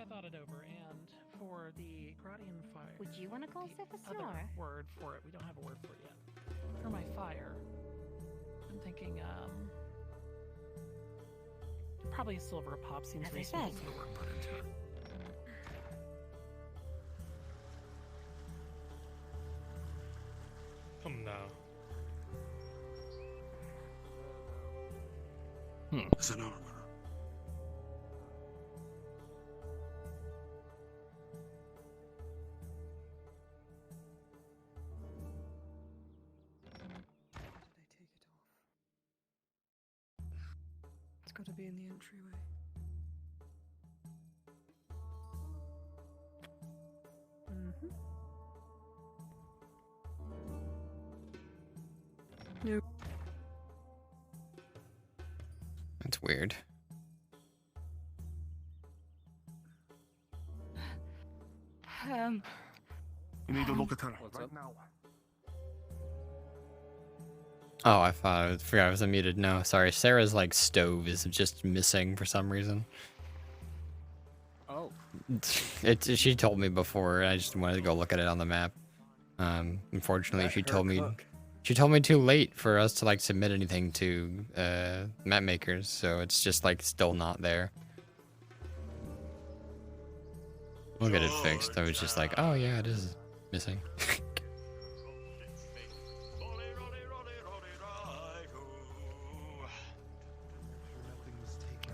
I thought it over, and for the Gradian fire... Would you want to call the Sif a other snorer? word for it, we don't have a word for it yet. For my fire, I'm thinking, probably silver pop seems As I reasonable said. for the work put into it. Come now. It's an armor. Did I take it off? It's got to be in the entryway. No. That's weird. You need to look at her What's right up? now. Oh, I forgot I was unmuted. No, sorry. Sarah's like stove is just missing for some reason. Oh. She told me before. I just wanted to go look at it on the map. Unfortunately, she told me too late for us to like submit anything to map makers, so it's just like still not there. We'll get it fixed. I was just like, oh yeah, it is missing. I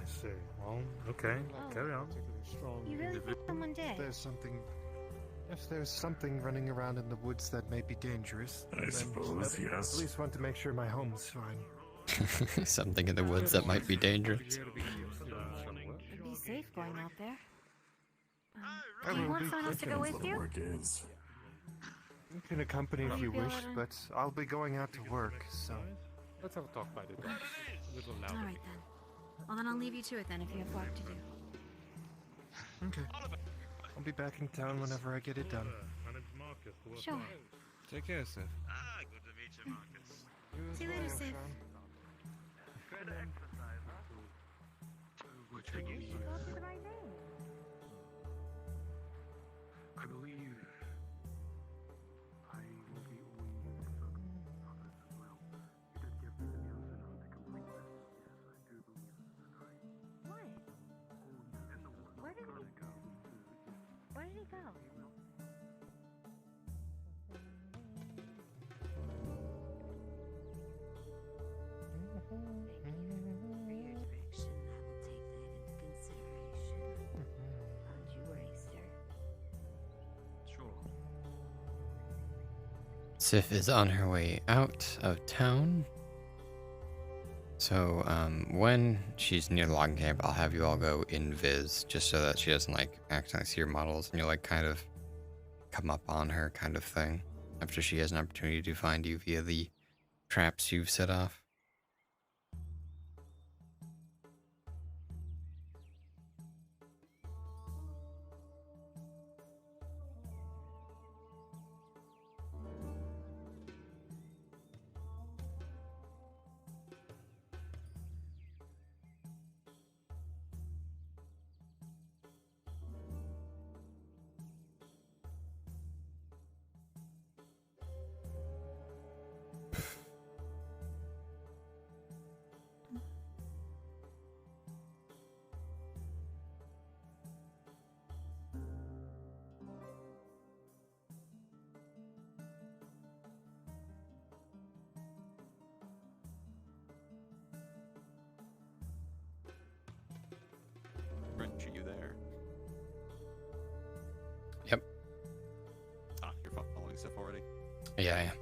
see. Well, okay. Oh. Carry on. You really think someone did? If there's something running around in the woods that may be dangerous, I then suppose, I yes. at least want to make sure my home's fine. Something in the woods that might be dangerous. It'd be safe going out there. I Do you will want be someone else to go Depends with what the you? work is. You can accompany if you Feel wish, it, but I'll be going out to work, so... Let's have a talk by the door. A little louder. All right then. Well then I'll leave you to it then if you have work to do. Okay. I'll be back in town whenever I get it done. My name's Marcus. the work Sure. man. Take care, Sif. Good to meet you, Marcus. See you later, Sif. What you need? Go to the right name. I believe I will be owing you some others as well. You did give me the news enough to complete this. Yes, I do believe this is right. What? There's a woman Where did he gonna go? Where did he go? Thank you for your direction. I will take that into consideration. Don't you worry, sir. Sure. Sif is on her way out of town. So, when she's near the logging camp, I'll have you all go invis, just so that she doesn't, like, accidentally see your models, and you'll, like, kind of come up on her kind of thing, after she has an opportunity to find you via the traps you've set off. Brent, are you there? Yep. Ah, you're following Sif already? Yeah, I am.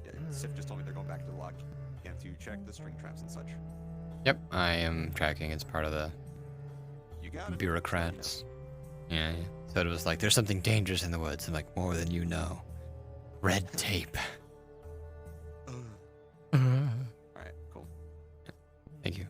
Yeah, Sif just told me they're going back to the log camp to check the string traps and such. Yep, I am tracking as part of the You got it. bureaucrats. Yeah, yeah. So it was like, there's something dangerous in the woods. I'm like, more than you know. Red tape. Alright, cool. Thank you.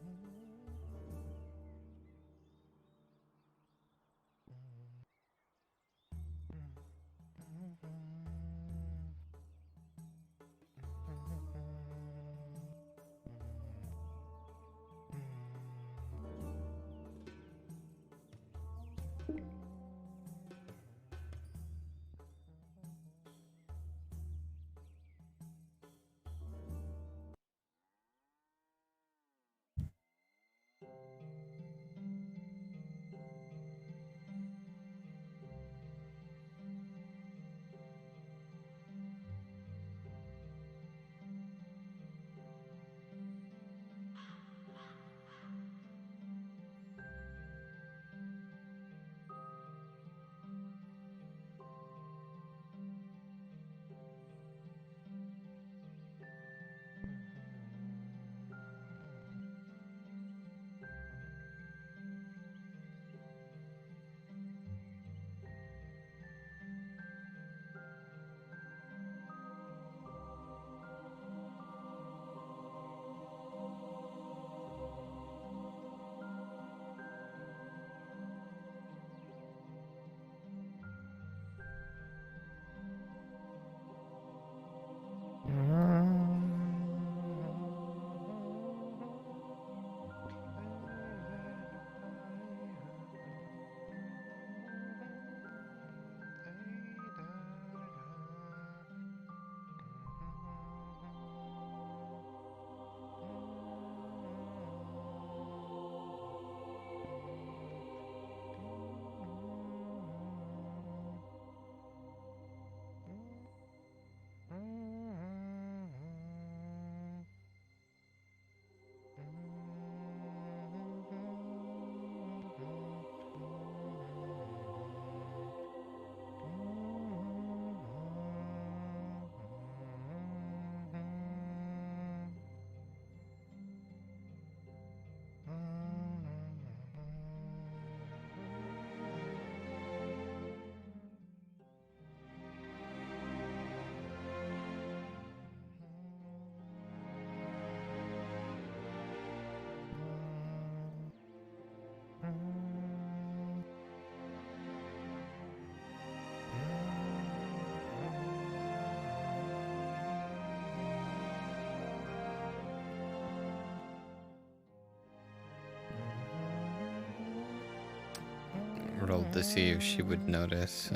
rolled to see if she would notice.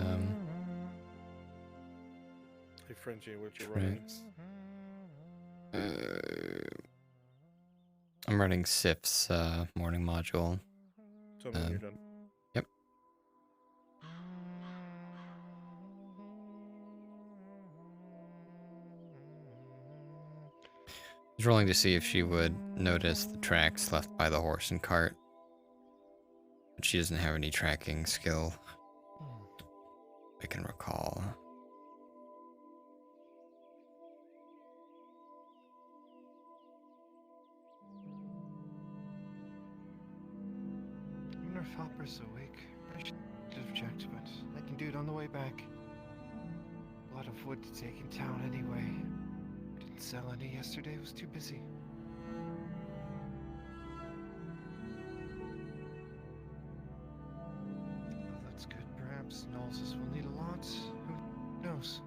Hey, Frenchie, what you running? Tracks. I'm running Sif's morning module. Tell me when you're done. Yep. I was rolling to see if she would notice the tracks left by the horse and cart. But she doesn't have any tracking skill. I can recall. I wonder if Hopper's awake. I should have checked, but I can do it on the way back. A lot of wood to take in town anyway. Didn't sell any yesterday, was too busy. Well, that's good. Perhaps Knowles will need a lot. Who knows?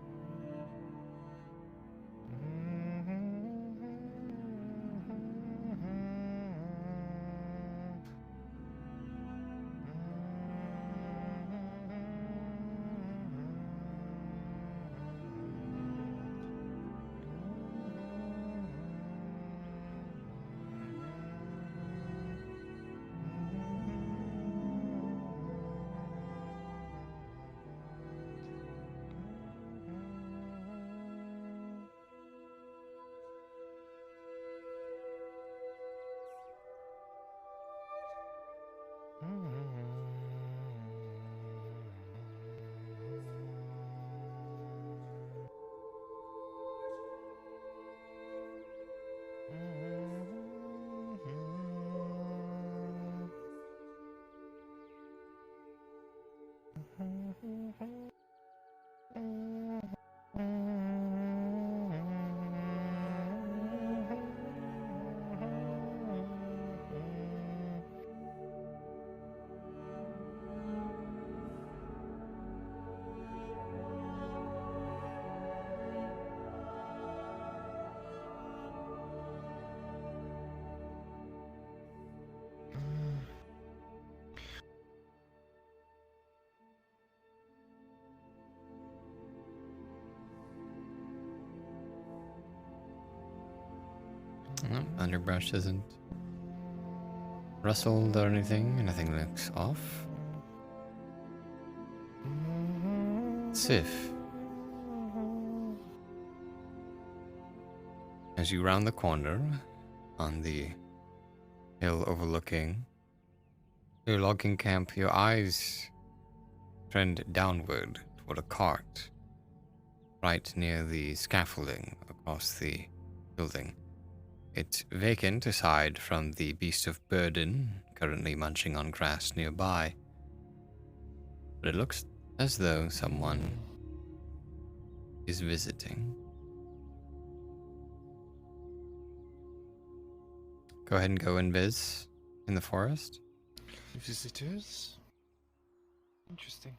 No, underbrush isn't rustled or anything. Anything looks off. Sif. As you round the corner on the hill overlooking your logging camp, your eyes trend downward toward a cart right near the scaffolding across the building. It's vacant aside from the beast of burden currently munching on grass nearby. But it looks as though someone is visiting. Go ahead and go invis in the forest. Visitors? Interesting.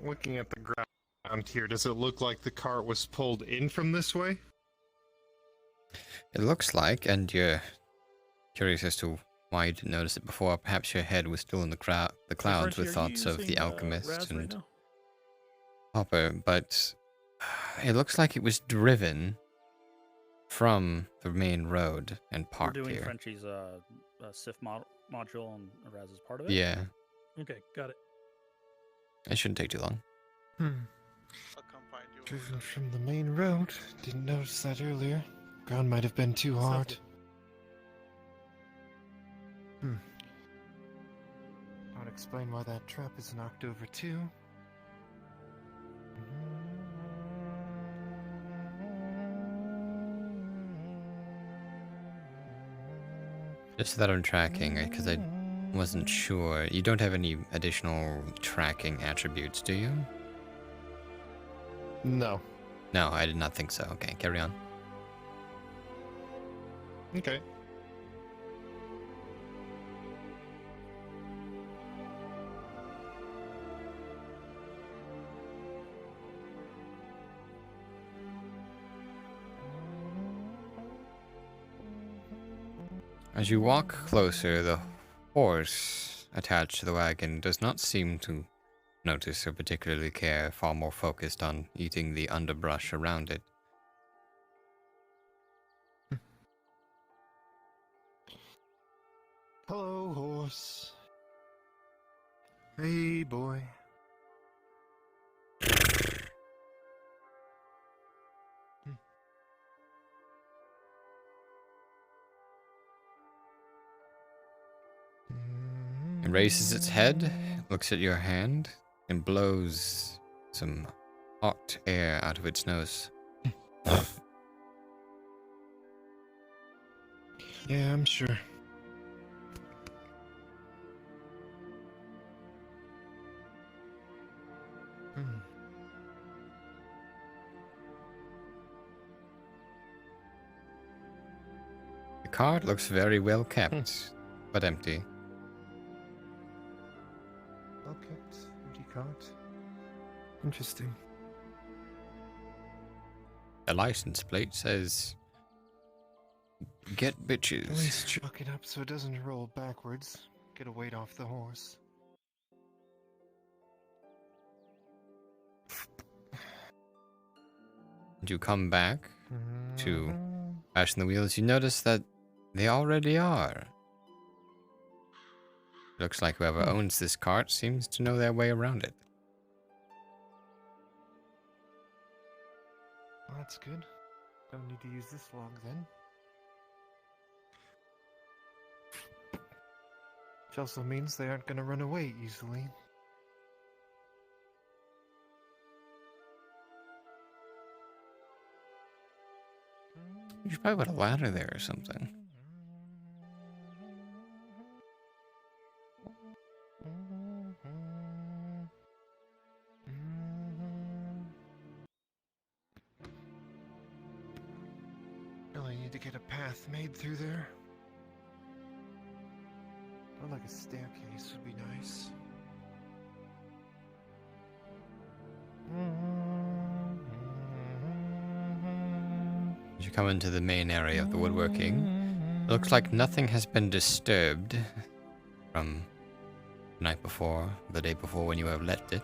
Looking at the ground here, does it look like the cart was pulled in from this way? It looks like, and you're curious as to why you didn't notice it before. Perhaps your head was still in the clouds Frenchie, with are you thoughts of the using, alchemist Raz right and now? Hopper, but it looks like it was driven from the main road and We're parked doing here. Frenchie's SIF module and Raz is part of it. Yeah, Okay, got it. it shouldn't take too long. I'll come find you. Driven from the main road. Didn't notice that earlier. Ground might have been too hard. Settled. Not explain why that trap is knocked over too. Just so that I'm tracking, because I wasn't sure. You don't have any additional tracking attributes, do you? No. No, I did not think so. Okay, carry on. Okay. As you walk closer, the horse attached to the wagon does not seem to notice or particularly care, far more focused on eating the underbrush around it. Hello, horse. Hey, boy. It raises its head, looks at your hand, and blows some hot air out of its nose. Yeah, I'm sure. The cart looks very well kept, but empty. Well kept, empty cart. Interesting. The license plate says, "Get At least bitches." chalk it up so it doesn't roll backwards. Get a weight off the horse. You come back to fasten the wheels. You notice that they already are. Looks like whoever owns this cart seems to know their way around it. Well, that's good. Don't need to use this log then. Which also means they aren't going to run away easily. You should probably put a ladder there or something. Really need to get a path made through there. Or like a staircase would be nice. As you come into the main area of the woodworking, it looks like nothing has been disturbed from the night before, the day before when you have left it.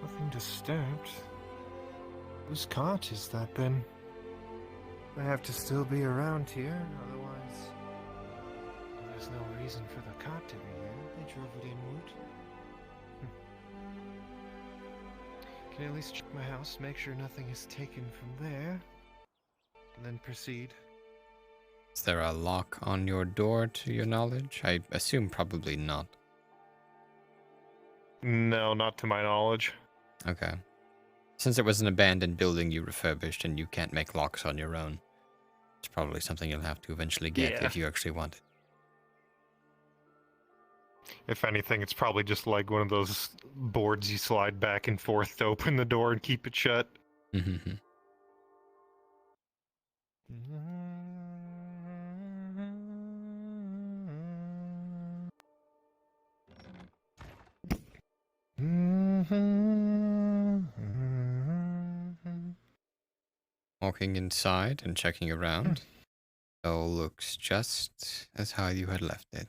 Nothing disturbed. Whose cart is that then? They have to still be around here, otherwise there's no reason for the cart to be here. They drove it inward. Can I at least check my house, make sure nothing is taken from there, and then proceed. Is there a lock on your door to your knowledge? I assume probably not. No, not to my knowledge. Okay. Since it was an abandoned building you refurbished and you can't make locks on your own, it's probably something you'll have to eventually get Yeah. if you actually want it. If anything, it's probably just like one of those boards you slide back and forth to open the door and keep it shut. Mm-hmm. Walking inside and checking around, it all looks just as how you had left it.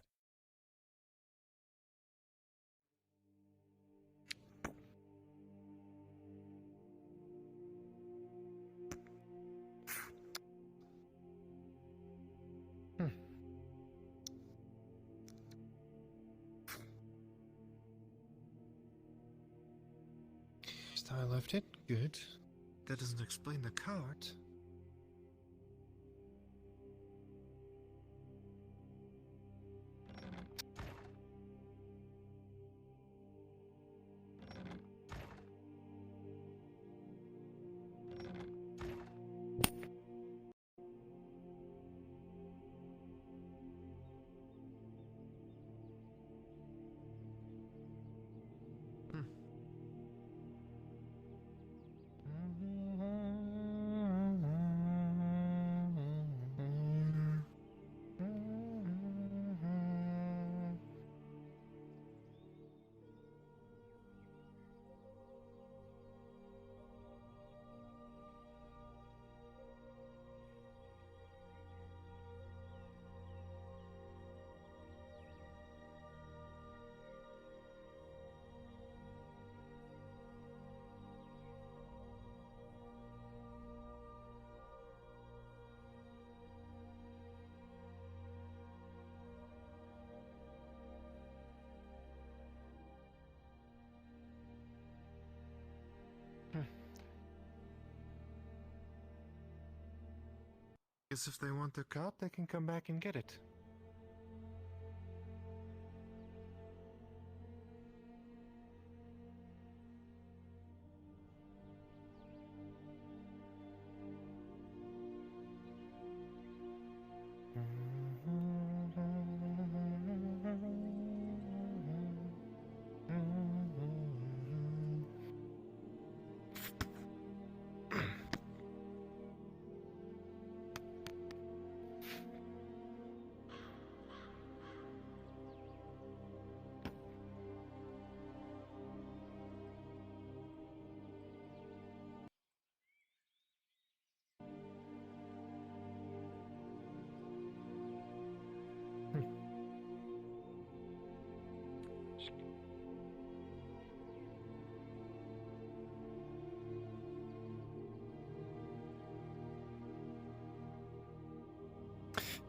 Just how I left it? Good. That doesn't explain the cart. Guess if they want their cot, they can come back and get it.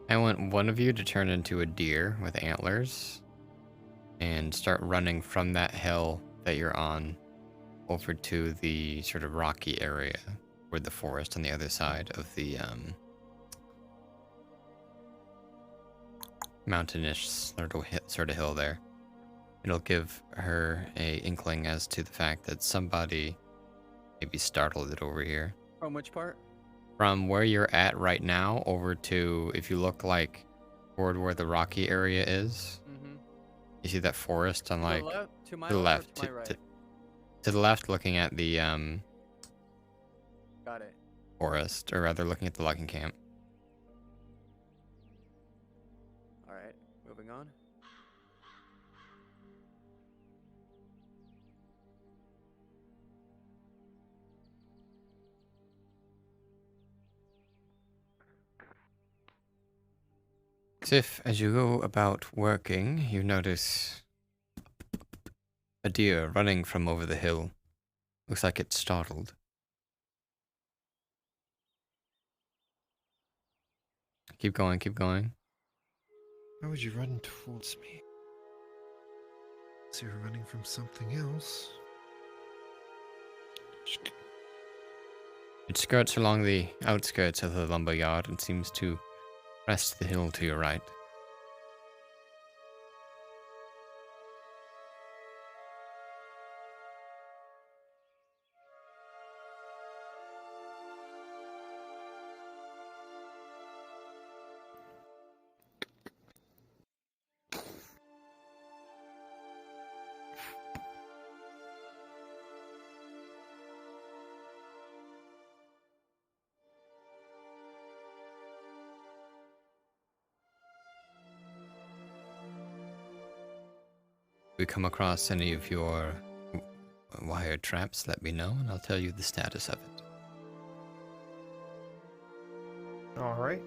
I want one of you to turn into a deer with antlers and start running from that hill that you're on over to the sort of rocky area where the forest on the other side of the mountainish sort of hill there. It'll give her a inkling as to the fact that somebody maybe startled it over here. From which part? From where you're at right now over to, if you look like toward where the rocky area is, you see that forest on like To my to the left, left or to my right? to the left, looking at the Got it. forest, or rather looking at the logging camp. All right, moving on. Sif, as you go about working, you notice a deer running from over the hill. Looks like it's startled. Keep going, keep going. Why would you run towards me? So you're running from something else. It skirts along the outskirts of the lumber yard and seems to crest the hill to your right. If we come across any of your wire traps, let me know and I'll tell you the status of it. Alright.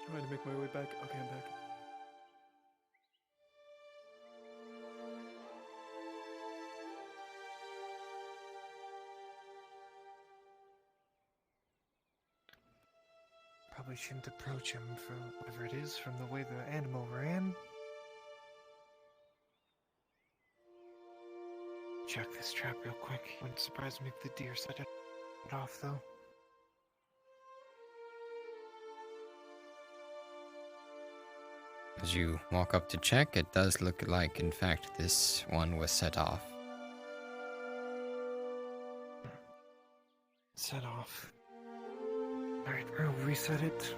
Trying to make my way back. Okay, I'm back. Probably shouldn't approach him for whatever it is from the way the animal ran. Check this trap real quick. Wouldn't surprise me if the deer set it off, though. As you walk up to check, it does look like, in fact, this one was set off. Set off. Alright, we'll reset it.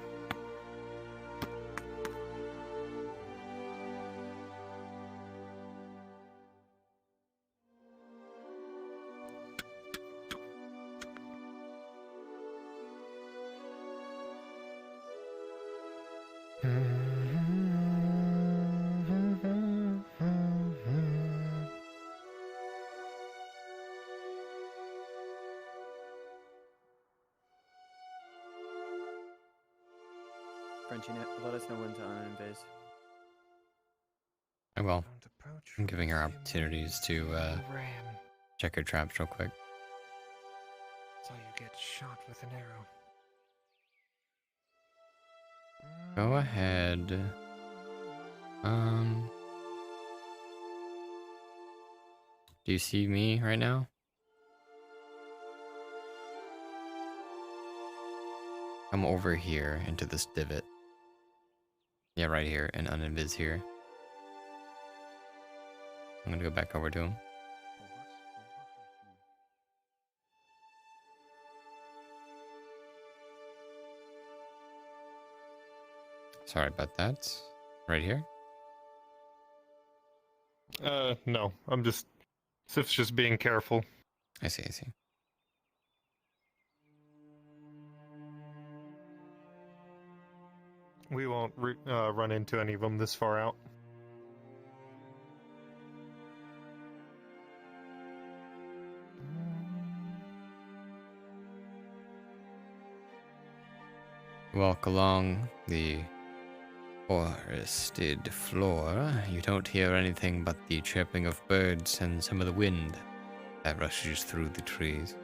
Frenchie, let us know when to uninvase. I will. I'm giving her opportunities to check her traps real quick. So you get shot with an arrow. Go ahead. Do you see me right now? Come over here into this divot. Yeah, right here, and uninvis here. I'm gonna go back over to him. Sorry about that. Right here? No. I'm just... Sif's just being careful. I see, I see. We won't run into any of them this far out. Walk along the forested floor. You don't hear anything but the chirping of birds and some of the wind that rushes through the trees.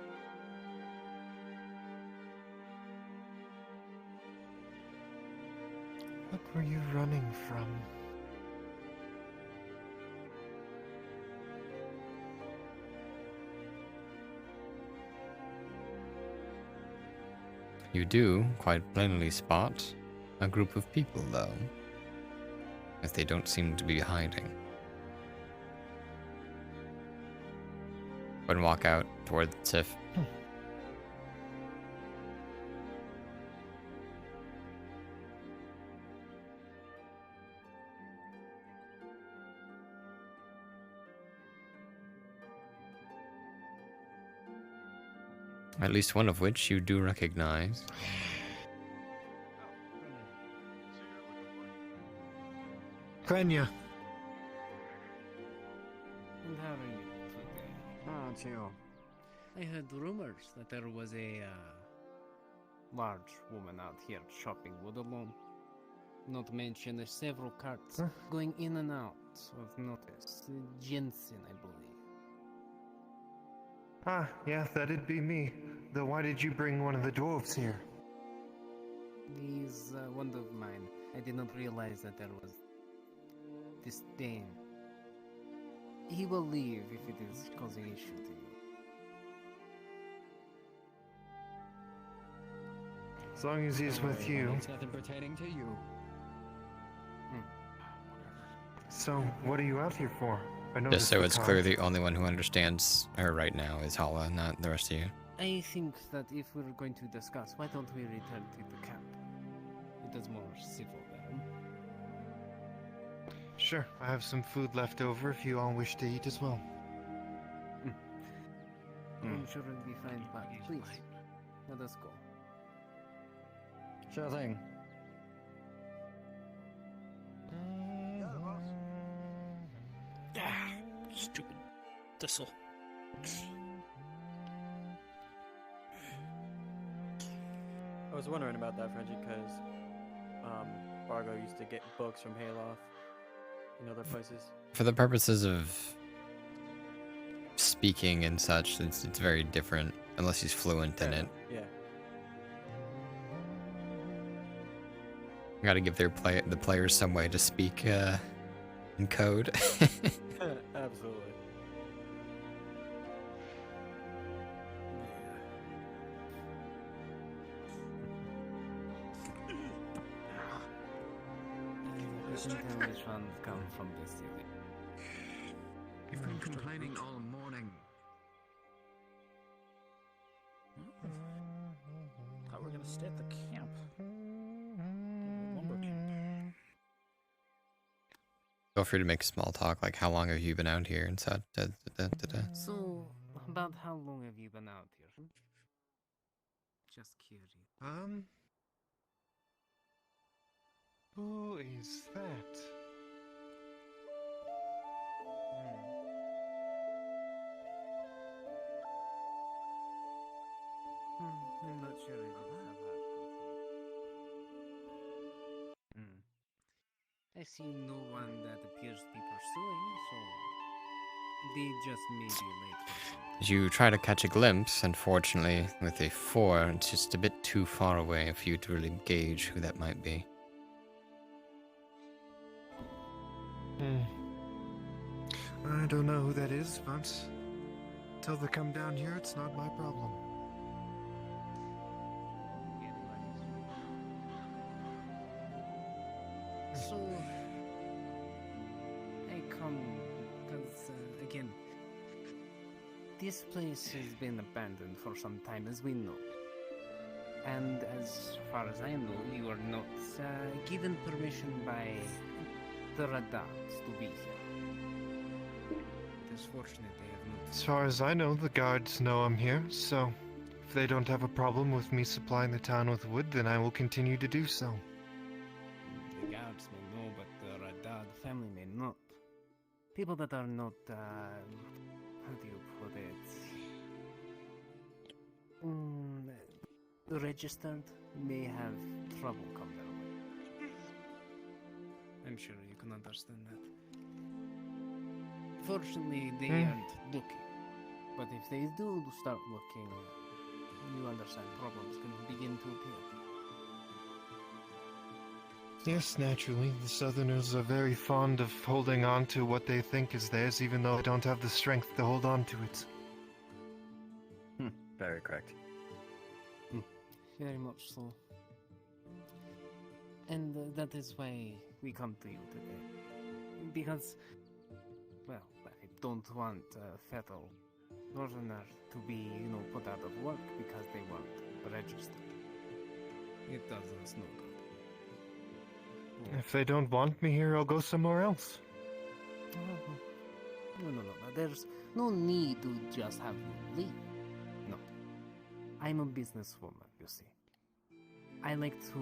What were you running from? You do quite plainly spot a group of people, though, as they don't seem to be hiding. And walk out toward Sif. At least one of which you do recognize. Krenya. And how are you today? Ah, Gio. I heard rumors that there was a large woman out here shopping wood alone. Not to mention there's several carts going in and out of notice. Jensen, I believe. Ah, yeah, that'd be me. Though why did you bring one of the dwarves here? He's one of mine. I did not realize that there was disdain. He will leave if it is causing issue to you. As long as he's with you. It's nothing pertaining to you. So, what are you out here for? I Just noticed so the it's car. clear, the only one who understands her right now is Hala, not the rest of you. I think that if we're going to discuss, why don't we return to the camp? It is more civil there. Sure, I have some food left over if you all wish to eat as well. I'm sure it'll be fine, but please, let us go. Sure thing. Ah, stupid thistle. I was wondering about that, Frenchie, because Bargo used to get books from Hayloft and other places. For the purposes of speaking and such, it's very different, unless he's fluent in it. Yeah. Gotta give the players some way to speak in code. Absolutely. I think I wish one come from this city. You've been complaining all morning. How we're gonna stay at the camp? The lumber camp. Feel free to make small talk, like how long have you been out here and such. So, about how long have you been out here? Just curious. Who is that? I'm not sure it is have happened. I see no one that appears to be pursuing, so they just may be late for something. You try to catch a glimpse, unfortunately, with a 4, it's just a bit too far away for you to really gauge who that might be. I don't know who that is, but until they come down here, it's not my problem. So, I come because, again, this place has been abandoned for some time, as we know. And as far as I know, you are not given permission by the Radats to be here. It is fortunate they have not. As far as I know, the guards know I'm here, so if they don't have a problem with me supplying the town with wood, then I will continue to do so. The guards may know, but the Radad family may not. People that are not, how do you put it? Registered may have trouble come their way. I'm sure you can understand that. Fortunately, they aren't looking. But if they do start looking, you understand problems can begin to appear. Yes, naturally, the Southerners are very fond of holding on to what they think is theirs, even though they don't have the strength to hold on to it. Very correct. Very much so. And that is why we come to you today. Because, well, I don't want fellow Northerners to be, put out of work because they weren't registered. It does us no good. If they don't want me here, I'll go somewhere else. No. There's no need to just have you leave. No. I'm a businesswoman, you see. I like to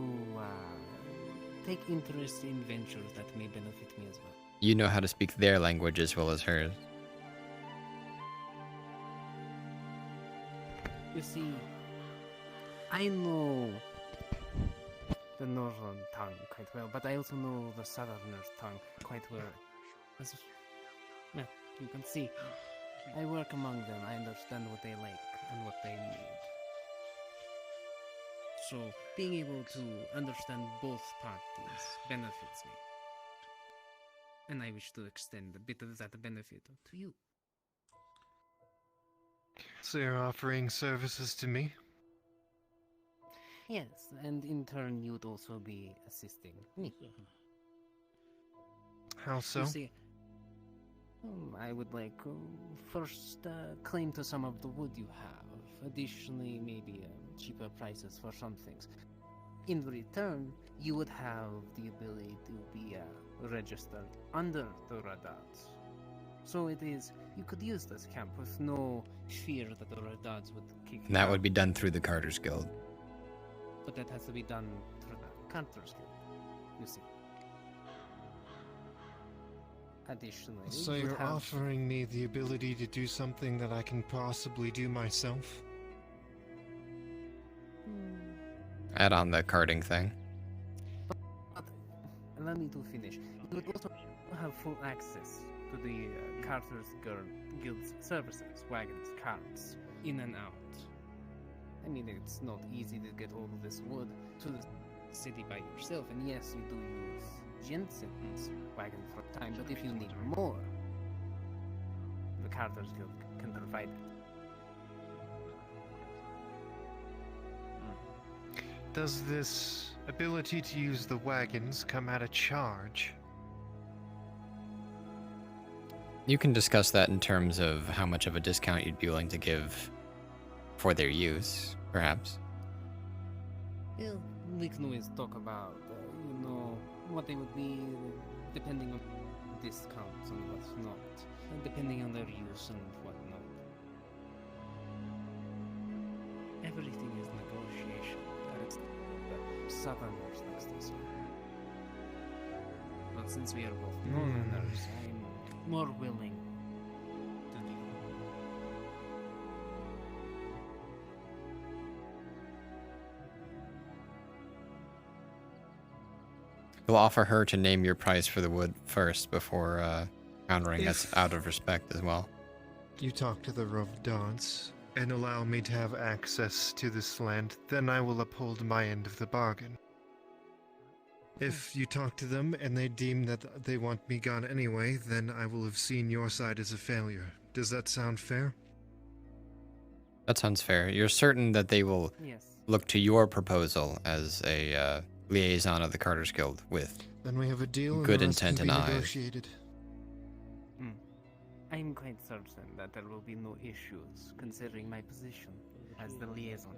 take interest in ventures that may benefit me as well. You know how to speak their language as well as hers. You see, I know the northern tongue quite well, but I also know the southerner's tongue quite well. Well, you can see, I work among them. I understand what they like and what they need. So, being able to understand both parties benefits me. And I wish to extend a bit of that benefit to you. So you're offering services to me? Yes, and in turn you'd also be assisting me. How so? You see, I would like first claim to some of the wood you have. Additionally, maybe cheaper prices for some things. In return, you would have the ability to be registered under the Radats. So it is, you could use this camp with no fear that the Radats would kick you And that out. would be done through the Carter's Guild. But that has to be done through the Carter's Guild, you see. Additionally, So you you're have... offering me the ability to do something that I can possibly do myself? Add on the carting thing. But allow me to finish. You would also have full access to the Carter's Guild's services, wagons, carts, in and out. I mean, it's not easy to get all of this wood to the city by yourself, and yes, you do use Jensen's wagon for a time, but if you need more, the Carter's Guild can provide it. Does this ability to use the wagons come at a charge? You can discuss that in terms of how much of a discount you'd be willing to give for their use, perhaps. Well, we can always talk about, what they would be, depending on discounts and what's not, and depending on their use and whatnot. Everything is negotiation. That's the Southerners next to say. But since we are both Northerners, I'm more willing to do. You'll offer her to name your price for the wood first before countering us out of respect as well. You talk to the Rovdans and allow me to have access to this land, then I will uphold my end of the bargain. If you talk to them and they deem that they want me gone anyway, then I will have seen your side as a failure. Does that sound fair? That sounds fair. You're certain that they will Yes. look to your proposal as a liaison of the Carter's Guild with Then we have a deal and good the rest intent can in be eyes. negotiated. I'm quite certain that there will be no issues considering my position as the liaison.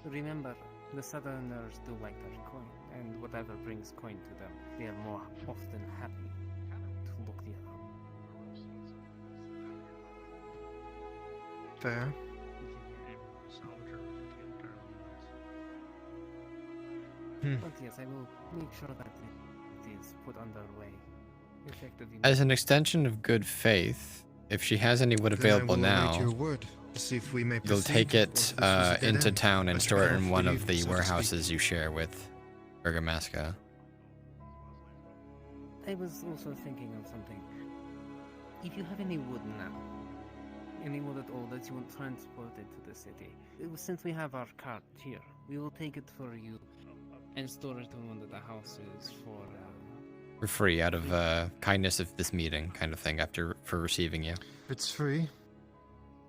Remember, the Southerners do like their coin, and whatever brings coin to them, they are more often happy to look the other. Fair. But yes, I will make sure that it is put underway. Effectively. As an extension of good faith, if she has any wood available then I will await now, your word to see if we may you'll proceed, take or it if this was a dead into end. town and I store it shall in one of leave, the so to warehouses speak. you share with Bergamasca. I was also thinking of something. If you have any wood now, any wood at all that you want transported to the city, since we have our cart here, we will take it for you and store it in one of the houses For free, out of kindness of this meeting, kind of thing, for receiving you. If it's free,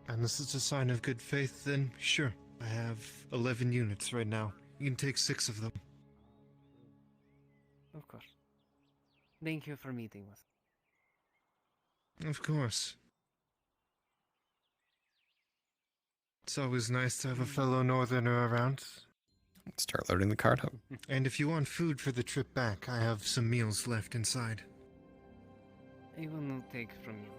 and this is a sign of good faith, then sure. I have 11 units right now. You can take 6 of them. Of course. Thank you for meeting with. Of course. It's always nice to have a fellow northerner around. Start loading the cart up. And if you want food for the trip back, I have some meals left inside. I will not take from you,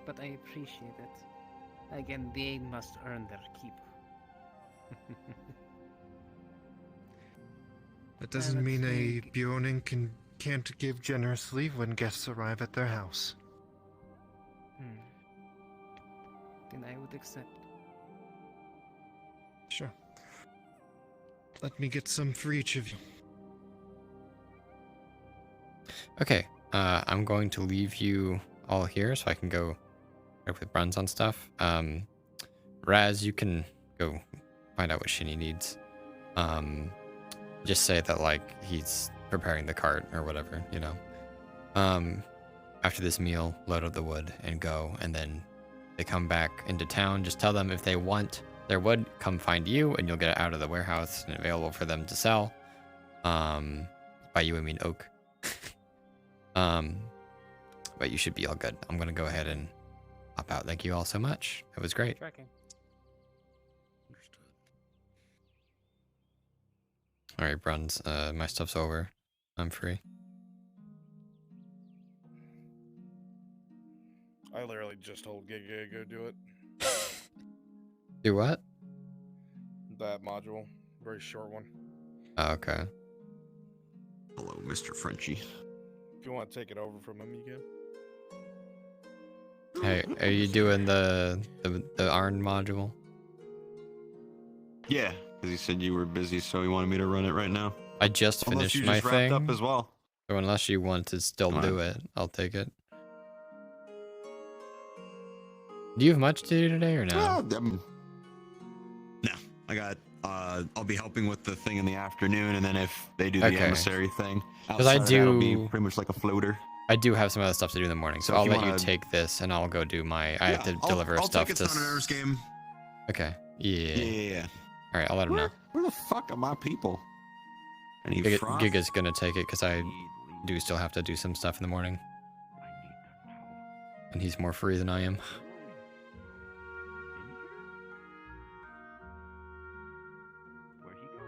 but I appreciate it. Again, they must earn their keep. That doesn't mean a Bjorning can't give generously when guests arrive at their house. Then I would accept. Sure. Let me get some for each of you. Okay, I'm going to leave you all here so I can go work with Bruns on stuff. Raz, you can go find out what Shinny needs. Just say that, like, he's preparing the cart or whatever, you know. After this meal, load up the wood and go, and then they come back into town. Just tell them if they want their wood, come find you, and you'll get it out of the warehouse and available for them to sell. By you, I mean oak. But you should be all good. I'm gonna go ahead and hop out. Thank you all so much. It was great. Tracking. All right, Bruns. My stuff's over. I'm free. I literally just told Giga to go do it. Do what? That module. Very short one. Oh, okay. Hello, Mr. Frenchie. If you want to take it over from him, you can. Hey, are you doing the Arn module? Yeah, because he said you were busy, so he wanted me to run it right now. I just Unless finished you my just wrapped thing. up as well. So unless you want to still do it, I'll take it. Do you have much to do today or no? No, I got. I'll be helping with the thing in the afternoon, and then if they do the Okay. emissary thing, Because I outside of that, it'll do be pretty much like a floater. I do have some other stuff to do in the morning, so So if I'll you let you wanna- take this, and I'll go do my. I have to deliver I'll stuff take to. it to an Earth game. Okay. Yeah. Yeah. All right, I'll let him know. Where the fuck are my people? Any froth? Giga's gonna take it because I do still have to do some stuff in the morning, and he's more free than I am. Where'd he go?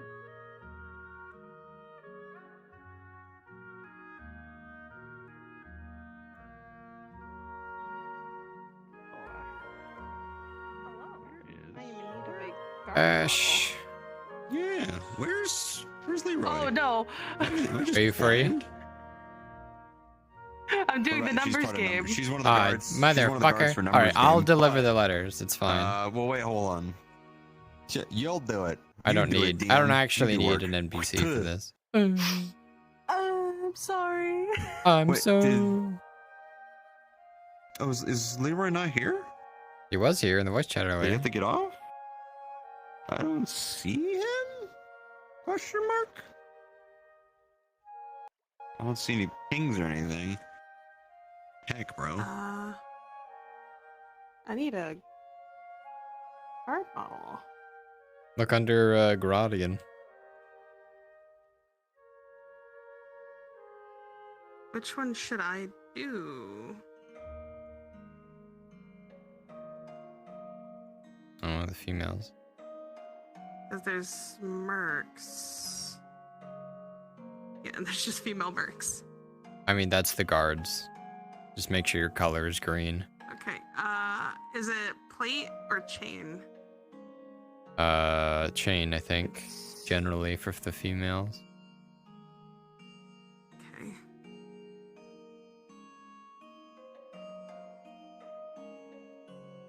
Ash. Yeah. Where's Leroy? Oh no. Are you free? I'm doing the numbers game. She's one of the guards. She's one of the guards Motherfucker. for All right, numbers I'll game. deliver the letters. It's fine. Well, wait, hold on. You'll do it. I You don't do it, need. I don't DM. actually You do need work. an NPC for this. I'm sorry. I'm Wait, so. Oh, is Leroy not here? He was here in the voice chat Did he earlier. have to get off? I don't see him? Question mark? don't see any pings or anything. Heck, bro. I need a card model. Look under Gradian. Which one should I do? Oh, the females. Because there's mercs. Yeah, and there's just female mercs. I mean, that's the guards. Just make sure your color is green. Okay. Is it plate or chain? Chain, I think, generally for the females. Okay.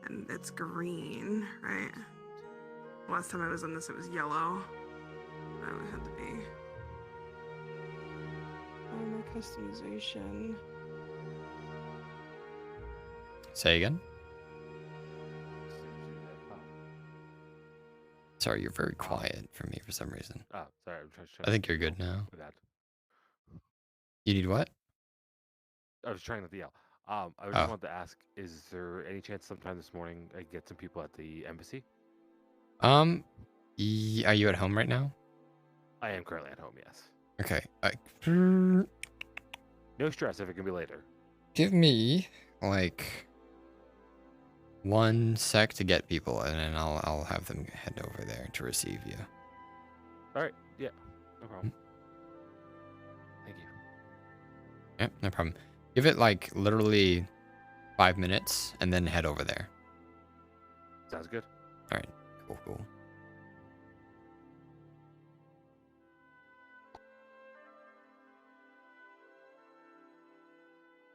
And it's green, right? Last time I was on this, it was yellow. That would have to be. Armor customization. Say again? Sorry, you're very quiet for me for some reason. Oh, sorry. I'm trying I think you're good now. with that. You need what? I was trying not to yell. I just Oh. wanted to ask: is there any chance sometime this morning I get some people at the embassy? Are you at home right now? I am currently at home. Yes. Okay. No stress if it can be later. Give me like 1 sec to get people, and then I'll have them head over there to receive you. All right. Yeah. No problem. Thank you. Yep, no problem. Give it like literally 5 minutes, and then head over there. Sounds good. All right. Cool.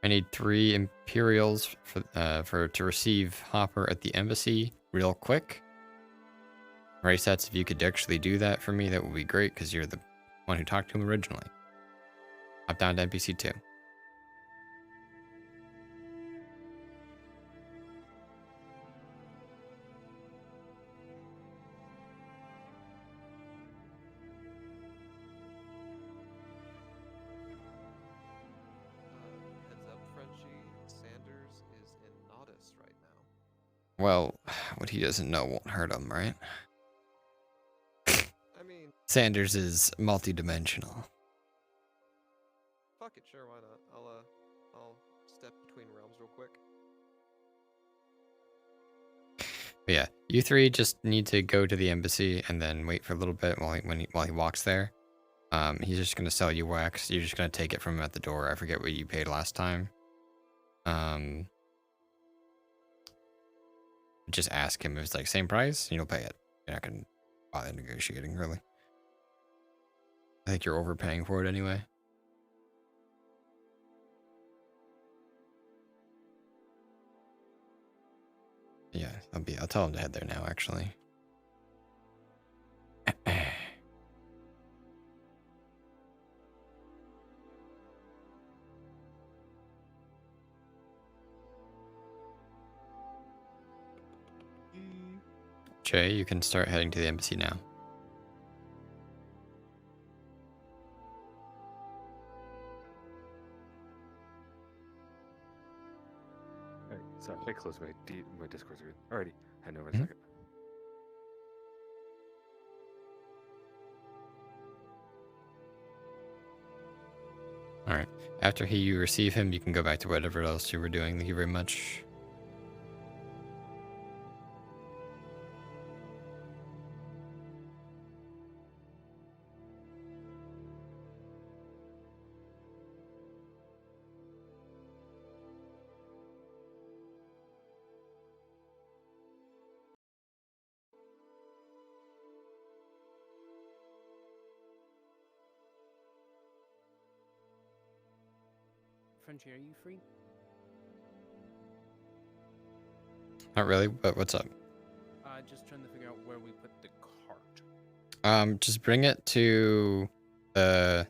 I need 3 Imperials for to receive Hopper at the embassy real quick. Race sets, if you could actually do that for me, that would be great, because you're the one who talked to him originally. Hop down to NPC 2. Heads up, Frenchie. Sanders is in Nodus right now. Well, what he doesn't know won't hurt him, right? I mean, Sanders is multi-dimensional. fuck it, sure, why not? I'll step between realms real quick. But yeah, you 3 just need to go to the embassy and then wait for a little bit while he walks there. He's just gonna sell you wax. You're just gonna take it from him at the door. I forget what you paid last time. Just ask him if it's like same price, and you'll pay it. You're not gonna bother negotiating, really. I think you're overpaying for it anyway. Yeah, I'll tell him to head there now, actually. Jay, you can start heading to the embassy now. All right. So I close my Discord screen. Alrighty. Heading over a Mhm. second. All right. After you receive him, you can go back to whatever else you were doing. Thank you very much. Frenchie, are you free? Not really, but what's up? Just trying to figure out where we put the cart. Just bring it to the,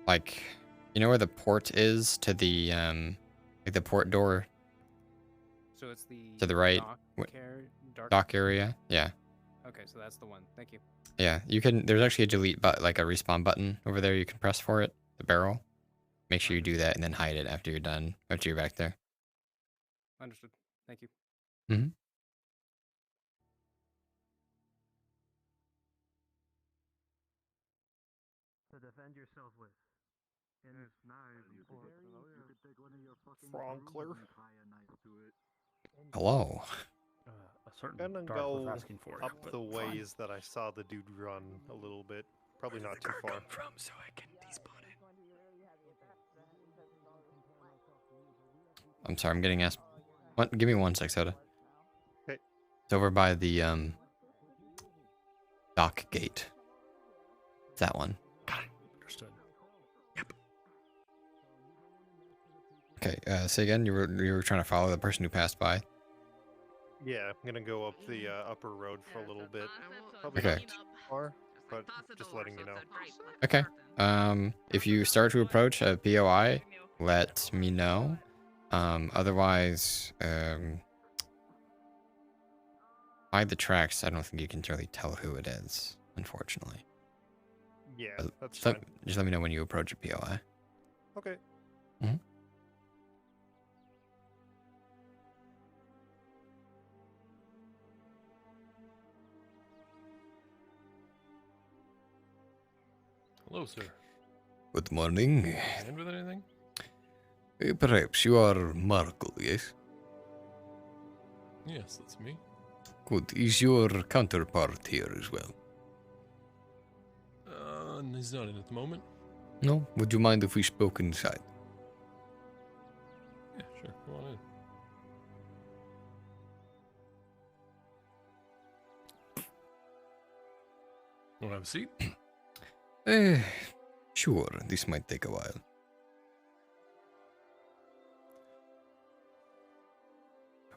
like, you know where the port is, to the like the port door So it's the to the right, dock area. Yeah, Okay, so that's the one. Thank you. yeah. You can. There's actually a delete button, like a respawn button over there. You can press for it. The barrel. make sure you do that and then hide it after you're done, after you're back there. Understood. Thank you. Mm-hmm. To defend yourself with. And it's knives. You could take one of your fucking Frankler. and tie a knife to it. Hello. A certain Gonna Dark was go asking for it. up but the fine. ways that I saw the dude run a little bit. Probably not too far. From so I can despawn it. I'm sorry, I'm getting asked. What? Give me 1 sec, Soda. Okay. It's over by the dock gate. That one. Understood. Okay. Say again. You were trying to follow the person who passed by. Yeah, I'm gonna go up the upper road for a little bit. Probably Okay. not too far, but just letting you know. Okay. If you start to approach a POI, let me know. Otherwise, by the tracks, I don't think you can really tell who it is, unfortunately. Yeah, But that's just fine. just let me know when you approach a POI. Okay. Mm-hmm. Hello, sir. Good morning. And with anything? Perhaps you are Markle, yes? Yes, that's me. Good. Is your counterpart here as well? He's not in at the moment. No? Would you mind if we spoke inside? Yeah, sure. Come on in. Want to have a seat? Sure. This might take a while.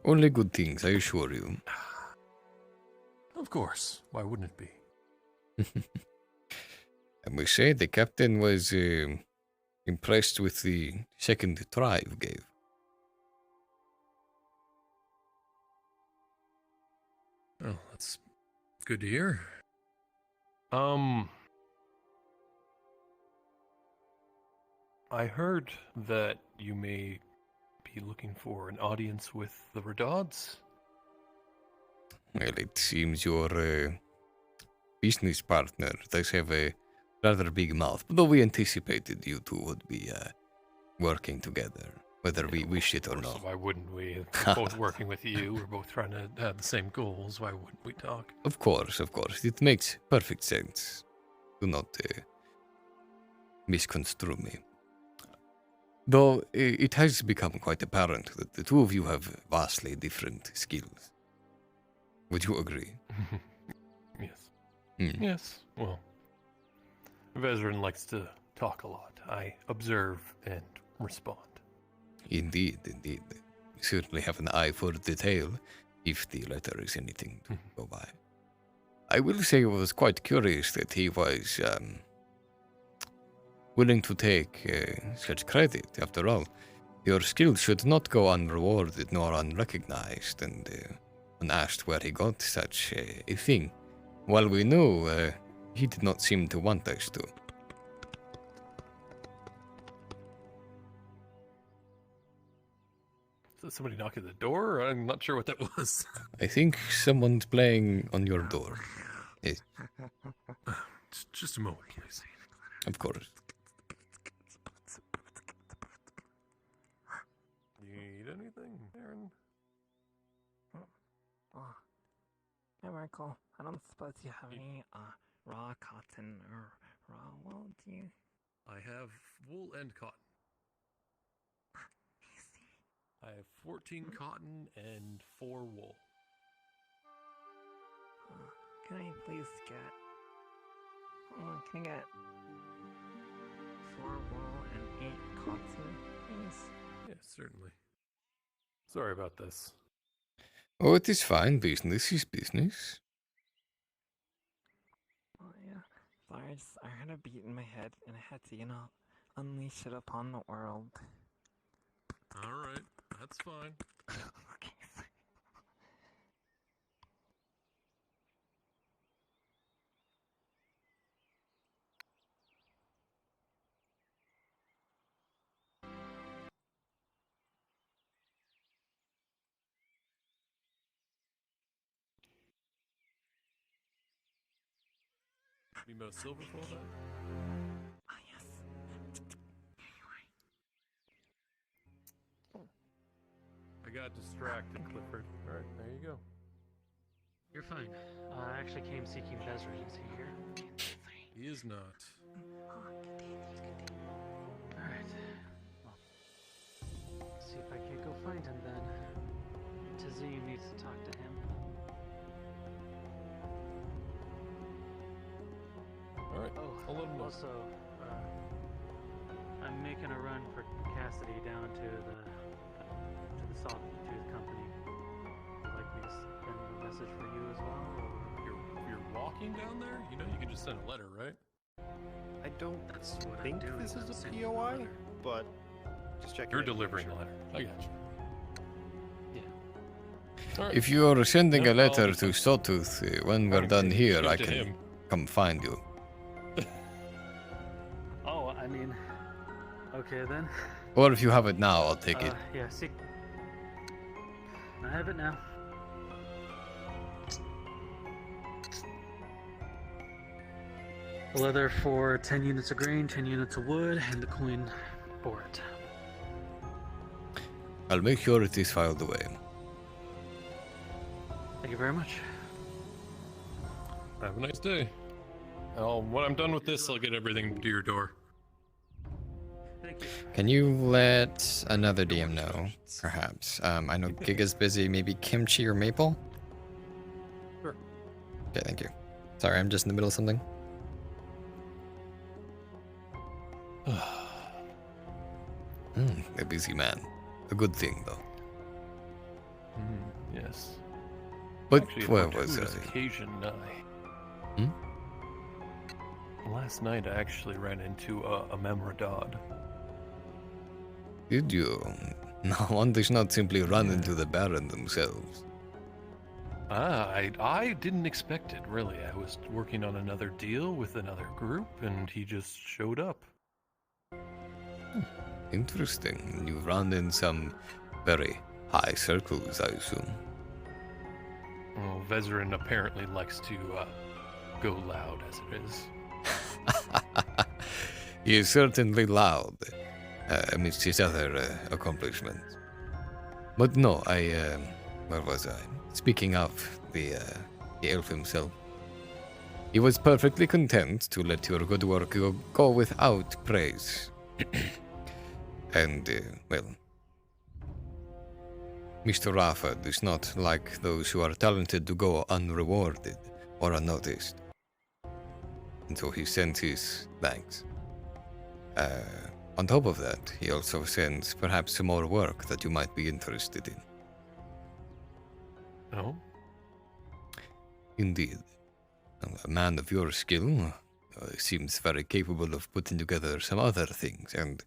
Only good things, I assure you. Of course. Why wouldn't it be? I must say, the captain was impressed with the second try you gave. Oh, that's good to hear. I heard that you may be looking for an audience with the Redauds. Well, it seems your business partner does have a rather big mouth, though we anticipated you two would be working together, whether we wish it or not. Why wouldn't we? Both working with you, we're both trying to have the same goals. Why wouldn't we talk? Of course. It makes perfect sense. Do not misconstrue me. Though it has become quite apparent that the two of you have vastly different skills. Would you agree? Yes. Hmm. Yes. Well, Vezran likes to talk a lot. I observe and respond. Indeed. You certainly have an eye for detail, if the latter is anything to go by. I will say I was quite curious that he was willing to take such credit. After all, your skills should not go unrewarded nor unrecognized, and when asked where he got such a thing, while we knew, he did not seem to want us to. Is that somebody knocking at the door? I'm not sure what that was. I think someone's playing on your door. Yes. Just a moment, please. Of course. Need anything, Aaron? Oh. Hey, Michael. I don't suppose you have any raw cotton or raw wool, do you? I have wool and cotton. I have 14 cotton and 4 wool. Can I please get... can I get 4 wool and 8 cotton, please? Yes, certainly. Sorry about this. Oh, it is fine. Business is business. Oh, yeah. Sorry, I had a beat in my head, and I had to, unleash it upon the world. Alright, that's fine. Okay. Mimo Silverfold. Ah, yes. Here you are. I got distracted, Clifford. All right, there you go. You're fine. I actually came seeking Bezra. Is he here? He is not. Alright. Well, see if I can't go find him then. Tazim needs to talk to him. Alright, I'll let him know. Also, I'm making a run for Cassidy down to the Sawtooth Company. Would you like me to send a message for you as well? Or? You're walking down there? You know you can just send a letter, right? I don't That's what think I'm doing. this I'm is a sending POI, letter. but just check. You're delivering the letter. I got you. If you are sending a Yep, I'll letter just- to Sawtooth, when we're done here, give I it to can him. come find you. Oh, I mean, okay then. Or if you have it now, I'll take it. Yeah, see. I have it now. Leather for 10 units of grain, 10 units of wood, and the coin for it. I'll make sure it is filed away. Thank you very much. Have a nice day. When I'm done with this, I'll get everything to your door. Thank you. Can you let another DM know, perhaps? I know Giga's busy. Maybe Kimchi or Maple? Sure. Okay, thank you. Sorry, I'm just in the middle of something. A busy man. A good thing, though. Yes. But Actually, where on a was fortuitous I? occasion, last night I actually ran into a Memradod. Did you? No, one does not simply run into the Baron themselves. I didn't expect it, really. I was working on another deal with another group, and he just showed up. Interesting. You run in some very high circles, I assume. Well, Vezrin apparently likes to go loud, as it is. He is certainly loud, amidst his other accomplishments. But no, where was I? Speaking of the elf himself, he was perfectly content to let your good work go without praise. And, well, Mr. Rafford is not like those who are talented to go unrewarded or unnoticed. And so he sends his thanks. On top of that, he also sends perhaps some more work that you might be interested in. Oh? Indeed. A man of your skill seems very capable of putting together some other things, and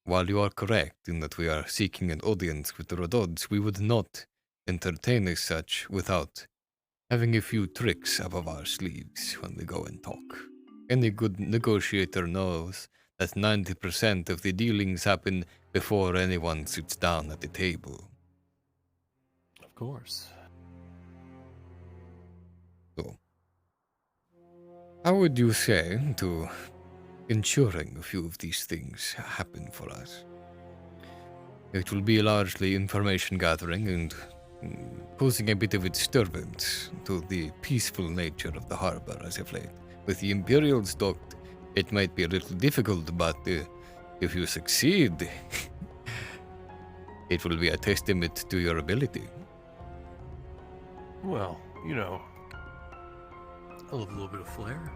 while you are correct in that we are seeking an audience with the Rodods, we would not entertain as such without having a few tricks up of our sleeves when we go and talk. Any good negotiator knows that 90% of the dealings happen before anyone sits down at the table. Of course. So, how would you say to ensuring a few of these things happen for us? It will be largely information gathering and causing a bit of a disturbance to the peaceful nature of the harbor as of late. With the Imperials docked, it might be a little difficult, but if you succeed, it will be a testament to your ability. Well, you know, I love a little bit of flair.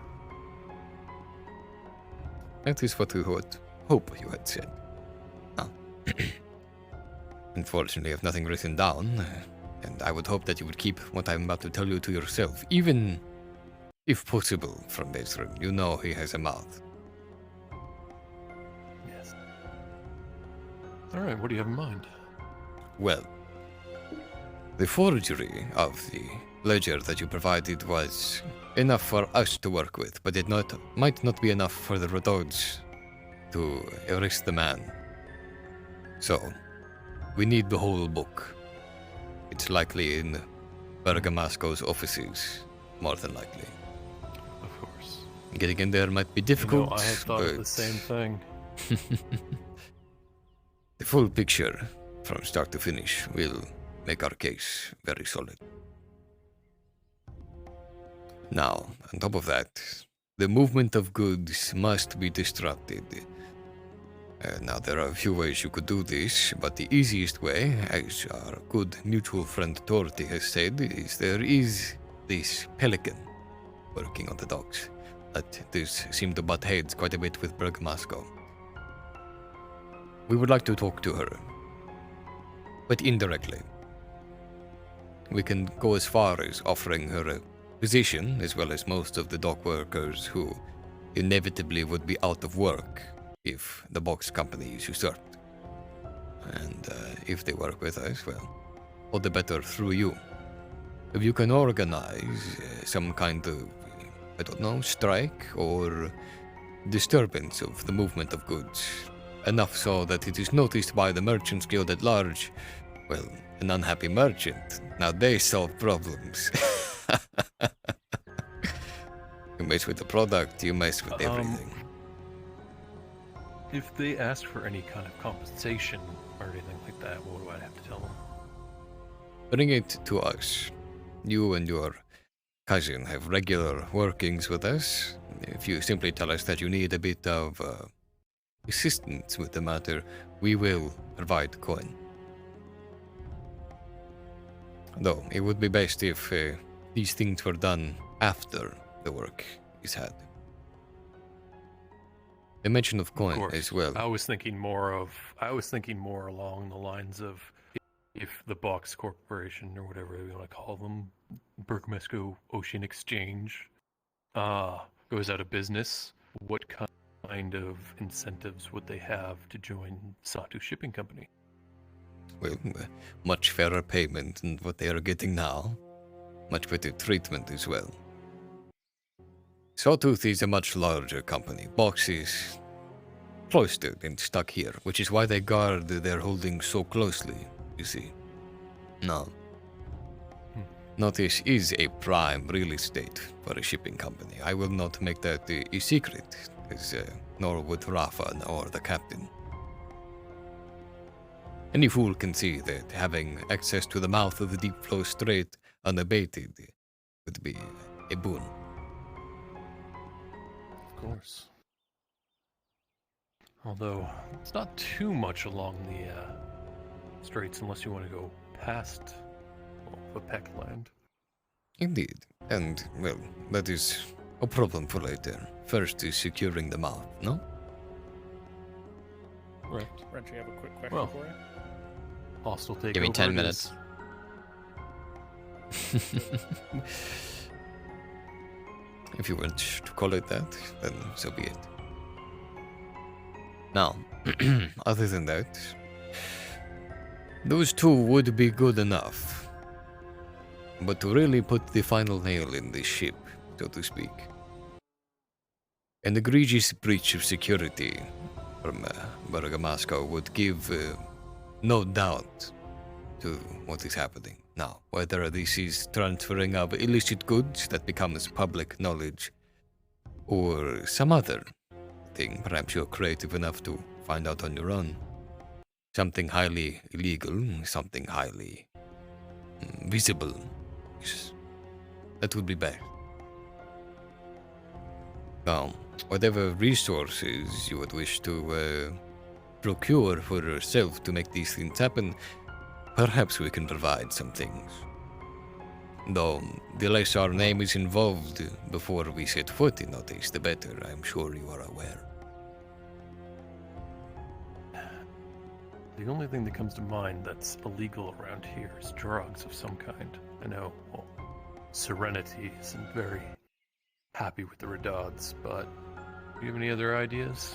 That is what we would hope you had said. Ah. Unfortunately, I have nothing written down, and I would hope that you would keep what I'm about to tell you to yourself, even if possible, from Bezrin. You know he has a mouth. Yes. Alright, what do you have in mind? Well, the forgery of the ledger that you provided was enough for us to work with, but it might not be enough for the Rodods to arrest the man. So, we need the whole book. It's likely in Bergamasco's offices, more than likely. Of course. Getting in there might be You difficult. know, I had thought of the but same thing. the full picture, from start to finish, will make our case very solid. Now, on top of that, the movement of goods must be disrupted. Now, there are a few ways you could do this, but the easiest way, as our good mutual friend Torti has said, is there is this pelican working on the docks. That does seem to butt heads quite a bit with Bergamasco. We would like to talk to her, but indirectly. We can go as far as offering her a position, as well as most of the dock workers who inevitably would be out of work if the box company is usurped. And if they work with us, well, all the better through you. If you can organize some kind of, I don't know, strike or disturbance of the movement of goods, enough so that it is noticed by the Merchants Guild at large, well, an unhappy merchant, now they solve problems. You mess with the product, you mess with everything. If they ask for any kind of compensation or anything like that, what do I have to tell them? Bring it to us. You and your cousin have regular workings with us. If you simply tell us that you need a bit of assistance with the matter, we will provide coin. Though, it would be best if these things were done after the work is had. A mention of coin as well. I was thinking more along the lines of if the Box Corporation or whatever you want to call them, Bergmesco Ocean Exchange, goes out of business, what kind of incentives would they have to join Satu Shipping Company? Well, much fairer payment than what they are getting now. Much better treatment as well. Sawtooth is a much larger company. Box is cloistered and stuck here, which is why they guard their holdings so closely, you see. Now, Notice is a prime real estate for a shipping company. I will not make that a secret, as nor would Rafa or the captain. Any fool can see that having access to the mouth of the Deep Flow Strait unabated would be a boon. Of course. Although, it's not too much along the straits unless you want to go past the Peckland. Indeed. And, well, that is a problem for later. First is securing the mouth, no? Right. Wrench, I have a quick question for you. Hostile takeover. Give me 10 minutes. If you want to call it that, then so be it. Now, other than that, those two would be good enough. But to really put the final nail in this ship, so to speak, an egregious breach of security from Bergamasco would give no doubt to what is happening. Now, whether this is transferring of illicit goods that becomes public knowledge, or some other thing, perhaps you're creative enough to find out on your own. Something highly illegal, something highly visible. That would be bad. Now, whatever resources you would wish to procure for yourself to make these things happen, perhaps we can provide some things. Though, the less our name is involved before we set foot in Notice, the better, I'm sure you are aware. The only thing that comes to mind that's illegal around here is drugs of some kind. I know, well, Serenity isn't very happy with the Redods, but do you have any other ideas?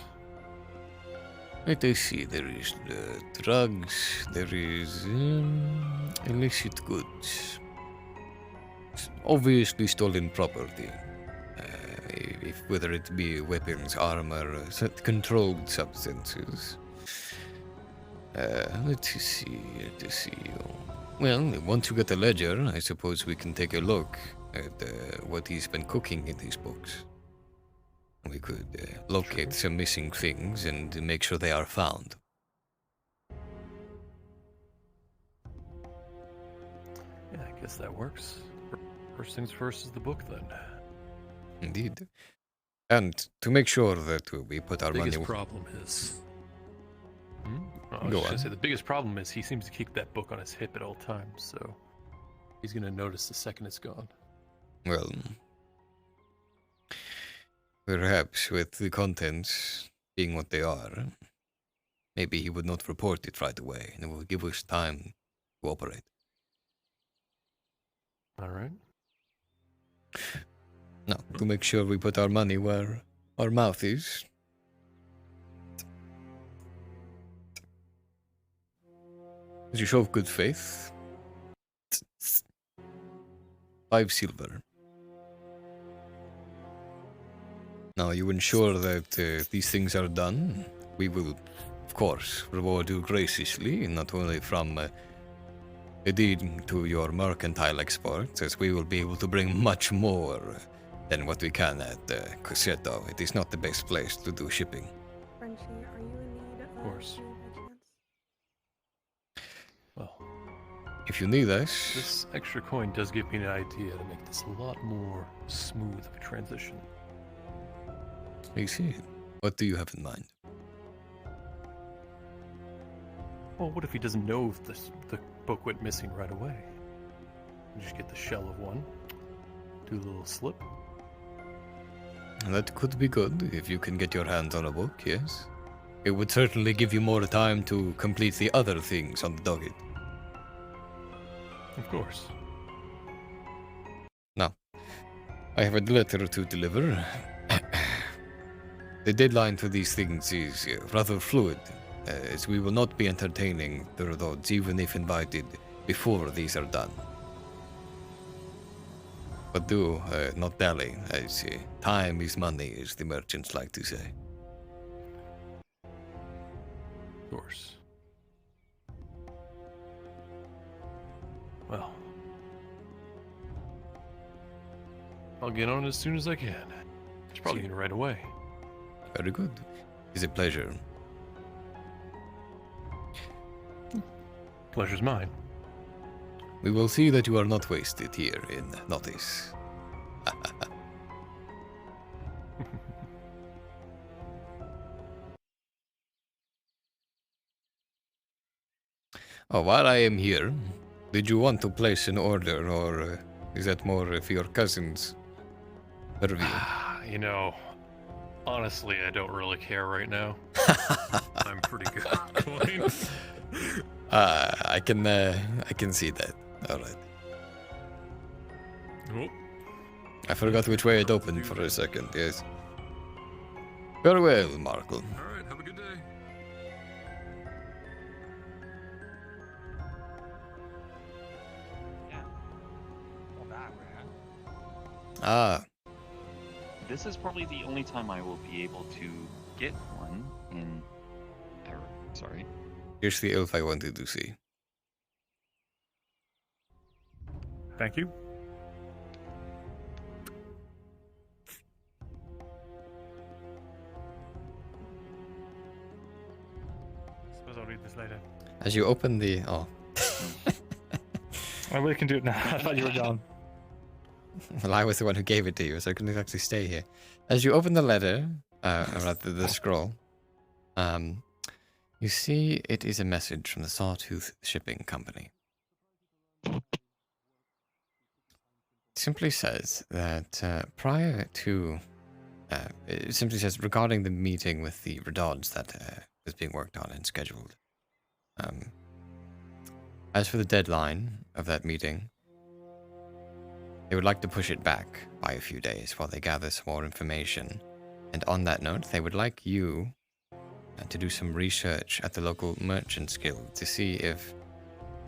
Let us see, there is drugs, there is illicit goods. Obviously stolen property. Whether it be weapons, armor, controlled substances. Let's see. Well, once you get the ledger, I suppose we can take a look at what he's been cooking in these books. we could locate some missing things and make sure they are found. Yeah, I guess that works. First things first is the book, then. Indeed. And to make sure that we put our biggest money... problem is... I was Go just on. gonna say, the biggest problem is he seems to keep that book on his hip at all times, so he's gonna notice the second it's gone. Well, perhaps with the contents being what they are, maybe he would not report it right away, and it will give us time to operate. All right. Now, to make sure we put our money where our mouth is. As you show of good faith, 5 silver. Now, you ensure that these things are done. We will, of course, reward you graciously, not only from a deed to your mercantile exports, as we will be able to bring much more than what we can at Cosetto. It is not the best place to do shipping. Frenchie, are you in need of course. food by chance? Well, If you need us, this extra coin does give me an idea to make this a lot more smooth of a transition. I see. What do you have in mind? Well, what if he doesn't know if the book went missing right away? You just get the shell of one, do a little slip. That could be good if you can get your hands on a book, yes. It would certainly give you more time to complete the other things on the docket. Of course. Now, I have a letter to deliver. The deadline for these things is rather fluid, as we will not be entertaining the Redods, even if invited, before these are done. But do not dally, as time is money, as the merchants like to say. Of course. Well, I'll get on as soon as I can. It's probably gonna right away. Very good. It's a pleasure. Pleasure's mine. We will see that you are not wasted here in Notice. Oh, while I am here, did you want to place an order, or is that more for your cousin's purview? You know, honestly, I don't really care right now. I'm pretty good at coin. I can see that. All right. Oh. I forgot which way it opened for a second. Yes. Very well, Markle. All right, have a good day. Ah, This is probably the only time I will be able to get one in. Sorry. here's the elf I wanted to see. Thank you. Suppose I'll read this later. As you open the We can do it now. I thought you were gone. Well, I was the one who gave it to you, so I couldn't actually stay here. As you open the letter, or rather the scroll, you see it is a message from the Sawtooth Shipping Company. It simply says that prior to... it simply says, regarding the meeting with the Redods that was being worked on and scheduled. As for the deadline of that meeting, they would like to push it back by a few days while they gather some more information. And on that note, they would like you to do some research at the local Merchants Guild to see if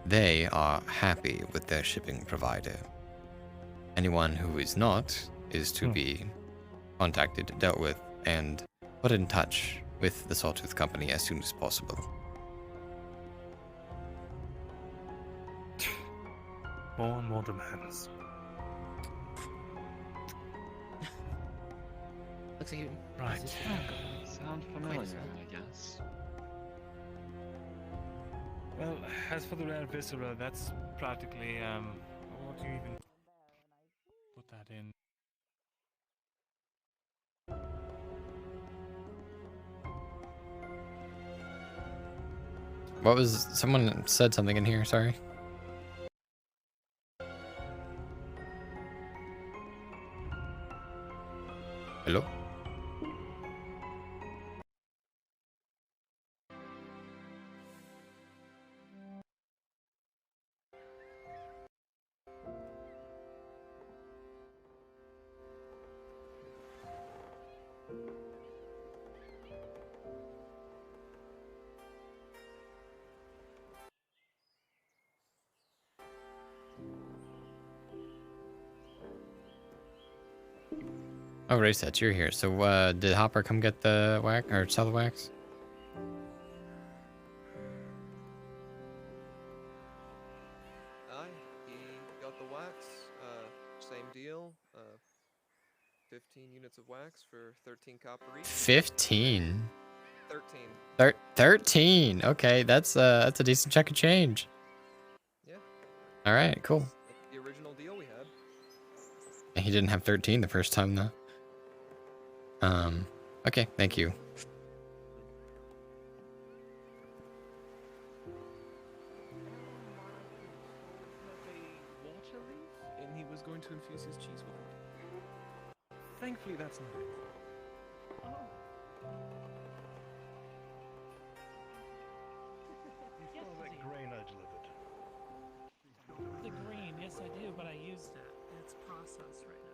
they are happy with their shipping provider. Anyone who is not is to be contacted, dealt with, and put in touch with the Sawtooth Company as soon as possible. More and more demands. Looks like you. Right. Sound familiar, I guess. Well, as for the rare viscera, that's practically, what do you even put that in? What was... Someone said something in here, sorry. Hello? Oh, Reset, you're here. So, did Hopper come get the wax or sell the wax? Aye, he got the wax. Same deal. 15 units of wax for 13 copper each. 15. 13. 13. Okay, that's a decent chunk of change. Yeah. All right, cool. The original deal we had. He didn't have 13 the first time though. Okay, thank you. Water leaf, and he was going to infuse his cheese with it. Thankfully, that's not it. You saw that grain I delivered. The green, yes I do, but I used it. It's processed right now.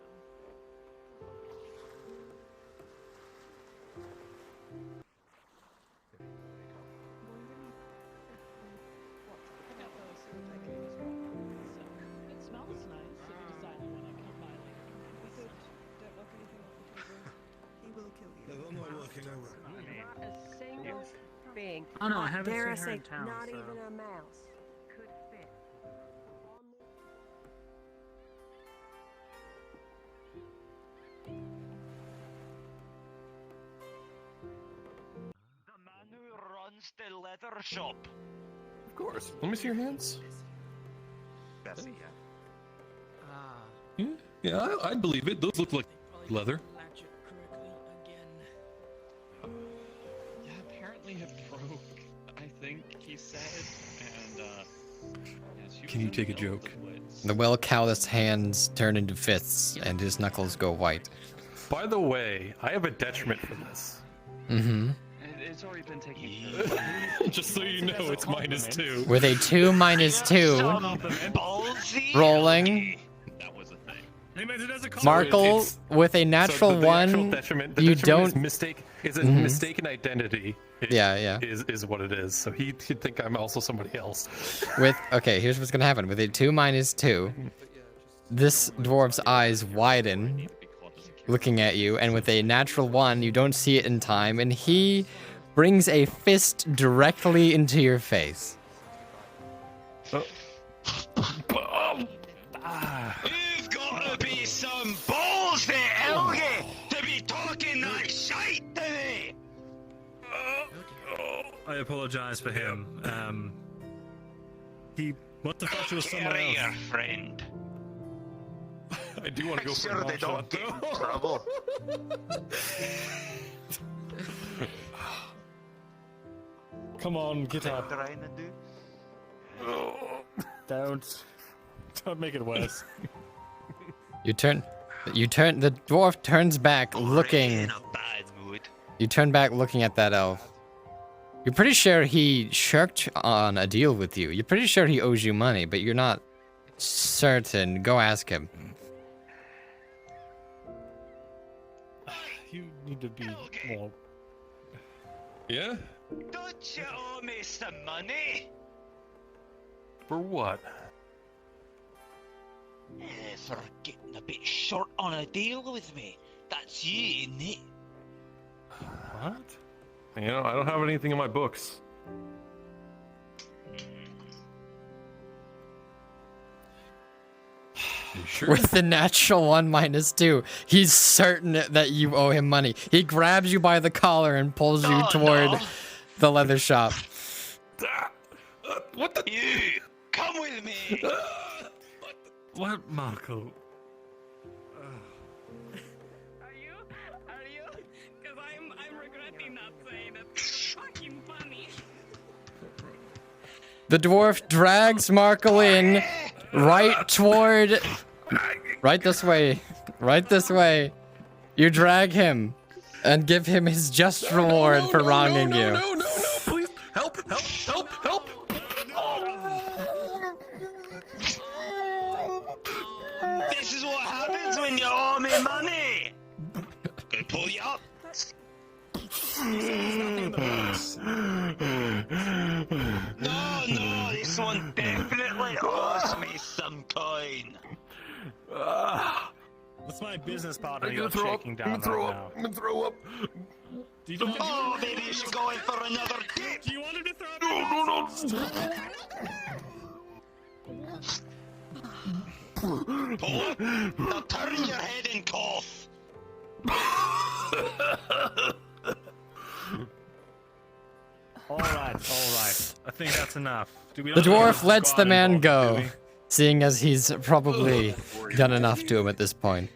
I got those. It smells nice if you decide you want to come by later. Don't look anything up until he will kill you. They're not working over. Not a single thing. Oh, no, I haven't dare seen her say, in town, not so- even a mouse could fit. The man who runs the leather shop. Of course. Let me see your hands. Bessie, Yeah, I believe it. Those look like leather. Yeah, apparently it broke. I think he said, and yeah, she Can was you in take a the middle of joke? the woods. The well-calloused hands turn into fists, and his knuckles go white. By the way, I have a detriment for this. Mm-hmm. It's already been taken care of. Just so you know, it's -2. With a 2 - 2, rolling. That was a thing. He meant it as a Markle with a natural So the actual 1. detriment, the You detriment is don't. mistake. Is a Mhm. mistaken identity? Yeah. Is what it is. So he'd think I'm also somebody else. Okay, here's what's gonna happen. With a 2 - 2, this dwarf's eyes widen, looking at you, and with a natural 1, you don't see it in time, and he brings a fist directly into your face. You've got to be some balls there, Helge, to be talking that shite to me. I apologize for him. He must have thought you was someone Carry your else. friend. I do want to go for Sure a they long don't shot, get in though. trouble. Come on, get up. Trying to do? Don't make it worse. The dwarf turns back, looking. In a bad mood. You turn back, looking at that elf. You're pretty sure he shirked on a deal with you. You're pretty sure he owes you money, but you're not certain. Go ask him. You need to be more. Yeah? Don't you owe me some money? For what? For getting a bit short on a deal with me. That's you, isn't it? What? You know, I don't have anything in my books. With the natural 1 -2, he's certain that you owe him money. He grabs you by the collar and pulls you toward the leather shop. What the? You come with me. What, Marco? Are you? Because I'm regretting not saying it. It's fucking funny. The dwarf drags Markle in right toward... Right this way. Right this way. You drag him and give him his just reward for wronging you. No, please. Help. This is what happens when you owe me money. Gonna pull you up. No, this one definitely owes me some coin. What's my business partner I'm you're gonna throw up. shaking I'm down gonna throw right up. now? I'm gonna throw up. Do you Oh, maybe you should go in for another dip. Do you want him to throw up? No. Pull up. Now turn your head and cough. All right. I think that's enough. Do we The not have dwarf a lets the squad man involved, do go, we? seeing as he's probably done enough to him at this point.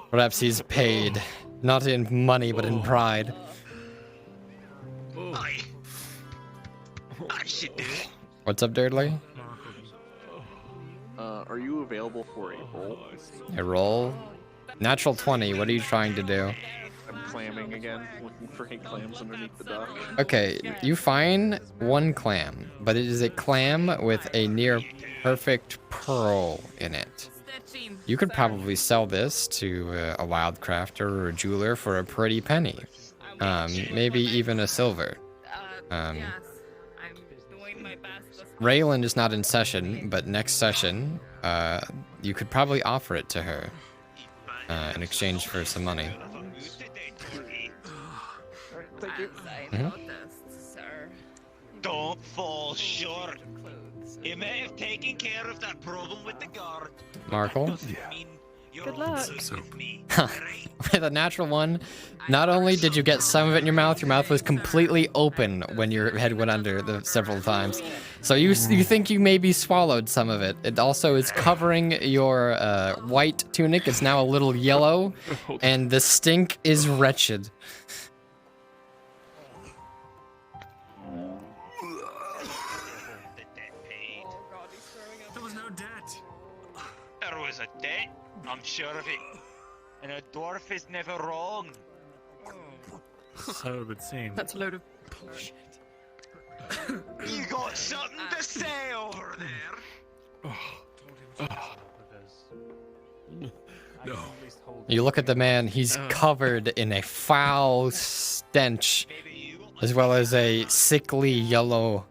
Perhaps he's paid, not in money, but in pride. I should do it. What's up, Durdley? Are you available for a roll? A roll? Natural 20, what are you trying to do? I'm clamming again, looking for 8 clams underneath the dock. Okay, you find 1 clam, but it is a clam with a near perfect pearl in it. You could probably sell this to a wildcrafter or a jeweler for a pretty penny. Maybe even a silver. Raylan is not in session, but next session, you could probably offer it to her in exchange for some money. Mhm. Don't fall short. You may have taken care of that problem with the guard. Markle? Good luck. With a natural 1, not only did you get some of it in your mouth was completely open when your head went under several times. So you think you maybe swallowed some of it. It also is covering your white tunic. It's now a little yellow, and the stink is wretched. There was no debt. There was a debt, I'm sure of it. And a dwarf is never wrong. So it would seem. That's a load of bullshit. You got something to say over there? No. You look at the man, he's covered in a foul stench, as well as a sickly yellow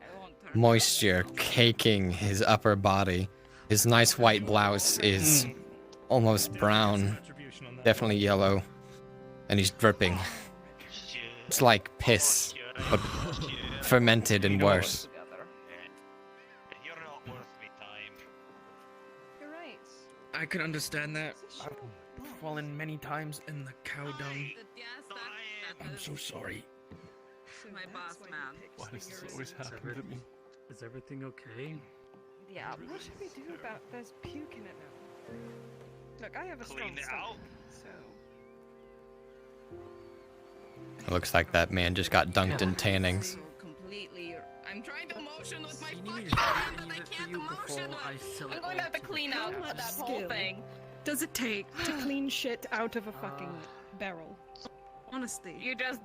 moisture caking his upper body. His nice white blouse is almost brown, definitely yellow, and he's dripping. It's like piss, but fermented and worse. You're right. I can understand that. I've fallen many times in the cow dung. I'm so sorry. My boss man. Why does this always happen to me? Is everything okay? Yeah, what should we do about there's puke in it now? Look, I have a strong stomach, so... It looks like that man just got dunked in tannings. Completely... I'm trying to motion with my fucking hand, but I can't motion. I'm going to have to clean out that whole thing. Does it take to clean shit out of a fucking barrel? Honestly. You just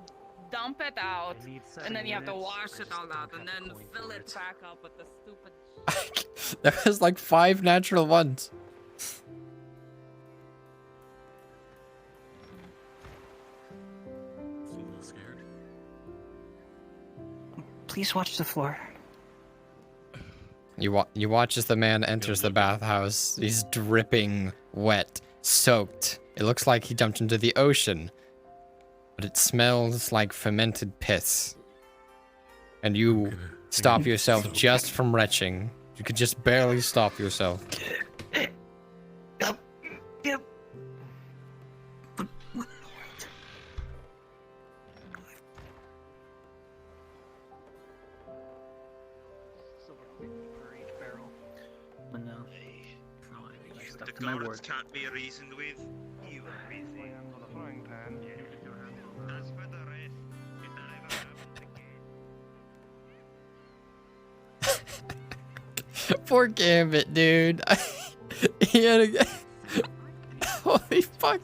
dump it out, and then you have to wash it all out, and then fill it back up with the stupid... There was like 5 natural 1s. Please watch the floor. You watch as the man enters the bathhouse. He's dripping wet, soaked. It looks like he jumped into the ocean, but it smells like fermented piss. And you stop yourself just from retching. You could just barely stop yourself. stuff The to my guards ward. can't be reasoned with. You are busy. As for the rest, it never happened again. Poor Gambit, dude. He had a... Holy fuck.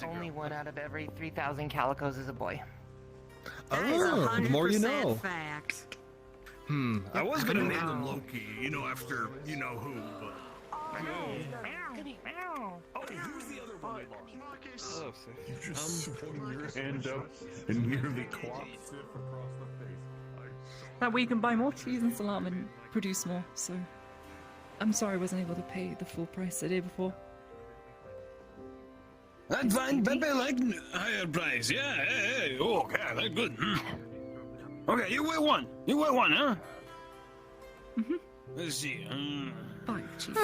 Only one out of every 3,000 calicos is a boy. Oh, the more you know. Fact. I was gonna name them Loki, you know, after you know who, but. Oh, who's the other one we lost? Oh, You just swung your hand up and nearly clocked. That way you can buy more cheese and salam and produce more, so... I'm sorry I wasn't able to pay the full price the day before. That's fine, but I like higher price, yeah, hey, oh, okay, that's good. Okay, you weigh one, huh? Mm-hmm. Let's see, 5 cheese. 5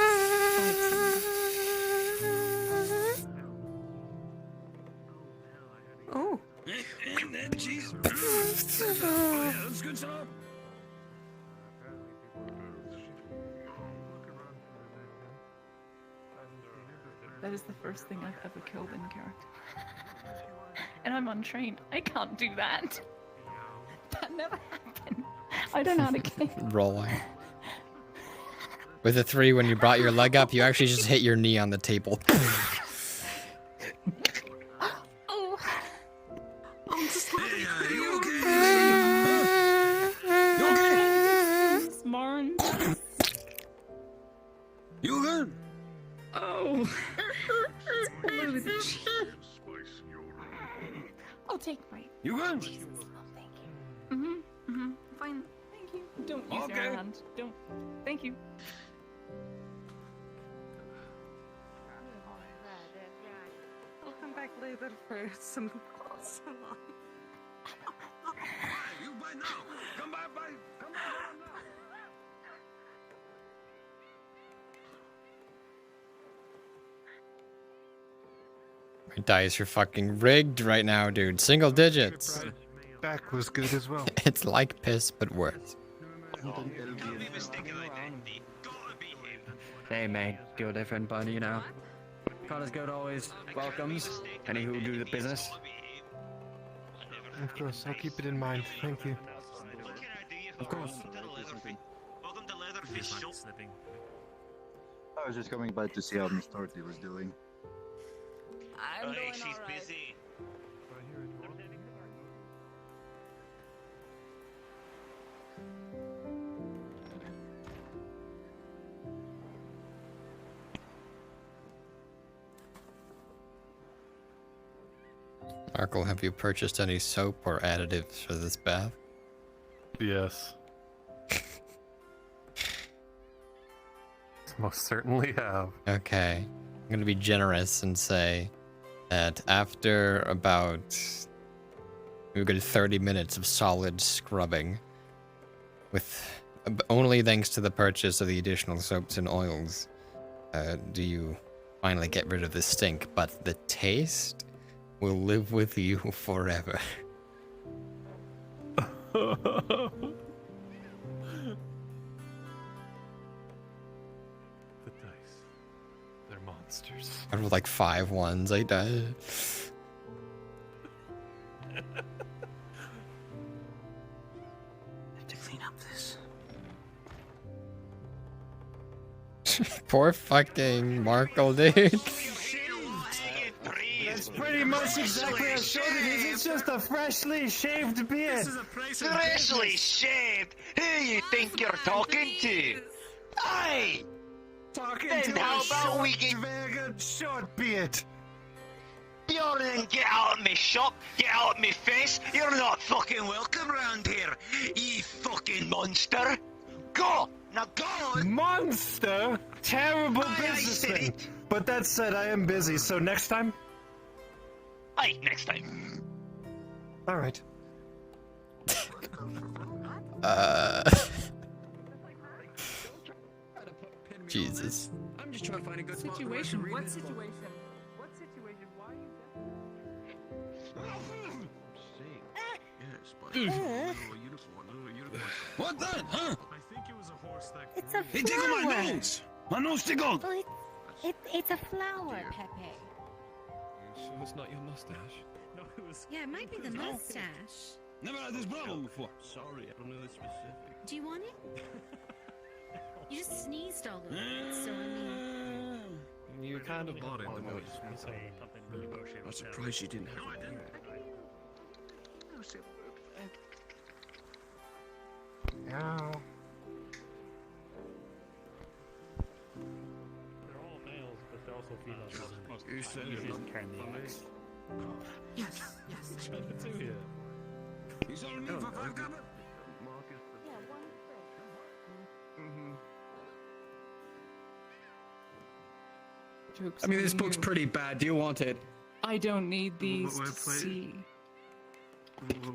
Oh. And that cheese. Oh, yeah, that's good stuff. That is the first thing I've ever killed in character. And I'm untrained. I can't do that. That never happened. I don't know how to kill. Rolling. With a 3, when you brought your leg up, you actually just hit your knee on the table. Oh. I'm just you okay? You okay? Marn. You good? Oh. All over the cheese. I'll take mine. You good? Jesus. Oh, thank you. Mm-hmm. Fine. Thank you. Don't use Okay. your hand. Don't. Thank you. I'll come back later for some salon. You buy now. Come by. Come by now. My dice are fucking rigged right now, dude. Single digits. Back was good as well. It's like piss, but worse. They may do a different, but you know, Connor's good always welcomes any who do the business. Of course, I'll keep it in mind. Thank you. Of course. Welcome to Leatherfish Shop. I was just coming by to see how Miss Dorothy was doing. Oh, hey, she's busy. Arkle, have you purchased any soap or additives for this bath? Yes. Most certainly have. Okay. I'm gonna be generous and say that after about a good 30 minutes of solid scrubbing, with only thanks to the purchase of the additional soaps and oils, do you finally get rid of the stink, but the taste will live with you forever. The dice. They're monsters. I rolled like 5 ones, I died. To clean up this. Poor fucking Markle, dude. That's pretty much exactly how short it is. It's just a freshly shaved beard. Freshly shaved? Who you think you're talking to? Aye! Talking Then to how a about we short, get... very short beard. Bjorn, get out of me shop, get out of me face. You're not fucking welcome round here, you fucking monster. Go! Now go! Monster? Terrible Aye, I said businessman. But that said, I am busy, so next time? Aye, next time. Alright. Jesus. I'm just trying to find a good Situation? What situation? What situation? Why are you What that, huh? I think it was a horse that It's a flower. Hey, tickle my nose! My nose tickled! Well, it's a flower, Pepe. Sure it's not your mustache? No, it was. Yeah, it might be the mustache. Never had this problem before. Sorry, I don't know the specific. Do you want it? You just sneezed all over it, so I mean... You kind of bought it the way you said. I'm surprised you didn't have it. No. They're all males, but they're also females. You said He it. doesn't carry the X. Yes, yes. He's on me for 5 gallons. Jokes I mean, on this book's you. pretty bad. Do you want it? I don't need these Why to play- see.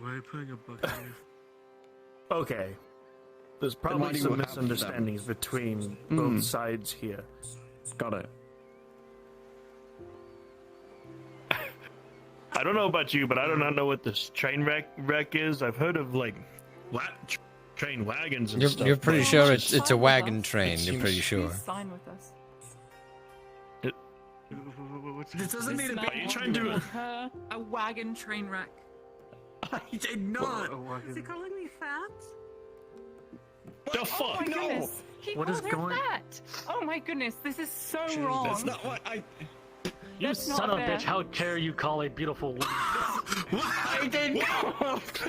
Why are you putting a book in your... Okay. There's why probably do you some have them? misunderstandings between Mm. both sides here. Got it. I don't know about you, but I do not know what this train wreck is. I've heard of like train wagons and stuff. You're pretty but sure just- it's a wagon train. it You're pretty seems- sure. Please sign with us. This doesn't mean This it. man Are you trying to- called her a wagon train wreck. I did not. Is he calling me fat? The Oh fuck? my No. goodness! He What called is her going- fat. Oh my goodness! This is so wrong. That's not what I. You That's son not of a fair. bitch! How dare you call a beautiful woman? I did not.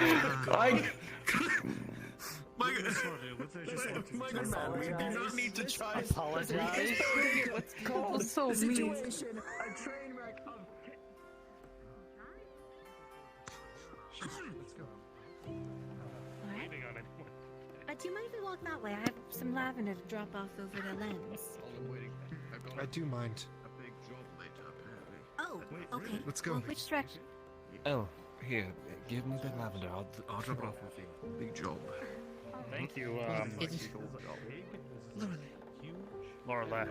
I. My good man, we do not need to try. Apologize. What's called so mean. Situation. A train wreck of. Alright. Do you mind if we walk that way? I have some lavender to drop off over the lens. I do mind. A big job later, apparently. Oh, okay. Let's go. Well, which direction? Oh, here, give me the lavender. I'll drop it off with you. Big job. Thank you, Lorelei.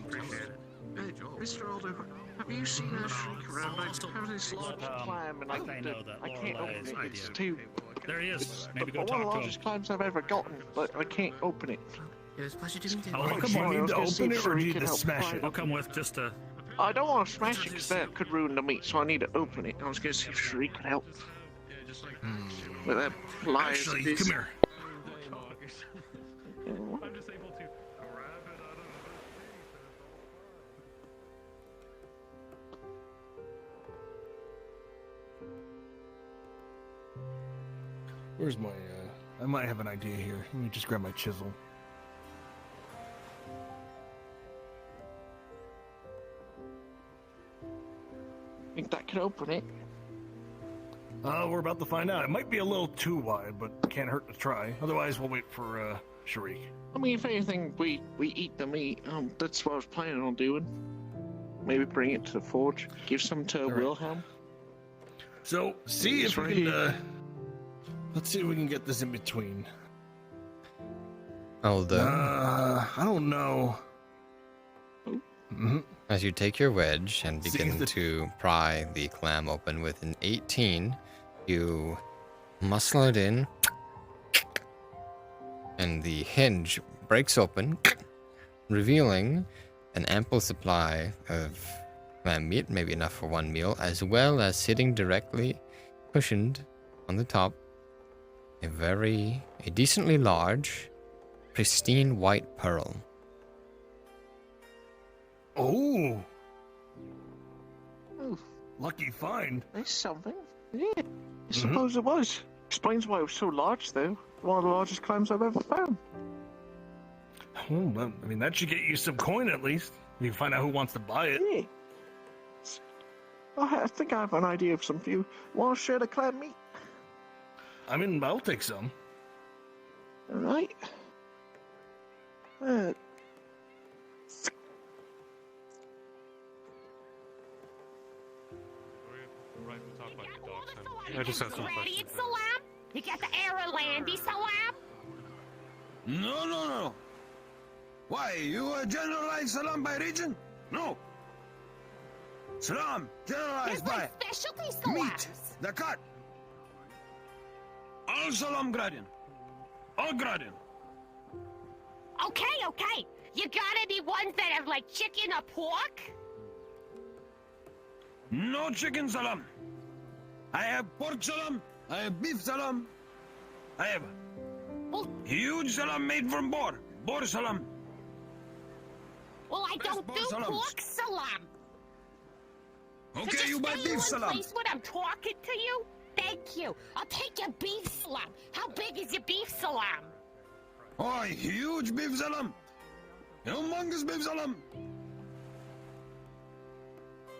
Appreciate it. Hey, Mr. Aldo, have you seen a shriek around? I have this large clam and I know that I can't Lorelei open is it. It's idea. too... There he is. It's Maybe go one of talk the to him. largest clams I've ever gotten, but I can't open it. It was a pleasure to meet you. Oh, come on, sorry, I need was to gonna see open if it or Sherry need could to help smash pry it? I'll come with just a... I don't want to smash it because that could ruin the meat, so I need to open it. I was going to see if Sherry could help. With that pliers. Actually, this- come here. I'm just able to grab it out of Where's my, I might have an idea here. Let me just grab my chisel. Think that could open it? We're about to find out. It might be a little too wide, but can't hurt to try. Otherwise, we'll wait for, Sharik. I mean, if anything, we eat the meat. That's what I was planning on doing. Maybe bring it to the forge. Give some to Wilhelm. So, see It's if we right can, here. let's see if we can get this in between. Although, I don't know. as you take your wedge and See begin the- to pry the clam open with an 18, you muscle it in, and the hinge breaks open, revealing an ample supply of clam meat, maybe enough for one meal, as well as sitting directly cushioned on the top, a decently large, pristine white pearl. Oh, Oh, lucky find. that's something. Yeah, I suppose it was. Explains why it was so large, though. One of the largest clams I've ever found. Oh, well, I mean, that should get you some coin at least. You can find out who wants to buy it. Yeah. I think I have an idea of some few. Want to share the clam meat? I mean, I'll take some. All right. I just have some Ready, questions. it's Salam? You got the Air Landy, Salam? No. Why, you generalize Salam by region? No. Salam, generalized by Specialty meat, the cut. All Salam Gradian. All Gradian. Okay. You got any ones that have like chicken or pork? No chicken salam. I have pork salam. I have beef salam. I have huge salam made from boar. Boar salam. Well, I don't do pork salam. Okay, so you buy beef salam. Place when I'm talking to you. Thank you. I'll take your beef salam. How big is your beef salam? Oh, huge beef salam. Humongous beef salam.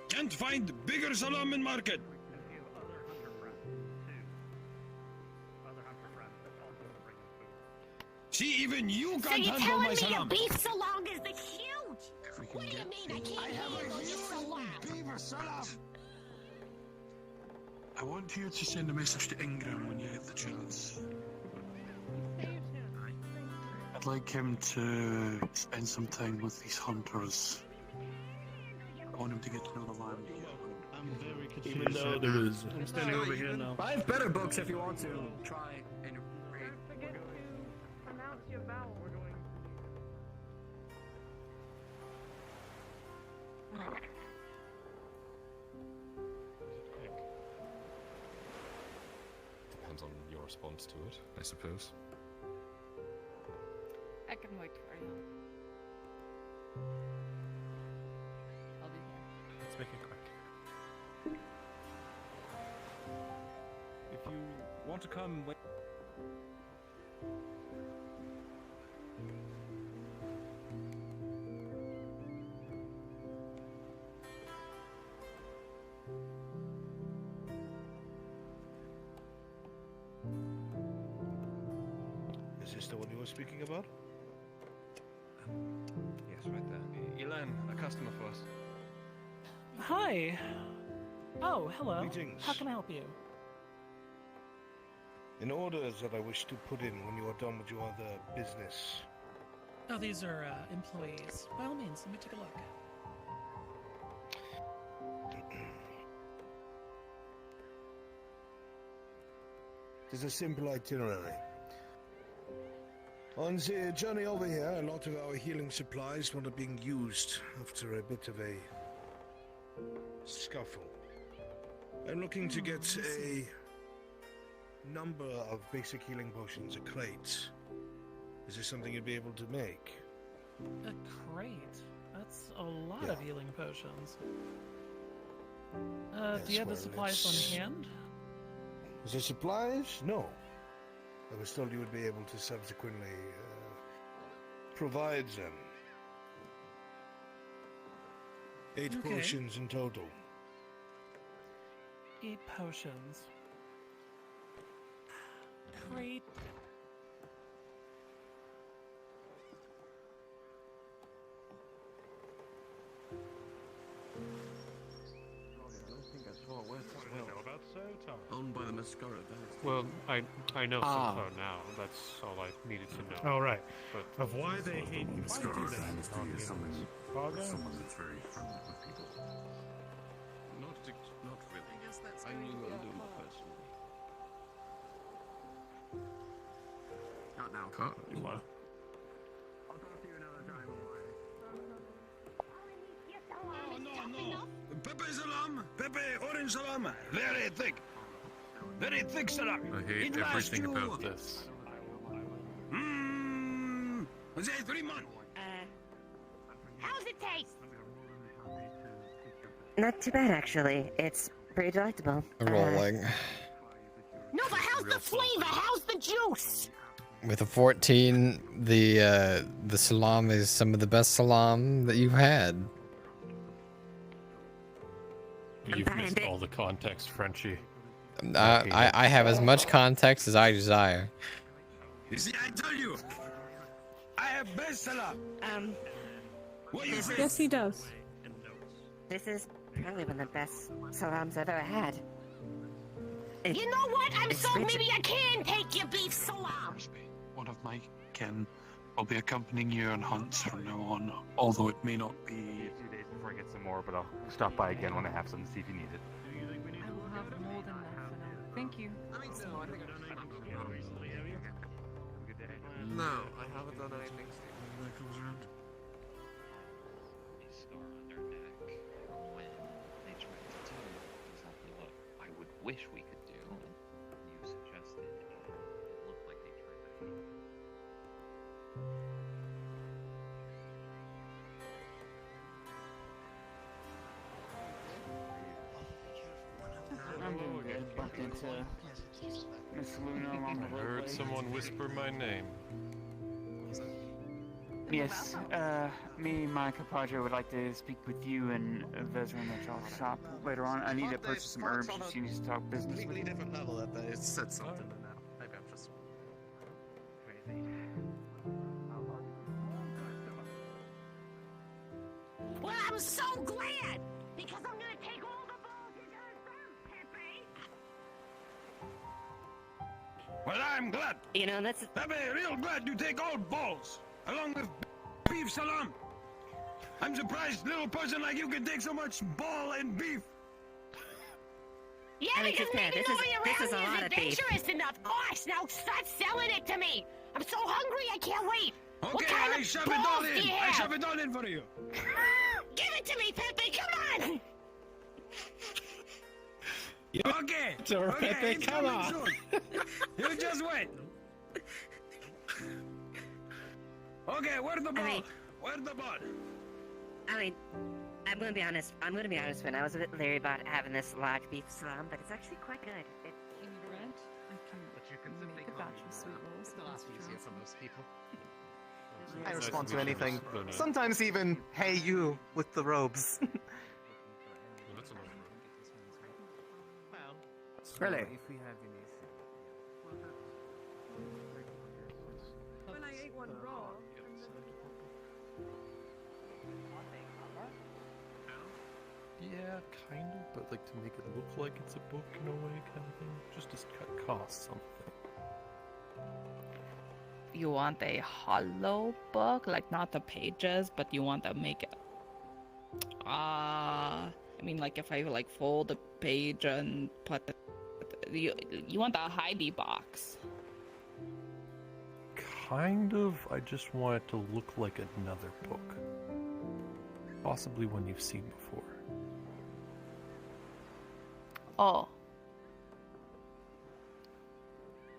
Can't find bigger salam in market. See, even you can't handle my salam. So you're telling me your beef salam is the huge? What do you mean I can't handle your salam? Beaver salam. I want you to send a message to Ingram when you get the chance. I'd like him to spend some time with these hunters. I want him to get to know the land. I'm very confused. Even though there is. I'm standing over here now. I have better books if you want to try and read. Forget to pronounce your vowel. Depends on your response to it, I suppose. I can wait for you. I'll be here. Let's make it quick. If you want to come, wait. Is this the one you were speaking about? Yes, right there. Elan, a customer for us. Hi. Oh, hello. Greetings. How can I help you? In orders that I wish to put in when you are done with your other business. Oh, these are employees. By all means, let me take a look. It is a simple itinerary. On the journey over here, a lot of our healing supplies were being used after a bit of a scuffle. I'm looking to get a number of basic healing potions, a crate. Is this something you'd be able to make? A crate? That's a lot of healing potions. Do you have the supplies on hand? Is there supplies? No. I was told you would be able to subsequently provide them. 8 Okay. potions in total. 8 potions. Crate. Owned by the Mascara. Well, I know Ah. Silco now. That's all I needed to know. Oh, right. But Of why they hate you. Why do that? Someone that's very friendly with people. Not really. I knew Alduma personally. Not now. What? I'll talk to you another time. Oh, no. Pepe salam! Pepe orange salam! Very thick! Very thick salam! I hate It lasts everything you- about this. Was it 3 months? How's it taste? Not too bad, actually. It's pretty delectable. Rolling. No, but how's the flavor? How's the juice? With a 14, the salam is some of the best salam that you've had. You've missed all the context, Frenchie. I have as much context as I desire. You see, I tell you! I have best salam! What you say? Yes, he does. This is probably one of the best salams I've ever had. You know what? I'm it's so rich. maybe I can take your beef salam. One of my kin will be accompanying you on hunts from now on, although it may not be. 2 days before I get some more, but I'll stop by again when I have some to see if you need it. I will have more than that for now. Thank you. No, I haven't done anything, Steve. scar on their neck when they tried to do exactly what I would wish we could do, and you suggested it looked like they tried to. I'm doing good. Bumped into Miss Luna along the I roadway. heard someone whisper my name. Yes, me and my compadre would like to speak with you and Vezran at y'all's shop later on. I need to purchase some herbs. She needs to talk business with you. Different level that they said something in that. Maybe I'm just crazy. Well, I'm so glad because I'm gonna take all the balls you got Pepe. Well, I'm glad. You know, that's... Pepe, real glad you take all balls, along with beef salam. I'm surprised little person like you can take so much ball and beef. Yeah, I mean, because just maybe this going is around a is lot of beef. adventurous enough. Gosh, now start selling it to me. I'm so hungry, I can't wait. What Okay, kind I of shove it all balls do in. you I have? shove it all in for you. Give it to me, Pepe. Come on. Okay. Sure, Okay, Pepe, it's come coming on. soon. You just wait. Okay, where's the ball? Where's the ball? I mean, I'm gonna be honest. Man, I was a bit leery about having this large beef salami, but it's actually quite good. But you can simply call me sweet rolls. It's a lot easier for most people. I respond to anything. Sometimes even, hey you, with the robes. Really? If we have any. When I ate one raw. Yeah, kind of, but like to make it look like it's a book in a way, kind of thing. Just to cut costs something. You want a hollow book, like not the pages, but you want to make it. I mean, like if I like fold the page and put the, you want the Heidi box. Kind of. I just want it to look like another book, possibly one you've seen before. Oh.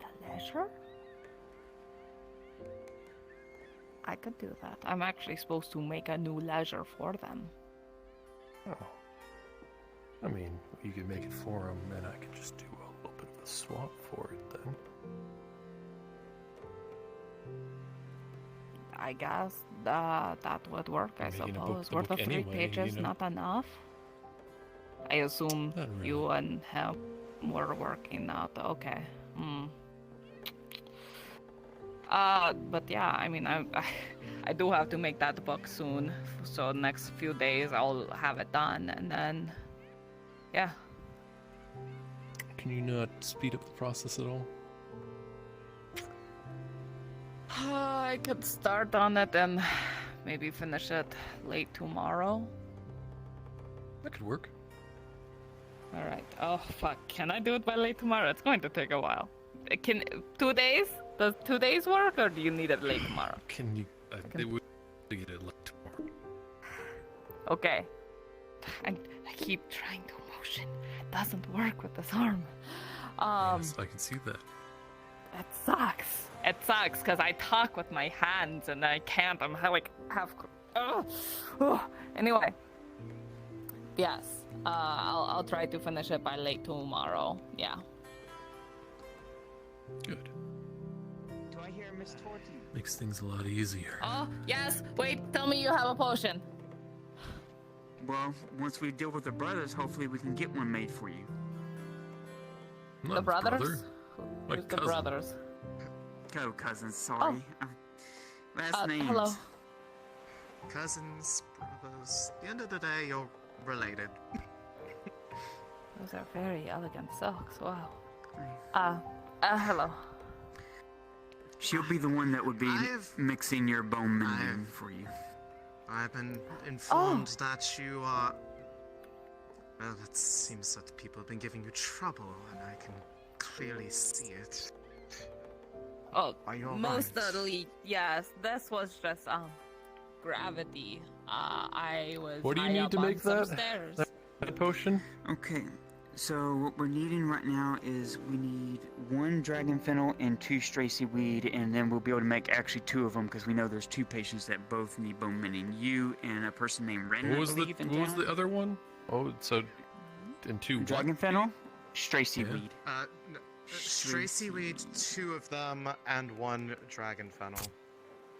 The leisure? I could do that. I'm actually supposed to make a new leisure for them. Oh. I mean, you could make it for them, and I could just do a little bit of the swap for it then. I guess that would work, I Making a suppose. book the Worth book of 3 anyway, pages, you know. not enough? I assume Not really. you and him were working out. Okay. But yeah, I mean, I do have to make that book soon. So next few days I'll have it done, and then, yeah. Can you not speed up the process at all? I could start on it and maybe finish it late tomorrow. That could work. Alright. Oh, fuck. Can I do it by late tomorrow? It's going to take a while. Can 2 days? Does 2 days work, or do you need it late tomorrow? Can you? They would get it like tomorrow. Okay. I keep trying to motion. It doesn't work with this arm. Yes, I can see that. It sucks. It sucks because I talk with my hands and I can't. I'm like half. Anyway. Yes. I'll try to finish it by late tomorrow. Yeah. Good. Do I hear Miss Torty? Makes things a lot easier. Oh, yes. Wait, tell me you have a potion. Well, once we deal with the brothers, hopefully we can get one made for you. Not The his brothers? brother. My Who's the cousin. brothers? Co-cousins, sorry. Last names. Hello. Cousins, brothers. At the end of the day, you're related. Those are very elegant silks. Wow. Hello. She'll be the one that would be mixing your bone mending for you. I've been informed that you are... Well, it seems that people have been giving you trouble, and I can clearly see it. Oh, Are you alright? most certainly, yes. This was just, gravity. I was. What do you high need up to on make some that? stairs. That potion? Okay, so what we're needing right now is we need 1 dragon fennel and 2 stray seaweed, and then we'll be able to make actually 2 of them because we know there's 2 patients that both need bone mending. You and a person named Ren. What was the other one? Oh, so in 2 dragon fennel, stray seaweed. Stray seaweed, 2 of them, and 1 dragon fennel.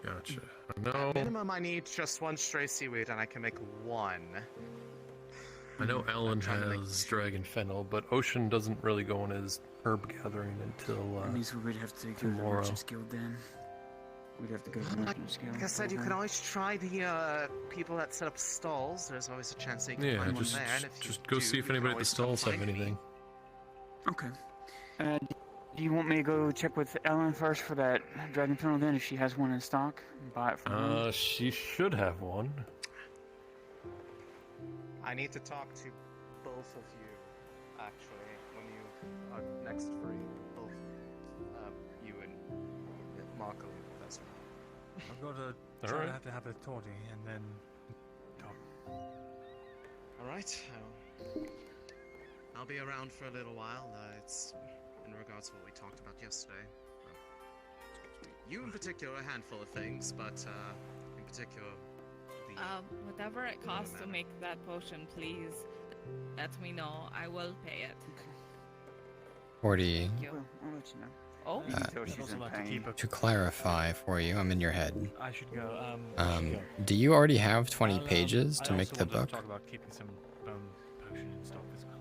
Gotcha. At minimum, I need just 1 stray seaweed, and I can make 1. I know Alan has dragon fennel, but Ocean doesn't really go on his herb gathering until That means we would have to go to the tomorrow. Merchant's Guild then. We'd have to go to the Merchant's Guild. Like I said, you can always try the people that set up stalls. There's always a chance that you can Yeah, find just one there. And if you just go do, see if you can anybody at the always stalls have find me. anything. Okay. Do you want me to go check with Ellen first for that dragon fennel then, if she has one in stock? Buy it from her? She should have one. I need to talk to both of you, actually, when you are next free. Both you and Marco. That's right. I'll go to All try right. to have a torty and then talk. All right. I'll be around for a little while. It's in regards to what we talked about yesterday. You in particular, a handful of things, but in particular, Whatever it costs to make that potion, please let me know. I will pay it. 40. I'll let you know. Oh, Until she's in pain. To clarify for you, I'm in your head. I should go. Do you already have 20 pages to make the book? Talk about keeping some bone potion in stock as well.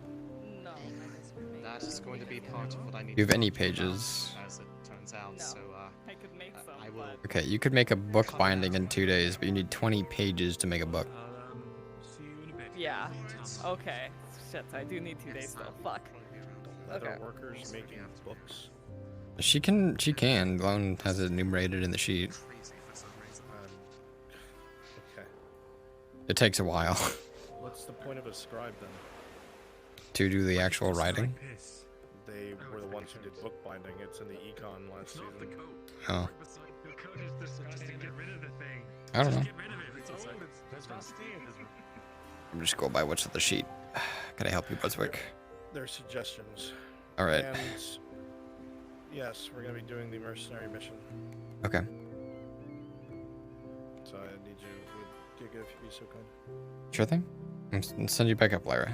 No. that is going to be part of what I need. Do you have to any talk to you about, pages? as it turns out. So I could make some. I will. Okay, you could make a book binding in 2 days, but you need 20 pages to make a book. Yeah. Okay. Shit, I do need 2 days though. Fuck. Okay. Workers making books. She can. Lone has it enumerated in the sheet. Okay. It takes a while What's the point of a scribe then? to do the actual writing. They were the ones who did bookbinding. It's in the econ last season. Oh, The code is disgusting. Get rid of the thing. I don't know. Get rid of it. It's old. It's rusty. I'm just go by what's on the sheet. Can I help you, Brunswick? They're suggestions. All right. And yes, we're going to be doing the mercenary mission. Okay. So I need you. Would you if you'd be so kind? Sure thing. I'll send you back up, Lyra.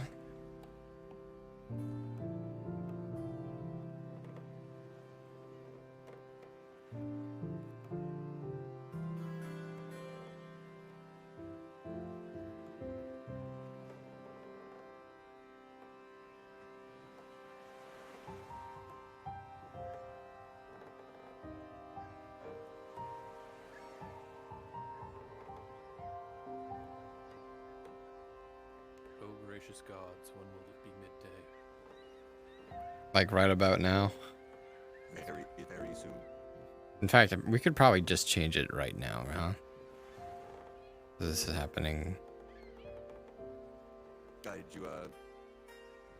Oh, gracious gods, when will it be midday? Like right about now. Very, very soon. In fact, we could probably just change it right now, huh? This is happening. Did you,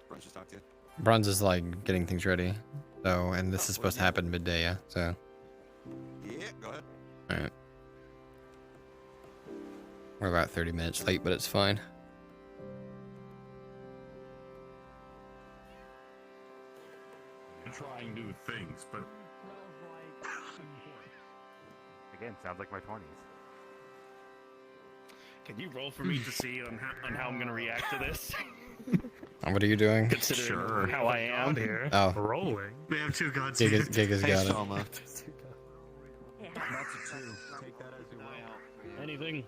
Brunch just talk to you? Bronze is like getting things ready. So, and this is supposed to happen midday, yeah? So, Yeah, go ahead. alright. We're about 30 minutes late, but it's fine. Trying new things, but Again, sounds like my 20s. Can you roll for me to see on how I'm going to react to this? What are you doing? Considering how I am here. Oh. Rolling. We have 2 gods Gig here. has got it. That's a 2. Take that as you will. Anything?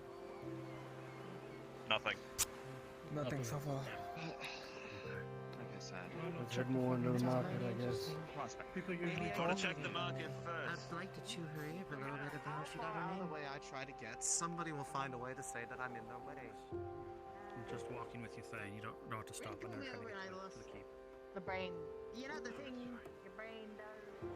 Nothing. Nothing so far. Like I said, Let's head more into the market, I guess. People usually want to check the market first. I'd like to chew her ear a little bit about how she got her Out of name. the way I try to get, somebody will find a way to say that I'm in their way. I'm just walking with you, Faye. You don't know how to stop. I'm never trying to get to the keep. The brain. You know the thing your brain does.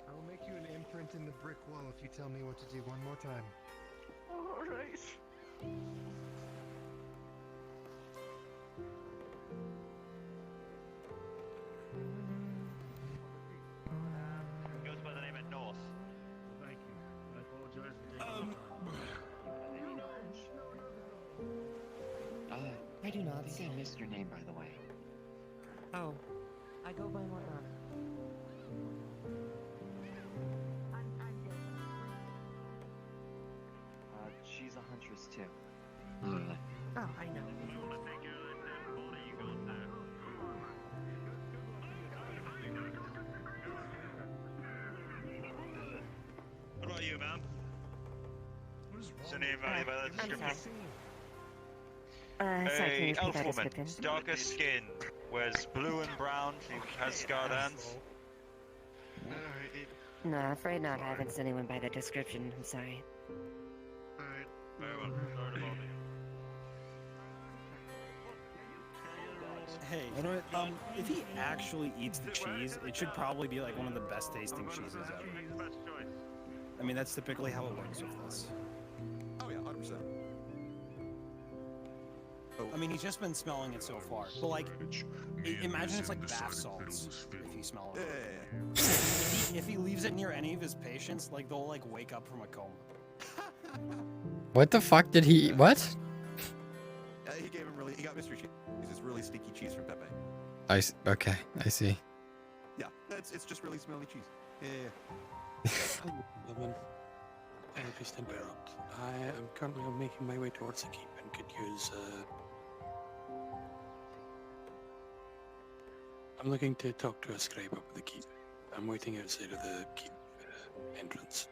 I will make you an print in the brick wall if you tell me what to do one more time. All right. Goes by the name of North. Thank you. I apologize for taking I do not think I missed your name, by the way. Oh, I go by whatnot. She's a huntress too. Oh, I know. What about you, ma'am? What's your name by that I'm description? sorry. Sorry, can you A repeat elf that woman, description? darker skin, wears blue and brown, she has scarred hands. No, I'm afraid not. I haven't seen anyone by that description. I'm sorry. Alright, very well. Sorry to bother you. Hey, you know what? If he actually eats the cheese, it should probably be like one of the best tasting cheeses ever. I mean, that's typically how it works with this. Oh yeah, 100%. I mean, he's just been smelling it so far. But like, imagine it's like bath salts if you smell it. If he leaves it near any of his patients, like they'll like wake up from a coma. What the fuck did he eat? What? He gave him he got mystery cheese. It's really stinky cheese from Pepe. Okay, I see. Yeah, it's just really smelly cheese. Yeah. Gentlemen, please don't interrupt. I am currently making my way towards the keep and could use. I'm looking to talk to a scribe up at the keep. I'm waiting outside of the keep entrance.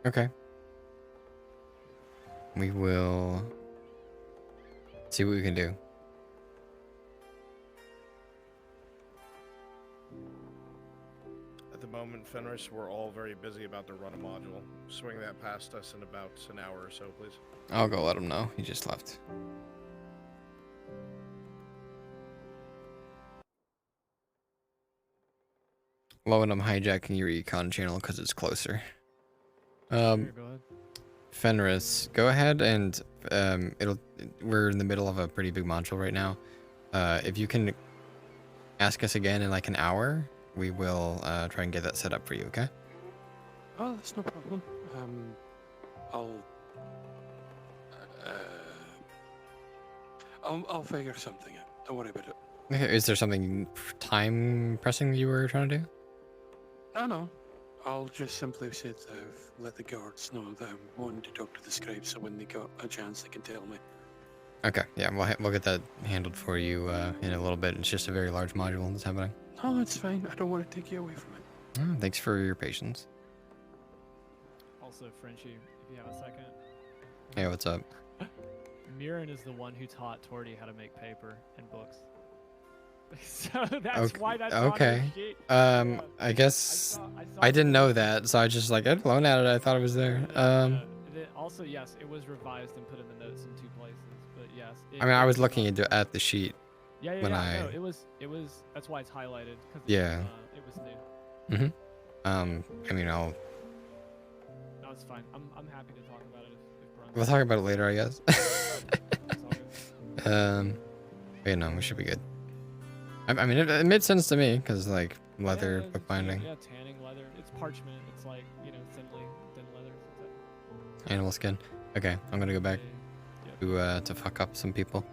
Okay. We will see what we can do. At the moment, Fenris, we're all very busy about to run a module. Swing that past us in about an hour or so, please. I'll go let him know. He just left. Low and I'm hijacking your econ channel because it's closer. Sure, go ahead. Fenris, go ahead and we're in the middle of a pretty big module right now. If you can ask us again in like an hour, we will try and get that set up for you, okay? Oh, that's no problem. I'll figure something out. Don't worry about it. Okay, is there something time pressing you were trying to do? No. I'll just simply say that I've let the guards know that I'm wanting to talk to the scribe, so when they got a chance, they can tell me. Okay, yeah, we'll get that handled for you in a little bit. It's just a very large module that's happening. No, it's fine. I don't want to take you away from it. Oh, thanks for your patience. Also, Frenchie, if you have a second. Hey, what's up? Mirren is the one who taught Torty how to make paper and books. So that's why that's on okay. his sheet. I guess I didn't know that, so I just like I'd blown at it. I thought it was there. Also, yes, it was revised and put in the notes in 2 places, but yes. I mean, I was looking at the sheet. Yeah, when no, it was. That's why it's highlighted. Cause Yeah. It was new. I mean, No, it's fine. I'm happy to talk about it if Brun's. we'll talk about it later, I guess. It's all good. Wait, no, we should be good. I mean, it made sense to me because like leather bookbinding, Yeah, tanning leather. It's parchment. It's like thin leather. animal skin. Okay, I'm gonna go back to fuck up some people.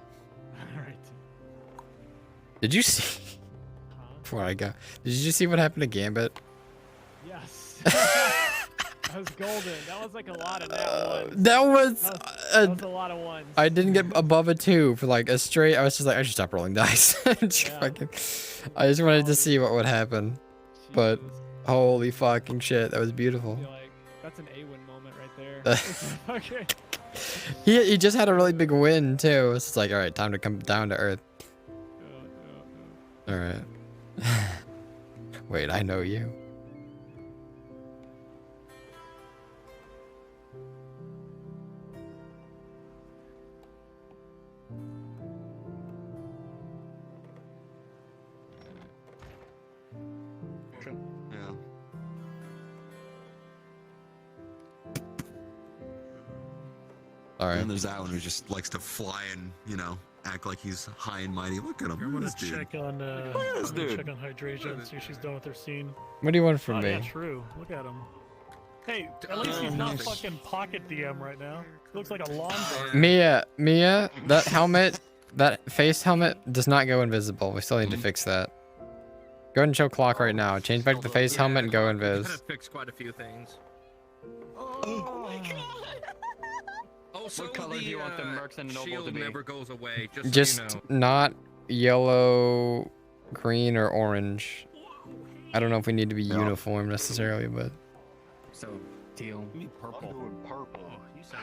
All right. Did you see? Before I go, did you see what happened to Gambit? Yes. That was golden. That was like a lot of that ones. That was a lot of ones. I didn't get above a 2 for like a straight. I was just like, I should stop rolling dice. I just wanted to see what would happen, but holy fucking shit, that was beautiful. That's an A-win moment right there. Okay. He just had a really big win too. It's just like, all right, time to come down to earth. All right. Wait, I know you. Yeah. All right. And then there's that one who just likes to fly and, you know, act like he's high and mighty. Look at him. I'm Look gonna at this dude. check on Look at this I'm gonna dude. check on Hydrasia and see if she's done with her scene. What do you want from Oh, me? yeah, true. Look at him. Hey, at least he's not fucking pocket DM right now. Looks like a lawn dart. Mia, that helmet, that face helmet does not go invisible. We still need to fix that. Go ahead and show clock right now. Change back to the face helmet and go We invis. gotta fix quite a few things. Oh my god! Also, What color do you want the Mercs and Noble shield to be? never goes away, just, Just so you know. not yellow, green, or orange. I don't know if we need to be uniform necessarily, but So teal. Purple.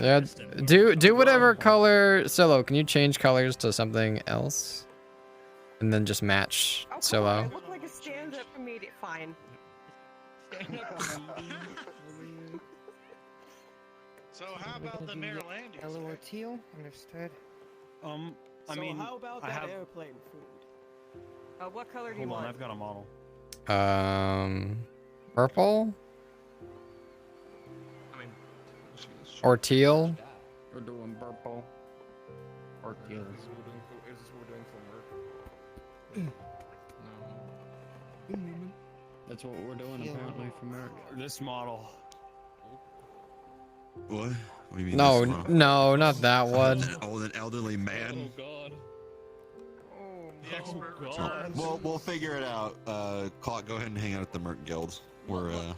yeah, do whatever color. Solo, can you change colors to something else, and then just match Solo? Look like a stand-up comedian. Fine. So how about the Maryland? Yellow or teal? Understood. I So mean, how about I that have. airplane food? What color do you Hold on, want? I've got a model. Purple or teal? We're doing purple. Or teal. Is this what we're doing for Merc? That's what we're doing apparently for Merc. This model. What? What do you mean? No, this one? no, not that one. An elderly man. God. The expert Oh, returns. we'll figure it out. Clock, go ahead and hang out at the Merc Guild. Where I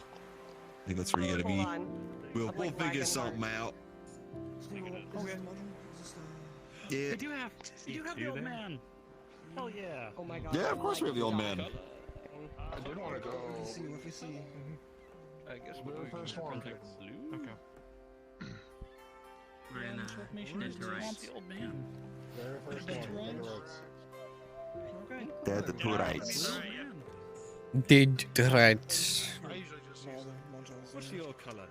think that's where you gotta be. Hold on. We'll like figure Dragon something out. Yeah. We do have the old man. Hell yeah. Oh my god. Yeah, of course we have the old man. I did want to go. Let me see. I guess we're doing first one. Okay. We're in the old man. Very first one. Okay. Dead the two rights. Did right. I usually just use What's your color,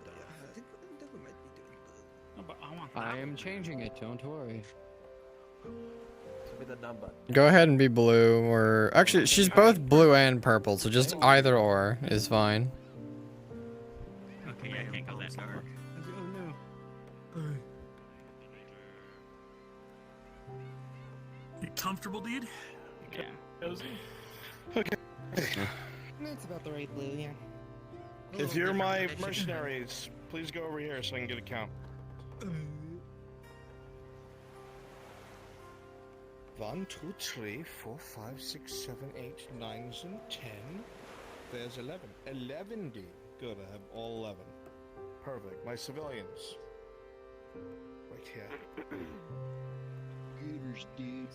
I am changing it, don't worry. with a number. Go ahead and be blue, or actually, she's both blue and purple, so just either or is fine. Okay, I can't go that dark. Oh no. You comfortable, dude? Yeah. Cozy? Okay. That's about the right blue, yeah. If you're my mercenaries, please go over here so I can get a count. 1, 2, 3, 4, 5, 6, 7, 8, 9, and 10. There's 11. 11 D. Good, I have all 11. Perfect. My civilians. Right here. Gooders, dude.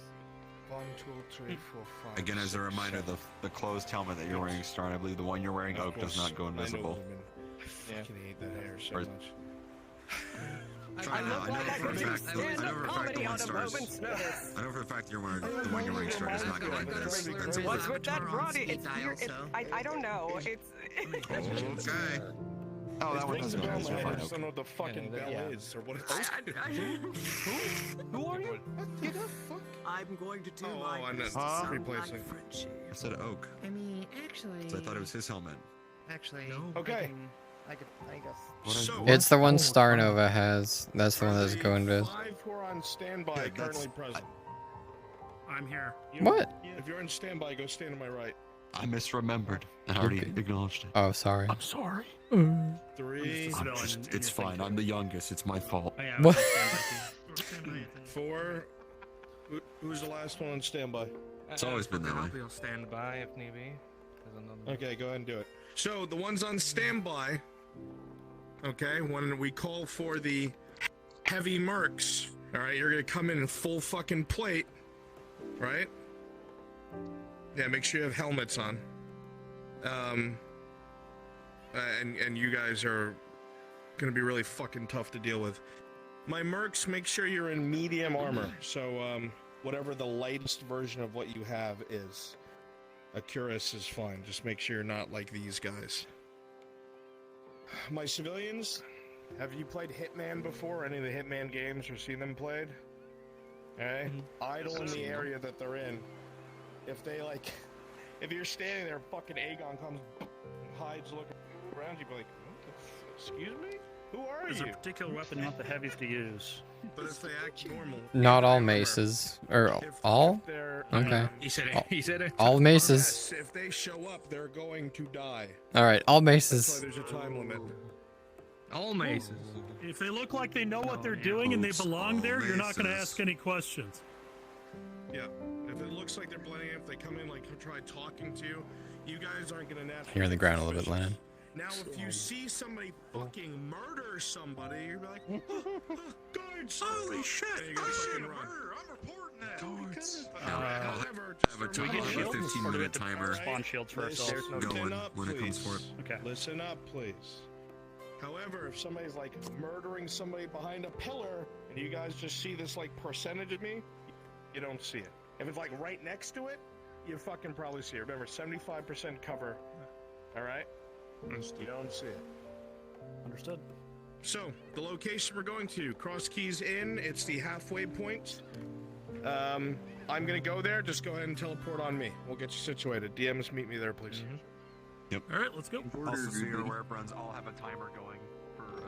1, 2, 3, 4, 5. Again, as a reminder, the closed helmet that you're wearing, Star, and I believe the one you're wearing, Oak, does not go invisible. I fucking hate that hair so Or- much. I know for a fact. I know for a fact the one Stars. I know for a fact you're wearing the one you're wearing, Star, does not go invis. That's a What's fact. with that body? It's I don't know. It's. Okay. Oh, that one doesn't go I invis. You're fine, just don't know what the fucking bell is or what it's. Who are you? I'm going to do Oh, my I'm best not to sound replacing. like friendship. I said Oak. I mean, actually. So I thought it was his helmet. Actually, Okay. I guess. So, It's the one Star Nova has. That's the one that's go invis. 5 who are on standby, Yeah, that's- currently present. I'm here. What? If you're on standby, go stand to my right. I misremembered. I already acknowledged it. Oh, sorry. I'm sorry. 3, It's fine. I'm the youngest. It's my fault. Oh, yeah, What? 4. Who's the last one on standby? It's always been that way. We'll stand by if need be. Okay, go ahead and do it. So the ones on standby. Okay, when we call for the heavy mercs, all right, you're gonna come in full fucking plate, right? Yeah, make sure you have helmets on. And you guys are gonna be really fucking tough to deal with. My mercs, make sure you're in medium armor. So whatever the lightest version of what you have is. A cuirass is fine. Just make sure you're not like these guys. My civilians, have you played Hitman before? Any of the Hitman games or seen them played? Okay? Idle in the area that they're in. If they if you're standing there, fucking Aegon comes hides looking around, you'd be like, excuse me? Who are There's you? a particular weapon you want the heavies to use. But if they act normal, Not all maces. Or all? Okay. He said it. All- He said it. All maces. yes, if they show up, they're going to die. Alright, all That's why maces. there's a time limit. All maces. If they look like they know what they're doing and they belong there, you're not going to ask any questions. Yeah. If it looks like they're blending in, if they come in like try talking to you, you guys aren't gonna naturally. You're on the ground a little bit, Lennon. Now, if you see somebody fucking murder somebody, you're like, guards! Holy shit! I see a murder. I'm reporting that. Guards. However, I have a Do we get shields? 15-minute timer Spawn shields for ourselves. going when it comes for it. Okay. Listen up, please. However, if somebody's like murdering somebody behind a pillar, and you guys just see this like percentage of me, you don't see it. If it's like right next to it, you fucking probably see it. Remember, 75% cover. All right. You don't see it. Understood. So, the location we're going to, Cross Keys Inn, it's the halfway point. I'm gonna go there, just go ahead and teleport on me. We'll get you situated. DMs, meet me there, please. Yep. All right, let's go. Also, so you're aware, friends, I'll have a timer going for,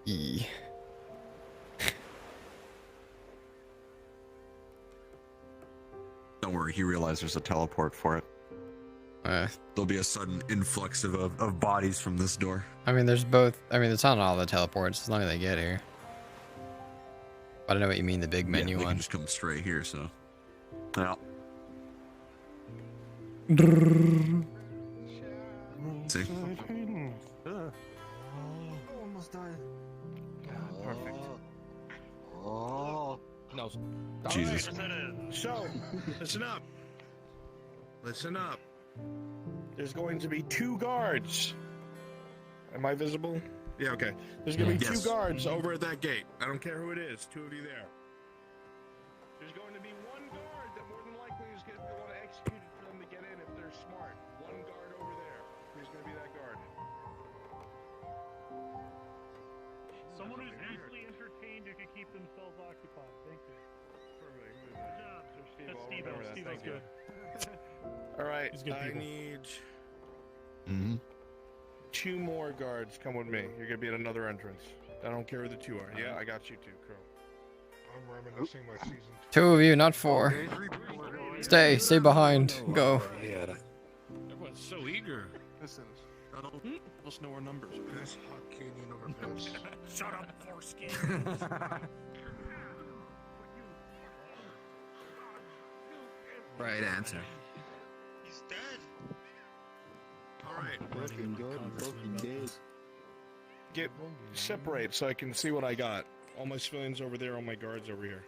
E. Don't worry, he realized there's a teleport for it. There'll be a sudden influx of bodies from this door. I mean, there's both. I mean, it's on all the teleports as long as they get here. But I know what you mean, the big menu they one. can just come straight here, so. Yeah. See? Almost died. Perfect. Oh. No. Jesus. So, listen up. Listen up. There's going to be 2 guards. Am I visible? Yeah, okay. There's going to be Yes. 2 guards over at that gate. I don't care who it is. 2 of you there. There's going to be 1 guard that more than likely is going to want to execute it for them to get in if they're smart. 1 guard over there. Who's going to be that guard? Someone who's easily entertained who can keep themselves occupied. Thank you. Good job. That's Steve-O. Steve-O's good. All right, He's good I people. need Mm-hmm. 2 more guards. Come with me. You're gonna be at another entrance. I don't care who the 2 are. Yeah, I got you 2, Crow. I'm reminiscing my season 2 of you, not 4. Stay behind. Go. Everyone's so eager. Listen, I don't almost know our numbers. Best hot candy over best. Shut up, foreskin. Right answer. He's dead. All right. Broken good, broken dead. Get separate so I can see what I got. All my civilians over there, all my guards over here.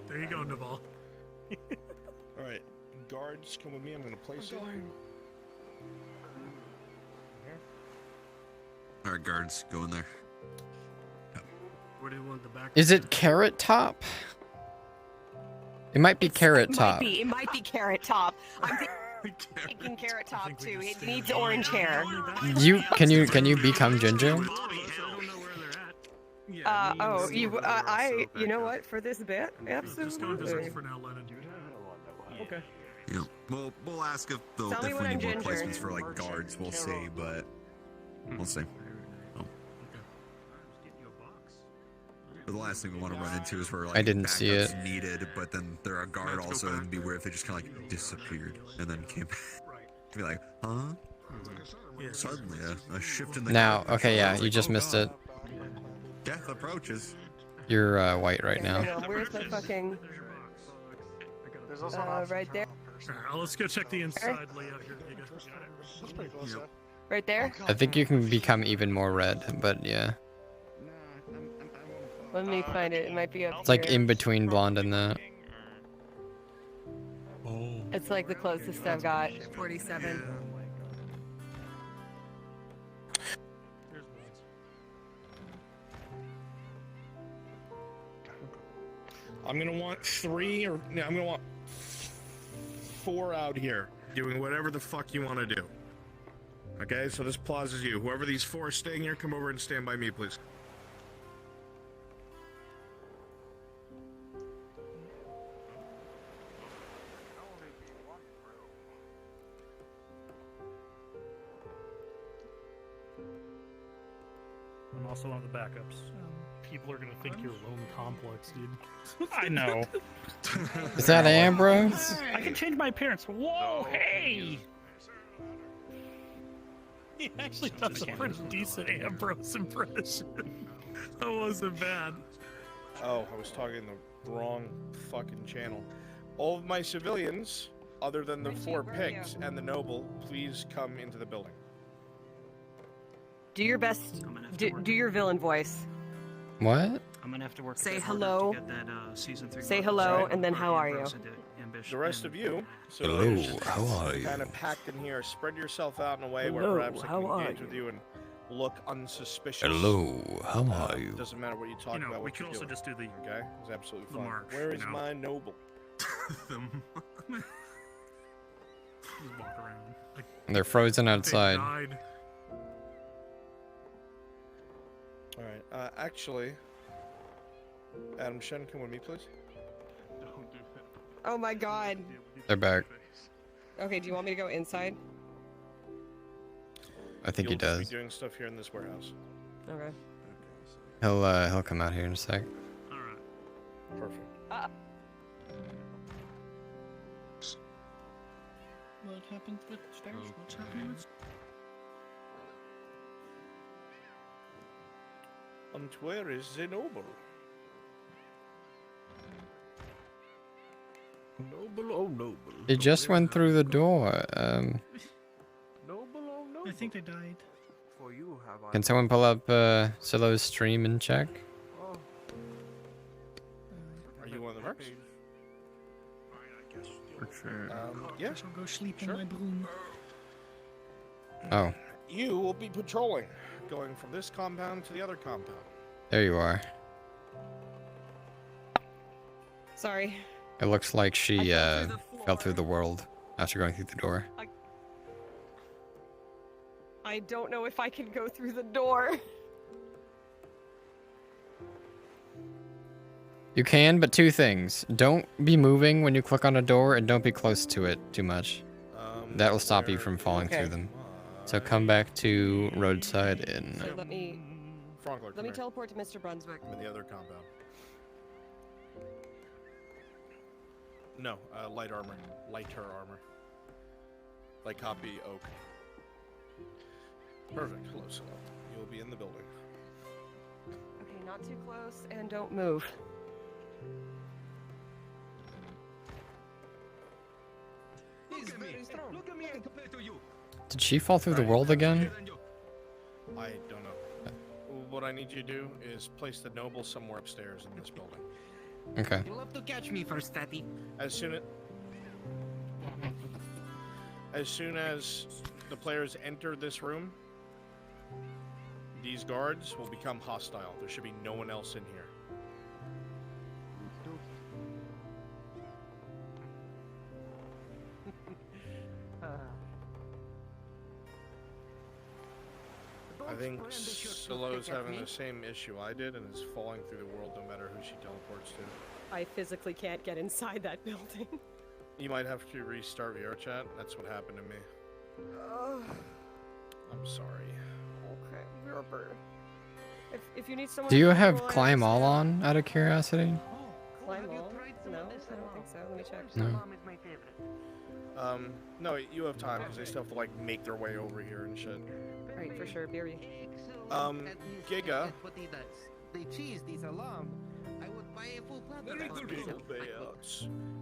There you go, Naval. All right, guards, come with me. I'm gonna place it. Alright, guards, go in there. Where do you want the back? Is it Carrot Top? It might be Carrot Top. It might be Carrot Top. I'm thinking Carrot Top too. He needs orange hair. Can you become Ginger? You know what? For this bit, Just go invisible absolutely. for now, Lennon. Okay. Yeah, we'll ask if they'll Tell me if when we I'm need more ginger. placements for like guards. We'll see, but we'll see. But the last thing we want to run into is where like I didn't see backup's it. needed, but then they're a guard also, and it'd be weird if they just kind of like disappeared and then came back. Be like, huh? Suddenly a shift in the Now, guard okay, patrol. yeah, I was you like, just oh, missed God. it. Death approaches. You're white right now. Where's the fucking? There's also right there. Let's go check the inside layout here. That's pretty close, Yep. Right there. I think you can become even more red, but yeah. Let me find it. It might be up It's like here. in between blonde and that. It's like the closest I've got. 47. I'm gonna want 3 or no, I'm gonna want 4 out here doing whatever the fuck you want to do. Okay, so this plaza's you. Whoever these 4 are staying here, come over and stand by me, please. I'm also one of the backups. People are gonna think you're lone complex, dude. I know. Is that Ambrose? I can change my appearance. Whoa, hey! He actually does a pretty decent Ambrose impression. That wasn't bad. Oh, I was talking the wrong fucking channel. All of my civilians, other than the 4 pigs and the noble, please come into the building. Do your best. Do your villain voice. What? I'm gonna have to work. Say hello. To get that, season 3 Say hello, and then how are you? The rest of you, Hello, how are you? kind of packed in here, spread yourself out in a way where Hello, perhaps I how can are engage with you and look unsuspicious. Hello, how are you? Doesn't matter what you talk about. we what can you're also doing. just do the Okay, it's absolutely the fine. march, Where you is know? my noble? Just walk around. Like, They're frozen they outside. died. All right, actually, Adam Shen, come with me, please. Oh my god. They're back. Okay, do you want me to go inside? I think he You'll just does. be doing stuff here in this warehouse. Okay. He'll come out here in a sec. Perfect. What happens with stairs? What's happening with And where is the noble? Noble, oh noble. He just went through the door. Noble, oh noble. I think they died. For you have I. Can someone pull up Silo's stream and check? Oh. Are you one of the mercs? Yeah. I'll go sleep Sure. in my broom. Oh, You will be patrolling, going from this compound to the other compound. there you are. Sorry. It looks like she fell through the world after going through the door. I don't know if I can go through the door. You can, but 2 things. Don't be moving when you click on a door, and don't be close to it too much. That will stop you from falling Okay. through them. So come back to Roadside Inn. So let me Frankler, let me teleport to Mr. Brunswick. in the other compound. No, light armor. Lighter armor. Like copy oak. Perfect. Hello, Silo. You'll be in the building. Okay, not too close, and don't move. He's very strong. Look at me compared to you. Did she fall through the world again? I don't know. What I need you to do is place the noble somewhere upstairs in this building. Okay. You'll have to catch me first, Fatty. As soon as the players enter this room, these guards will become hostile. There should be no one else in here. I think Silo's having the same issue I did and is falling through the world no matter who she teleports to. I physically can't get inside that building. You might have to restart VRChat. That's what happened to me. I'm sorry. Okay, Robert. If you need someone. Do you to have control, I Climb All understand. on, out of curiosity? Climb all? No, I don't think so. Let me check. No. No, you have time because they still have to like make their way over here and shit. Right, for sure, Beery. Giga. They cheese these alarm. I would buy a full platter.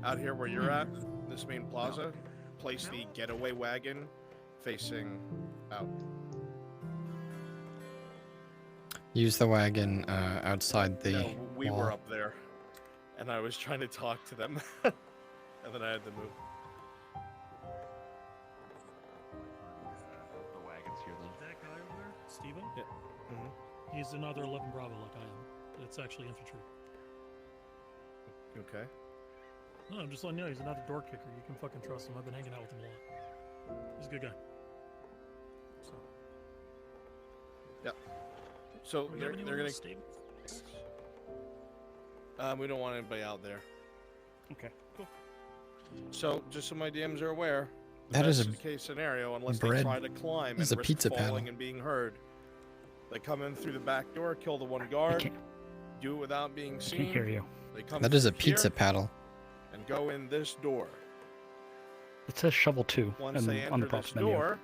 Out here where you're at, this main plaza, place the getaway wagon facing out. Use the wagon outside the No, we wall. were up there, and I was trying to talk to them, and then I had to move. The wagon's here then. That guy over there, Steven? Yeah. He's another 11 Bravo like I am. It's actually infantry. Okay. No, I'm just letting you know he's another door kicker. You can fucking trust him. I've been hanging out with him a lot. He's a good guy. So. Yep. So We they're have anyone gonna. else stable? We don't want anybody out there. Okay, cool. So just so my DMs are aware, That is a best case scenario, unless bread. they try to climb This is and a risk pizza falling paddle. and being heard, they come in through the back door, kill the one guard, do it without being seen. Can't hear you. They come That is a through here pizza paddle. and go in this door. It says shovel 2 Once they on the enter props this menu. door,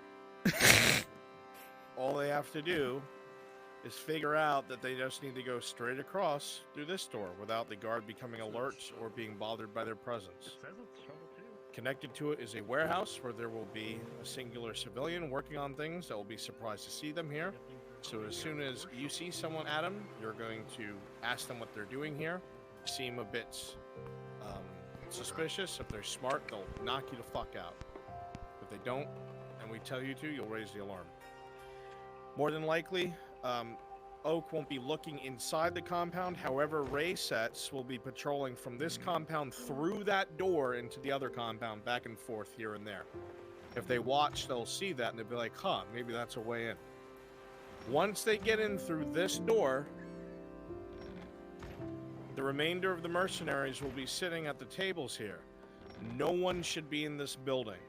all they have to do is figure out that they just need to go straight across through this door without the guard becoming alert or being bothered by their presence. Connected to it is a warehouse where there will be a singular civilian working on things that will be surprised to see them here. So as soon as you see someone, Adam, you're going to ask them what they're doing here. Seem a bit suspicious. If they're smart, they'll knock you the fuck out. If they don't, and we tell you to, you'll raise the alarm. More than likely, Oak won't be looking inside the compound. However, Ray Sets will be patrolling from this compound through that door into the other compound, back and forth here and there. If they watch, they'll see that and they'll be like, huh, maybe that's a way in. Once they get in through this door, the remainder of the mercenaries will be sitting at the tables here. No one should be in this building.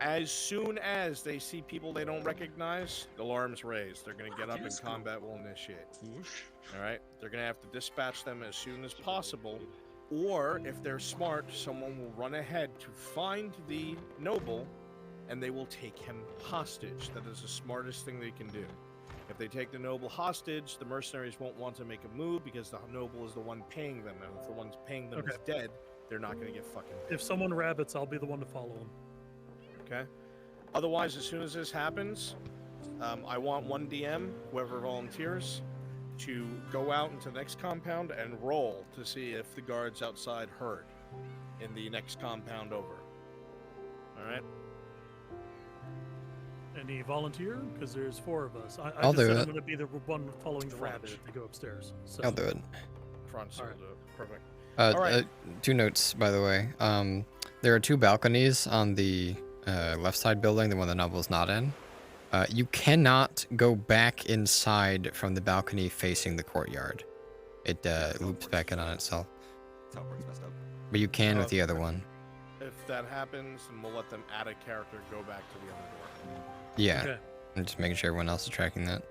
As soon as they see people they don't recognize, the alarm's raised. They're going to get up and combat will initiate. Alright? They're going to have to dispatch them as soon as possible. Or, if they're smart, someone will run ahead to find the noble, and they will take him hostage. That is the smartest thing they can do. If they take the noble hostage, the mercenaries won't want to make a move because the noble is the one paying them. And if the one paying them is dead, they're not going to get fucking paid. If someone rabbits, I'll be the one to follow him. Okay. Otherwise, as soon as this happens, I want one DM, whoever volunteers, to go out into the next compound and roll to see if the guards outside heard in the next compound over. All right. Any volunteer? Because there's 4 of us. I I'll just do said it. I'm going to be the one following the French. rabbit if they go upstairs. So. I'll do it. Front, All will right. do it. Perfect. Uh, All right. 2 notes, by the way. There are 2 balconies on the left side building, the one the noble's not in. You cannot go back inside from the balcony facing the courtyard. It loops back in on itself. Teleport's messed up. But you can with the other one. If that happens, then we'll let them add a character go back to the other door. Yeah. Okay. I'm just making sure everyone else is tracking that.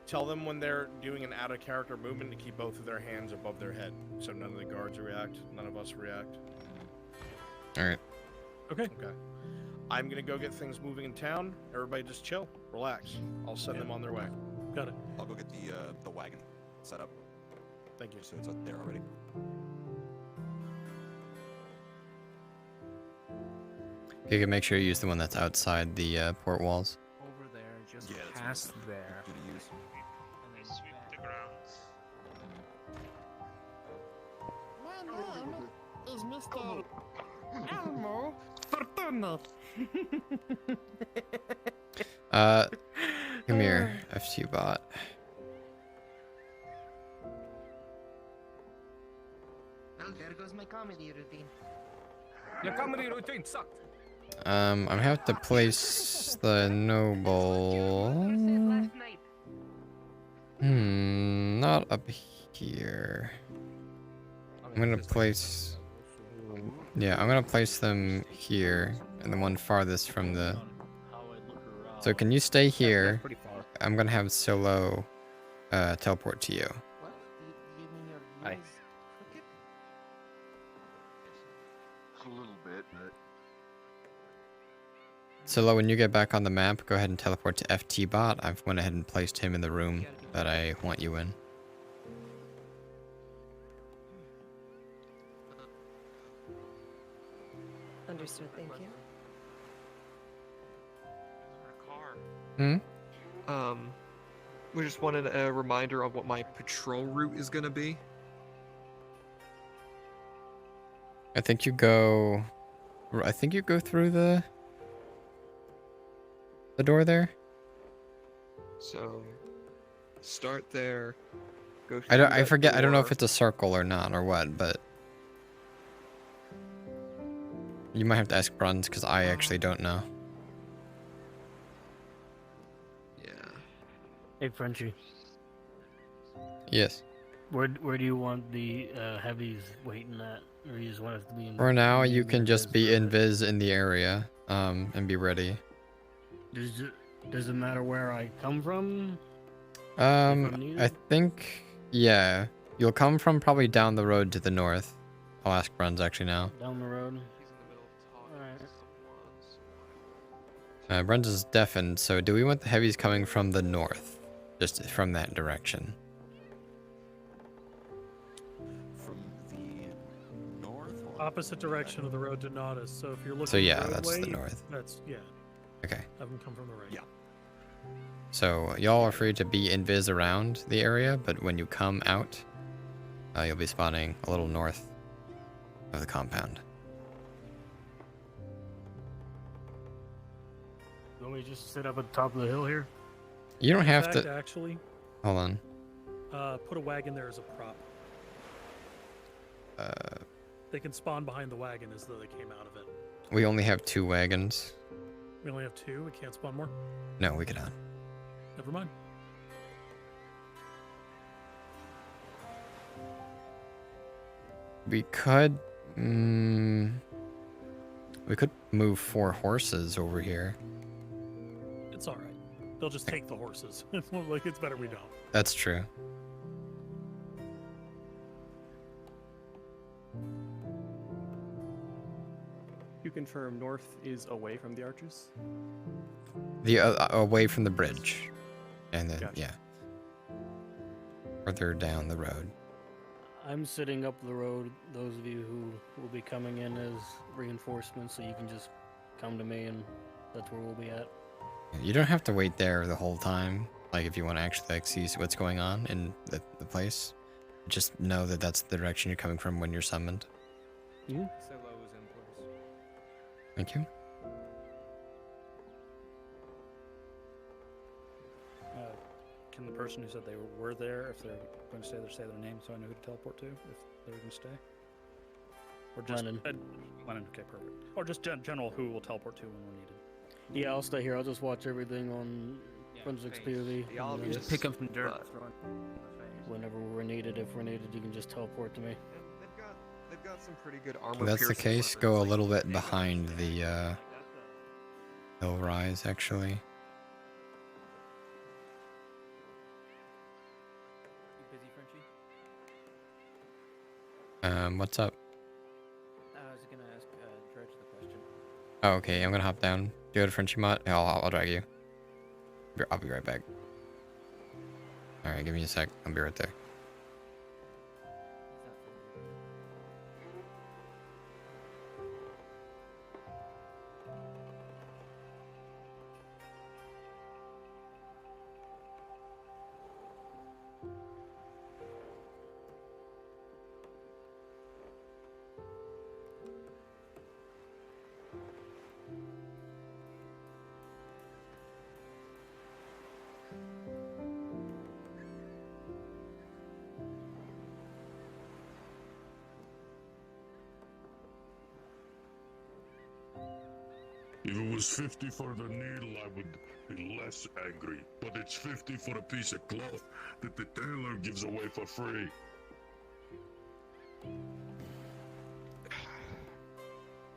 Tell them when they're doing an out-of-character movement to keep both of their hands above their head, so none of the guards react, none of us react. Alright. Okay. Okay. I'm gonna go get things moving in town. Everybody just chill, relax. I'll send them on their way. Got it. I'll go get the wagon set up. Thank you. So it's up there already. You can make sure you use the one that's outside the port walls. Over there, just Yeah, that's past there. Good to use. And they sweep the grounds. My name is Mr. Elmo Fortuna. Come here, FT bot. Well, there goes my comedy routine. Your comedy routine sucked. I have to place the noble. Not up here. I'm gonna place. Yeah, I'm gonna place them here, and the one farthest from the. So can you stay here? I'm gonna have Solo teleport to you. What? You mean your Hi. nose crooked? A little bit, but Solo, when you get back on the map, go ahead and teleport to FT bot. I've went ahead and placed him in the room that I want you in. Understood, thank you. We just wanted a reminder of what my patrol route is gonna be. I think you go. I think you go through the door there. So, start there. Go. I don't. through I that forget. I don't know if door. it's a circle or not or what, but You might have to ask Bruns because I actually don't know. Yeah. Hey, Frenchie. Yes. Where do you want the heavies waiting at? Or you just want us to be in... For now, you can just be invis in the area, and be ready. Does it matter where I come from? I think, yeah. You'll come from probably down the road to the north. I'll ask Bruns actually now. Down the road? Alright. Bruns is deafened, so do we want the heavies coming from the north? Just from that direction? From the north? Opposite direction of the road to Nautis. So if you're looking So yeah, the that's the roadway, north. That's, yeah. Okay. Have them come from the right. Yeah. So y'all are free to be invis around the area, but when you come out, you'll be spawning a little north of the compound. You want me to just sit up at the top of the hill here? You don't have In fact, to. actually, Hold on. put a wagon there as a prop. They can spawn behind the wagon as though they came out of it. We only have 2 wagons. We only have 2. We can't spawn more. No, we cannot. Never mind. We could. We could move 4 horses over here. It's all right. They'll just take the horses. Like, it's better we don't. That's true. You confirm north is away from the archers? The away from the bridge, and then Gotcha. yeah, further down the road. I'm sitting up the road. Those of you who will be coming in as reinforcements, so you can just come to me, and that's where we'll be at. You don't have to wait there the whole time. Like if you want to actually like see what's going on in the place, just know that that's the direction you're coming from when you're summoned. Thank you. Can the person who said they were there, if they're going to say their name, so I know who to teleport to, if they're going to stay? Or just Lennon. Lennon. Okay, perfect. Or just general who will teleport to when we're needed. Yeah, I'll stay here. I'll just watch everything on Forensics POV. and then Just pick up some dirt. Throw it. Whenever we're needed, if we're needed, you can just teleport to me. They've got some pretty good armor. If that's the piercing case, go a little bit behind the hill rise, actually. You busy, Frenchie? What's up? I was gonna ask Dredge the question. Oh, okay, I'm gonna hop down. Do you go to Frenchie Mott? I'll drag you. I'll be right back. Alright, give me a sec. I'll be right there. If it was 50 for the needle, I would be less angry. But it's 50 for a piece of cloth that the tailor gives away for free.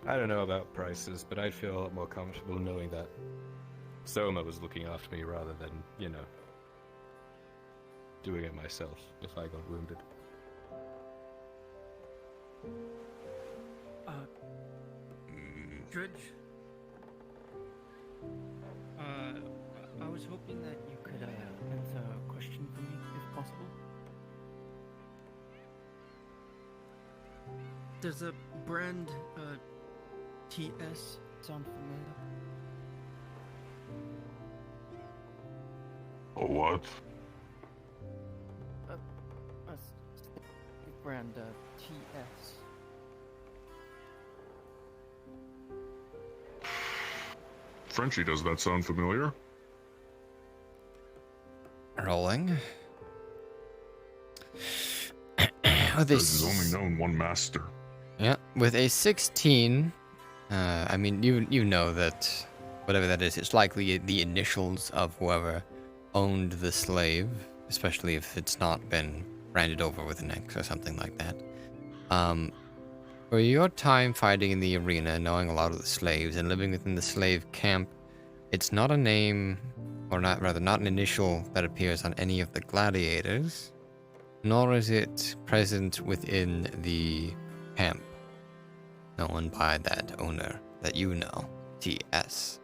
I don't know about prices, but I'd feel a lot more comfortable knowing that Soma was looking after me rather than, you know, doing it myself if I got wounded. Dredge? I was hoping that you could answer a question for me, if possible. Does the brand TS sound familiar? A what? A brand TS. Frenchie, does that sound familiar? Rolling. There's only known one master. Yeah, with a 16, I mean, you know that whatever that is, it's likely the initials of whoever owned the slave, especially if it's not been branded over with an X or something like that. For your time fighting in the arena, knowing a lot of the slaves and living within the slave camp, it's not a name, or not an initial that appears on any of the gladiators, nor is it present within the camp known by that owner that you know, TS.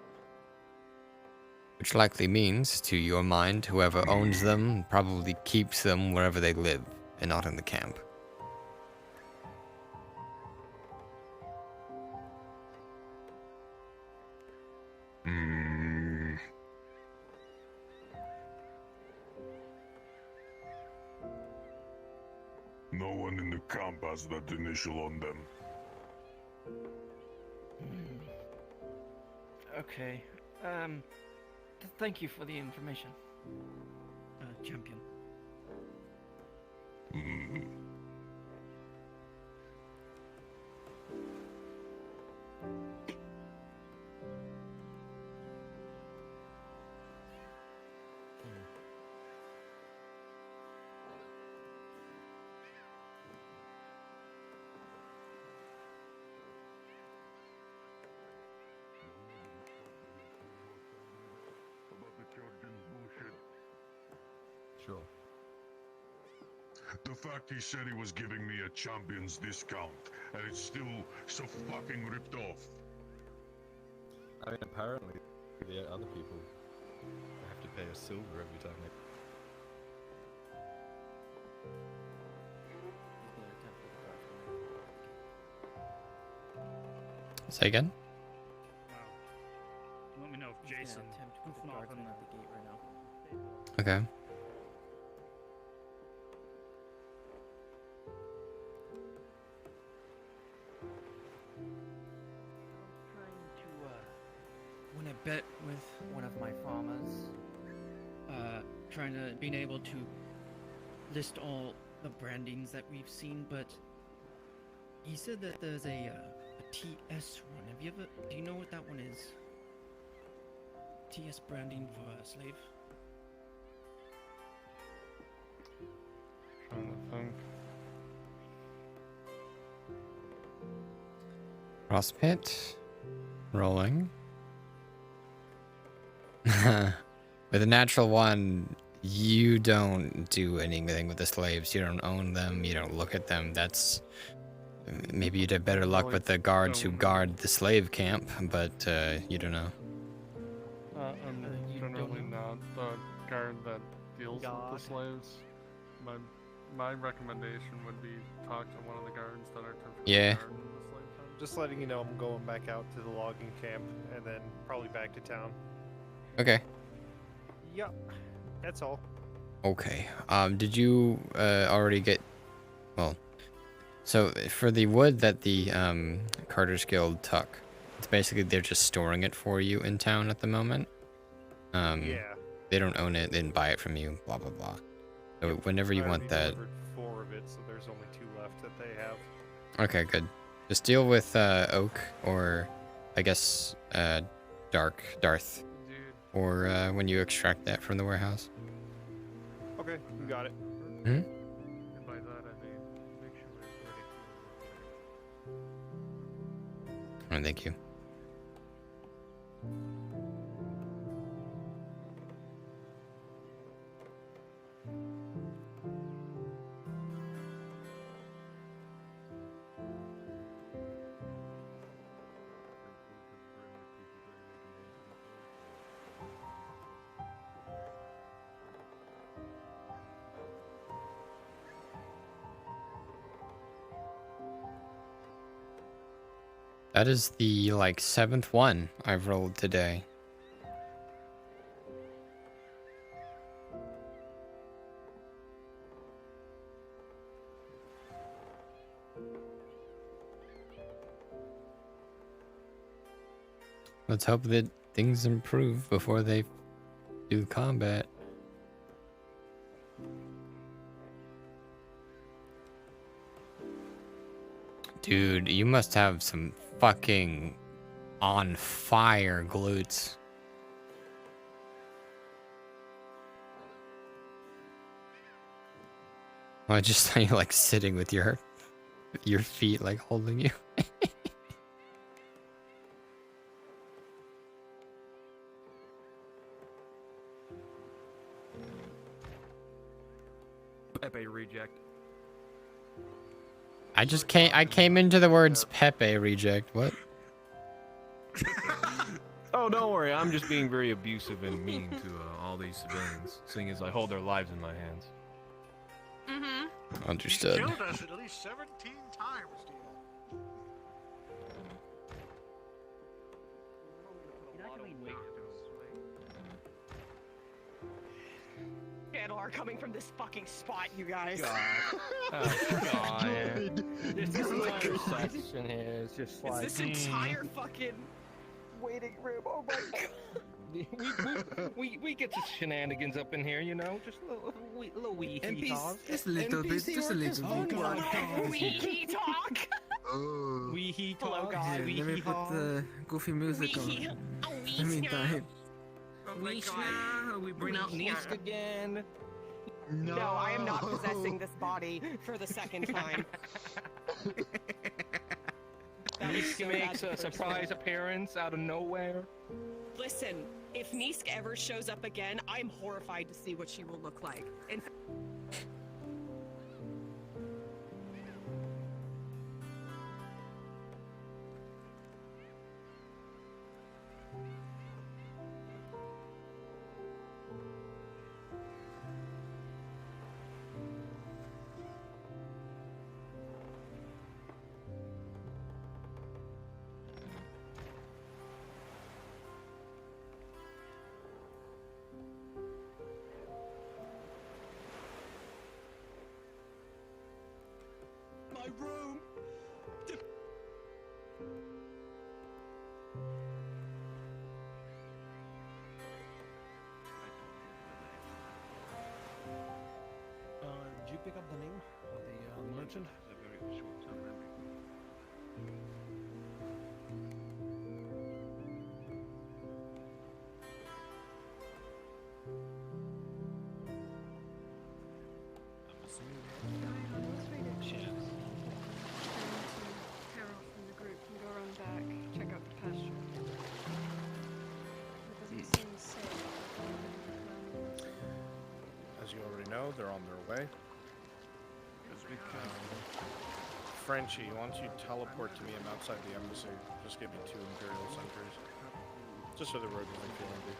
Which likely means, to your mind, whoever owns them probably keeps them wherever they live and not in the camp. No one in the camp has that initial on them. Okay. Thank you for the information, champion. Sure. The fact he said he was giving me a champion's discount, and it's still so fucking ripped off. I mean, apparently, the other people have to pay a silver every time they... Say again? Let me know if Jason goofing off on at the gate right now. Okay. Win a bet with one of my farmers. Being able to list all the brandings that we've seen, but he said that there's a TS one. Do you know what that one is? TS branding for a slave? Trying to think. Crosspit. Rolling. With a natural one, you don't do anything with the slaves. You don't own them. You don't look at them. That's... Maybe you'd have better luck with the guards who guard the slave camp, but you don't know. I'm generally not the guard that deals with the slaves. My recommendation would be talk to one of the guards that are typically Yeah. guarding the slave camp. Just letting you know I'm going back out to the logging camp and then probably back to town. Okay. Yep, that's all. Okay. Did you already get... Well... So, for the wood that the Carter's Guild took, it's basically they're just storing it for you in town at the moment. Yeah. They don't own it, they didn't buy it from you, blah blah blah. So whenever you want that... delivered 4 of it, so there's only 2 left that they have. Okay, good. Just deal with Oak, or I guess Darth. Or when you extract that from the warehouse. Okay, you got it. Hmm? And by that I mean make sure it's ready. Oh, thank you. That is the, like, 7th one I've rolled today. Let's hope that things improve before they do combat. Dude, you must have some fucking On fire glutes. I just saw you like sitting with your feet like holding you. Pepe reject. I came into the words Pepe reject. What? Oh, don't worry. I'm just being very abusive and mean to all these civilians, seeing as I hold their lives in my hands. Mm-hmm. Understood. He's killed us at least 17 times, deal. Cattle are coming from this fucking spot, you guys. God. This is my section here. It's just like Is this entire fucking waiting room? Oh my god. we get the shenanigans up in here, you know, just little wee hee talk. Just a little bit, just a little bit. Wee hee talk. Oh. Wee hee Hello, talk. God. Let me put the goofy music on. In the meantime. We bring out Nisk again. No, I am not possessing this body for the second time. Nisk makes a surprise appearance out of nowhere. Listen, if Nisk ever shows up again, I'm horrified to see what she will look like. And my room. Did you pick up the name of the merchant? Carol from the group can go run back, check out the pasture. It doesn't seem safe. As you already know, they're on their way. Frenchie, once you teleport to me, I'm outside the embassy. Just give me 2 Imperial sentries. Just so the road doesn't feel empty.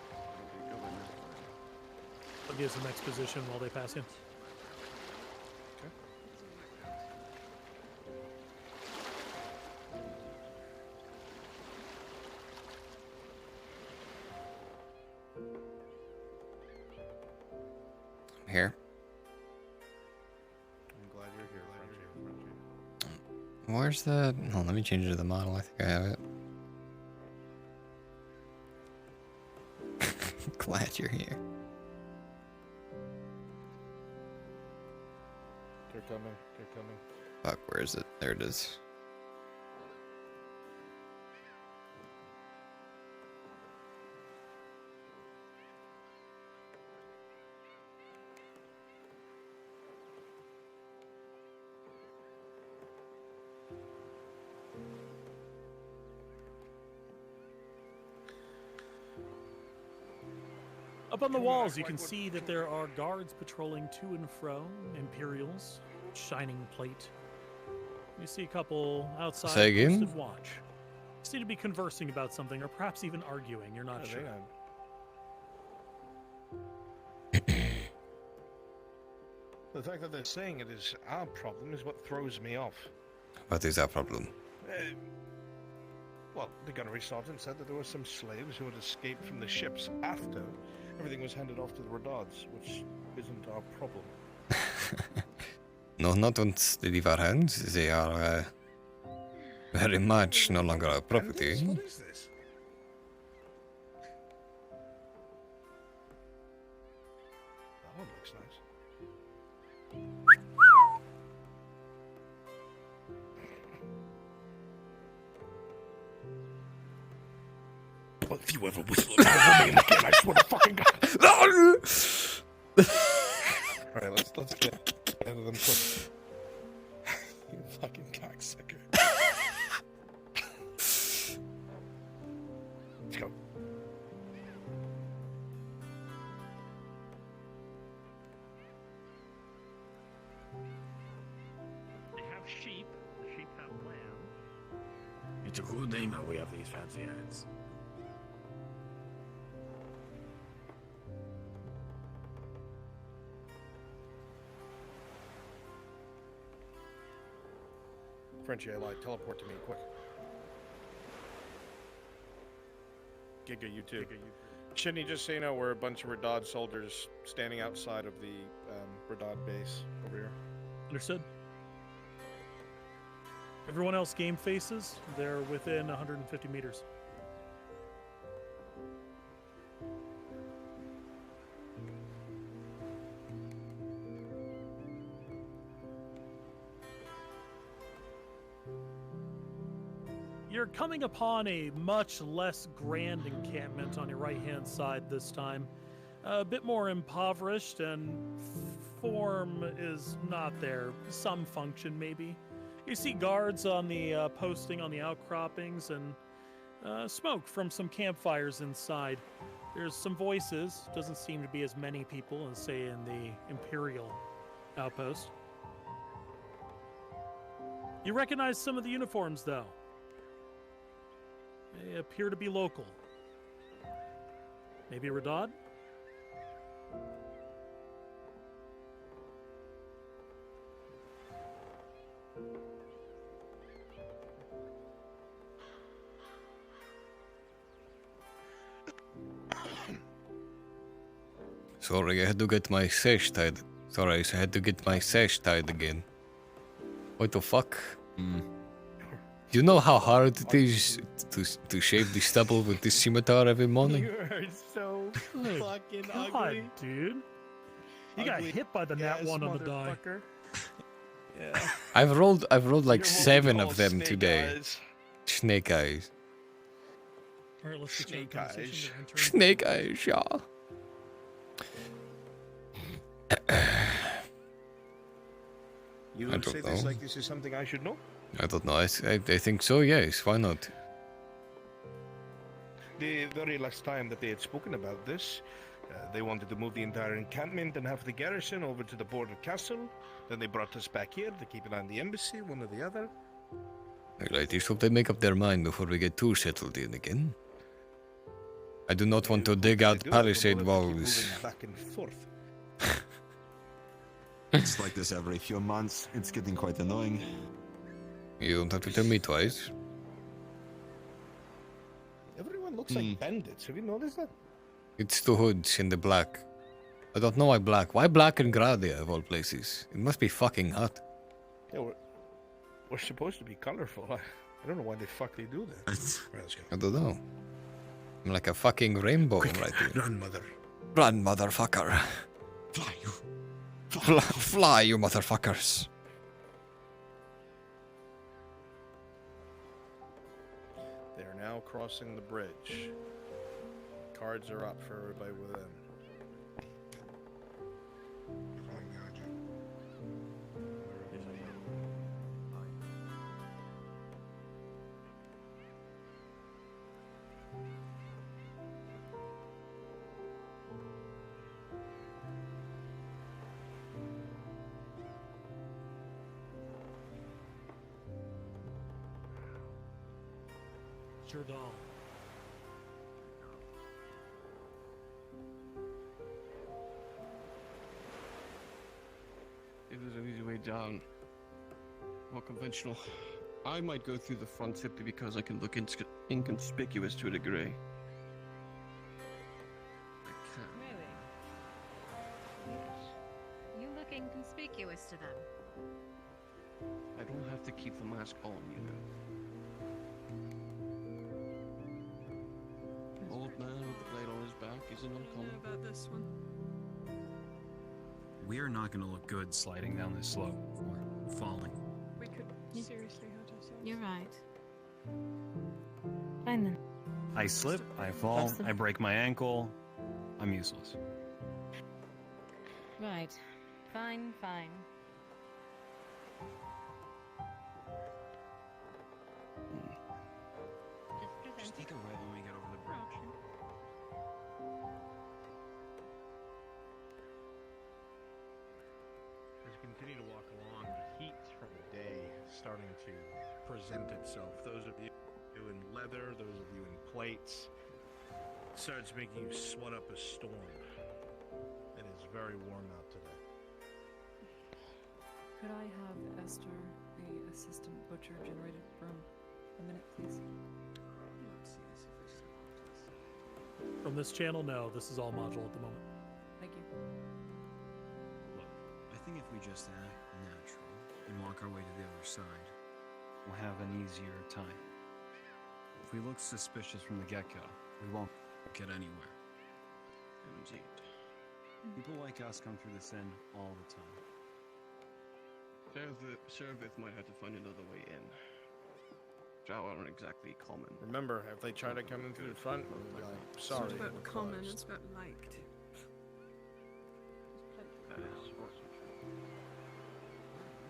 I'll give some exposition while they pass you. I'm here. I'm glad you're here, Frenchie. Where's the... Oh, let me change it to the model. I think I have it. Glad you're here. They're coming. They're coming. Fuck, where is it? There it is. Up on the walls, you can see that there are guards patrolling to and fro, Imperials, shining plate. You see a couple outside Say again? posted watch. Seem to be conversing about something, or perhaps even arguing. You're not sure. The fact that they're saying it is our problem is what throws me off. What is our problem? Well, the gunnery sergeant said that there were some slaves who had escaped from the ships after everything was handed off to the Redards, which isn't our problem. No, not once they leave our hands. They are very much no longer our property. What is this? That one looks nice. Well, if you ever whistle about a woman again, I swear to fucking God. Alright, let's get out of them quick. You fucking cocksucker. Let's go. They have sheep. The sheep have lamb. It's a good name that we have these fancy heads. Frenchie, I lied. Teleport to me, quick. Giga, you too. Shouldn't just so you know, we're a bunch of Radad soldiers standing outside of the Radad base over here. Understood. Everyone else game faces. They're within 150 meters. You're coming upon a much less grand encampment on your right-hand side this time. A bit more impoverished, and form is not there. Some function, maybe. You see guards on the posting on the outcroppings, and smoke from some campfires inside. There's some voices. Doesn't seem to be as many people as, say, in the Imperial outpost. You recognize some of the uniforms, though. They appear to be local. Maybe Radad? Sorry, I had to get my sash tied. Sorry, I had to get my sash tied again. What the fuck? Do you know how hard it is to shave the stubble with this scimitar every morning? You are so fucking God, ugly. dude. You got hit by the nat one on the die. Yeah. I've rolled like You're 7 called of them snake today. eyes. Snake eyes. Alright, let's get Snake to the conversation. eyes. They're entering. Snake eyes, yeah. You I would don't say this know. like this is something I should know? I don't know. I think so. Yes. Why not? The very last time that they had spoken about this, they wanted to move the entire encampment and have the garrison over to the border castle. Then they brought us back here to keep an eye on the embassy, one or the other. I just hope they make up their mind before we get too settled in again. I do not want to dig out palisade walls. Back and forth. It's like this every few months. It's getting quite annoying. You don't have to tell me twice. Everyone looks like bandits. Have you noticed that? It's the hoods in the black. I don't know why black. Why black and Gradia of all places? It must be fucking hot. Yeah, we're supposed to be colorful. I don't know why the fuck they do that. Right, let's go. I don't know. I'm like a fucking rainbow right here. Run, mother. Run, motherfucker. Fly, you. Fly, you motherfuckers. They are now crossing the bridge. Cards are up for everybody within. Jordal. If there's an easy way down, more conventional, I might go through the front simply because I can look inconspicuous to a degree. Really? You look inconspicuous to them. I don't have to keep the mask on, you know. Old man with the blade on his back isn't uncommon. About this one. We're not going to look good sliding down this slope or falling. We could seriously hurt ourselves. You're right. Fine then. I slip, I fall, I break my ankle, I'm useless. Right. Fine, fine. Just take a right when we get over the bridge. As you continue to walk along, the heat from the day is starting to present itself. Those of you in leather, those of you in plates, starts making you sweat up a storm. It is very warm out today. Could I have Esther, the assistant butcher, generated from a minute, please? From this channel, no. This is all module at the moment. Thank you. Look, I think if we just act natural and walk our way to the other side, We'll have an easier time. if we look suspicious from the get-go, we won't get anywhere. Indeed. People like us come through this inn all the time. Sheriff might have to find another way in. Which aren't exactly common. Remember, if they try to come in through the front, we'll be like, sorry. It's about we're common, closed. it's about liked.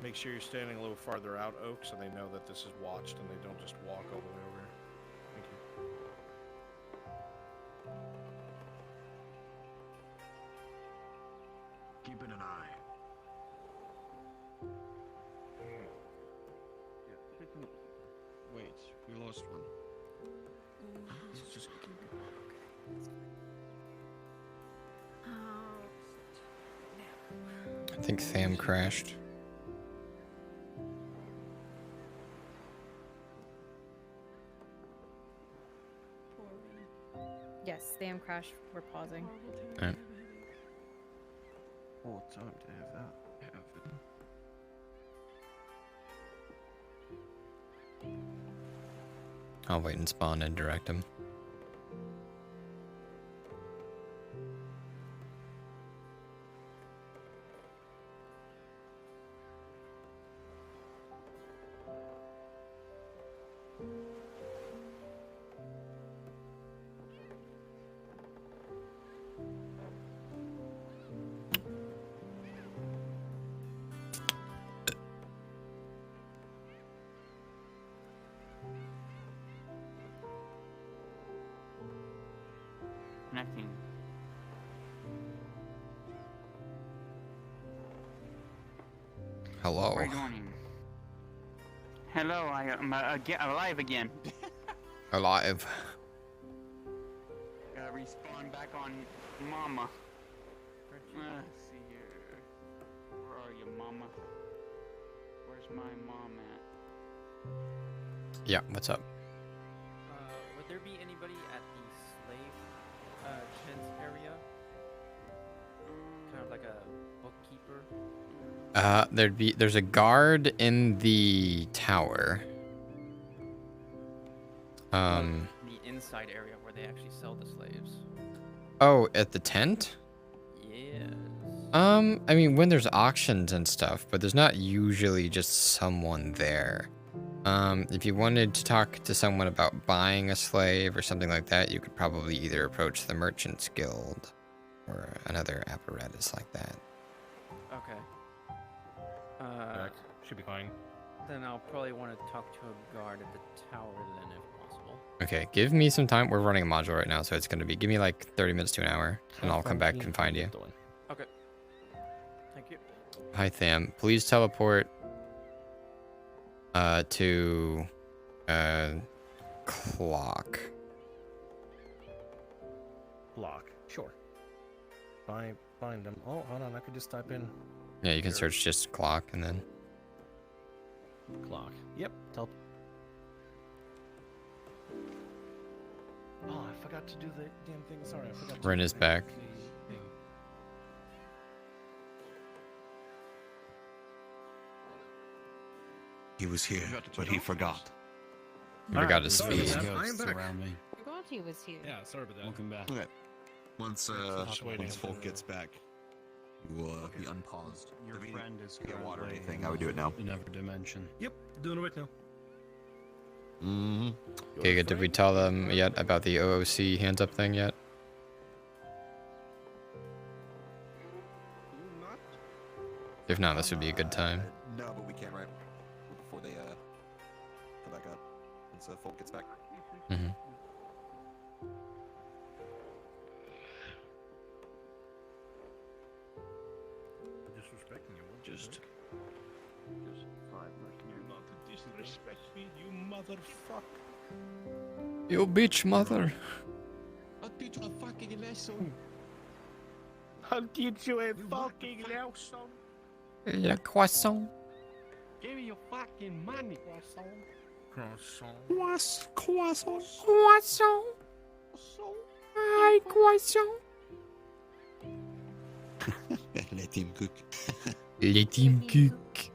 Make sure you're standing a little farther out, Oak, so they know that this is watched and they don't just walk all the way over here. Thank you. Keeping an eye. Wait, we lost one. I think Sam crashed. Yes, Sam crashed. We're pausing. Alright. Oh, time to have that happen. I'll wait and spawn and direct him. Connecting. Hello. Good morning. Hello, I'm alive again. Alive. Gotta respawn back on Mama. Let's see here. Where are you, Mama? Where's my mom at? Yeah, what's up? Would there be anybody at the slave tent area? Kind of like a bookkeeper? There's a guard in the tower. The inside area where they actually sell the slaves. Oh, at the tent? Yes. I mean, when there's auctions and stuff, but there's not usually just someone there. If you wanted to talk to someone about buying a slave or something like that, you could probably either approach the Merchants Guild or another apparatus like that. Okay. Should be fine. Then I'll probably want to talk to a guard at the tower then, if possible. Okay, give me some time. We're running a module right now, so it's going to be, give me like 30 minutes to an hour, and I'll come back and find you. Okay. Thank you. Hi, Tham. Please teleport to clock. Block. Sure. Find them. Oh, hold on. I could just type in Yeah, you can search just clock and then. clock. Yep. Oh, I forgot to do the damn thing. Sorry, I forgot. Ren is back. He was here, but he forgot. He forgot his Sorry, feet. I am back. Around me. Forgot he was here. Yeah, sorry about that. Welcome back. Okay. Once just waiting once for Folk the- gets back, you will be unpaused. Your If you friend is get water or currently anything, I would do it now. Another dimension. Yep, doing it right now. Mm-hmm. Giga, did we tell them yet about the OOC hands up thing yet? If not, this would be a good time. No, but we can right before they come back up once Folk gets back. Mm-hmm. Disrespecting you. Just 5 mercenaries. Not to disrespect me, you motherfucker. You bitch mother. I'll teach you a fucking lesson. I'll teach you a fucking lesson. Le croissant. Give me your fucking money. Croissant. Croissant. Croissant. Hi, croissant. Let him cook. Let him cook.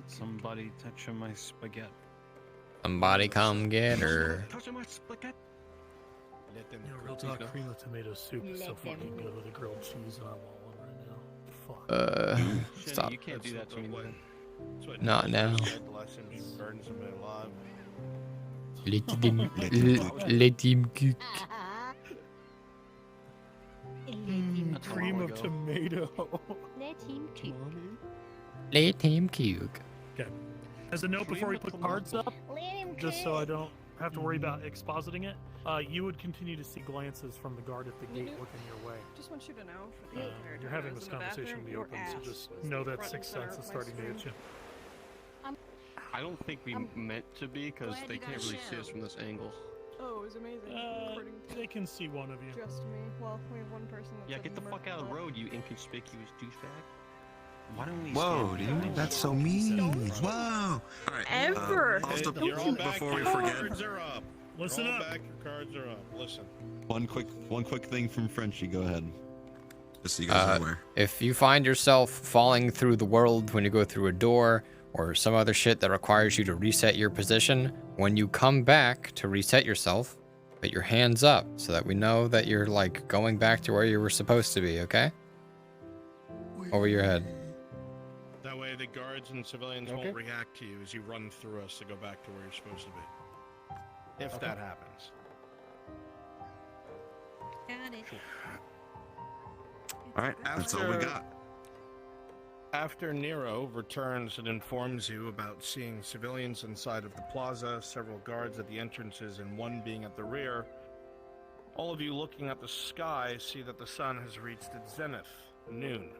Somebody touching my spaghetti. Somebody come get her. Touching my spaghetti. Let them You know, real cook. talk, cream of tomato soup is so fucking good with a grilled cheese, and I'm all in right now. Fuck. Stop. You can't do that to me. Man. Not now. Burns them alive. Let him cook. Cream of tomato. Let him cook. Let him cook. Okay. As a note before we put cards up, Let him just so I don't have to worry about expositing it, you would continue to see glances from the guard at the gate looking your way. Just want you to know. For the entire You're time I having was this in the conversation in bathroom, the your open, so ass just was know that front and sixth center sense is of my starting to hit screen. you. I don't think we meant to be because glad they you got can't a really see show. us from this angle. Oh, it was amazing. According to They can see one of you. just me. Well, we have one person. That Yeah, said get the fuck murder out of the left. road, you inconspicuous douchebag. Why don't we? Whoa, dude, that's so mean. Whoa. All right. Ever. Also, You're all back. before we Your forget, cards are up. Listen You're all up. back. Your cards are up. Listen. one quick thing from Frenchie. Go ahead. Just so you guys are aware. If you find yourself falling through the world when you go through a door or some other shit that requires you to reset your position, when you come back to reset yourself, put your hands up so that we know that you're like going back to where you were supposed to be, okay? Over your head. That way the guards and civilians won't react to you as you run through us to go back to where you're supposed to be. If that happens. Got it. All right, that's all we got. After Nero returns and informs you about seeing civilians inside of the plaza, several guards at the entrances, and one being at the rear, all of you looking at the sky see that the sun has reached its zenith, noon.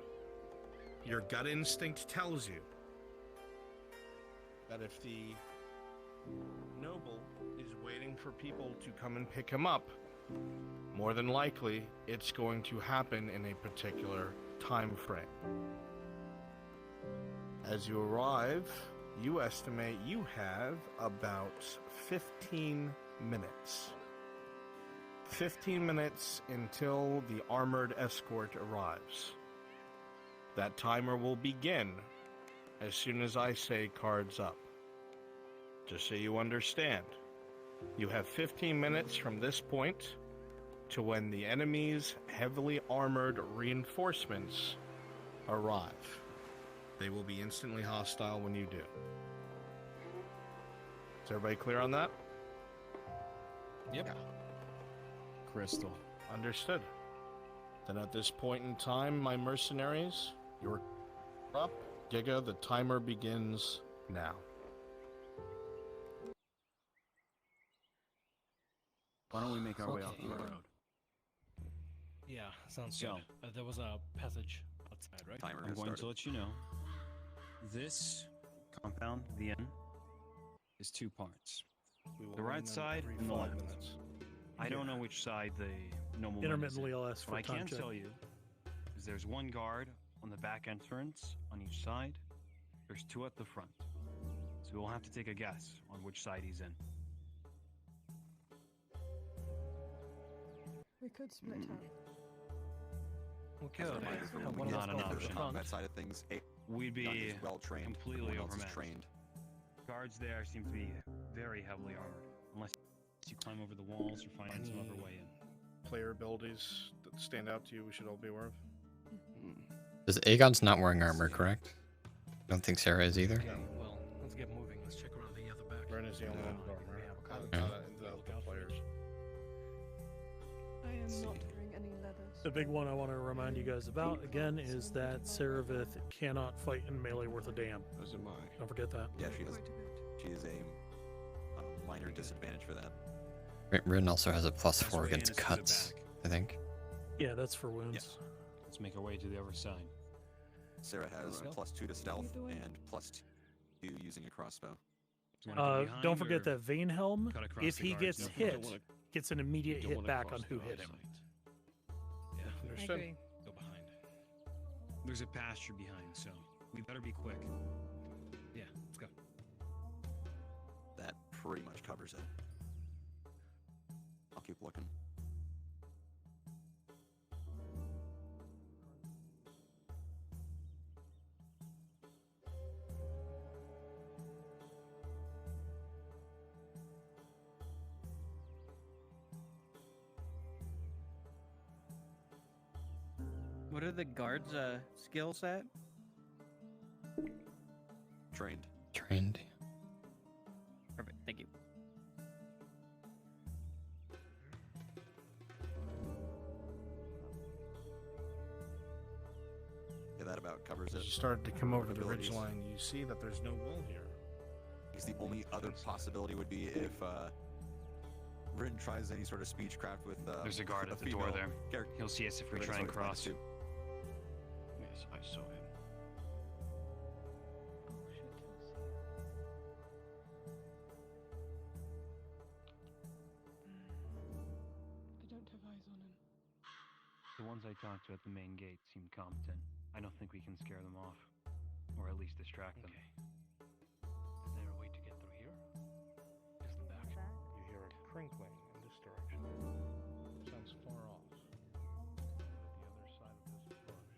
Your gut instinct tells you that if the noble is waiting for people to come and pick him up, more than likely it's going to happen in a particular time frame. As you arrive, you estimate you have about 15 minutes. 15 minutes until the armored escort arrives. That timer will begin as soon as I say cards up. Just so you understand, you have 15 minutes from this point to when the enemy's heavily armored reinforcements arrive. They will be instantly hostile when you do. Is everybody clear on that? Yep. Crystal. Understood. Then at this point in time, my mercenaries, you're up. Giga, the timer begins now. Why don't we make our way off the road? Yeah, sounds So- good. There was a passage outside, right? Timer I'm has going to started. let you know. This compound, the inn, is 2 parts. We will The run right them side every and the 5 left. minutes. I don't know which side the noble Intermittently, I'll ask for What I a time can check. tell you is there's one guard on the back entrance on each side. There's 2 at the front. So we'll have to take a guess on which side he's in. We could split up. We could. Not One of us an go for the option. front. That side of things, We'd be well trained. completely Everyone else is overmatched. trained. Guards there seem to be very heavily armored, unless you climb over the walls or find some other way in. Player abilities that stand out to you we should all be aware of? Does Aegon's not wearing armor, correct? I don't think Sarah is either. Okay, well, let's get moving. Let's check around the other is the only one with armor. The players. I am not wearing any leathers. The big one I want to remind you guys about, again, is that Saravith cannot fight in melee worth a damn. As am I. Don't forget that. Yeah, she is a minor disadvantage for that. Rin also has a +4 against cuts, I think. Yeah, that's for wounds. Let's make our way to the other side. Sarah has +2 to stealth and +2 using a crossbow. Don't forget that Vanehelm, if he gets hit, wanna- gets an immediate don't hit wanna back cross on who the hit him. Yeah, Understood. agree. Go behind. There's a pasture behind, so we better be quick. Yeah, let's go. That pretty much covers it. I'll keep looking. What are the guards' skill set? Trained. Trained. Perfect. Thank you. Yeah, that about covers As it. you start to come over to the Abilities. ridge line, you see that there's no wall here. Because the only other possibility would be if Rin tries any sort of speechcraft with. There's a guard at the door there. He'll see us if we try and cross. Yes, I saw him. I don't have eyes on him. The ones I talked to at the main gate seem competent. I don't think we can scare them off, or at least distract them. Is there a way to get through here? Just the back. You hear a crinkling in this direction. Sounds far off. At the other side of this bush.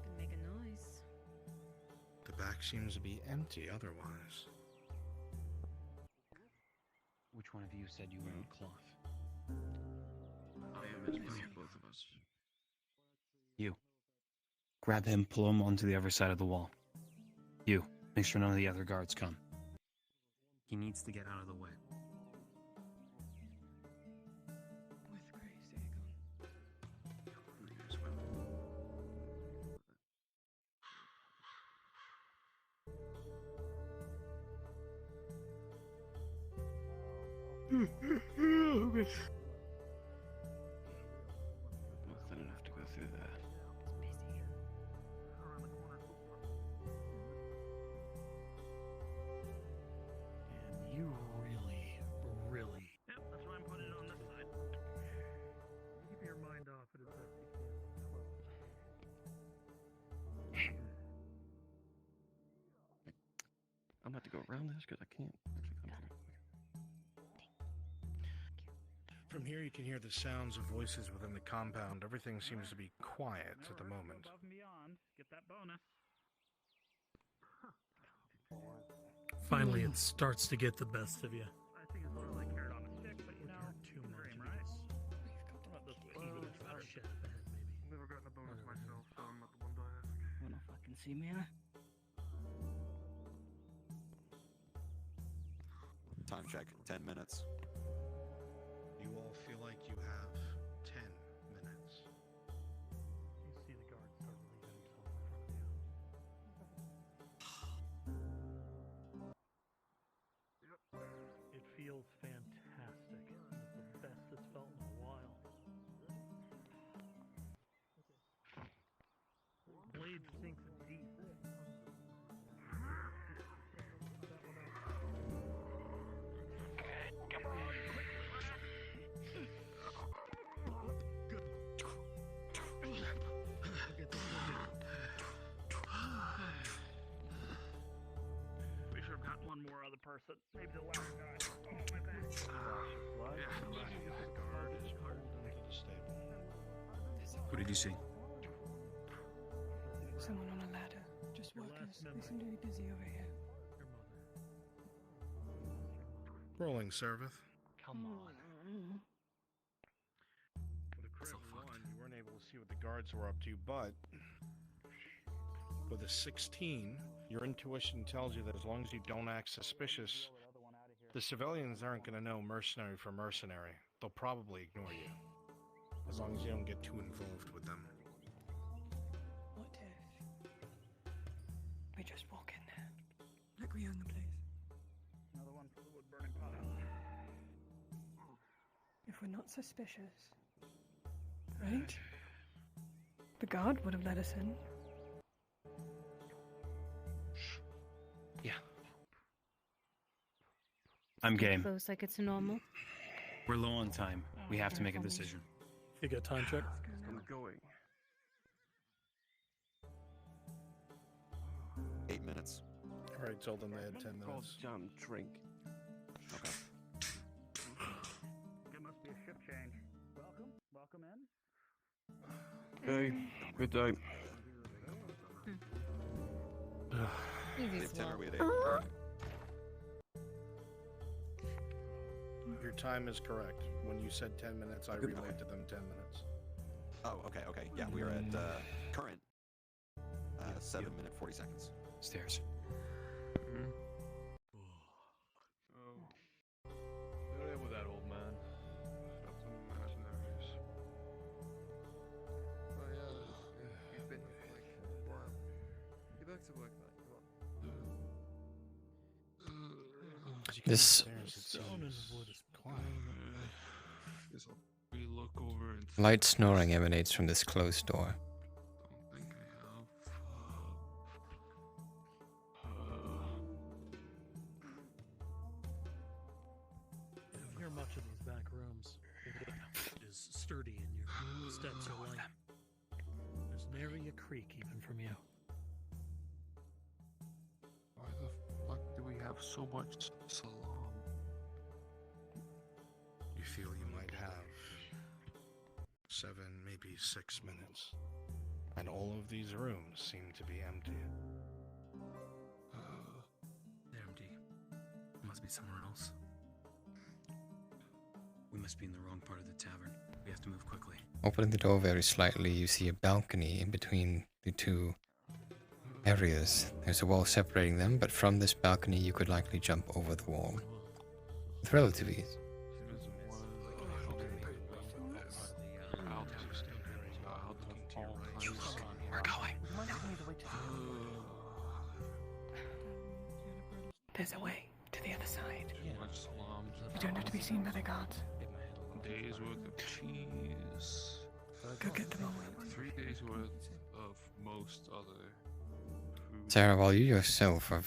Can make a noise. The back seems to be empty otherwise. Which one of you said you were in cloth? I am as busy as both of us. You. Grab him, pull him onto the other side of the wall. You. Make sure none of the other guards come. He needs to get out of the way. With grace, Aegon. As well. Nothing enough to go through there. And you really. Yep, that's why I'm putting it on this side. Keep your mind off it as best you I'm about to go around this because I can't actually come through. From here, you can hear the sounds of voices within the compound. Everything seems to be quiet at the moment. Above and beyond. Get that bonus. Finally, it starts to get the best of you. I think it's literally carrot on a stick, but you know, Too dream, much. right? Shit ahead, maybe. Never gotten a bonus myself, so I'm not the one to ask. Wanna fucking see me, huh? Time check, 10 minutes. You all feel like you have 10 minutes. You see the guard start leaving himself in front of you. It feels fantastic. It's the best it's felt in a while. Blade sinks deep. We should have got one more other person. Maybe the last guy. Oh, my back. The guard is pulled into the stable. What did you see? Someone on a ladder. Just workers. They seem to be busy over here. Rolling, Servith. Come on. to see what the guards were up to, but with a 16, your intuition tells you that as long as you don't act suspicious, the civilians aren't going to know mercenary for mercenary. They'll probably ignore you, as long as you don't get too involved with them. What if we just walk in there, like we own the place? Another one for the wood burning pile. If we're not suspicious, right? The guard would have let us in. Yeah. I'm game. Close like it's normal. We're low on time. We have to make a decision. You got time check? I'm going. 8 minutes. All right, told them they had 10 minutes. Goddamn drink. Okay. It must be a ship change. Welcome in. Hey, good day. We have 10 or we had 8. Your time is correct. When you said 10 minutes, I relayed to them 10 minutes. Oh, okay. Yeah, we are at current 7 minute 40 seconds. Stairs. Whatever with that old man. Got some mercenaries. Oh yeah, he's been here like a while. Get back to work, man. This We look over and light snoring emanates from this closed door. You don't hear much of these back rooms. The wood is sturdy and your steps are light. There's nary a creak even from you. why the fuck do we have so much salon? You feel you might have 7, maybe 6 minutes. And all of these rooms seem to be empty. They're empty. Must be somewhere else. We must be in the wrong part of the tavern. We have to move quickly. Opening the door very slightly, you see a balcony in between the two areas. There's a wall separating them, but from this balcony you could likely jump over the wall with relative ease. We're going. There's a way to the other side. Much salams. You don't have to be seen by the guards. Days worth of cheese. Go get them away. 3 days worth of most other food. Sarah, while you yourself are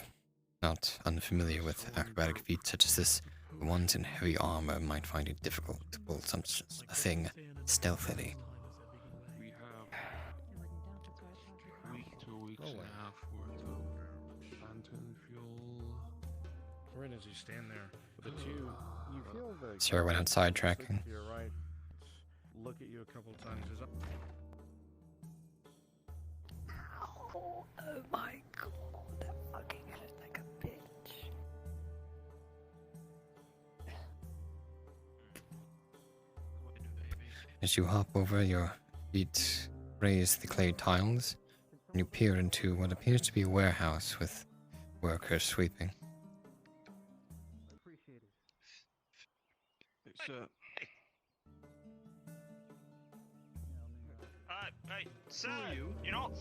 not unfamiliar with acrobatic feats such as this, the ones in heavy armor might find it difficult to pull such a thing stealthily. We have week to a week's and a half worth of lantern fuel. Right as you stand there, the two, you feel the Sarah went outside tracking. To your right, look at you a couple times. Oh my god, that fucking is like a bitch. As you hop over, your feet raise the clay tiles, and you peer into what appears to be a warehouse with workers sweeping. Sir. Hey, sir, Who are you? you're not.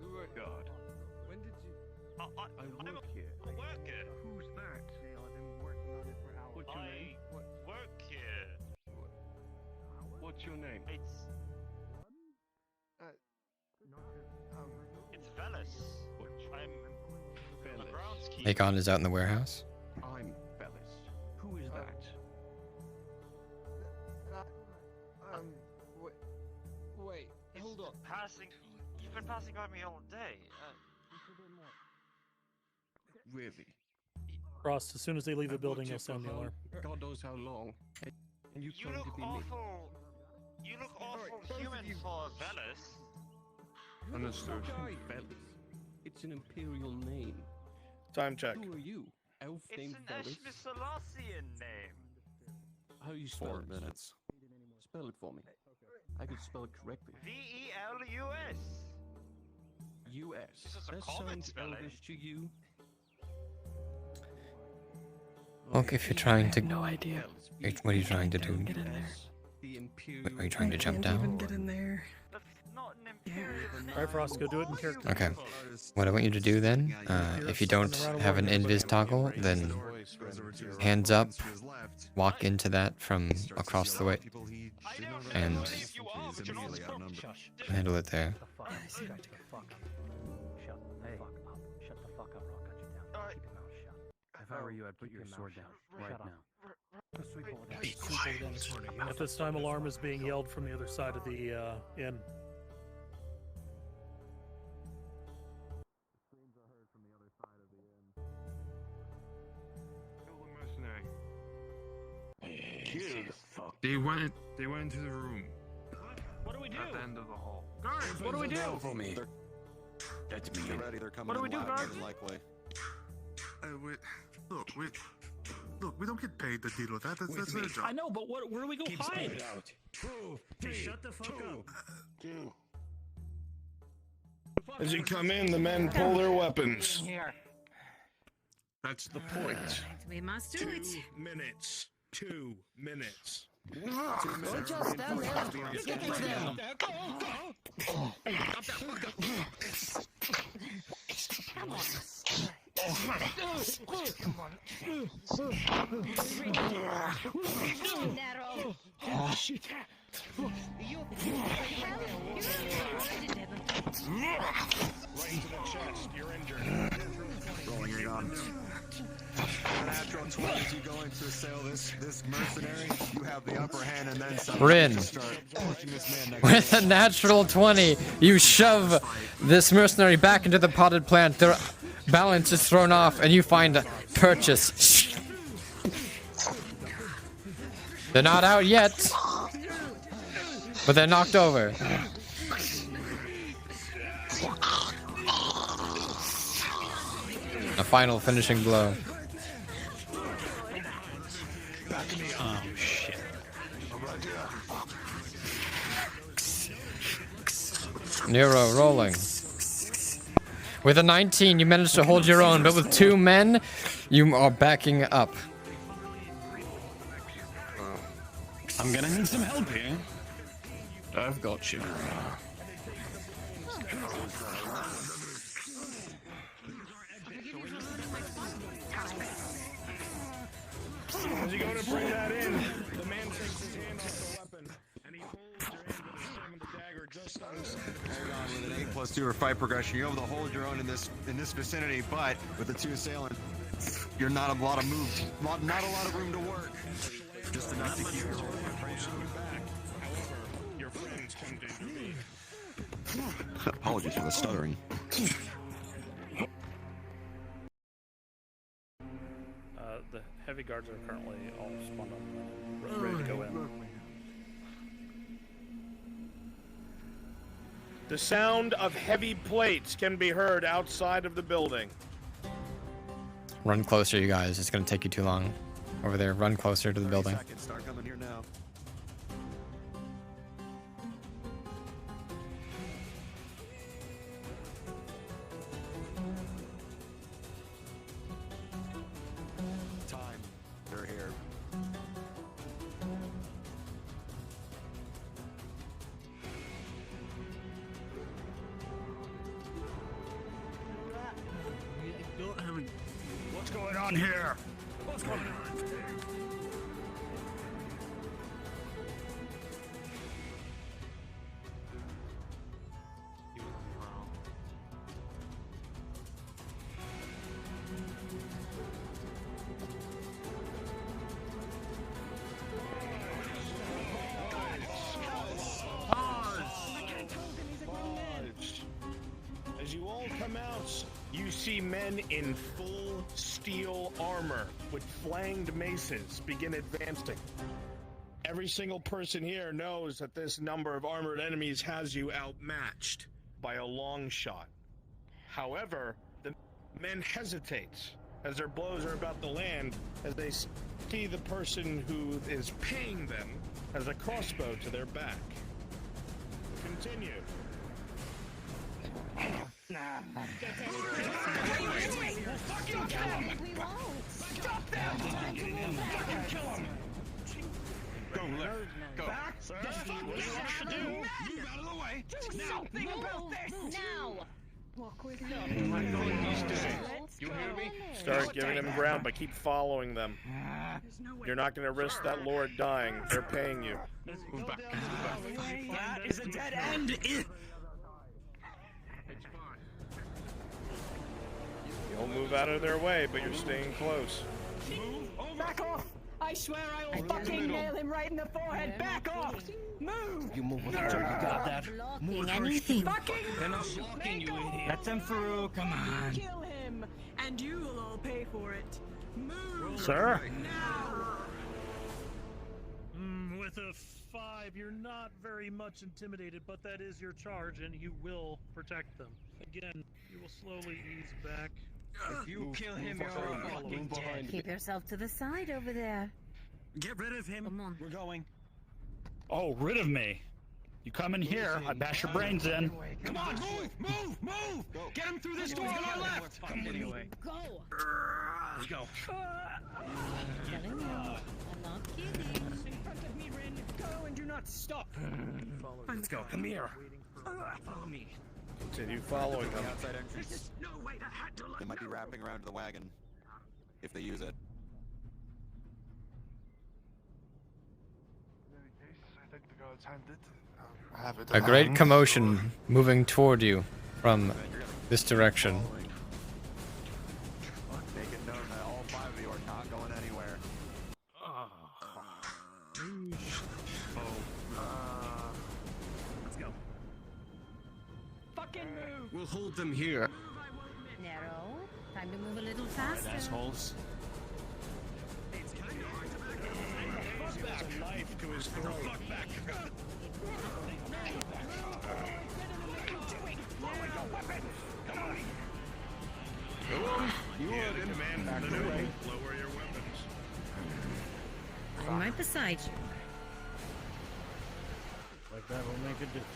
Who are God? When did you? I I work here. I work here. Who's that? I've been working on it for hours. What's your name? What? Work here. What's your name? It's Velis. I'm the groundskeeper. Aegon is out in the warehouse. I'm Velis. Who is that? Wait, hold on. You've been passing by me all day. Really? Frost, as soon as they leave the I've building, watched you'll it sound the for alarm. God knows how long. And you You claim look to be me. awful. You look awful human for Velis. Understood. Velis. It's an imperial name. Time check. Who are you? Elf It's named an Velis? Eshmisalassian name. How do you spell 4 it? minutes. Spell it for me. I could spell it correctly. V-E-L-U-S. U.S. This is a That common sounds spelling. Elvish to you? Look, if you're trying to... No idea. What are you trying to do? Get in there. The Are you trying to jump Can't down? even get in there. Alright, Frost, go do it in character. Okay. What I want you to do then, if you don't have an invis toggle, then hands up, walk into that from across the way, and handle it there. If I were you, I'd put your sword down right now. Be quiet. At this time, alarm is being yelled from the other side of the inn. They went into the room. What do we do? At the end of the hall. Guards, what do we do? For me. Let me get ready. They're coming What do we in do, loud, guards? more than likely. Look, we don't get paid to deal with that. That's their job. I know, but where do we go hide? Shut the fuck up. As you come in, the men pull their weapons. Here. That's the point. We must do it. 2 minutes. 2 minutes. Don't just stand there. You get them. Come on. Narrow. Oh, shit. Right into the chest. You're injured. Rolling your gun. Natural 20 as you go in to assail this mercenary. You have the upper hand and then some. Rin. With a natural 20, you shove this mercenary back into the potted plant. Their balance is thrown off, and you find purchase. They're not out yet, but they're knocked over. A final finishing blow. Oh, shit. Nero rolling. With a 19, you managed to hold your own, but with 2 men, you are backing up. I'm gonna need some help here. I've got you. As you go to bring that in, the man takes his hand off the weapon, and he holds your hand with the stem of the dagger just on his... Hold on, with an 8+2 or fight progression, you're able to hold your own in this vicinity, but with the 2 assailant, you're not a lot of moves, not a lot of room to work. Just enough to keep your back. However, your friends come to intervene. Apologies for the stuttering. The heavy guards are currently all spawned up, ready to go in. The sound of heavy plates can be heard outside of the building. Run closer, you guys. It's gonna take you too long. Over there, run closer to the building. Seconds, start coming here now. Time. They're here. What's going on here? What's going on? As you all come out, you see men in full steel armor with flanged maces begin advancing. Every single person here knows that this number of armored enemies has you outmatched by a long shot. However, the men hesitate as their blows are about to land, as they see the person who is paying them has a crossbow to their back. Continue. Fucking kill him! We won't. Stop them! Fucking kill him! Go, Liv. Go. Back. That's what you want us to do. Move out of the way. Do something about this now. Walk with You hear me? Start giving them ground, but keep following them. You're not going to risk that lord dying. They're paying you. Move back. That is a dead end. You'll move out of their way, but you're staying close. Back off! I swear I will fucking nail him right in the forehead. Back off! Move! You move with her. You got that. Move with her. Anything. Fucking They're not blocking you, idiot. Let them through. Come on. kill him, and you will all pay for it. Move! Sir? Now! With a 5, you're not very much intimidated, but that is your charge, and you will protect them. Again, you will slowly ease back. If you kill him, you're fucking dead. Keep yourself to the side over there. Get rid of him. Come on. We're going. Oh, rid of me. You come in here, I bash your brains in. Come on, move! Get him through this door on our left! Come anyway. Go. Let's go. Telling you, I'm not kidding. In front of me, Rin. Go and do not stop. Let's go. Come here. Follow me. Continue following them. Outside entrance. There's no way that had to They might be wrapping around the wagon if they use it. I think the gods handed. A great commotion moving toward you from this direction. Make it known that all 5 of you are not going anywhere. Let's go. fucking move. We'll hold them here. Narrow. Time to move a little faster. Assholes. Knife to his throat. You Yeah, are the in. command Back from the away. new. Lower your weapons. I'm right beside you. Like that will make a difference.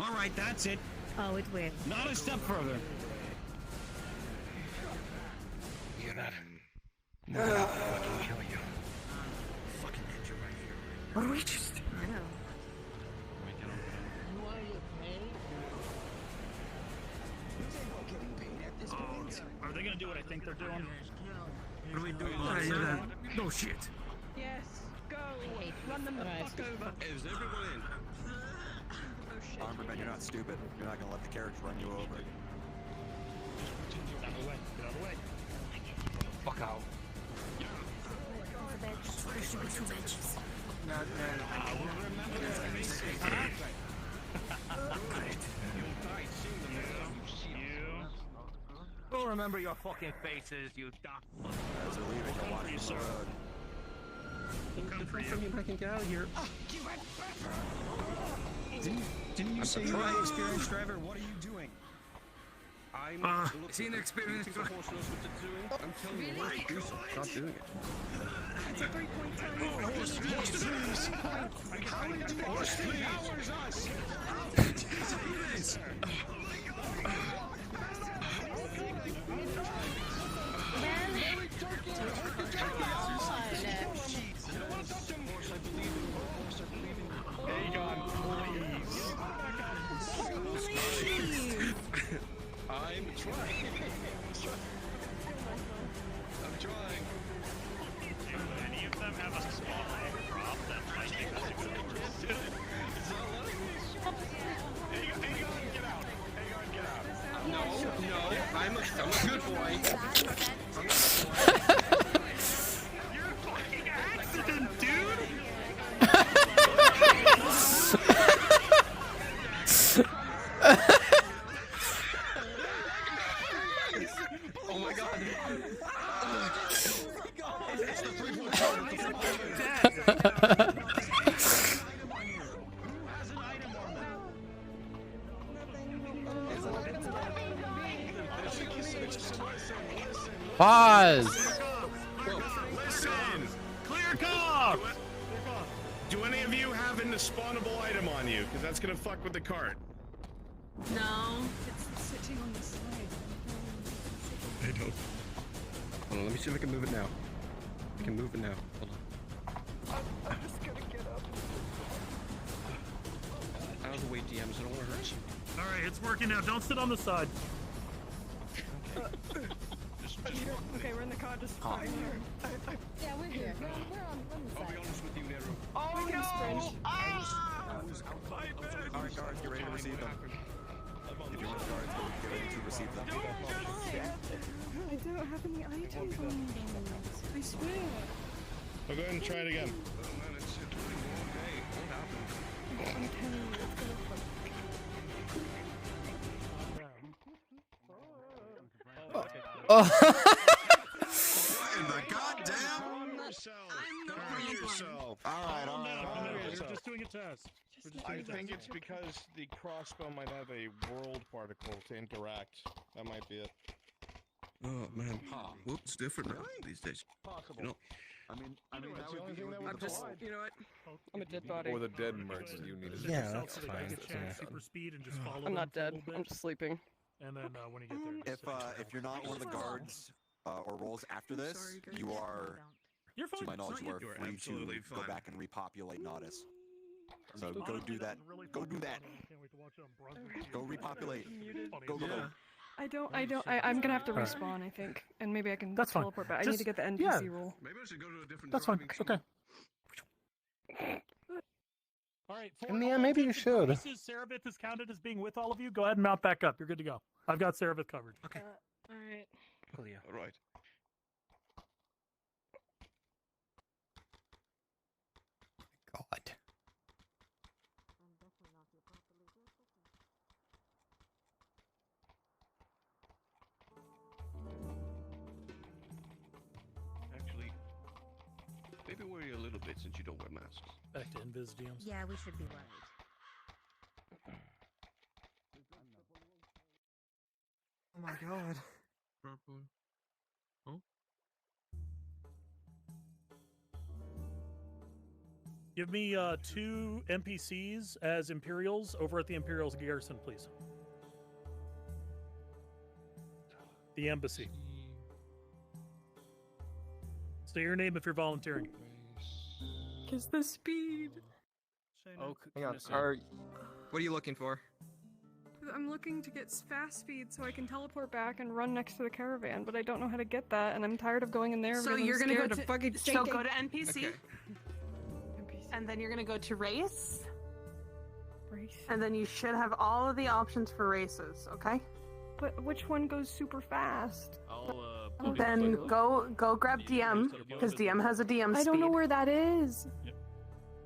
All right, that's it. Oh, it will. Not a step further. Hear that? Fucking kill you. Fucking hit you right here. What are we just... I know. Are they gonna do what I think they're doing? What are we doing? No shit. Yes, go. Run them the fuck over. Is everyone in? Oh shit. Armorman, you're not stupid. You're not gonna let the carriage run you over. Get out of the way. Get out of the way. Fuck out. We'll remember your fucking faces, you duck. As they're leaving, you're watching the road. I can get out of here. Didn't you say you were an experienced driver? What are you doing? I'm. Is he an experienced Looking for horse knows what to do. I'm telling you what to do, so stop doing it. It's a 3-point time. I'm trying. I'm trying. Do any of them have a small egg drop that might make us a good order? No, I'm a good boy. You're a fucking accident, dude! Oh my god. Pause. Listen! Clear call! Do any of you have in the spawn spawnable item on you, because that's gonna fuck with the cart. No, it's sitting on the side. I don't. Hold on, let me see if I can move it now. I can move it now. Hold on. I'm just gonna get up. Out of the way, DMs. I don't want to hurt you. All right, it's working now. Don't sit on the side. Okay, we're in the car. Just fine. Yeah, we're here. We're on the I'll be side. honest with you, Nero. Oh no! Alright, guards, get ready to receive them. If you want guards, get ready to receive them. I don't have any items on me. I swear. I'll go ahead and try it again. Oh man, it's 21. Hey, what happened? I'm telling you, it's gonna fuck. Oh. What in the goddamn? Calm yourself. Alright, We're just doing a test. I think it's because the crossbow might have a world particle to interact. That might be it. Oh man, whoops, different now these days. Possible. You know, I mean, that would be I'm just, you know what? I'm a dead body. Or the dead emergency you need. Yeah, that's fine. Super speed and just follow I'm not them dead. for a little I'm bit. just sleeping. And then when you get there, if you're not one of the guards or roles after this, you are, you're fine. to my knowledge, you are You're free to absolutely go fine. back and repopulate Nodus. So go do that. Go do that. Go repopulate. Go. I'm gonna have to respawn, I think. And maybe I can That's fine. teleport back. I Just- need to get the NPC yeah. rule. maybe I should go to a different That's fine. driving school. Okay. All right. For Yeah, all maybe you intents and should. purposes, Serapith is counted as being with all of you. Go ahead and mount back up. You're good to go. I've got Serapith covered. Okay. Alright. All right. God. Actually, maybe worry a little bit since you don't wear masks. Back to Invis DMs. Yeah, we should be worried. Oh my god. Purple. Give me 2 NPCs as Imperials over at the Imperials garrison, please. The embassy. Say your name if you're volunteering. Cause the speed. Oh, Hang on. What are you looking for? I'm looking to get fast speed so I can teleport back and run next to the caravan, but I don't know how to get that, and I'm tired of going in there. So because I'm you're gonna go scared to of fucking so go to NPC, Okay. and then you're gonna go to race, race. and then you should have all of the options for races. Okay. But which one goes super fast? Then go grab DM because DM has a DM speed. I don't know where that is.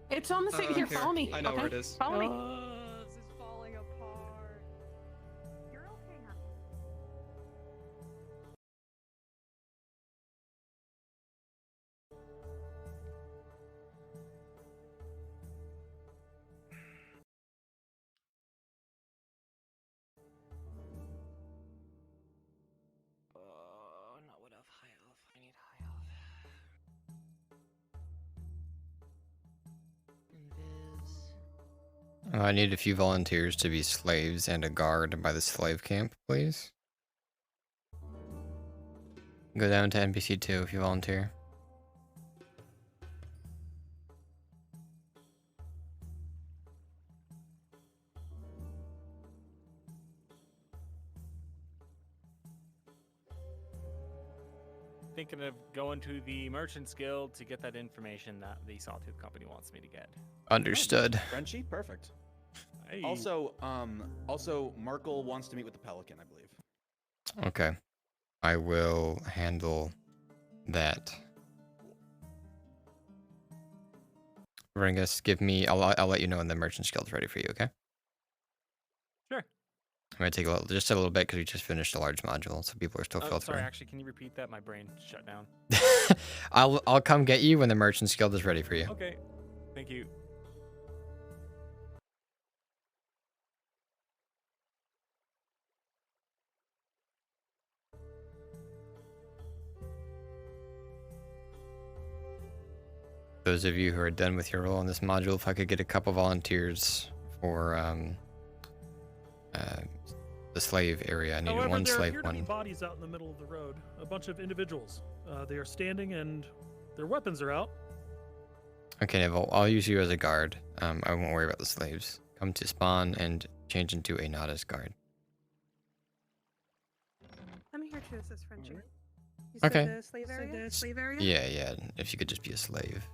It's on the same. Here, follow me. I know where okay? it is. Follow me. This is falling apart. You're okay, huh? Not what of high elf. I need high elf. Invis. I need a few volunteers to be slaves and a guard by the slave camp, please. Go down to NPC 2 if you volunteer. Thinking of going to the Merchants Guild to get that information that the Sawtooth Company wants me to get. Understood. Frenchie, perfect. Hey. Also, Markle wants to meet with the Pelican, I believe. Okay. I will handle that. Ringus, give me. I'll let you know when the Merchant's Guild's ready for you. Okay. Sure. I'm gonna take just a little bit because we just finished a large module, so people are still Sorry, filtering. actually, can you repeat that? My brain shut down. I'll come get you when the Merchant's Guild is ready for you. Okay. Thank you. those of you who are done with your role in this module, if I could get a couple volunteers for the slave area. I need However, one there slave, appear to be one. bodies out in the middle of the road. A bunch of individuals. They are standing and their weapons are out. Okay, Neville, I'll use you as a guard. I won't worry about the slaves. Come to spawn and change into a Nada's guard. I'm here to assist Frenchie. You Okay. said the slave area? The slave area? Yeah. If you could just be a slave.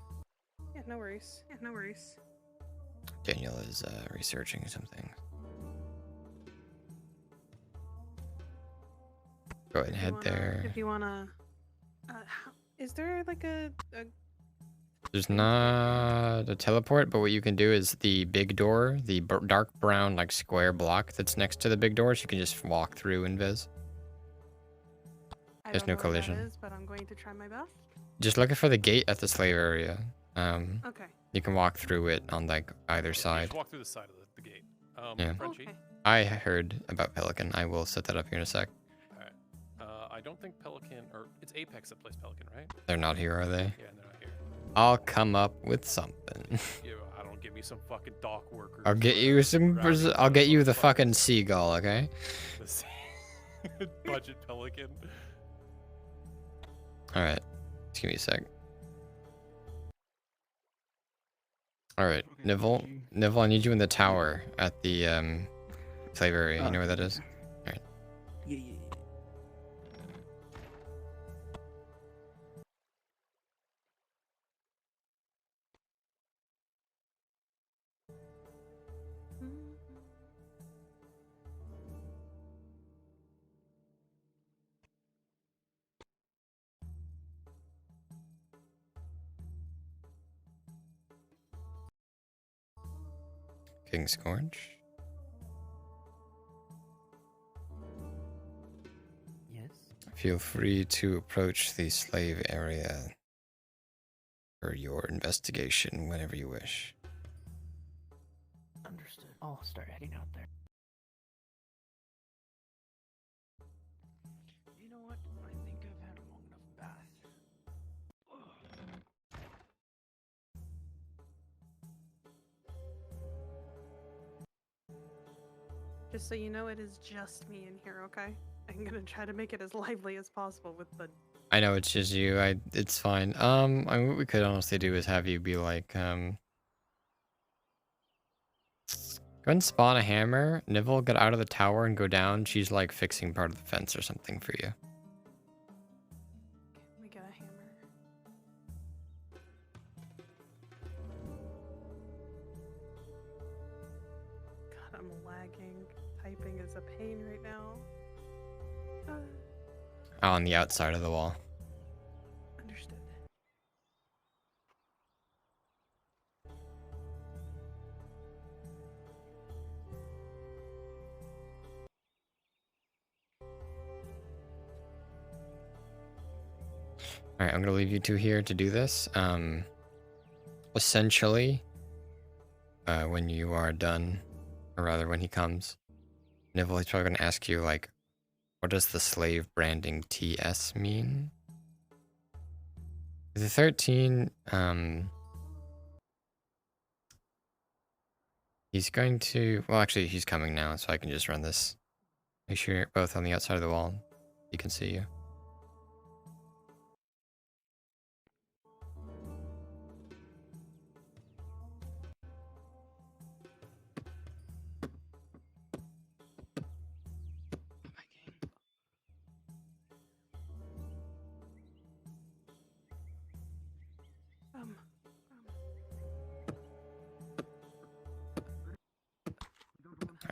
Yeah, no worries. Yeah, no worries. Daniel is researching something. Go ahead and head there. If you wanna, is there like a There's not a teleport, but what you can do is the big door, the dark brown like square block that's next to the big doors, you can just walk through invis. There's no collision. Is, but I'm going to try my best. Just looking for the gate at the slave area. Okay. You can walk through it on like either side. Just walk through the side of the gate. Yeah. Frenchie. I heard about Pelican. I will set that up here in a sec. Alright. I don't think Pelican, or it's Apex that plays Pelican, right? They're not here, are they? Yeah, they're not here. I'll come up with something. Yeah, I don't give me some fucking dock workers. I'll get you some. I'll get you the fucking seagull, okay? Budget Pelican. All right, just give me a sec. All right, Neville, I need you in the tower at the slave area. You know where that is? All right. Yeah. King Scorch. Yes. Feel free to approach the slave area for your investigation whenever you wish. Understood. I'll start heading out there. You know what? I think I've had a long enough bath. Just so you know, it is just me in here, okay? I'm gonna try to make it as lively as possible with the. I know it's just you. It's fine. I mean, what we could honestly do is have you be like, go ahead and spawn a hammer. Nivelle, get out of the tower and go down. She's like fixing part of the fence or something for you. We got a hammer. God, I'm lagging. Typing is a pain right now. On the outside of the wall. Understood. All right, I'm gonna leave you two here to do this. Essentially, when you are done, or rather when he comes, Nivelle is probably gonna ask you like, what does the slave branding TS mean? The 13, he's going to, well actually he's coming now, so I can just run this. Make sure you're both on the outside of the wall. He can see you.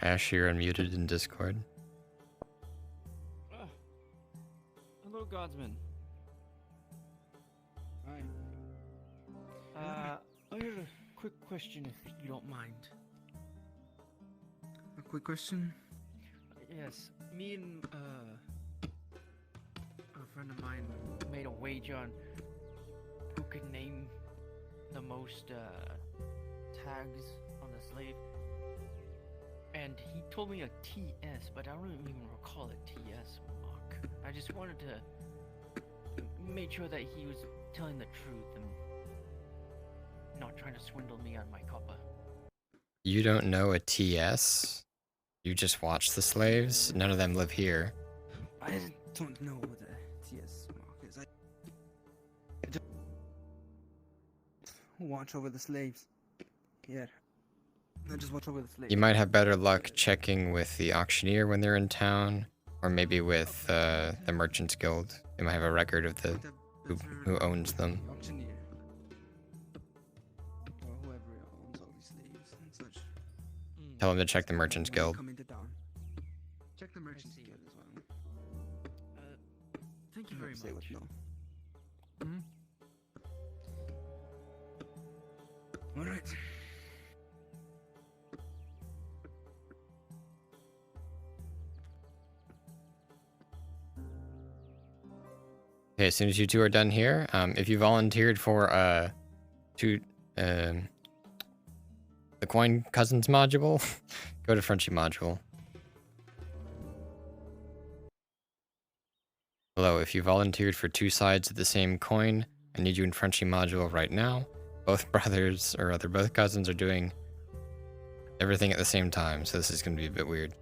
Ash, you're unmuted in Discord. Hello, Godsman. Hi. I have a quick question, if you don't mind. A quick question? Yes, me and a friend of mine made a wager on who could name the most tags on the slave. And he told me a TS, but I don't even recall a TS mark. I just wanted to make sure that he was telling the truth and not trying to swindle me on my copper. You don't know a TS? You just watch the slaves? None of them live here. I don't know what the TS mark is. I just watch over the slaves. Yeah. I just watch over the slaves. You might have better luck checking with the auctioneer when they're in town, or maybe with the Merchants Guild. They might have a record of the who owns them. Auctioneer. Or whoever owns all these slaves and such. Tell them to check the Merchants Guild. Come into town. Check the Merchants Guild as well. Thank you very Say much. what, no. All right. Okay, as soon as you two are done here, if you volunteered for the Coin Cousins module, go to Frenchy module. Hello, if you volunteered for 2 sides of the same coin, I need you in Frenchy module right now. Both brothers, or rather both cousins, are doing everything at the same time, so this is going to be a bit weird.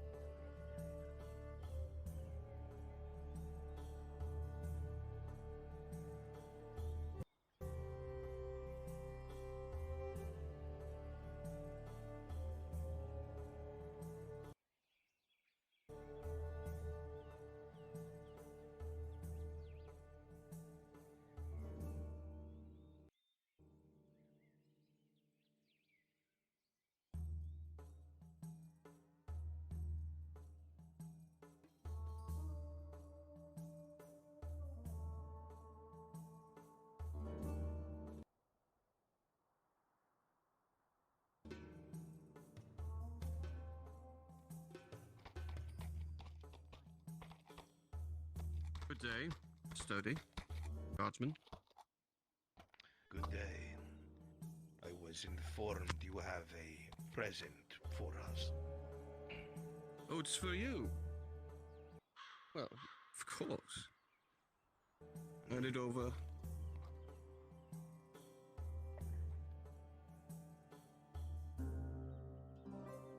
Good day, Sturdy. Guardsman. Good day. I was informed you have a present for us. Oh, it's for you. Well, of course. Hand it over.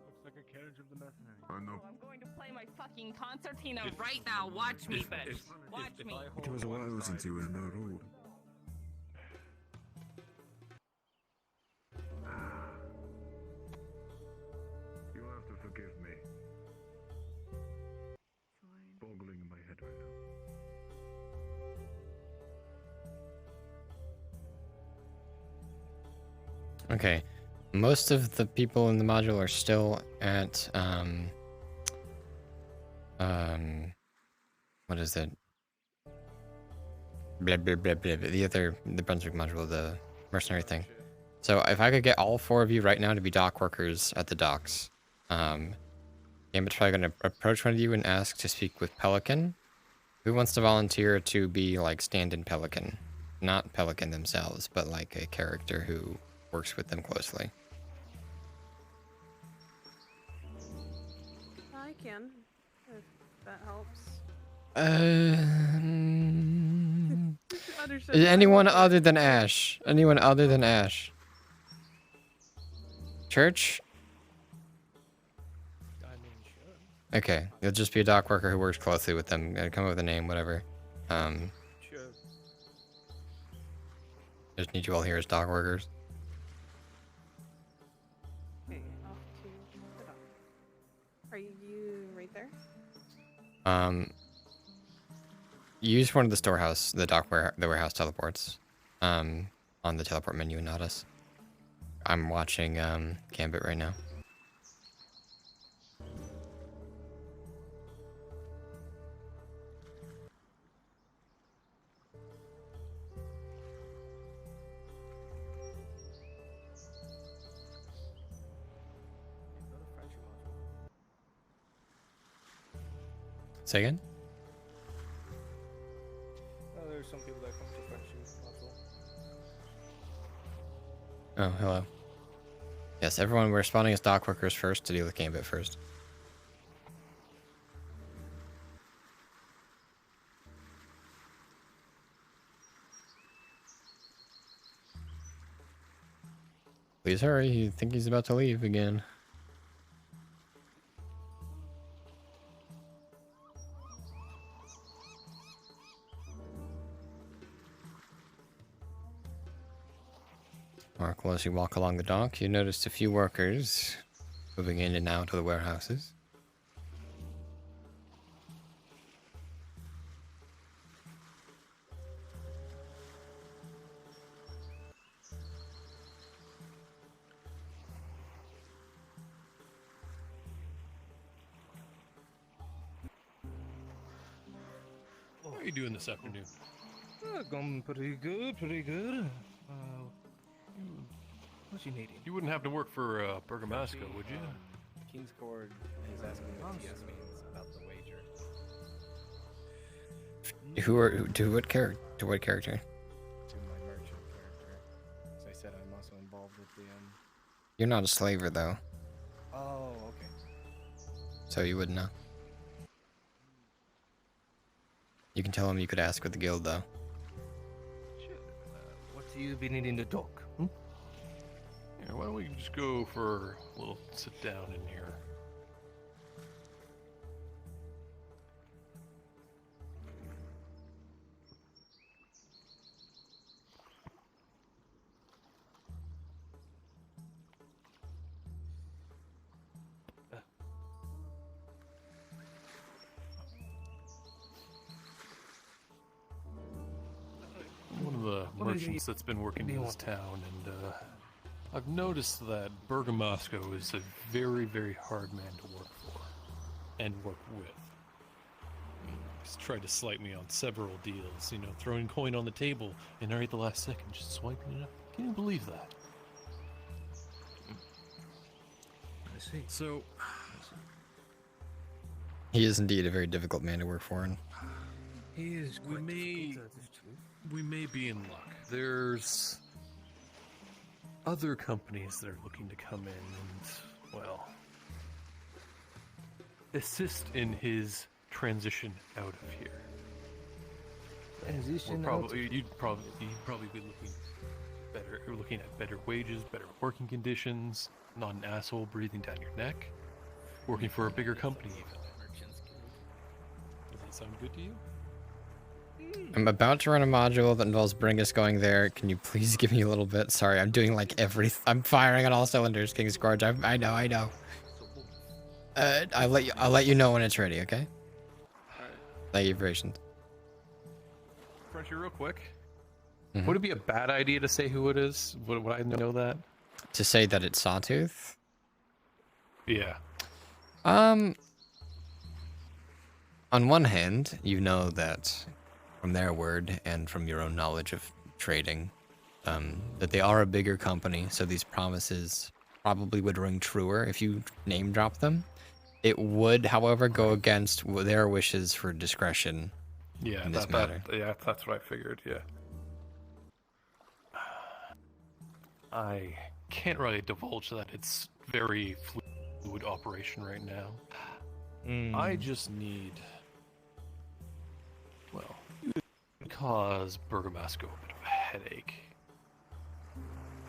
Looks like a carriage of the mercenary. I know. I'm going to play my fucking concertina right now. Watch me, bitch. Watch me. It was what I listened to when I was old. You'll have to forgive me. Boggling in my head right now. Okay, most of the people in the module are still at what is it? Blah blah blah blah. The Brunswick module, the mercenary thing. So if I could get all 4 of you right now to be dock workers at the docks, Gambit's probably gonna approach one of you and ask to speak with Pelican. Who wants to volunteer to be like stand-in Pelican? Not Pelican themselves, but like a character who works with them closely. I can, if that helps. Understood. Anyone other than Ash? Anyone other than Ash? Church? Okay, you'll just be a dock worker who works closely with them. Come up with a name, whatever. Sure. Just need you all here as dock workers. Okay, off to the dock. Are you right there? Use one of the storehouse, the warehouse teleports, on the teleport menu, not us. I'm watching Gambit right now. Say again? There's some people that come to Friendship module. Oh, hello. Yes, everyone, we're spawning as dock workers first to deal with Gambit first. Please hurry. You think he's about to leave again. Markle, as you walk along the dock, you notice a few workers moving in and out of the warehouses. How are you doing this afternoon? Going pretty good, pretty good. What you needing? You wouldn't have to work for Bergamasco, would you? King's Court is asking what TS means about the wager. To what character? To my merchant character. As I said, I'm also involved with the You're not a slaver, though, Oh, okay. so you wouldn't know. You can tell him you could ask with the guild, though. What do you be needing to talk? Yeah, why don't we just go for a little sit down in here? One of the merchants that's been working in this town, and I've noticed that Bergamasco is a very, very hard man to work for and work with. He's tried to slight me on several deals, you know, throwing coin on the table and right at the last second just swiping it up. Can you believe that? I see. So, He is indeed a very difficult man to work for, and He is quite we may be in luck. There's other companies that are looking to come in and, well, assist in his transition out of here. Transition You'd probably be looking at better wages, better working conditions, not an asshole breathing down your neck, working for a bigger company even. Does that sound good to you? I'm about to run a module that involves Bringus going there. Can you please give me a little bit? Sorry, I'm doing like I'm firing on all cylinders, King's Gorge. I know. I'll let you know when it's ready, okay? Thank you for your patience. Frenchie, real quick. Would it be a bad idea to say who it is? Would I know that? To say that it's Sawtooth? Yeah. On one hand, you know that from their word and from your own knowledge of trading, that they are a bigger company, so these promises probably would ring truer if you name drop them. It would, however, go against their wishes for discretion in this matter. Yeah, that's what I figured, yeah. I can't really divulge that it's very fluid operation right now. I just need, well, cause Bergamasco a bit of a headache.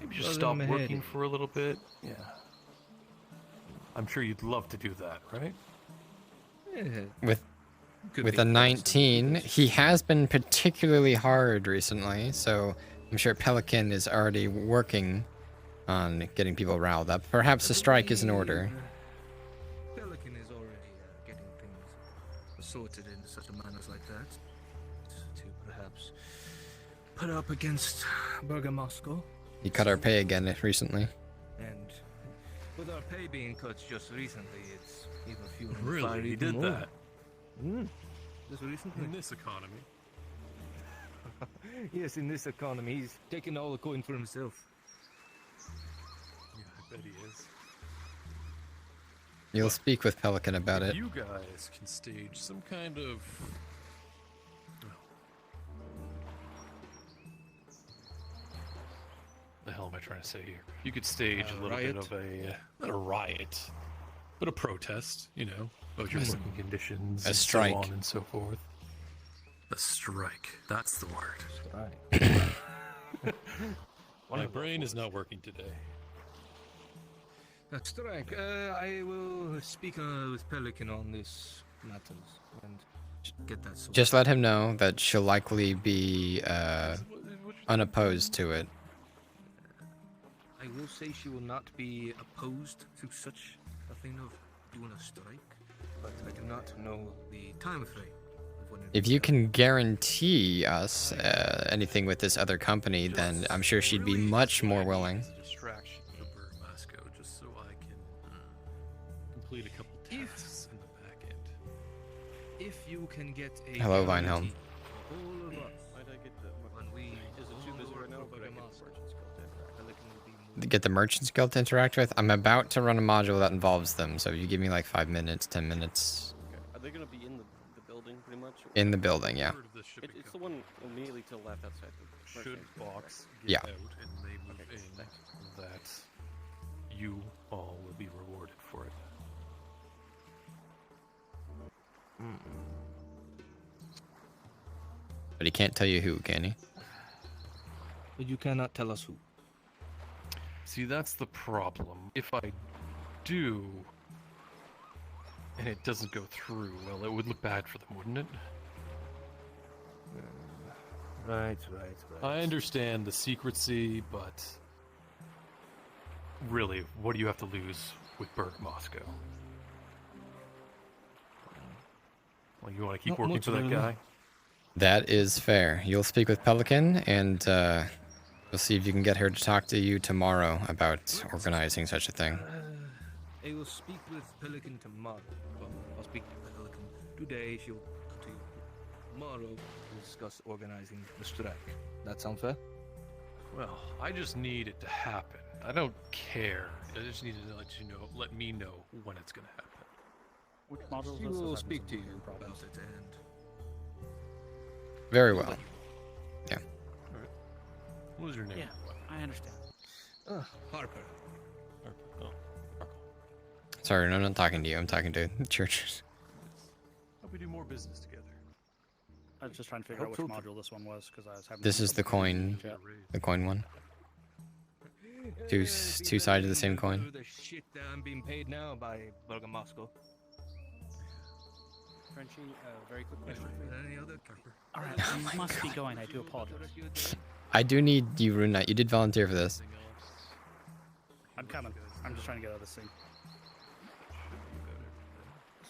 Maybe just stop working for a little bit. Yeah. I'm sure you'd love to do that, right? With a 19, he has been particularly hard recently, so I'm sure Pelican is already working on getting people riled up. Perhaps a strike is in order. Pelican is already getting things sorted in such a manner like that. To perhaps put up against Bergamasco. He cut our pay again recently. And with our pay being cut just recently, it's even fueling the Really? fire He even did more. that? Just recently? In this economy? Yes, in this economy, he's taking all the coin for himself. Yeah, I bet he is. You'll speak with Pelican about it. You guys can stage some kind of... The hell am I trying to say here? You could stage a little bit riot? of a, not a riot, but a protest, you know, about your working conditions, A and strike. so on and so forth. A strike. That's the word. My brain is not working today. Strike. I will speak with Pelican on this matters and get that sorted. Just let him know that she'll likely be unopposed to it. I will say she will not be opposed to such a thing of doing a strike, but I do not know the time frame. If you can guarantee us anything with this other company, then I'm sure she'd be much more willing. Distraction for Burmasco, just so I can complete a couple tasks in the back end. If you can get a Hello, Vinehelm. all of us, Why'd I get the... when we Is it too busy right now? Could I get the merchant's guild to Pelican will be more Get the Merchants Guild to interact with. I'm about to run a module that involves them, so if you give me like 5 minutes, 10 minutes. Okay. Are they gonna be in the building pretty much? In the building, yeah. It's the one immediately to the left outside the Should merchant. Box get Yeah. out and they move Okay, in, thanks. that you all will be rewarded for it. But he can't tell you who, can he? But you cannot tell us who. See, that's the problem. If I do, and it doesn't go through, well, it would look bad for them, wouldn't it? Right. I understand the secrecy, but really, what do you have to lose with Berg Moscow? Well, you want to keep Not working much, for that really. guy? That is fair. You'll speak with Pelican, and you'll see if you can get her to talk to you tomorrow about organizing such a thing. I will speak with Pelican tomorrow. Well, I'll speak to Pelican today. She'll come to you tomorrow to discuss organizing the strike. That sound fair? Well, I just need it to happen. I don't care. I just need to let me know when it's going to happen. Which module She is this? will I've speak to been you problems. about it and Very well. Yeah. What was your name? Yeah, I understand. Harper. Sorry, no, I'm not talking to you. I'm talking to churches. Hope we do more business together. I was just trying to figure out which module this one was because I was having. This is the coin, the coin one. Two sides of the same coin. The shit that I'm being paid now by Burger Moscow. Frenchie, very quick question. Any other All right, I must be going. I do apologize. I do need you, Rune Knight. You did volunteer for this. I'm coming. I'm just trying to get out of this thing.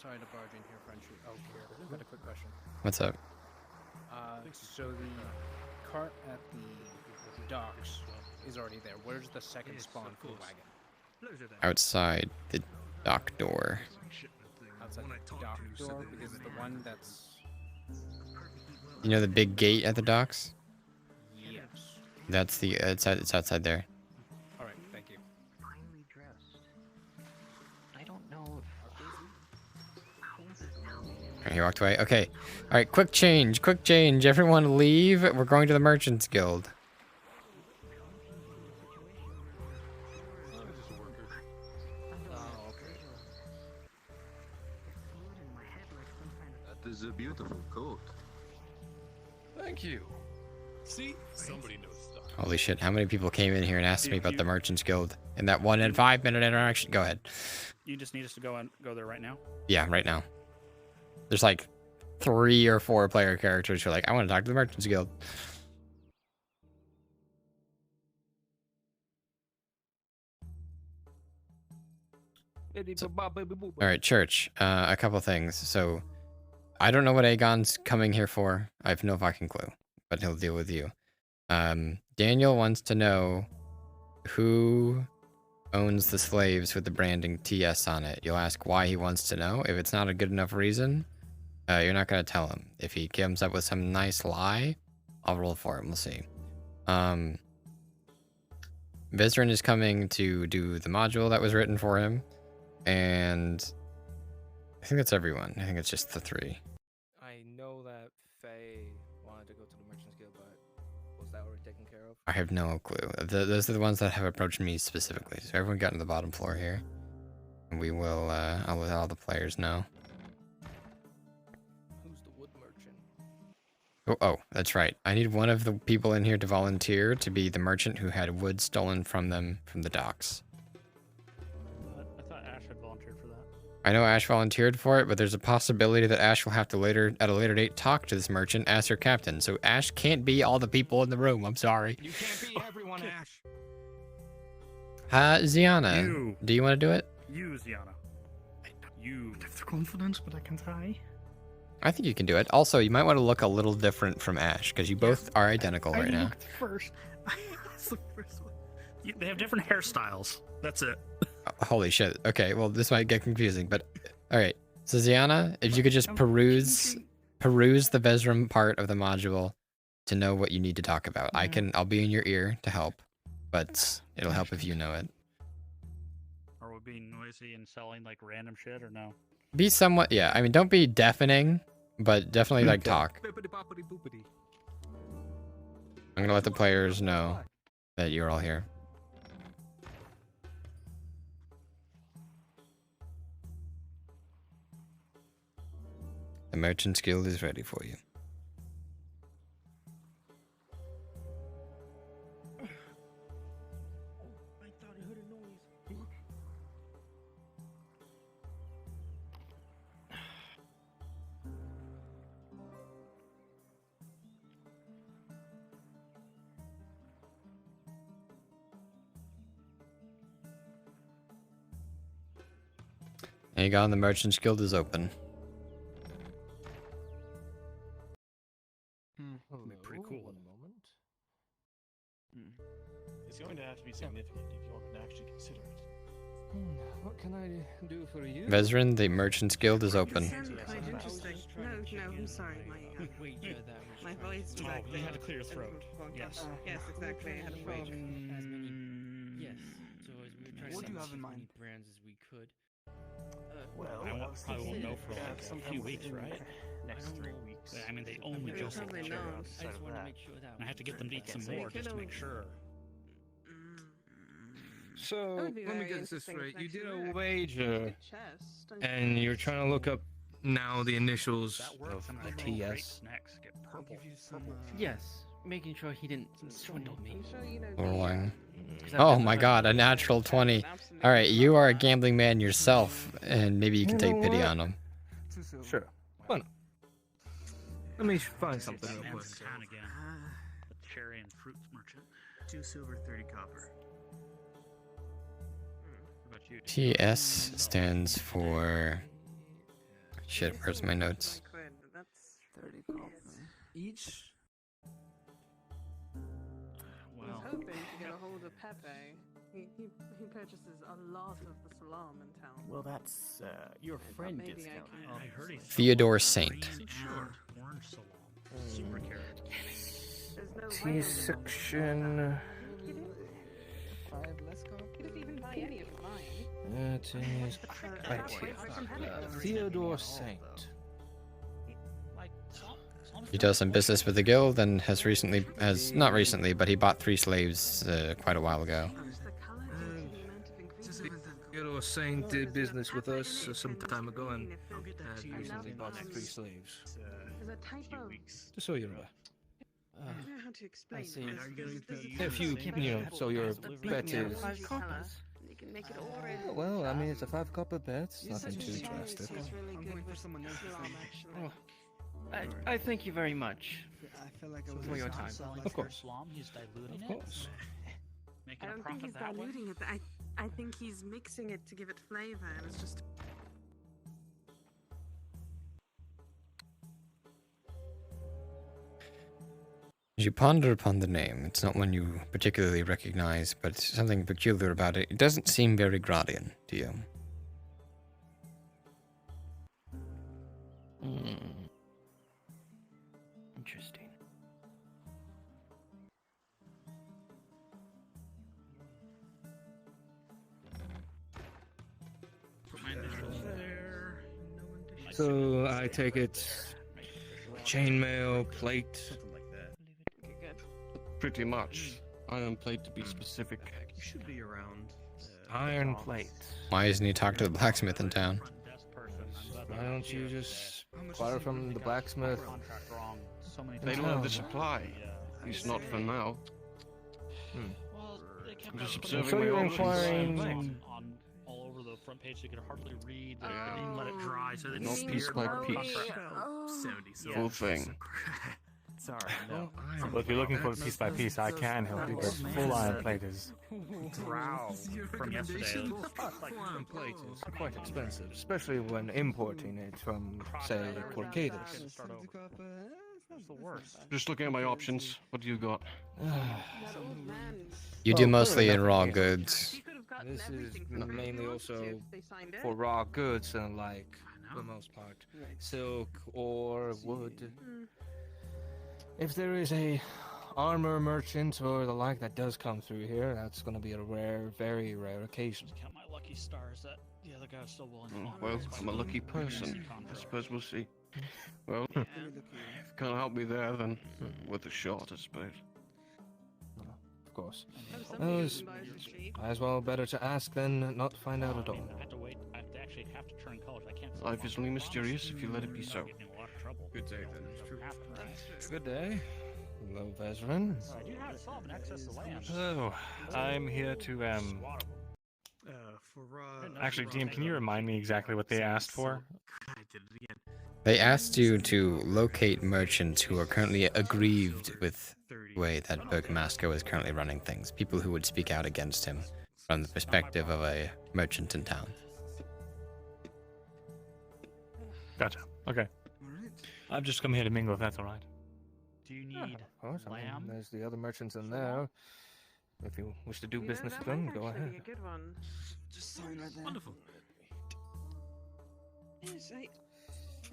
Sorry to barge in here, Frenchie. Oh, here. I've got a quick question. What's up? So the cart at the docks is already there. Where's the second spawn for the wagon? Outside the dock door. Outside the dock door, because the one that's... You know the big gate at the docks? Yes. That's the it's outside there. Alright, thank you. Finely dressed. I don't know Alright, he walked away. Okay. Alright, quick change. Everyone leave. We're going to the Merchants Guild. That is a beautiful coat. Thank you. See? Somebody knows stuff. Holy shit, how many people came in here and asked me about the Merchants Guild in that 1 and 5 minute interaction? Go ahead. You just need us to go there right now. Yeah, right now. There's like 3 or 4 player characters who are like, I want to talk to the Merchants Guild. All right, Church. A couple things. So, I don't know what Aegon's coming here for. I have no fucking clue, but he'll deal with you. Daniel wants to know who owns the slaves with the branding TS on it. You'll ask why he wants to know. If it's not a good enough reason, you're not going to tell him. If he comes up with some nice lie, I'll roll for him. We'll see. Vizrin is coming to do the module that was written for him. And I think that's everyone. I think it's just the 3. I know that Faye wanted to go to the Merchants Guild, but was that already taken care of? I have no clue. Those are the ones that have approached me specifically. So everyone got to the bottom floor here. And we will, I'll let all the players know. Who's the wood merchant? Oh, that's right. I need one of the people in here to volunteer to be the merchant who had wood stolen from them from the docks. volunteered for that. I know Ash volunteered for it, but there's a possibility that Ash will have to at a later date talk to this merchant as her captain. So Ash can't be all the people in the room. I'm sorry. You can't be everyone, Ash. Ziana, do you want to do it? You, Ziana. You have the confidence, but I can try. I think you can do it. Also, you might want to look a little different from Ash because you both are identical right now. First. That's the first one. They have different hairstyles. That's it. Holy shit. Okay, well, this might get confusing, but all right. So Ziana, if you could just peruse the Vesrum part of the module to know what you need to talk about. I'll be in your ear to help, but it'll help if you know it. Are we being noisy and selling like random shit or no? Be somewhat, yeah. I mean, don't be deafening, but definitely like talk. I'm gonna let the players know that you're all here. The Merchant's Guild is ready for you. Aegon, the Merchant's Guild is open. Pretty cool. It's going to have to be significant if you want to actually consider it. What can I do for you? Vezrin, the Merchant's Guild is open. Quite interesting. No, I'm sorry. My voice was you had to clear your throat. Yes. Yes, exactly. I had a throat. Yes. So as we were trying to sell as many brands as we could. Well, I won't know for like a few weeks, right? Next 3 weeks. I mean, they only just hit the cherry on the I side just of want to that. make sure that I have to get them to eat some more just to make sure. So, That would be let me very get this interesting straight. You did actually. a wager, Chest, don't and you're trying to look up now the initials of And I roll TS. great snacks, get purple. Yes, making sure he didn't swindle me. Rolling. Oh my god, a natural 20. Alright, you are a gambling man yourself, and maybe you can take pity on him. Sure. Why not? Let me find something real quick. Town again. The cherry and fruit merchant. 2 silver, 30 copper. What about you? TS stands for... Shit, where's my notes? That's 30 copper. Each? I was hoping to get a hold of Pepe. He purchases a lot of the salam in town. Well, that's your friend maybe I discount. can- I heard he's Theodore Saint. sure. Orange salon. Super carrot. There's no way T section. 5 less copper. You didn't even buy any of mine. It is right here. Theodore Saint. He does some business with the guild and not recently, but he bought 3 slaves quite a while ago. Theodore Saint did business with us some time ago and recently bought 3 slaves. There's a typo. Just so you're aware. I don't know how to explain see. this. If you, so your bet is... 5 coppers. You can make it all Well, I mean, it's a 5 copper bet. It's nothing too drastic. He's really good with Islam, actually. I thank you very much I feel like I was for your time. Of course. Islam, he's diluting Of course. Making I a don't think profit he's that way. diluting it. I think he's mixing it to give it flavor. And it's just. As you ponder upon the name, it's not one you particularly recognize, but something peculiar about it. It doesn't seem very Gradian to you. Interesting. Put my initials there. So I take it chainmail, plate. Pretty much. Iron plate to be specific. You should be around. Iron plate. Why isn't he talking to the blacksmith in town? Why don't you just acquire from the blacksmith? They don't have the supply. At least not for now. I'm just observing So my you're options. inquiring On all over the front page, so you could hardly read. They didn't let it dry, so they Not just piece by piece. Full thing. Sorry, no. Well, if you're looking for a piece by piece, I can help you, but full iron plate is... Drow from yesterday. Full iron plate is quite expensive, especially when importing it from, say, Corcadis. That's the worst. Just looking at my options. What do you got? You do mostly in raw goods. This is mainly also for raw goods and like, for the most part, silk or wood. If there is a armor merchant or the like that does come through here, that's going to be a rare, very rare occasion. Count my lucky stars that the other guy's still willing to Oh, honor well, his I'm a lucky person. I suppose we'll see. Well, if you can't help me there, then worth a shot, I suppose. Of course. As well better to ask than not find out at all. I have to wait. I actually have to turn college. I can't. Life is only mysterious if you let it be so. Good day, then. Good day. Hello, Vezran. I do have some excess of land. So, I'm here to, Actually, DM, can you remind me exactly what they asked for? I did it again. They asked you to locate merchants who are currently aggrieved with the way that Burgomasco is currently running things. People who would speak out against him from the perspective of a merchant in town. Gotcha. Okay. I've just come here to mingle, if that's alright. Do you Yeah, need of course. I mean, lamb? there's the other merchants in there. If you wish to do business with them, go ahead. Be a good one. Just sign right there. Wonderful. Yes,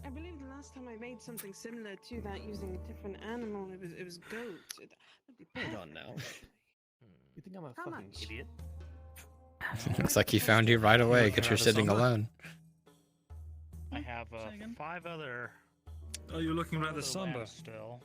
I believe the last time I made something similar to that using a different animal, it was goat. Hold on now. You think I'm a How fucking much? idiot? Looks like he found you right away because you're sitting alone. I have 5 other. Oh, you're looking rather other somber. lambs still.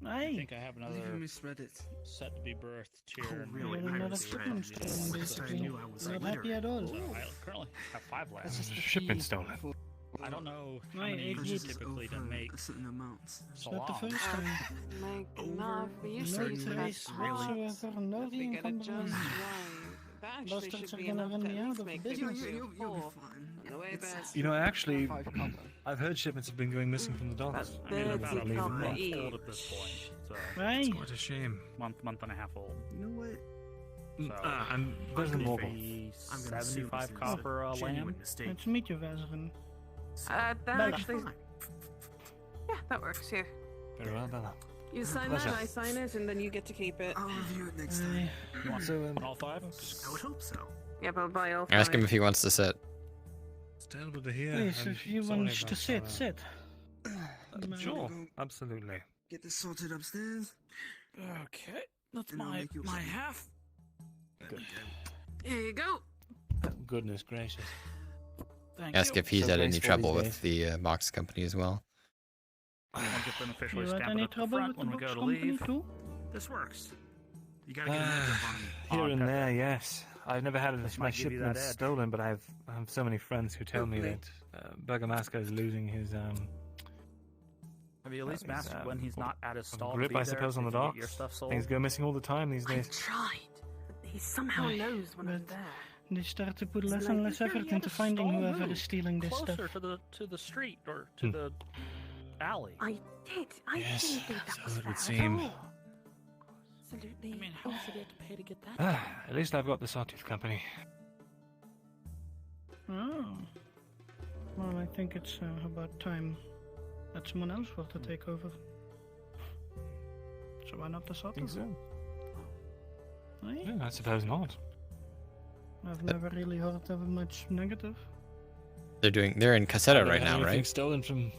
I Hey, think I have I think another you misread it. set to be birthed here. Oh, in really? May. I Another misread shipment it. stolen, Yes, I basically. knew I was Not illiterate. happy at all. So I currently have 5 lambs. Shipment stolen. I don't know how Right, many you it's just typically to over make. a certain amount. It's not the first Make enough. We used to use that if we get it just right. That actually should be enough to at least make business You'll be four. fine. On the way back. You know, actually, I've heard shipments have been going missing from the docks. I mean, about a Dirty month copper old at this point. So It's quite a shame. month and a half old. You know what? So I'm Vezran Morgul. I'm gonna assume 75 this is copper a genuine lamb. mistake. Nice to meet you, Vezran. That Bella. actually. Yeah, that works here. Very well, Bella. You sign Pleasure. that, I sign it, and then you get to keep it. I'll review it next time. You want So, all 5? I would hope so. Yeah, but by all Ask him five. if he wants to sit. It's terrible to hear. Please, I'm if you sorry want to about sit, that. sit. Sure, absolutely. Get this sorted upstairs. Okay, that's And I'll my make you my some. half. Good. Here you go. Goodness gracious. Thank Ask you. if he's So had any graceful trouble these with the box company as well. I'll get them officially You had stamped any up the trouble front with when the we go box to company leave. too? This works. You gotta get an edge up on Here and Pepper. there, yes. I've never had This my might give you that shipments edge. stolen, but I have so many friends who tell me Hopefully. that Burgomasco is losing his Have you at least his, mastered when he's not at his stall? grip, to be I there suppose, so on the you can get docks. Your stuff sold. Things go missing all the time these I days. tried. But he somehow knows when I'm there. They start to put It's less like, and less if you're effort near into the finding stall, whoever move is stealing this Closer stuff. to the street or to the alley. I did. I Yes, didn't think that so was it would bad seem. at all. Absolutely. I mean, how much did you have to pay to get that? At least I've got the Sawtooth Company. Oh. Well, I think it's about time that someone else were to take over. So why not the I Sawtooth? think so. Eh? Yeah, I suppose not. I've never really heard of much negative. They're in Caseta They right had now, anything right? stolen from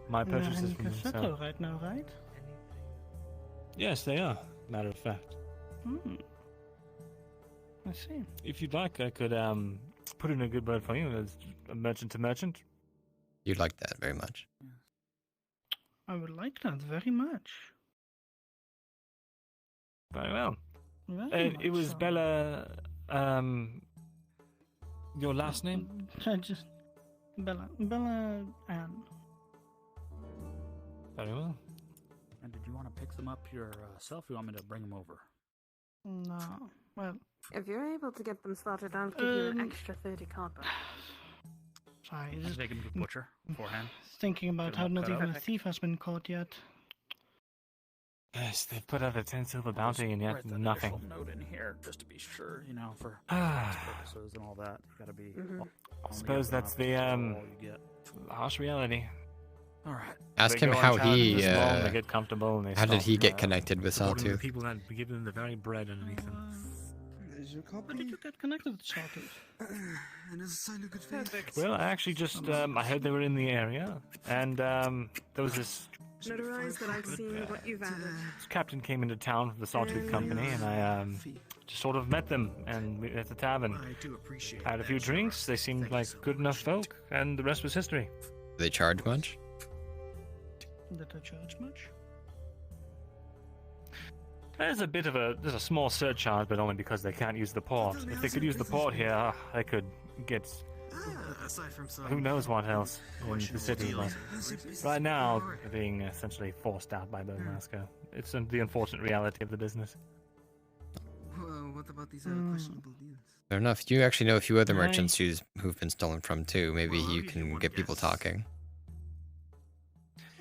my They're purchases in from them. Cassetto So. right now, right? Yes, they are. Matter of fact. Hmm. I see. If you'd like, I could put in a good word for you as a merchant to merchant. You'd like that very much. I would like that very much. Very well. Very It much was so. Bella. Your last name? I just Bella Ann. Very well. And did you want to pick them up yourself? Or you want me to bring them over? No. Well, If you're able to get them slaughtered, I'll give you an extra 30 copper. sorry. Just take him to the butcher beforehand. Thinking about Get how him not cut even up. a thief has been caught yet. Yes, they've put up a 10 silver bounty and yet Write that nothing. initial note in here just to be sure, you know, for Ah. purposes and all that. You gotta be. I suppose that's the harsh reality. All right. Ask They him go on how challenges he. this long, they get comfortable and they How did stop, he get connected with supporting the Sawtooth? people that give them the very bread underneath them. There's your copy. How did you get connected with Sawtooth? And as a sign of good faith. Well, I actually just I heard they were in the area, and there was this Notarize that I've seen what you've added. captain came into town from the Sawtooth Company, and I just sort of met them and at the tavern. I do appreciate Had a few drinks. They seemed like good enough folk, and the rest was history. Do they charge much? Did I charge much? There's a small surcharge, but only because they can't use the port. If they could use the port here, they could get Aside from some who knows what else in the city. But right now, they're being essentially forced out by Burmasco. It's the unfortunate reality of the business. Well, what about these questionable deals? Fair enough. You actually know a few other Right. merchants who've been stolen from too. Maybe you can get people talking.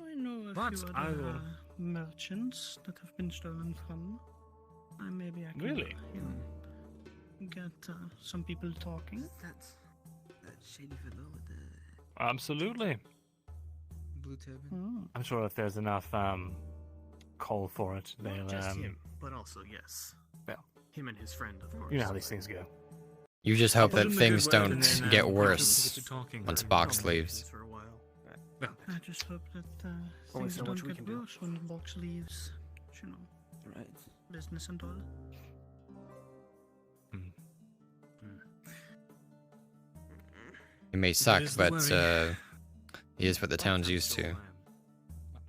I know a But few I other will- merchants that have been stolen from. Maybe I can Really? get some people talking. That shady fellow with the Absolutely. blue turban. Hmm. I'm sure if there's enough coal for it, they'll. Not just him, but also yes. Well, him and his friend, of course. you know how these things go. You just hope Put that them in a things good word don't and then, get get worse them to talking. once Box leaves. For a while. I just hope that Only things so much don't we get can do. worse when the box leaves. You know, Right. business and all. It may suck, is the but worry. he is what the town's used to.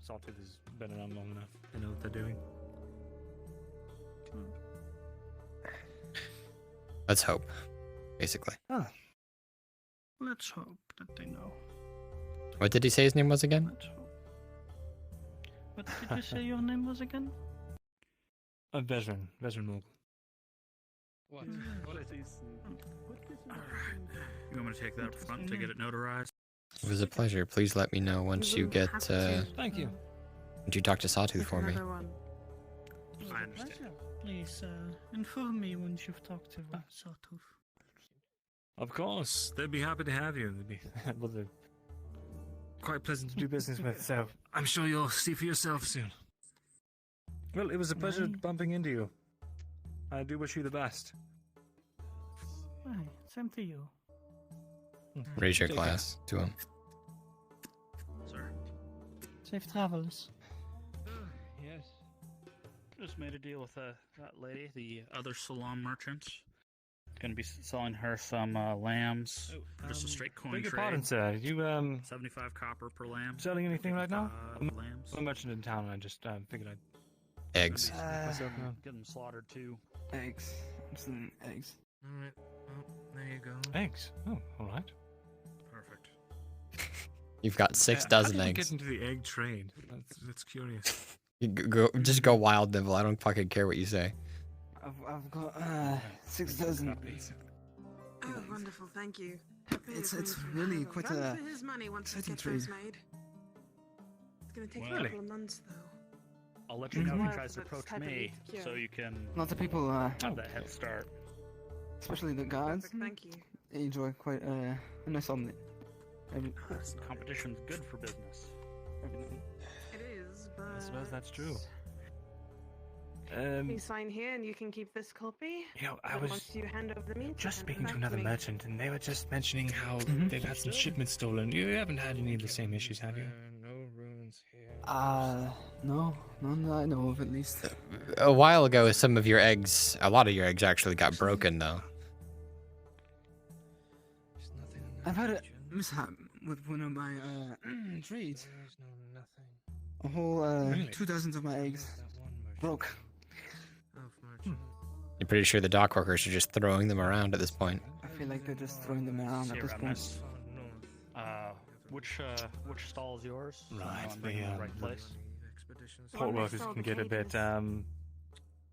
Sawtooth has been around long enough. They know what they're doing. Let's hope, basically. Let's hope that they know. What did he say his name was again? Let's hope. What did you say your name was again? Vezran Morgul. What? What is these? You want me to take that up front to get it notarized? It was a pleasure. Please let me know once you get Thank you. once you talk to Sawtooth for me. I understand. Please inform me once you've talked to Sawtooth. Of course, they'd be happy to have you. They'd be well, they're quite pleasant to do business with. So I'm sure you'll see for yourself soon. Well, it was a pleasure bumping into you. I do wish you the best. Aye, same to you. Raise your Take glass to him. Sir. Safe travels. Yes. Just made a deal with that lady, the other salon merchant. Gonna be selling her some lambs. Just a straight coin Beg your trade. pardon, sir. You 75 copper per lamb. selling anything right now? Lambs. I'm a merchant in town, and I just figured I'd Eggs. Get them slaughtered too. Eggs. Some eggs. Alright. Well, there you go. eggs. Oh, all right. Perfect. You've got 6 How dozen did you eggs. get into the egg trade? That's curious. You just go wild, Nibble. I don't fucking care what you say. I've got 6 dozen. Oh, wonderful, thank you. It's really quite Run a for his money once we exciting get those trade. made. It's gonna take Really? a couple of months, though. I'll let you know if Mhm. he tries to That's approach type of me, secure. so you can Lots of people, have that head start. especially the guards, Perfect, thank you. enjoy quite a nice omelet. Every, Competition's good for business. every night. It is, but... I suppose that's true. You sign here and you can keep this copy. You know, I Then was once you hand over the meat, just hand it speaking to back another me. merchant, and they were just mentioning how Mhm. they've had some shipments stolen. You haven't had any of the same issues, have you? No ruins here. No, none that I know of at least. A while ago, some of your eggs, a lot of your eggs actually got broken, though. I've had a mishap with one of my trades. A whole Really? 2 dozens of my eggs broke. You're pretty sure the dock workers are just throwing them around at this point. I feel like they're just throwing them around See at you this around point. this. Which stall is yours? Right, I'm bringing the, the right place. Port workers can get a bit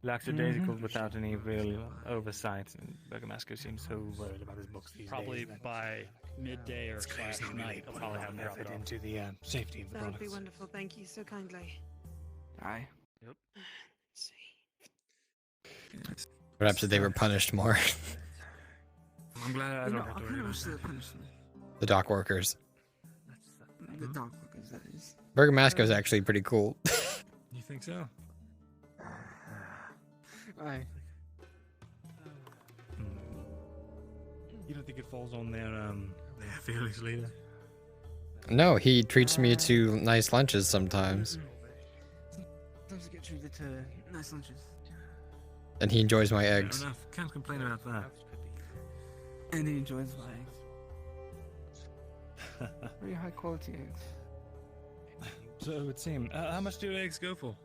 lackadaisical without any real oversight. And Bergamasco seems so worried about his books these Probably days. that by midday or slash night, he'll probably have effort dropped off. into the safety of the That would be products. wonderful. Thank you so kindly. Aye. Yep. Let's see. Perhaps if they were punished more. I'm glad I You don't know, have to I worry kind of about wish they that. punished them. The dock workers. The dog workers, that is. Bergamasco is actually pretty cool. You think so? Aye. You don't think it falls on their fearless leader? No, he treats me to nice lunches sometimes. Sometimes you get treated to nice lunches. And he enjoys my Fair eggs. enough. Can't complain about that. And he enjoys my eggs. Very high quality eggs. So it would seem. How much do eggs go for?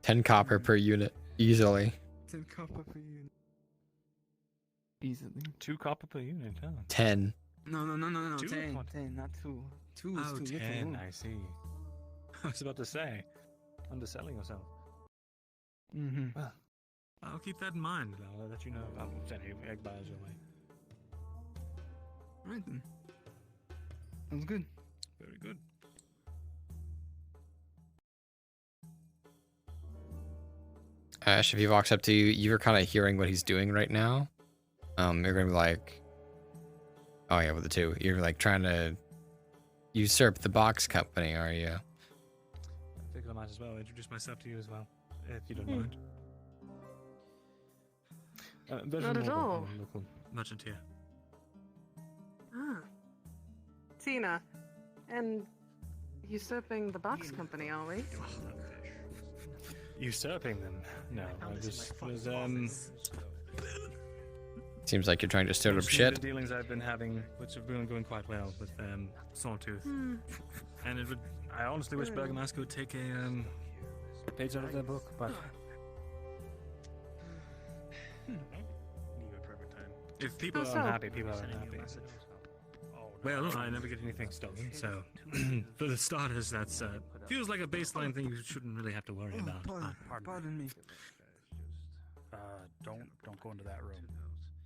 10 copper per unit, easily. 10 copper per unit. Easily. 2 copper per unit, huh? 10. No, 2? 10, What? 10, not 2. 2 is Oh, too 10, little. I see. I was about to say, underselling yourself. Mm-hmm. Well, I'll keep that in mind. I'll let you know if I'm sending egg buyers your way. Right then. Sounds good. Very good. Ash, if he walks up to you, you're kind of hearing what he's doing right now. You're gonna be like, oh yeah, with the 2. You're like trying to usurp the box company, are you? I figured I might as well introduce myself to you as well, if you don't Hmm. mind. Not at all. Local merchant here. Ah. Tina. And usurping the box company, are we? Usurping them? No, I just was Seems like you're trying to stir up mostly shit. The dealings I've been having, which have been going quite well with Sawtooth, and it would. I honestly wish Bergamasco would take a page out of their book, but if people How are so? unhappy, people are unhappy. Well, I never get anything stolen, so for the starters, that's feels like a baseline thing you shouldn't really have to worry about. Pardon me. Don't go into that room.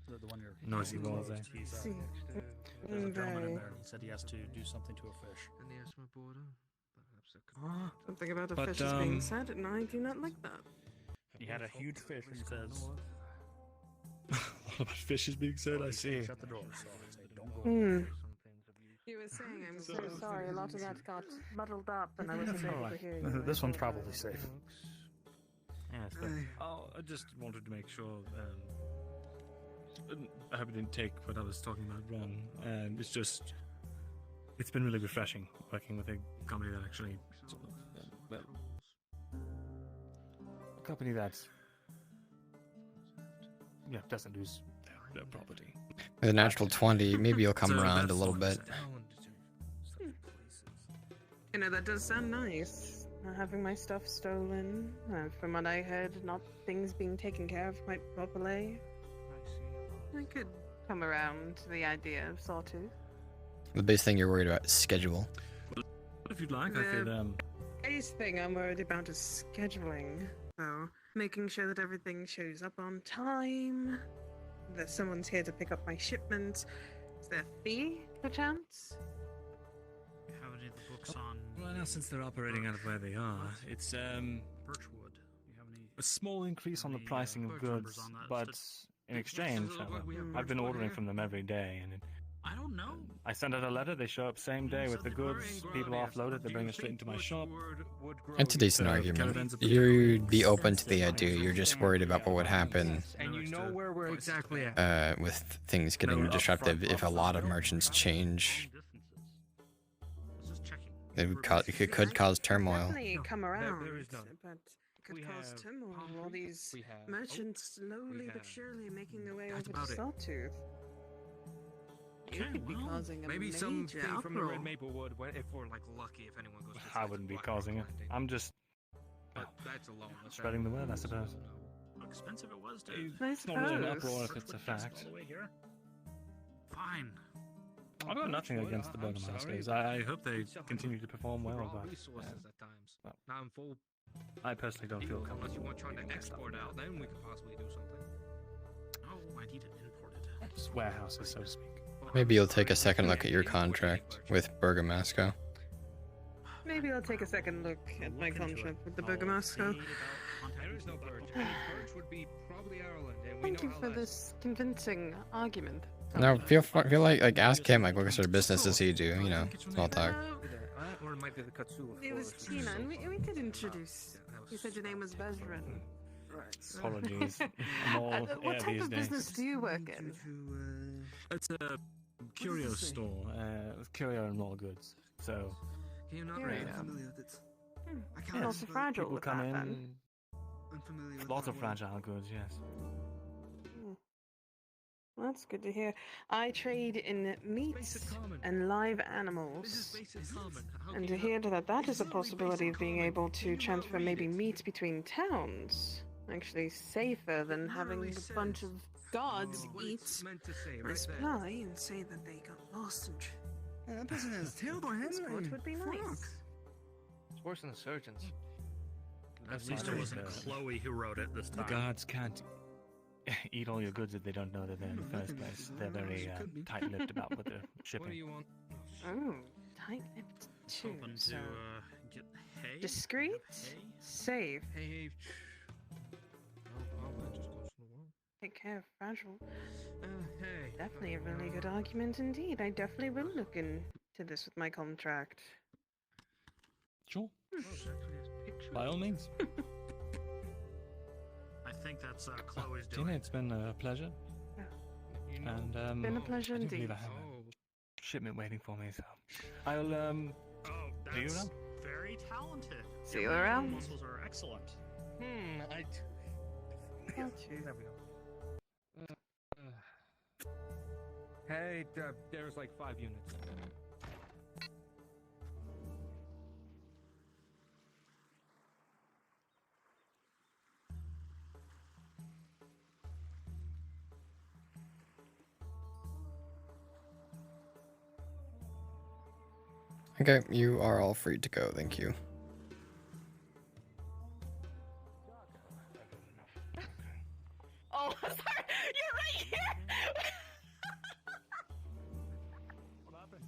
The one you're Noisy walls, eh? He's, See. there's a gentleman in Very. there. He said he has to do something to a fish. Something about a But, fish is being sad at night. Do you not like that? He had a huge fish and he says, What about fish is being said? I see. shut the door. So I say, don't go in there. You were saying, I'm so sorry. A lot of that got muddled up, and I wasn't able to hear you. This one's probably safe. Yes, but I just wanted to make sure. I hope I didn't take what I was talking about wrong. And it's been really refreshing working with a company that actually, well, a company that's, doesn't lose their property. With a natural 20, maybe you'll come So around a that's little what- bit. You know, that does sound nice. Not having my stuff stolen. From what I heard, not things being taken care of quite properly. I could come around to the idea of Sawtooth. The biggest thing you're worried about is schedule. If you'd like, I could, biggest thing I'm worried about is scheduling. So, making sure that everything shows up on time, that someone's here to pick up my shipment. Is there a fee, perchance? How many of the books on Well, now since they're operating out of where they are, it's Birchwood? You have any? a small increase on the pricing of birch numbers goods, on that but in exchange, I've been ordering from them every day, and I don't know. I send out a letter, they show up same day with the goods, people offload it, they bring it straight into my shop. It's a decent argument. You'd be open to the idea, you're just worried about what would happen And you know where we're exactly at. with things getting disruptive if a lot of merchants change. It could cause turmoil. Definitely come around, there is none. but it could We cause have turmoil. All these we have merchants slowly but have- surely making their way That's over about to it. Sawtooth. You could be causing a Maybe major something from the uproar. Red Maplewood, if we're like lucky, if anyone goes. I wouldn't be causing it. I'm just That's a long. spreading the word, I suppose. How expensive it was to. It's not really an suppose. uproar if it's a Birchwood Castle fact. all the way here. Fine. I've got nothing against the Burgermasters. I hope they continue to perform well, but resources at times. well. Now I'm full. I personally don't feel comfortable. Unless you want trying to export out, then we could possibly do something. Oh, I need it imported. Just warehouses, so to speak. Maybe you'll take a second look at your contract with Bergamasco. Maybe I'll take a second look at my contract with the Bergamasco. There is no purge. Any purge would be probably Ireland, and we Thank know you how for that this convincing argument. No, feel like ask him like what sort of business does he do? You know, small talk. Or it might be the Katsula. It was Tina, and we could introduce. You said your name was Bezran. Right. Apologies. I'm all What air type these of days. business do you work in? It's a curio store, with curio and raw goods. So, Can you not Curio. read? And also fragile people with come that, in. then. Lots of fragile goods, yes. Well, that's good to hear. I trade in meats and live animals. And to hear that is a possibility of being able to transfer maybe meat between towns. Actually safer than having a bunch of guards eat my supply and say that they got lost and... Yeah, that person has terrible Transport handling. would be nice. It's worse than the surgeons. At least it wasn't Chloe who wrote it this The time. guards can't eat all your goods if they don't know they're there in the first place. They're very tight-lipped about what they're shipping. What do you want? Oh, tight-lipped too. Hoping to So get hay. discreet, safe. Hey. Oh, that just goes to the wall. Take care of fragile. Hey. Definitely a really good argument indeed. I definitely will look into this with my contract. Sure. By all means. I think that's Chloe's Tina, doing. it's been a pleasure. And Been a pleasure I do indeed. believe I have a shipment waiting for me, so I'll Oh, see you that's around. very talented. See you Your around. muscles are excellent. Got you. There we go. Hey, there's like 5 units. Okay, you are all free to go. Thank you. Oh, sorry. You're right here. What happened?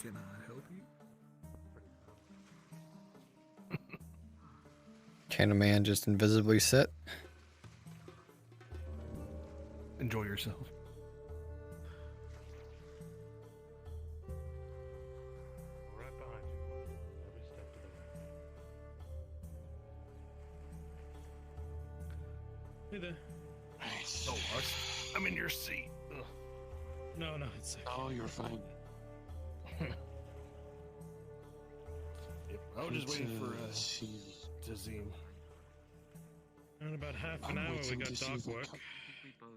Can I help you? Can a man just invisibly sit? Enjoy yourself. Right behind you. Every step of the way. Hey there. Nice. Oh, I'm in your seat. Ugh. No, it's okay. Oh, you're fine. I was just waiting for Tazim. in about half I'm an hour we waiting got to see dock the work. We both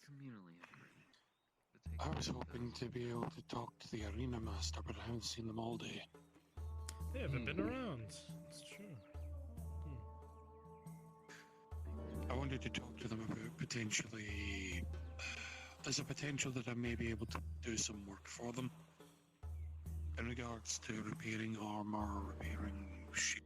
communally agreed to take I was hoping to be able to talk to the arena master, but I haven't seen them all day. They haven't been around. It's true. I wanted to talk to them about potentially. There's a potential that I may be able to do some work for them in regards to repairing armor, repairing shit.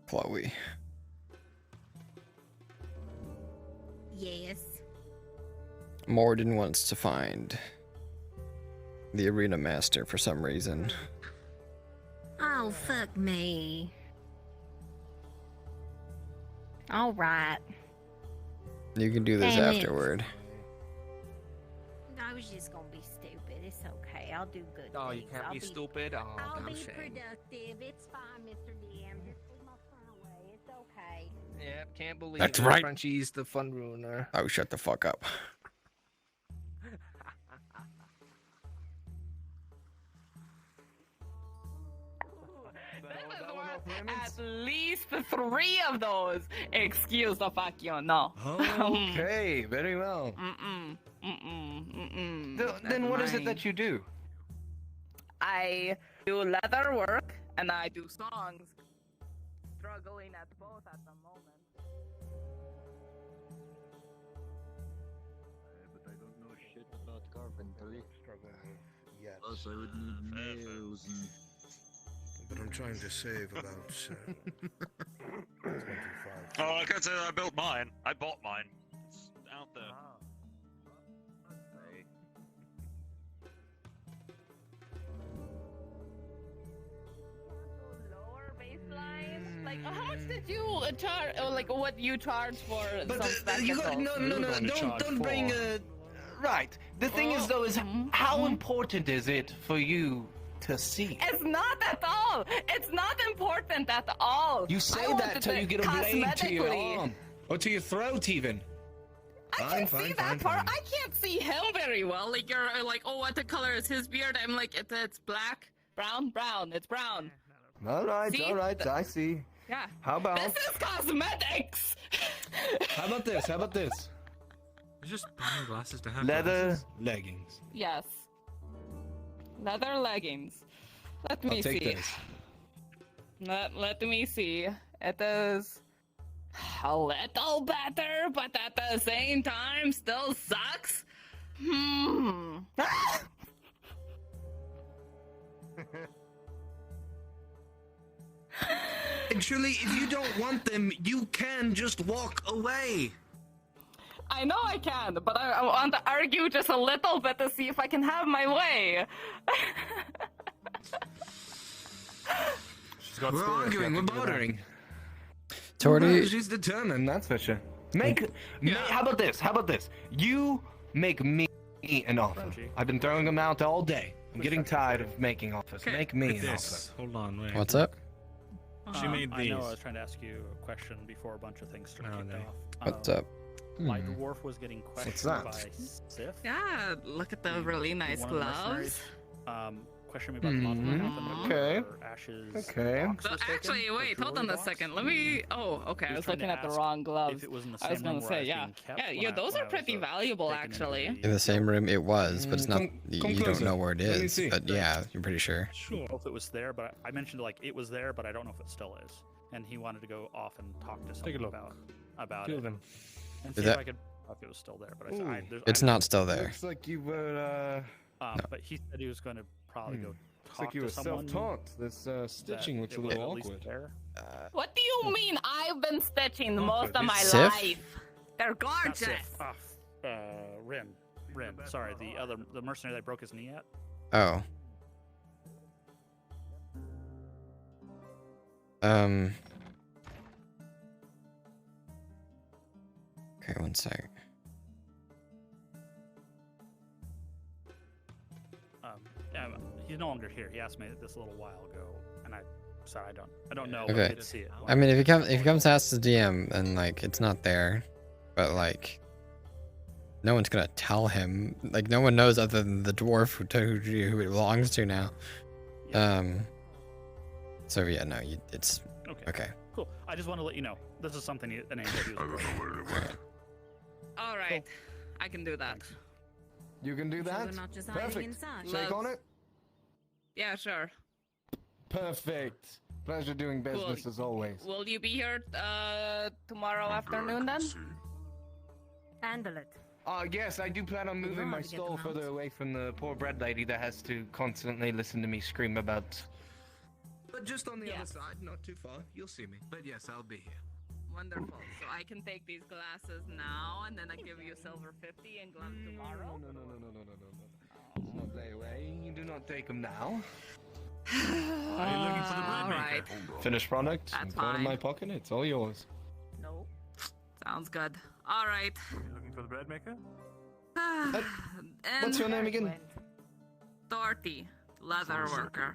Chloe. Yes. Morden wants to find the arena master for some reason. Oh, fuck me. All right. You can do this Damn it. afterward. I was just gonna be stupid. It's okay. I'll do good. Oh, you things. can't I'll be stupid? Oh, I'll damn be shame. productive. It's fine, Mr. DM. Just leave my phone away. It's okay. okay. Yeah, can't believe That's it. right. Frenchie's the fun ruiner. Oh, shut the fuck up. At least 3 of those. Excuse the fuck you, no. Okay, very well. Then what is it that you do? I do leather work and I do songs. Struggling at both at the moment. But I don't know shit about carpentry. Yes. Plus, I would need nails and. But I'm trying to save about 25. Oh, I can't say that I built mine. I bought mine. It's out there. Lower baseline? Like, how much did you charge? Or like, what you charge for But some you got, spectacles? don't bring Right. The thing is, though, is how important is it for you to see? It's not at all. It's not important at all. You say I that wanted till you it get a blade to your cosmetically. arm. Or to your throat, even. I can't see that part. I can't see him very well. Like, you're like, oh, what the color is his beard? I'm like, it's black, brown, it's brown. All right, See? all right, I see. Yeah. How about... This is cosmetics. How about this? How about this? You're just buying glasses to have Leather glasses. leggings. Yes. Leather leggings. Let me I'll take see. this. Let me see. It is a little better, but at the same time still sucks. Actually, if you don't want them, you can just walk away. I know I can, but I want to argue just a little bit to see if I can have my way. We're arguing, we're bartering. Torty, She's determined, that's for sure. How about this? How about this? You make me an offer. I've been throwing them out all day. I'm getting tired of making offers. Make me an offer. Hold on, wait. what's up? She made I know these. I was trying to ask you a question before a bunch of things started kicked off. What's up? My dwarf was getting questioned that? by Sif. Yeah, look at the really nice one of the gloves. mercenaries, questioned me about the monster that happened Okay. where Ash's Okay. box So was taken, actually, the wait, hold jewelry on a box. second. Let me. Oh, okay. He I was was trying to looking at the ask wrong gloves. if it was in the I was same gonna room where I say, was yeah, being kept yeah, when yeah. I- Those when are I pretty was, valuable, taken into actually. In the same room it was, but it's not. come You don't closer. know where it Let me is. see. But yeah, you're pretty sure. I don't know if it was there, but I mentioned like it was there, but I don't know if it still is. And he wanted to go off and talk to someone look. about Feel it. them. And Is see if that- I could if it was still there. But I said Ooh. It's not still there. Looks like you were, But he said he was going to probably go looks talk like you to were someone. self-taught. This stitching that looks a it was little at least awkward. there. What do you mean? I've been stitching most of my Sif? life. They're Not gorgeous. Sif. Rin. Sorry, the mercenary that broke his knee at. Oh. Okay, one sec. Yeah, he's no longer here. He asked me this a little while ago, and I said I don't know. Okay. But I did see it. I mean, if he comes to ask the DM, and like it's not there, but like no one's gonna tell him. Like no one knows other than the dwarf who it belongs to now. So yeah, no, it's okay. Cool. I just want to let you know this is something an angel used. All right, I can do that. You can do that? we're not just hiding Perfect. inside. Shake on it? Yeah, sure. Perfect. Pleasure doing business as always. Will you be here tomorrow afternoon then? Handle it. Yes, I do plan on moving my hard to get stall them out. further away from the poor bread lady that has to constantly listen to me scream about... But just on the other side, not too far. You'll see me. But yes, I'll be here. Wonderful. So I can take these glasses now, and then I give you silver 50 and gloves tomorrow. No. It's not day away. You do not take them now. Are you looking for the bread All maker? right. Finished product. That's Put it in fine. my pocket. It's all yours. No. Sounds good. All right. You looking for the bread maker? And What's your name again? Dorothy, leather worker.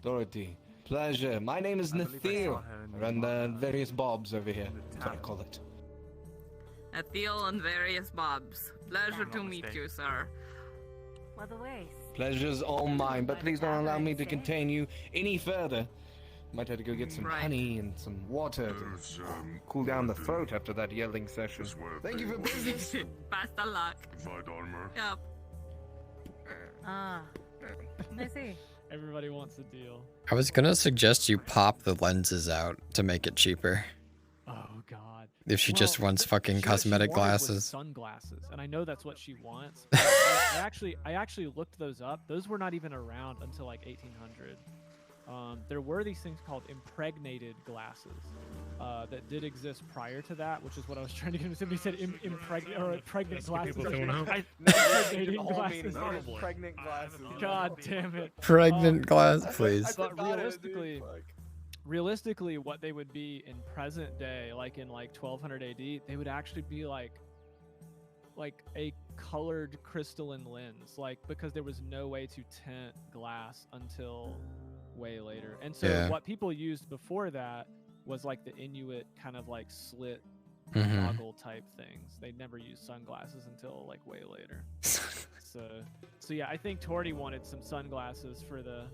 Dorothy. Pleasure. My name is I believe I saw Nathir. her in I the run the bar, various bobs over here. in the That's what I tavern. call it. Athel and various Bobs. Pleasure to meet you, sir. What the ways? Pleasure's all mine, but please don't allow me to contain you any further. Might have to go get some Right. honey and some water to cool down the throat after that yelling session. Thank you for business. Best of luck. Provide armor. Yep. Ah. I see. Everybody wants a deal. I was gonna suggest you pop the lenses out to make it cheaper. Oh God. If she just wants fucking What she cosmetic wanted was glasses. Sunglasses, and I know that's what she wants. I actually looked those up. Those were not even around until like 1800. There were these things called impregnated glasses that did exist prior to that, which is what I was trying to get. Somebody said pregnant glasses. Impregnating glasses. Pregnant glasses. God damn it. Pregnant glass, please. But realistically, what they would be in present day, like in like 1200 AD, they would actually be like a colored crystalline lens, like because there was no way to tint glass until way later. And so Yeah. what people used before that was like the Inuit kind of like slit Mhm. goggle type things. They never used sunglasses until like way later. so yeah, I think Torty wanted some sunglasses for the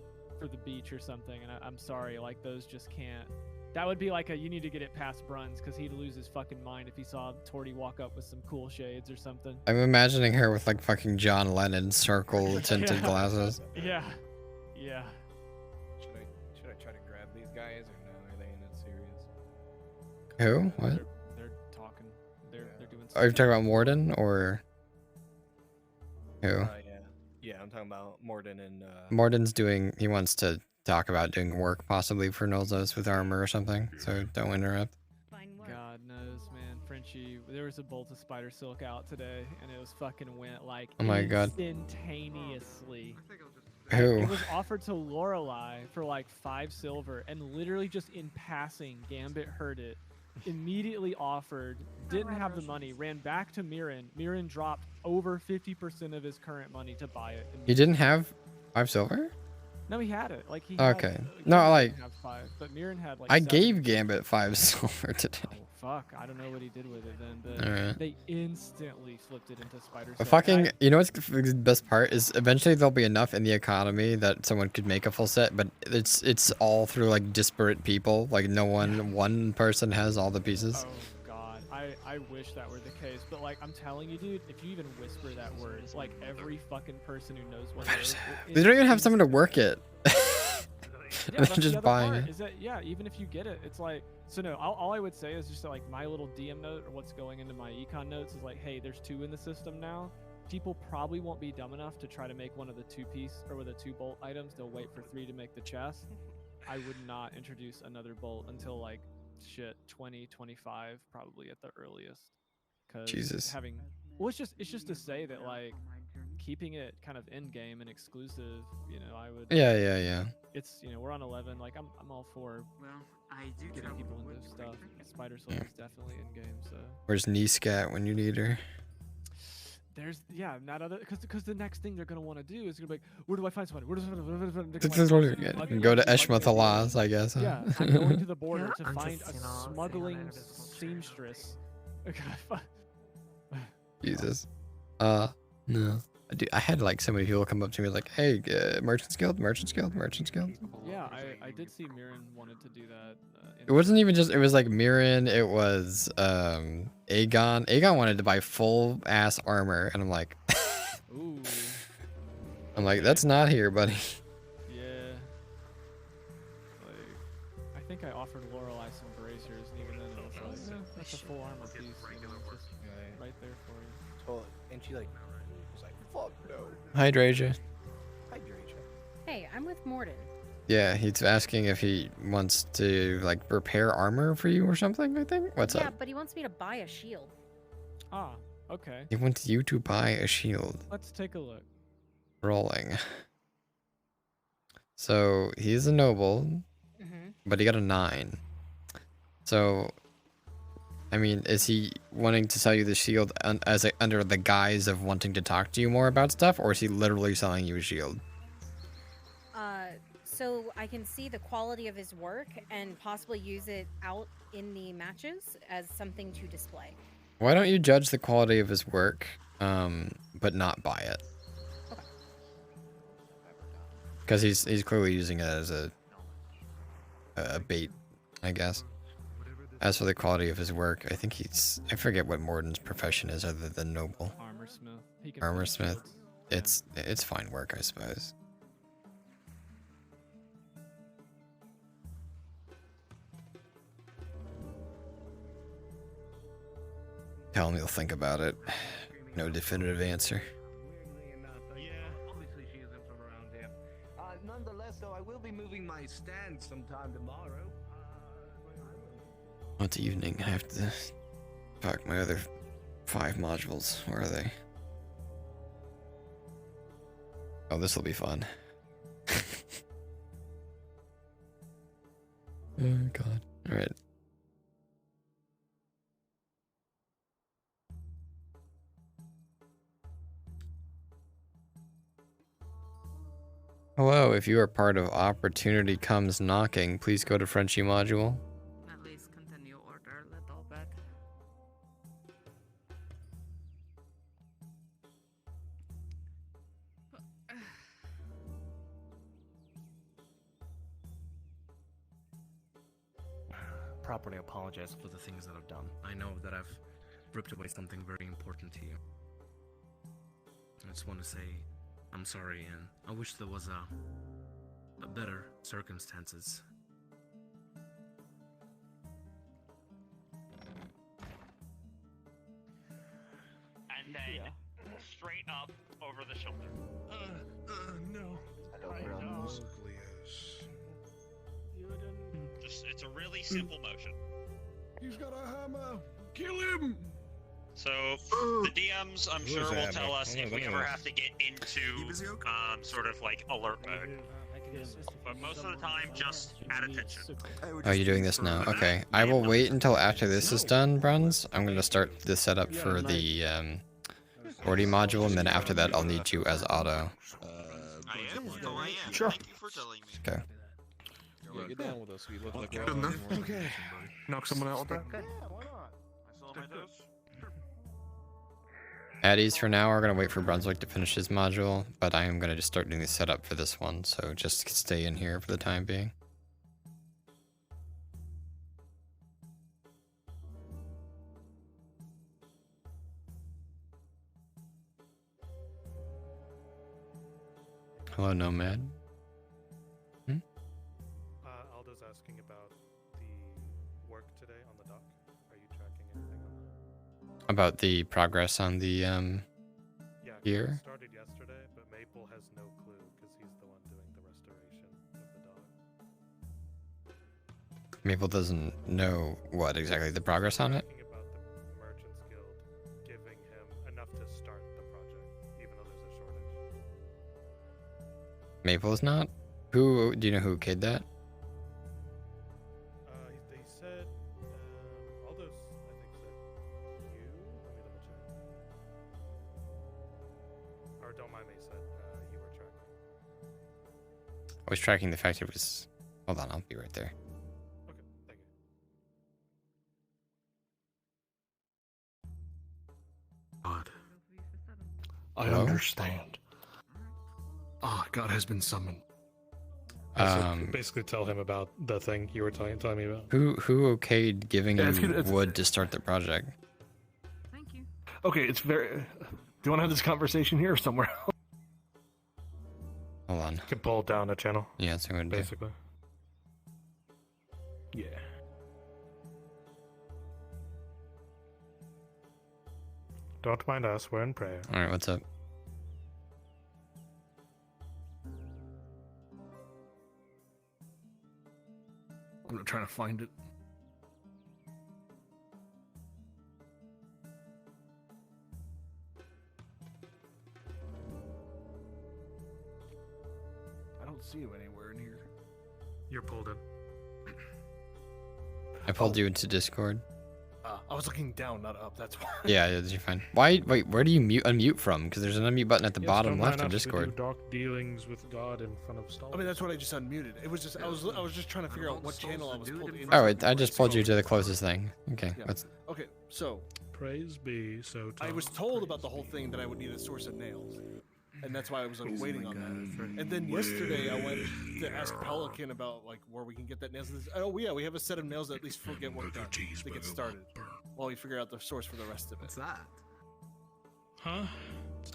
beach or something, and I'm sorry, like those just can't. That would be like you need to get it past Bruns, because he'd lose his fucking mind if he saw Torty walk up with some cool shades or something. I'm imagining her with like fucking John Lennon circle tinted Yeah. glasses. Yeah. Should I try to grab these guys or no? Are they in it serious? Who? What? They're talking. They're doing. Are you talking about Morden or who? Yeah. Yeah, I'm talking about Morden and. Morden's doing. He wants to talk about doing work possibly for Nolzos with armor or something. So don't interrupt. God knows, man. Frenchie, there was a bolt of spider silk out today, and it was fucking went like Oh my God. instantaneously. Who? It was offered to Lorelei for like 5 silver, and literally just in passing, Gambit heard it, immediately offered, didn't have the money, ran back to Mirren. Mirren dropped over 50% of his current money to buy it. You didn't have 5 silver? No, he had it. Like he. Okay. Had, No, Gambit like didn't have 5, but Mirren had like. I 7. gave Gambit 5 silver today. Fuck, I don't know what he did with it then, but Alright. they instantly flipped it into spider The silk. fucking, you know what's the best part is eventually there'll be enough in the economy that someone could make a full set, but it's all through like disparate people. Like no one person has all the pieces. Oh God, I wish that were the case, but like I'm telling you, dude, if you even whisper that word, like every fucking person who knows what it is, They don't even have someone to work it. Yeah, They're that's the just other buying part, it. is that yeah, even if you get it, it's like so no. All I would say is just that, like my little DM note or what's going into my econ notes is like, hey, there's 2 in the system now. People probably won't be dumb enough to try to make one of the 2-piece or with the 2 bolt items. They'll wait for 3 to make the chest. I would not introduce another bolt until like shit 2025 probably at the earliest. Cause Jesus. having well, it's just to say that like keeping it kind of in game and exclusive, you know, I would. Yeah. It's we're on 11. Like I'm all for getting people into stuff. Spider Silk is definitely in game. So Where's Niscat when you need her? there's not other because the next thing they're gonna want to do is gonna be like, where do I find somebody? Where does Go to Eshmathalas, I guess. Huh? Yeah, I'm going to the border to find a smuggling seamstress. Jesus. No. I had like so many people come up to me like, hey, Merchant's Guild. Yeah, I did see Mirren wanted to do that. It wasn't even just, it was like Mirren, it was Aegon. Aegon wanted to buy full ass armor, and I'm like, Ooh. I'm like, that's not here, buddy. Yeah. Like, I think I offered Lorelei some bracers, and even then it was like, that's a full armor piece, just right there for you. Totally. And she like was like, fuck no. Hydrasia. Hey, I'm with Morden. Yeah, he's asking if he wants to like repair armor for you or something, I think. What's Yeah, up? but he wants me to buy a shield. Ah, okay. He wants you to buy a shield. Let's take a look. Rolling. So he's a noble, but he got a 9. So, I mean, is he wanting to sell you the shield under the guise of wanting to talk to you more about stuff, or is he literally selling you a shield? so I can see the quality of his work and possibly use it out in the matches as something to display. Why don't you judge the quality of his work, but not buy it? Because he's clearly using it as a bait, I guess. As for the quality of his work, I think I forget what Morden's profession is other than noble. Armorsmith. He can Armorsmith. It's fine work, I suppose. Tell him you'll think about it. No definitive answer. Obviously she isn't from around here. Nonetheless, though, I will be moving my stand sometime tomorrow. Oh, it's evening. I have to pack my other 5 modules. Where are they? Oh, this will be fun. Oh god. Alright. Hello, if you are part of Opportunity Comes Knocking, please go to Frenchie module. At least continue order, little bit. Properly apologize for the things that I've done. I know that I've ripped away something very important to you. I just want to say I'm sorry, and I wish there was a better circumstances. And then straight up over the shoulder. No. Just it's a really simple motion. He's got a hammer. Kill him. So the DMs, I'm sure, will tell us if we ever have to get into sort of like alert mode. But most of the time, just add attention. Oh, you're doing this now? Okay. I will wait until after this is done, Bruns. I'm going to start the setup for the Orty module, and then after that I'll need you as auto. Sure. Thank you for telling me. Okay. Yeah, get down with us. We look like Good enough. Okay. Knock someone out with that. Yeah, why not? I still have my dose. At ease for now, we're going to wait for Brunswick to finish his module, but I am going to just start doing the setup for this one, so just stay in here for the time being. Hello, Nomad. Aldo's asking about the work today on the dock. Are you tracking anything on that? About the progress on the gear? It started yesterday, but Maple has no clue because he's the one doing the restoration of the dock. Maple doesn't know what exactly the progress on it? Talking about the Merchants Guild giving him enough to start the project, even though there's a shortage. Maple is not? Who, do you know who kid that? They said, Aldo's, I think, said you. Let me double check. Or don't mind me, said you were tracking. I was tracking the fact it was... Hold on, I'll be right there. Okay, thank you. God. I Hello? understand. Ah, God has been summoned. Basically tell him about the thing you were telling me about. Who okayed giving Yeah, you it's- wood to start the project? Thank you. Okay, it's very... Do you want to have this conversation here or somewhere else? Hold on. You can pull down a channel. Yeah, that's what I'm gonna do. Basically. Yeah. Don't mind us, we're in prayer. Alright, what's up? I'm not trying to find it. I don't see you anywhere in here. You're pulled in. I pulled you into Discord. I was looking down, not up. That's why. Yeah, you're fine. Why? Wait, where do you unmute from? Because there's an unmute button at the bottom left of Discord. Dark dealings with God in front of Star. I mean, that's what I just unmuted. It was just I was just trying to figure out what channel I was pulled in. Oh, I just pulled you to the closest thing. Okay, Yeah. let's. Okay, so Praise be so. I was told about the whole thing that I would need a source of nails, and that's why I was like waiting on that. And then yesterday I went to ask Pelican about like where we can get that nails. Oh yeah, we have a set of nails that at least for get work done to get started, while we figure out the source for the rest of it. What's that? Huh?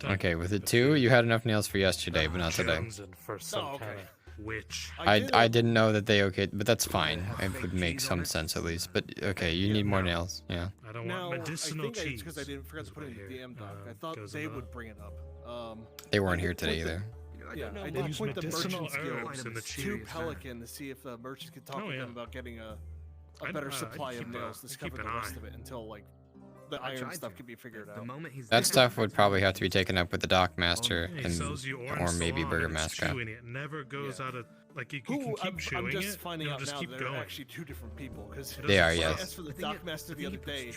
Okay, with the 2, you had enough nails for yesterday, but not today. For some kind of witch. I didn't know that they okayed, but that's fine. It would make some sense at least. But okay, you need more nails. Yeah. I don't Now, want medicinal I think cheese. it's because I didn't forget to put it in the DM doc. I thought they would bring it up. They weren't I here did today point the- either. Yeah, I did point the merchants guild to Pelican to see if the merchants could talk Oh, with yeah. them about getting a I'd- better I'd supply of keep a- nails to I'd cover keep the an rest eye. of it until like the iron stuff can be figured out. That stuff would probably have to be taken up with the dock master He and sells you or orange maybe salami Burger and it's Mascot. chewing it. Never goes out of like you Who, can keep chewing I'm just it. finding It'll out just now keep they're going. actually two different people because They are, I yes. asked for the dock master the other day.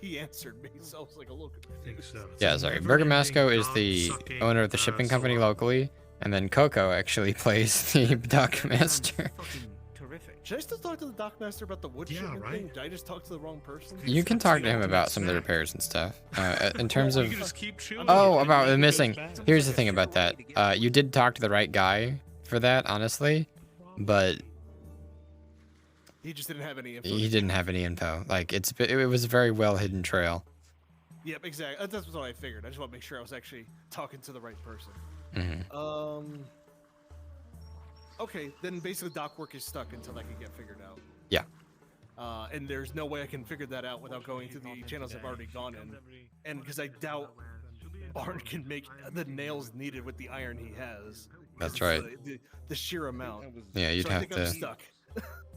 He answered me, so I was like a little confused. Yeah, sorry. Burger Masco is the owner of the shipping company locally, and then Coco actually plays the dock master. Terrific. Should I still talk to the dock master about the wood shipment thing? Did I just talk to the wrong person? You can talk to him about some of the repairs and stuff. In terms You of can just keep chewing oh, it. about the It goes missing. back. Here's the thing about that. You did talk to the right guy for that, honestly, but He just didn't have any info. he didn't have any info. Like it was a very well hidden trail. Yep, exactly. That's what I figured. I just want to make sure I was actually talking to the right person. Mhm. Okay, then basically dock work is stuck until that can get figured out. Yeah. And there's no way I can figure that out without going to the channels I've already gone in. And because I doubt Barn can make the nails needed with the iron he has. That's It's right. The sheer amount. Yeah, you'd so I have think to. I'm stuck.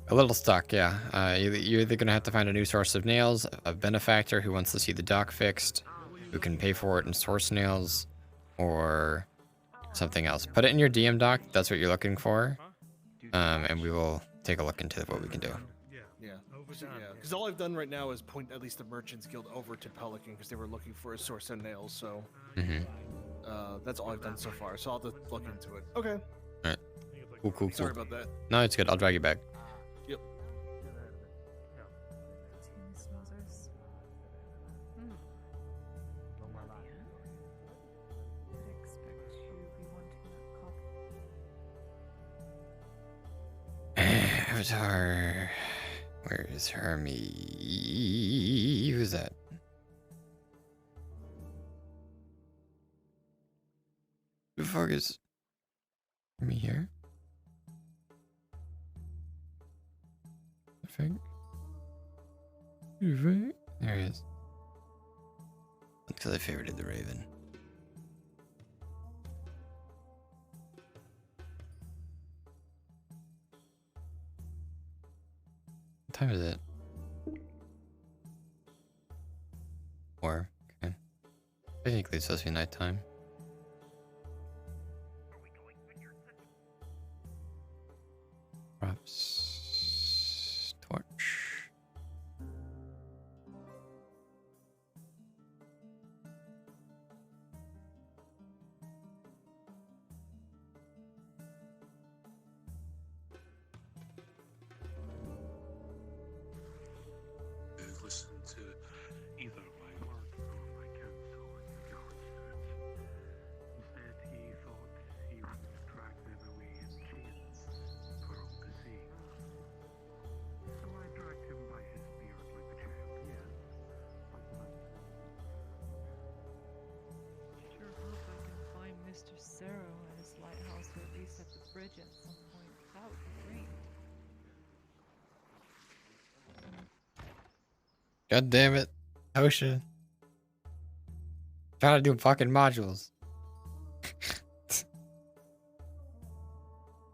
A little stuck, yeah. You're either gonna have to find a new source of nails, a benefactor who wants to see the dock fixed, who can pay for it and source nails, or something else. Put it in your DM doc. That's what you're looking for, and we will take a look into what we can do. Yeah. Because all I've done right now is point at least the Merchants Guild over to Pelican because they were looking for a source of nails. So that's all I've done so far. So I'll have to look into it. Okay. All right. Cool. Sorry about that. No, it's good. I'll drag you back. Yep. Avatar. Where is Hermie? Who's that? Who the fuck is Hermie here? I think. There he is. Because I favorited the Raven. What time is it? 4. Okay. Technically it's supposed to be nighttime. Props. Torch. Listen to either my work or my counsel and judgment. Instead, he thought he would attract every chance for all to see. So I dragged him by his beard like a champion. Sure hope I can find Mr. Cerro at his lighthouse or at least at the bridge at some point. That would be great. God damn it. Ocean. Trying to do fucking modules.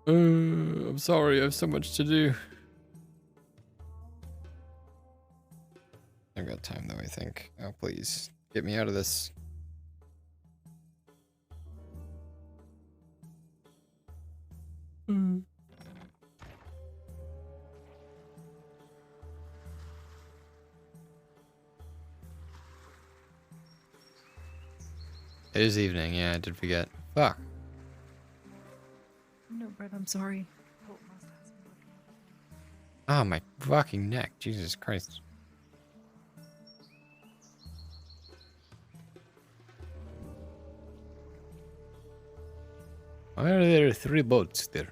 I'm sorry, I have so much to do. I've got time though, I think. Oh, please. Get me out of this. It is evening, yeah, I did forget. Fuck. No, Brett, I'm sorry. Oh, my fucking neck. Jesus Christ. Why are there 3 boats there?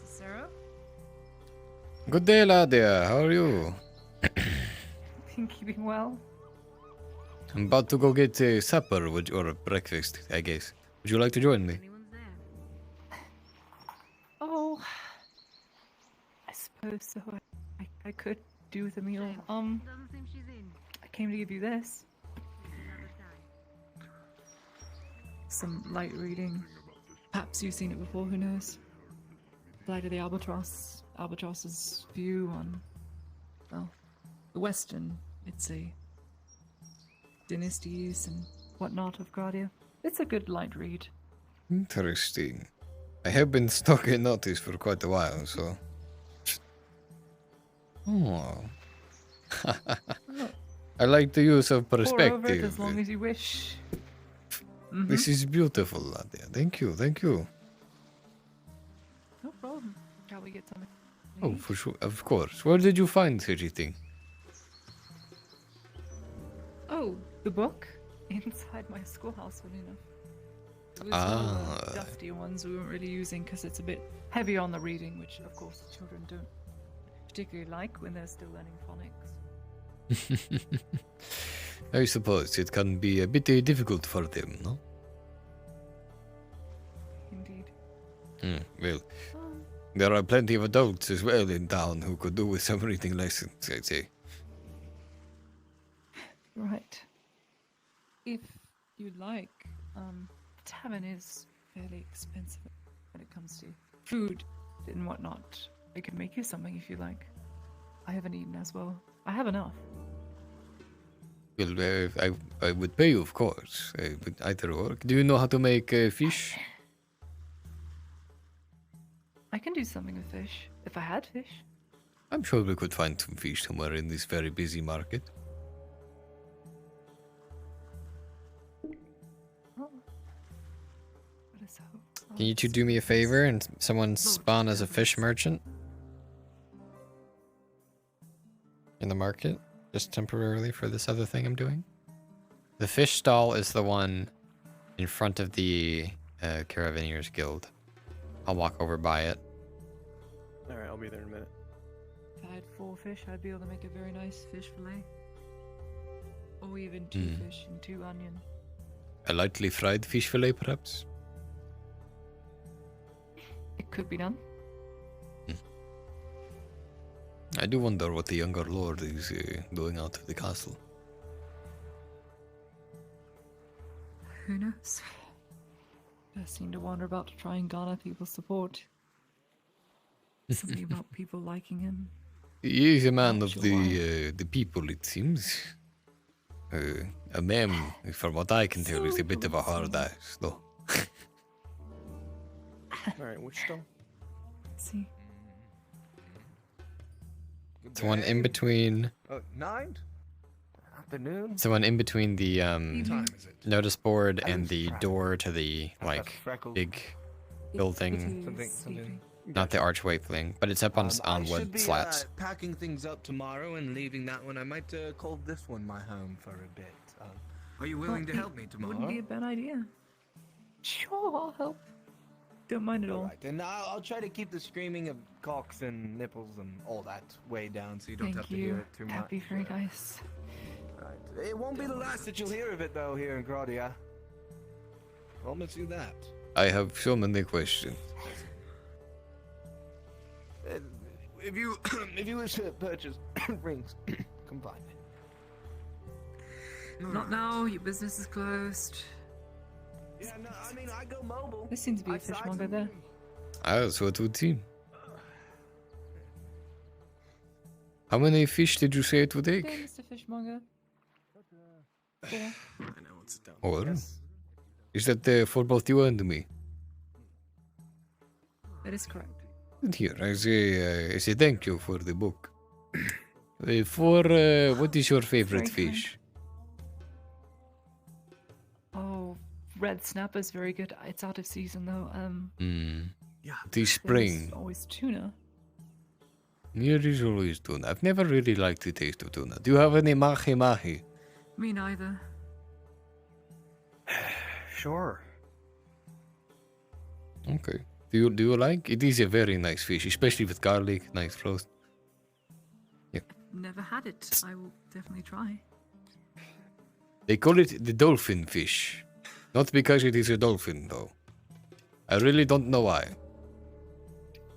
Sarah? Good day, Ladia. How are you? Been keeping well? I'm about to go get supper or breakfast, I guess. Would you like to join me? Oh, I suppose so. I could do with a meal. I came to give you this. Some light reading. Perhaps you've seen it before, who knows? Flight of the Albatross. Albatross's view on, well, the Western, it's a dynasties and whatnot of Gradia. It's a good light read. Interesting. I have been stuck in notice for quite a while, so... Oh. I like the use of Pour over it perspective. as long as you wish. This is beautiful, Ladia. Thank you, thank you. No problem. Shall we get something? Oh, for sure, of course. Where did you find such a thing? Oh, the book? Inside my schoolhouse, funny enough. It was one of the dustier ones we weren't really using because it's a bit heavy on the reading, which of course children don't particularly like when they're still learning phonics. I suppose it can be a bit difficult for them, no? Indeed. Well, there are plenty of adults as well in town who could do with some reading lessons, I'd say. Right. If you'd like, tavern is fairly expensive when it comes to food and whatnot. I could make you something if you like. I haven't eaten as well. I have enough. Well, I would pay you, of course. Would either work. Do you know how to make fish? I can do something with fish, if I had fish. I'm sure we could find some fish somewhere in this very busy market. Can you two do me a favor and someone spawn as a fish merchant? In the market? Just temporarily for this other thing I'm doing? The fish stall is the one in front of the Caravaneers Guild. I'll walk over by it. Alright, I'll be there in a minute. If I had 4 fish, I'd be able to make a very nice fish fillet. Or even 2 fish and 2 onion. A lightly fried fish fillet, perhaps? It could be done. I do wonder what the younger lord is doing out of the castle. Who knows? Does seem to wander about to try and garner people's support. Something about people liking him. He is a man of the people, it seems. A man, from what I can tell, is a bit of a hard ass, though. Alright, which stone? Let's see. It's one in between. 9? Afternoon? So one in between the notice board and the door to the big building. Not the archway thing, but it's up on wood slats. Packing things up tomorrow and leaving that one. I might call this one my home for a bit. Are you willing to help me tomorrow? Wouldn't be a bad idea. Sure, I'll help. Don't mind at all. Alright, and I'll try to keep the screaming of cocks and nipples and all that way down so you don't have to hear it too much. That'd be very nice. Right. It won't be the last that you'll hear of it, though, here in Gradia. Promise you that. I have so many questions. If you wish to purchase rings, come find me. Not now, your business is closed. Yeah, no, I mean, I go mobile. There seems to be a fishmonger there. That's what it would seem. How many fish did you say it would take? Okay, Mr. Fishmonger. 4. I know, it's down. Or is that for both you and me? That is correct. Here, as a thank you for the book. What is your favorite Very kind. fish? Oh, red snapper's very good. It's out of season though. The There's spring. always tuna. There is always tuna. I've never really liked the taste of tuna. Do you have any mahi mahi? Me neither. Sure. Okay. Do you like? It is a very nice fish, especially with garlic, nice roast. Never had it. I will definitely try. They call it the dolphin fish. Not because it is a dolphin, though. I really don't know why.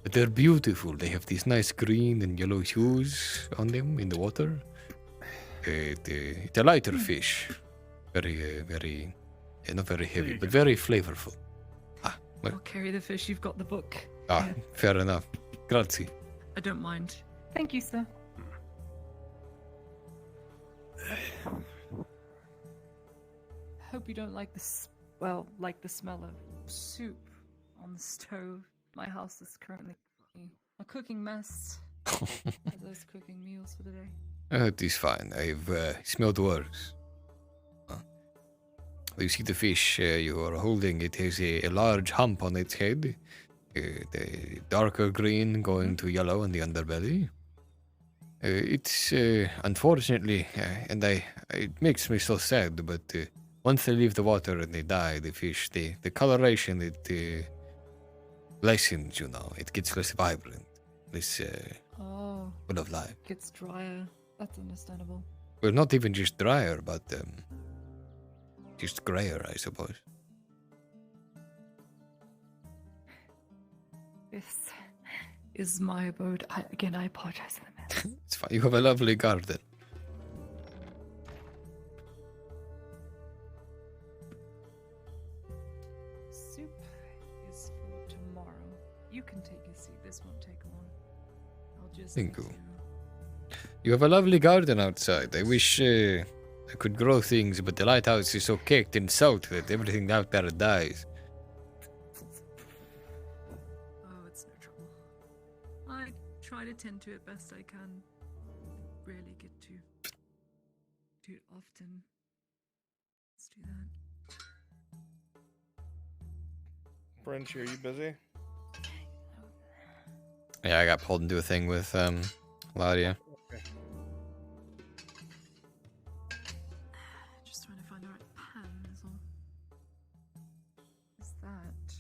But they're beautiful. They have these nice green and yellow hues on them in the water. It's a lighter fish. Very, not very heavy, but very flavorful. I'll carry the fish. You've got the book. Fair enough. Grazie. I don't mind. Thank you, sir. Hope you don't like like the smell of soup on the stove. My house is currently a cooking mess. Are those cooking meals for the day? It is fine. I've smelled worse. You see the fish you are holding, it has a large hump on its head. The darker green going to yellow on the underbelly. It's unfortunately, and it makes me so sad, but once they leave the water and they die, the fish, the coloration, it lessens, it gets less vibrant, less full of life. Gets drier. That's understandable. Well, not even just drier, but just grayer, I suppose. This is my abode. I apologize for the mess. It's fine. You have a lovely garden. Soup is for tomorrow. You can take a seat. This won't take long. I'll just. Thank you. You have a lovely garden outside. I wish I could grow things, but the lighthouse is so caked in salt that everything out there dies. Oh, it's no trouble. I try to tend to it best I can. Rarely get to do it often. Let's do that. Frenchie, are you busy? Yeah, I got pulled into a thing with Laudia. Okay. Just trying to find the right pen is all. Is that?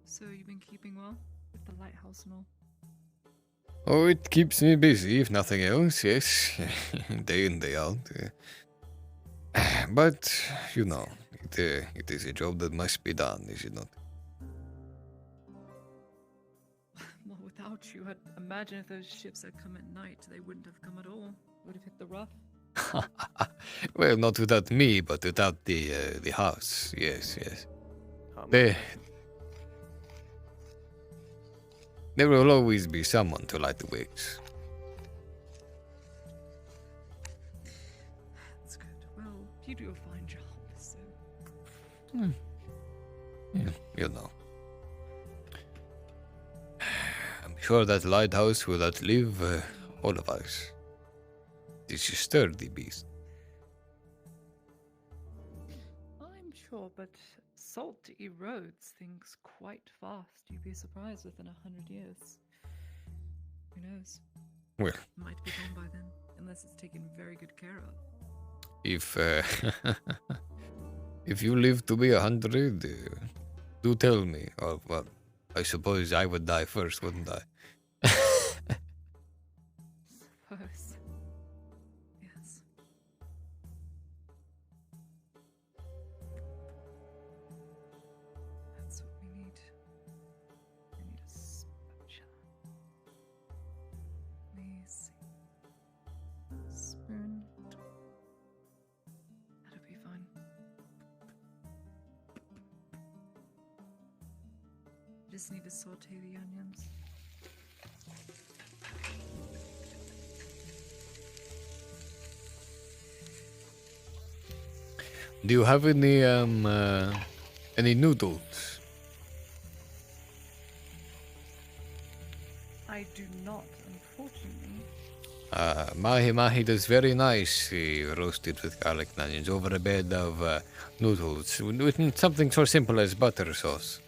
So you've been keeping well with the lighthouse and all? Oh, it keeps me busy, if nothing else, yes. Day in, day out. But, it is a job that must be done, is it not? Well, without you, I'd imagine if those ships had come at night, they wouldn't have come at all. Would have hit the rough. Well, not without me, but without the house. Yes. There will always be someone to light the wicks. That's good. Well, you do a fine job, so. Yeah, I'm sure that lighthouse will outlive all of us. It's a sturdy beast. I'm sure, but salt erodes things quite fast. You'd be surprised within 100 years. Who knows? Well, It might be gone by then, unless it's taken very good care of. if if you live to be 100, do tell me. Or, well, I suppose I would die first, wouldn't I? Suppose. Yes. That's what we need. We need a spatula. Please. Spoon. That'll be fine. Just need to saute the onions. Do you have any noodles? do not, unfortunately. Mahi Mahi does very nice roasted with garlic and onions over a bed of noodles with something so simple as butter sauce.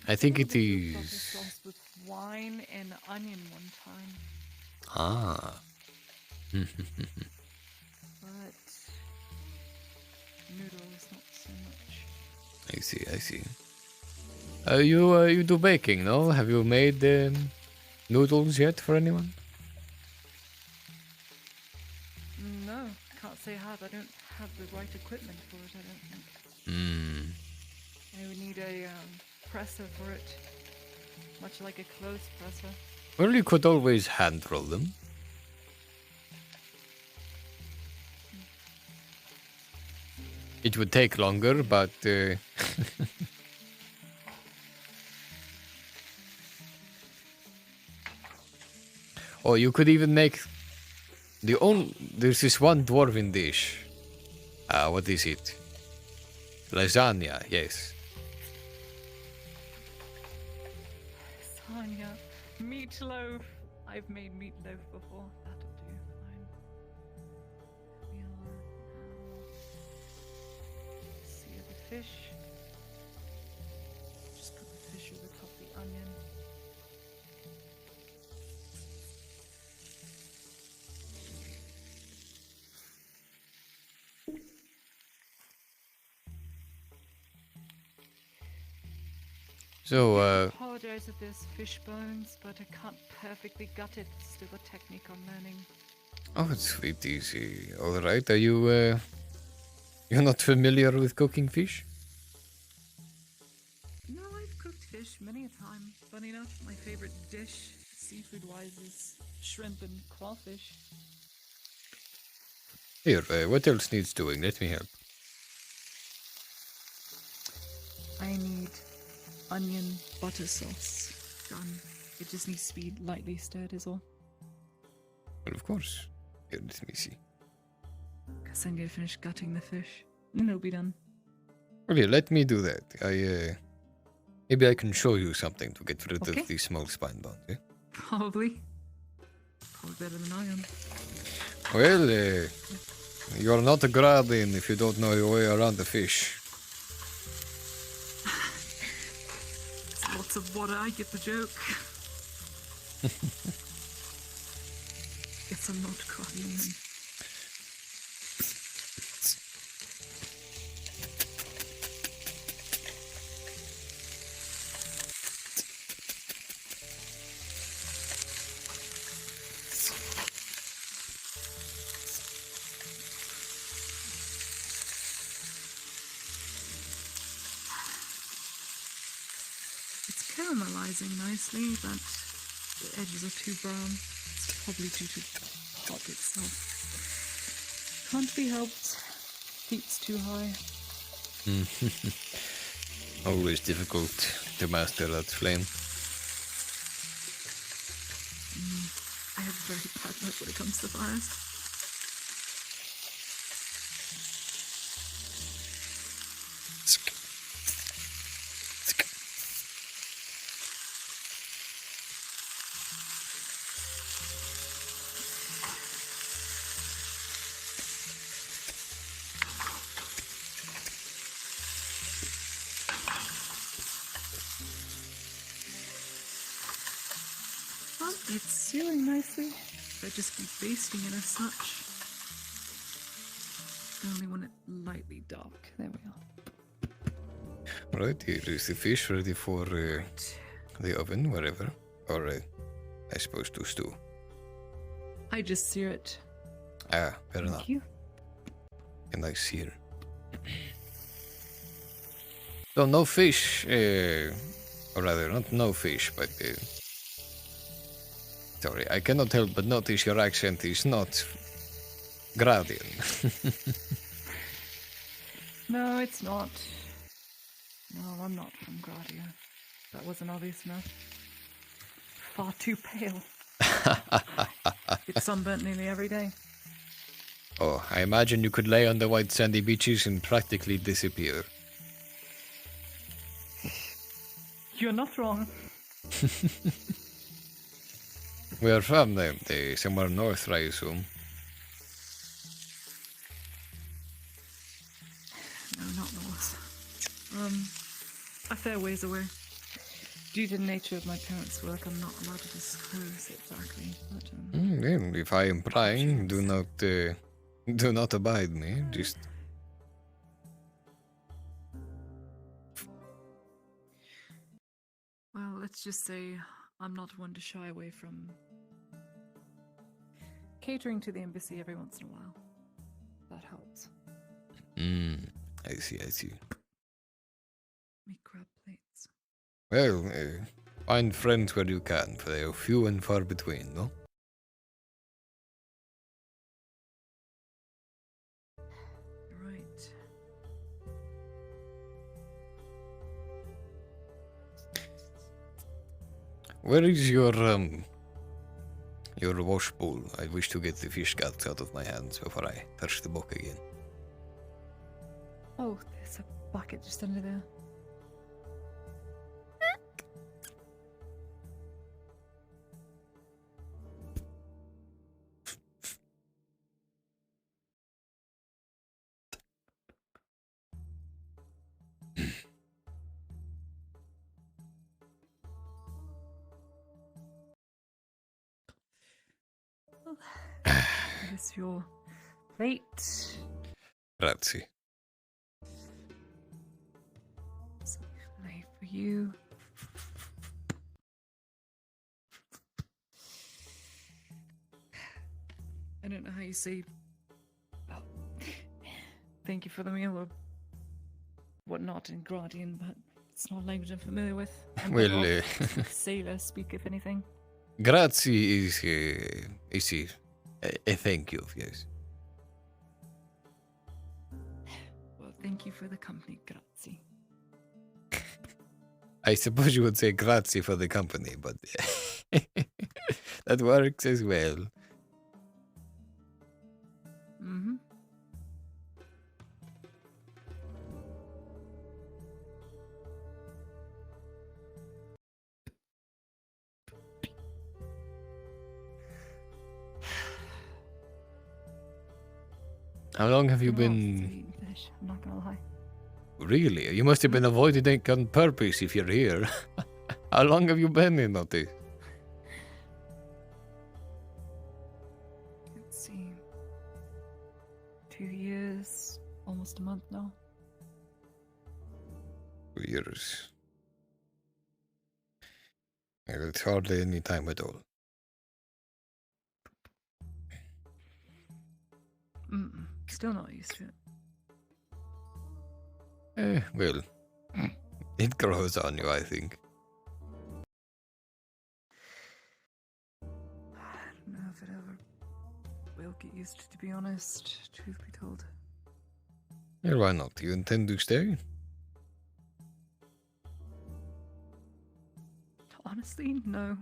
I think it is. Butter sauce with wine and onion one time. Ah. But noodles not so much. I see, I see. You do baking, no? Have you made noodles yet for anyone? No, can't say I have. I don't have the right equipment for it, I don't think. Hmm. I would need a presser for it. Much like a clothes presser. Well, you could always hand roll them. It would take longer, but oh, you could even make there's this one dwarven dish. What is it? Lasagna, yes. Lasagna. Meatloaf. I've made meatloaf before. That'll do fine. We are sear the fish. Just put the fish over top the onion. So, I apologize if there's fish bones, but I can't perfectly gut it. It's still a technique I'm learning. oh, it's sweet easy. All right, are you you're not familiar with cooking fish? No, I've cooked fish many a time. Funny enough, my favorite dish, seafood-wise, is shrimp and crawfish. Here, what else needs doing? Let me help. I need onion butter sauce done. It just needs to be lightly stirred is all. Well, of course. Here, let me see. Because I'm going to finish gutting the fish. And it'll be done. Well, yeah, let me do that. Maybe I can show you something to get rid Okay. of the small spine bones. Eh? Probably. Probably better than I am. Well, you're not a Gradin if you don't know your way around the fish. It's lots of water, I get the joke. Guess I'm not crying then. It's caramelizing nicely, but the edges are too brown. It's probably due to the pot itself. Can't be helped. Heat's too high. Always difficult to master that flame. I have a very bad luck when it comes to fires. Well, it's searing nicely. I just keep basting it as such. I only want it lightly dark. There we are. Right, here is the fish ready for the oven, wherever. Or I suppose to stew. I just sear it. Ah, fair enough. Thank you. And I sear. So no fish, or rather not no fish, but sorry, I cannot help but notice your accent is not Gradian. No, it's not. No, I'm not from Gradia. That wasn't obvious enough. Far too pale. Get sunburnt nearly every day. Oh, I imagine you could lay on the white sandy beaches and practically disappear. You're not wrong. We are from the somewhere north, I assume. No, not north. A fair ways away. Due to the nature of my parents' work, I'm not allowed to disclose exactly. But, Then, if I am prying, do not abide me. Just. well, let's just say I'm not one to shy away from catering to the embassy every once in a while. That helps. I see. Make crab plates. Well, find friends where you can, for they are few and far between, no? Right. Where is your wash bowl? I wish to get the fish guts out of my hands before I touch the book again. Oh, there's a bucket just under there. Here's your plate. Grazie. Play for you. I don't know how you say thank you for the meal or whatnot in Gradian, but it's not a language I'm familiar with. Well, sailor speak, if anything. Grazie is a thank you, yes. Well, thank you for the company, grazie. I suppose you would say grazie for the company, but that works as well. Mm-hmm. How long have you been... Fish, I'm not gonna lie. Really? You must have been avoiding it on purpose if you're here. How long have you been in this? Let's see. 2 years, almost a month now. 2 years. Well, it's hardly any time at all. Still not used to it. Well, it grows on you, I think. I don't know if it ever will get used to be honest, truth be told. Well, why not? You intend to stay? Honestly, no.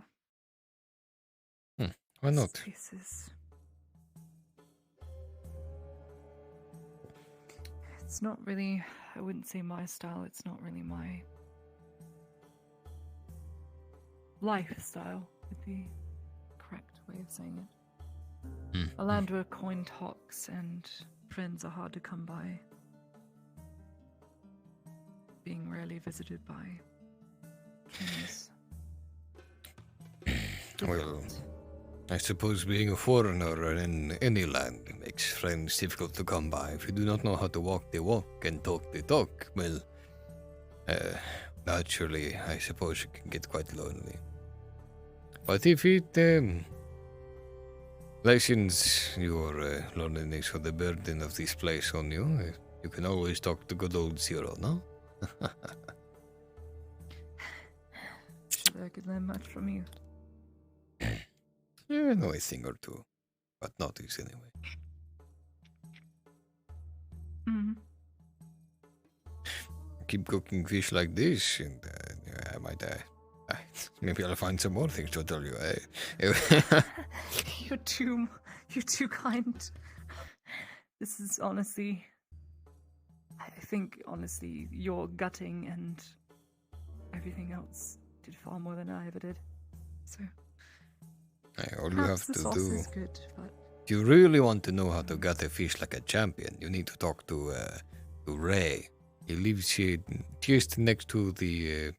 Why not? This place is... It's not really, I wouldn't say my style, it's not really my lifestyle, would be the correct way of saying it. A land where coin talks and friends are hard to come by. Being rarely visited by kings. Well, I suppose being a foreigner in any land makes friends difficult to come by. If you do not know how to walk the walk and talk the talk, well, naturally, I suppose you can get quite lonely. But if it lessens your loneliness or the burden of this place on you, you can always talk to good old Zero, no? Should I could learn much from you? I know a thing or two, but not this anyway. Keep cooking fish like this, and I might, maybe I'll find some more things to tell you. You're too kind. This is honestly, I think honestly, your gutting and everything else did far more than I ever did. So All you perhaps have the to sauce do, is good, but if you really want to know how to gut a fish like a champion, you need to talk to Ray. He lives here just next to the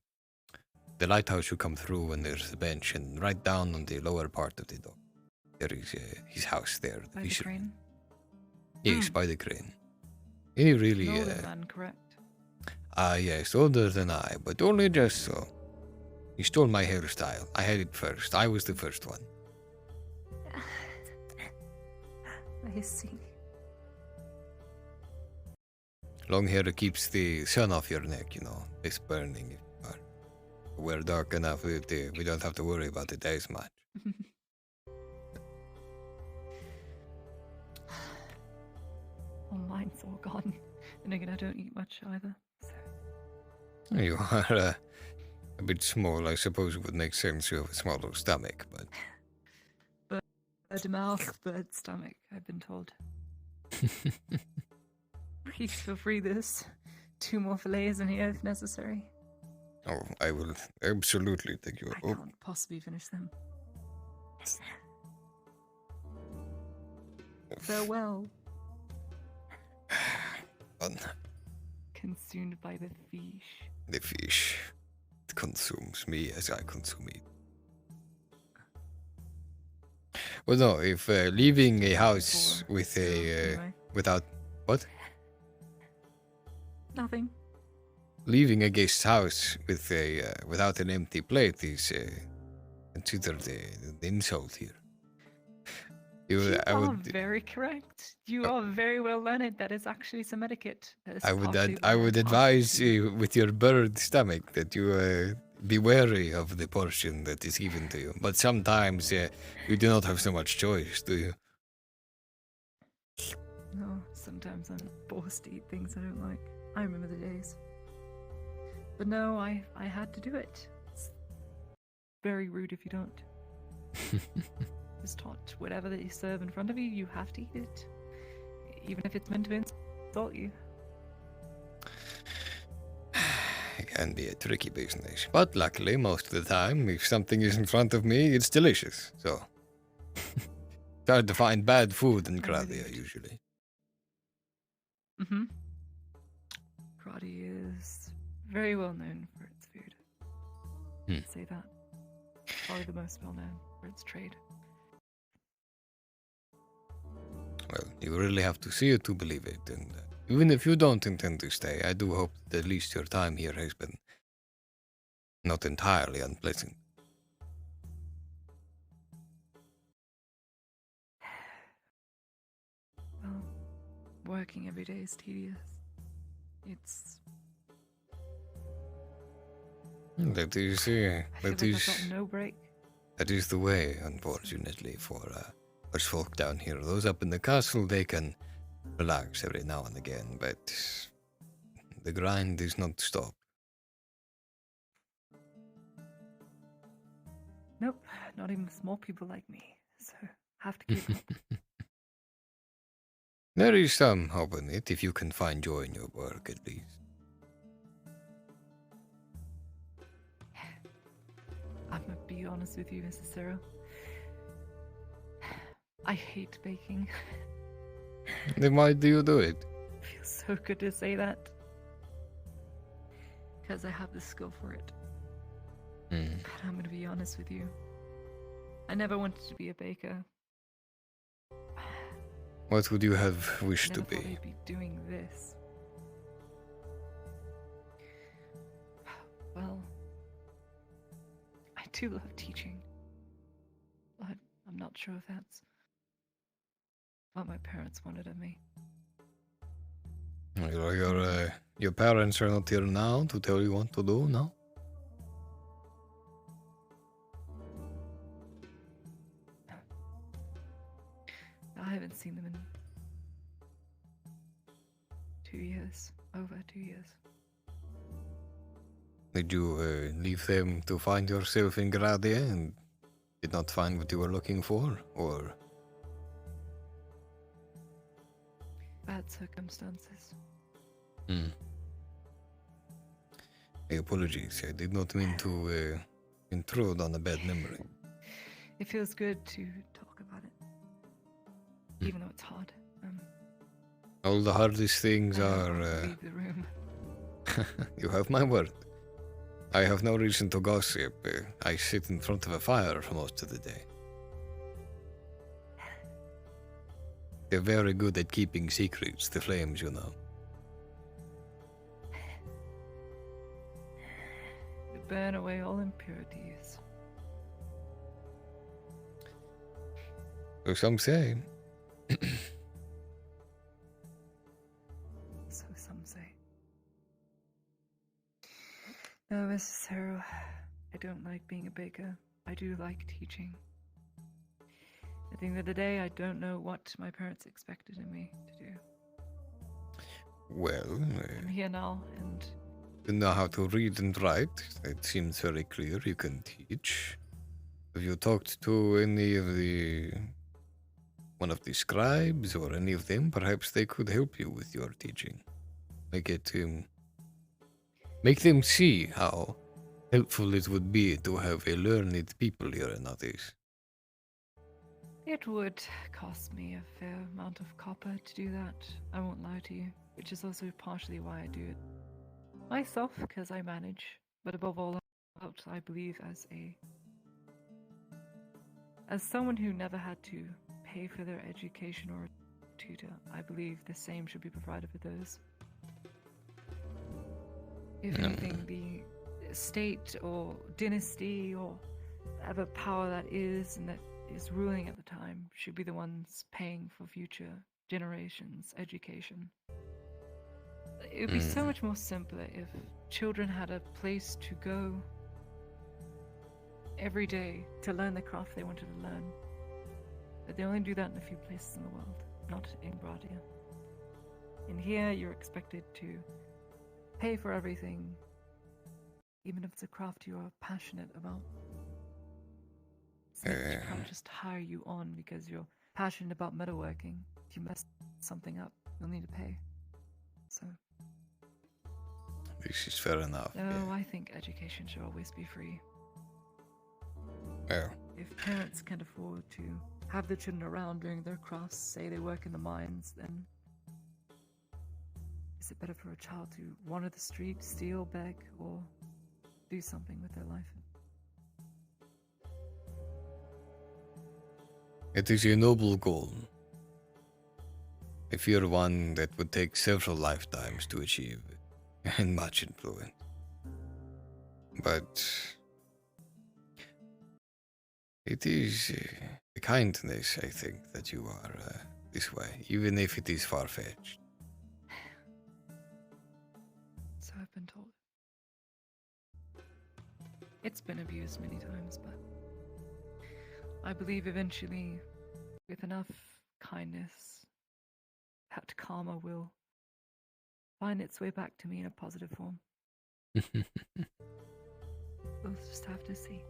lighthouse. You come through and there's a bench, and right down on the lower part of the dock, there is his house there. by the crane. Yes, by the crane. He really, An older man, correct? yes, older than I, but only just so. He stole my hairstyle. I had it first. I was the first one. I see. Long hair keeps the sun off your neck, you know. It's burning if you are. We're dark enough that we don't have to worry about it as much. Well, mine's all gone. And again, I don't eat much either. You are a bit small. I suppose it would make sense. You have a smaller stomach, but... Bird mouth, bird stomach, I've been told. Please feel free, there's 2 more fillets in here if necessary. Oh, I will absolutely take you. I can't possibly finish them. Farewell. Fun. Consumed by the fish. The fish. It consumes me as I consume it. Well, no, if leaving a house with a... without... What? Nothing. Leaving a guest house with a without an empty plate is considered the insult here. You are very correct. You are very well learned. That is actually some etiquette. I would advise with your bird stomach that you be wary of the portion that is given to you. But sometimes you do not have so much choice, do you? No, sometimes I'm forced to eat things I don't like. I remember the days. But no, I had to do it. It's very rude if you don't. It's taught whatever that you serve in front of you, you have to eat it. Even if it's meant to insult you. It can be a tricky business. But luckily, most of the time, if something is in front of me, it's delicious. So, it's hard to find bad food in Gradia, usually. Mm-hmm. Gradia is very well known for its food. I'd say that. Probably the most well known for its trade. Well, you really have to see it to believe it, and even if you don't intend to stay, I do hope that at least your time here has been not entirely unpleasant. Well, working every day is tedious. It's... That is, no break. That is the way, unfortunately, for us folk down here. Those up in the castle, they can relax every now and again, but the grind does not stop. Nope, not even small people like me, so have to keep up. There is some hope in it, if you can find joy in your work, at least. I'm gonna be honest with you, Mrs. Cyril. I hate baking. Then why do you do it? Feels so good to say that. Because I have the skill for it. But I'm gonna be honest with you. I never wanted to be a baker. What would you have wished to I never thought be? I'd be doing this. Well, I do love teaching. But I'm not sure if that's what my parents wanted of me. Your parents are not here now to tell you what to do, no? I haven't seen them in 2 years. Over 2 years. Did you leave them to find yourself in Gradia and did not find what you were looking for, or? Bad circumstances. Apologies, I did not mean to intrude on a bad memory. It feels good to talk about it, even though it's hard. All the hardest things are... Leave the room. You have my word. I have no reason to gossip. I sit in front of a fire for most of the day. They're very good at keeping secrets, the flames, you know. They burn away all impurities. So some say. So some say. No, Mrs. Harrow, I don't like being a baker. I do like teaching. At the end of the day, I don't know what my parents expected of me to do. Well, I'm here now, and you know how to read and write. It seems very clear you can teach. Have you talked to any of one of the scribes or any of them? Perhaps they could help you with your teaching. Make them see how helpful it would be to have a learned people here in Othis. it would cost me a fair amount of copper to do that. I won't lie to you, which is also partially why I do it myself, because I manage. But above all else, I believe as someone who never had to pay for their education or a tutor, I believe the same should be provided for those. If anything, the state or dynasty or whatever power that is and that is ruling at the time should be the ones paying for future generations' education. It would be so much more simpler if children had a place to go every day to learn the craft they wanted to learn. But they only do that in a few places in the world, not in Gradia. In here, you're expected to pay for everything, even if it's a craft you are passionate about. So you can't just hire you on because you're passionate about metalworking. If you mess something up, you'll need to pay. So. This is fair enough. No, I think education should always be free. Yeah. If parents can't afford to have the children around doing their crafts, say they work in the mines, then is it better for a child to wander the street, steal, beg, or do something with their life? It is a noble goal. I fear one that would take several lifetimes to achieve, and much influence. But it is a kindness, I think, that you are this way, even if it is far-fetched. So I've been told. It's been abused many times, but I believe eventually, with enough kindness, that karma will find its way back to me in a positive form. We'll just have to see.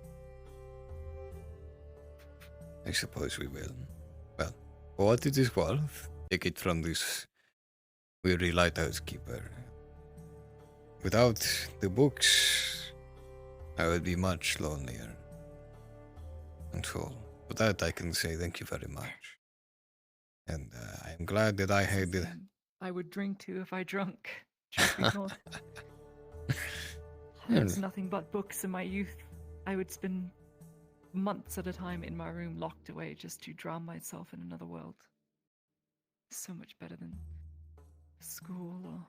I suppose we will. Well, for what it is worth, take it from this weary lighthouse keeper. Without the books, I would be much lonelier. And so, for that I can say thank you very much. And I am glad that I had it. I would drink too if I drunk. Truth be told. There's nothing but books in my youth. I would spend months at a time in my room locked away just to drown myself in another world. So much better than school or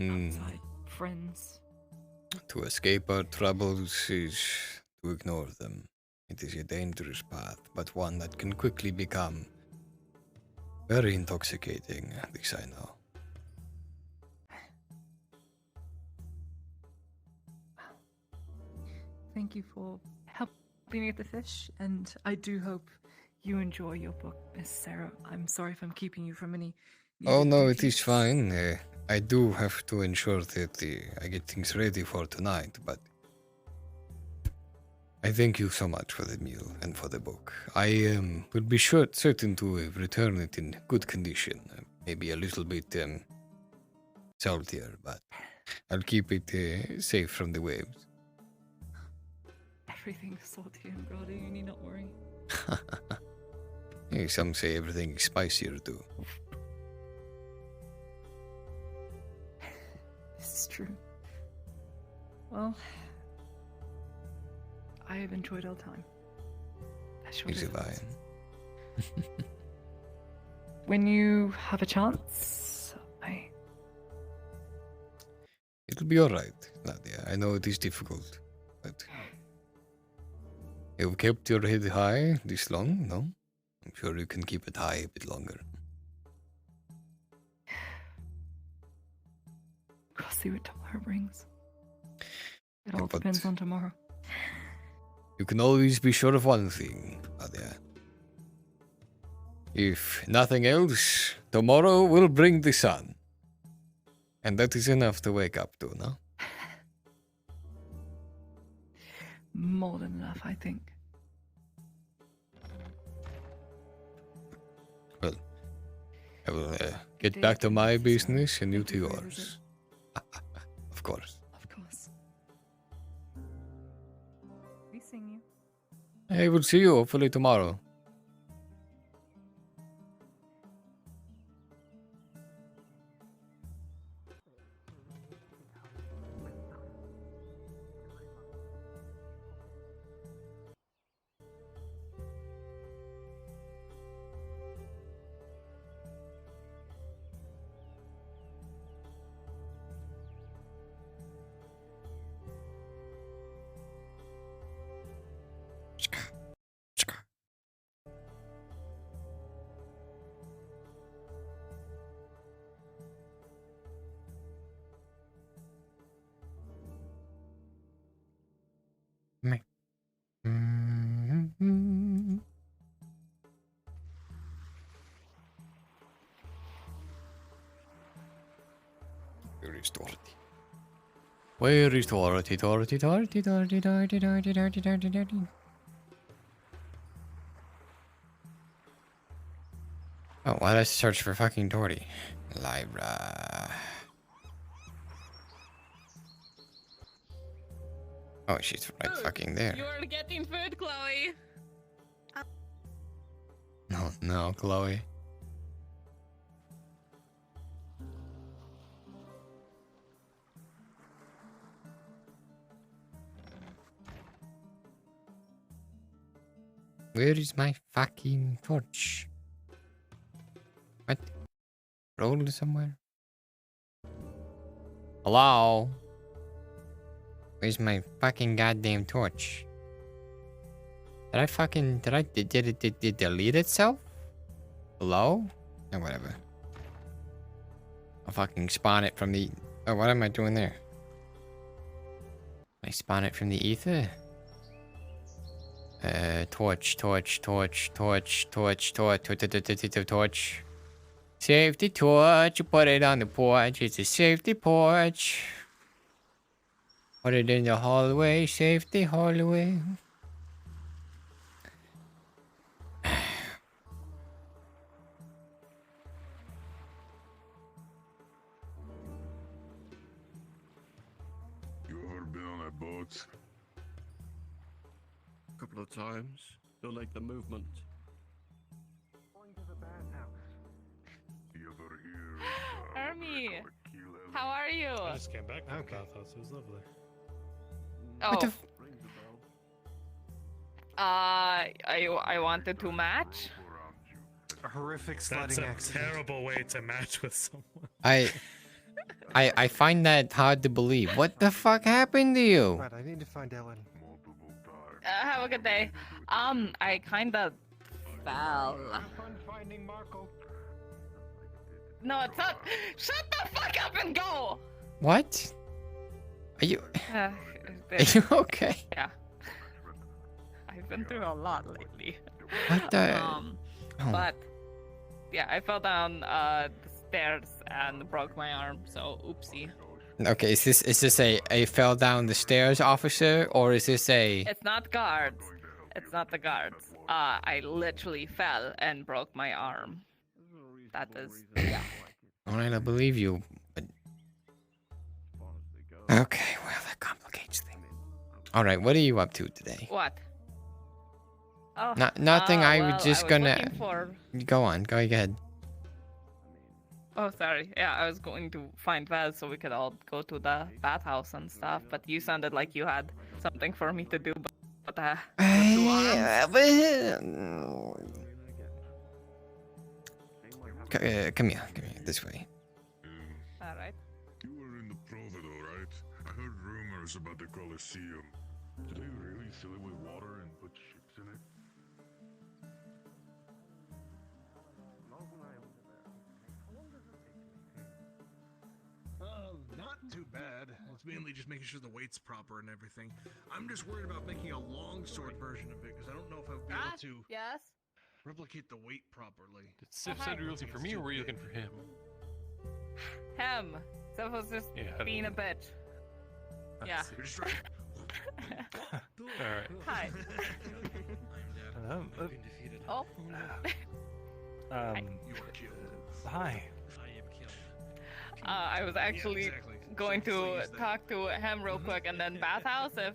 outside friends. To escape our troubles is to ignore them. It is a dangerous path, but one that can quickly become very intoxicating, this I know. Thank you for helping me with the fish, and I do hope you enjoy your book, Miss Sarah. I'm sorry if I'm keeping you from any... Oh no, it is fine. I do have to ensure that I get things ready for tonight, but I thank you so much for the meal and for the book. I will be certain to return it in good condition. Maybe a little bit saltier, but I'll keep it safe from the waves. Everything's salty and gaudy, you need not worry. Hey, some say everything is spicier too. This is true. Well, I have enjoyed our time. As short Is as it it was. fine? When you have a chance, It'll be alright, Nadia. I know it is difficult, but you've kept your head high this long, no? I'm sure you can keep it high a bit longer. We'll see what tomorrow brings. It all Yeah, but depends on tomorrow. you can always be sure of one thing, Nadia. If nothing else, tomorrow will bring the sun. And that is enough to wake up to, no? More than enough, I think. Well, I will get back to my business and you to yours. Of course. Of course. We sing you. I will see you hopefully tomorrow. Me. Where is Dorothy? Where is Dorothy? Dorothy, Dorothy, Dorothy, Dorothy, Dorothy, Dorothy, Dorothy, Dorothy. Oh, why did I search for fucking Dorothy? Lyra. Oh, she's right fucking there. You're getting food, Chloe. No, no, Chloe. Where is my fucking torch? What? Rolled somewhere? Hello? Where's my fucking goddamn torch? Did it delete itself? Hello? No, whatever. I'll fucking spawn it from the... Oh, what am I doing there? I spawn it from the ether? Torch. Safety torch, you put it on the porch, it's a safety porch. Put it in the hallway, safety hallway. You ever been on that boat? A couple of times. Don't like the movement. You ever hear Hermie, how are you? I just came back from the bathhouse. It was lovely. Oh. I wanted to match. A horrific That's sledding a accident. terrible way to match with someone. I find that hard to believe. What the fuck happened to you? Right, I need to find Ellen. Have a good day. I kinda fell. Finding Marco. No, it's not. Shut the fuck up and go. What? Are you... Uh, Are you okay? Yeah. I've been through a lot lately. What the... Oh. But yeah, I fell down the stairs and broke my arm. So oopsie. Okay, is this a fell down the stairs officer, or is this a... It's not guards. It's not the guards. I literally fell and broke my arm. That is, yeah. Alright, I believe you, but... Okay, well, that complicates things. All right, what are you up to today? What? Oh, Nothing. I well, was just looking gonna for... go on. Go ahead. Oh, sorry. Yeah, I was going to find Vaz so we could all go to the bathhouse and stuff, but you sounded like you had something for me to do. But come here. This way. All right. You were in the Provido, right? I heard rumors about the Colosseum. Do they really fill it with water and put ships in it? Not too bad. It's mainly just making sure the weight's proper and everything. I'm just worried about making a longsword version of it because I don't know if I'll be able to Yes. replicate the weight properly. Did Sif said you were looking for me, or were you looking for him? Him. Sif was just being a bitch. Yeah. You're just right. Alright. Hi. Oh. You were killed. Hi. I was actually going to talk to him real quick, and then bathhouse if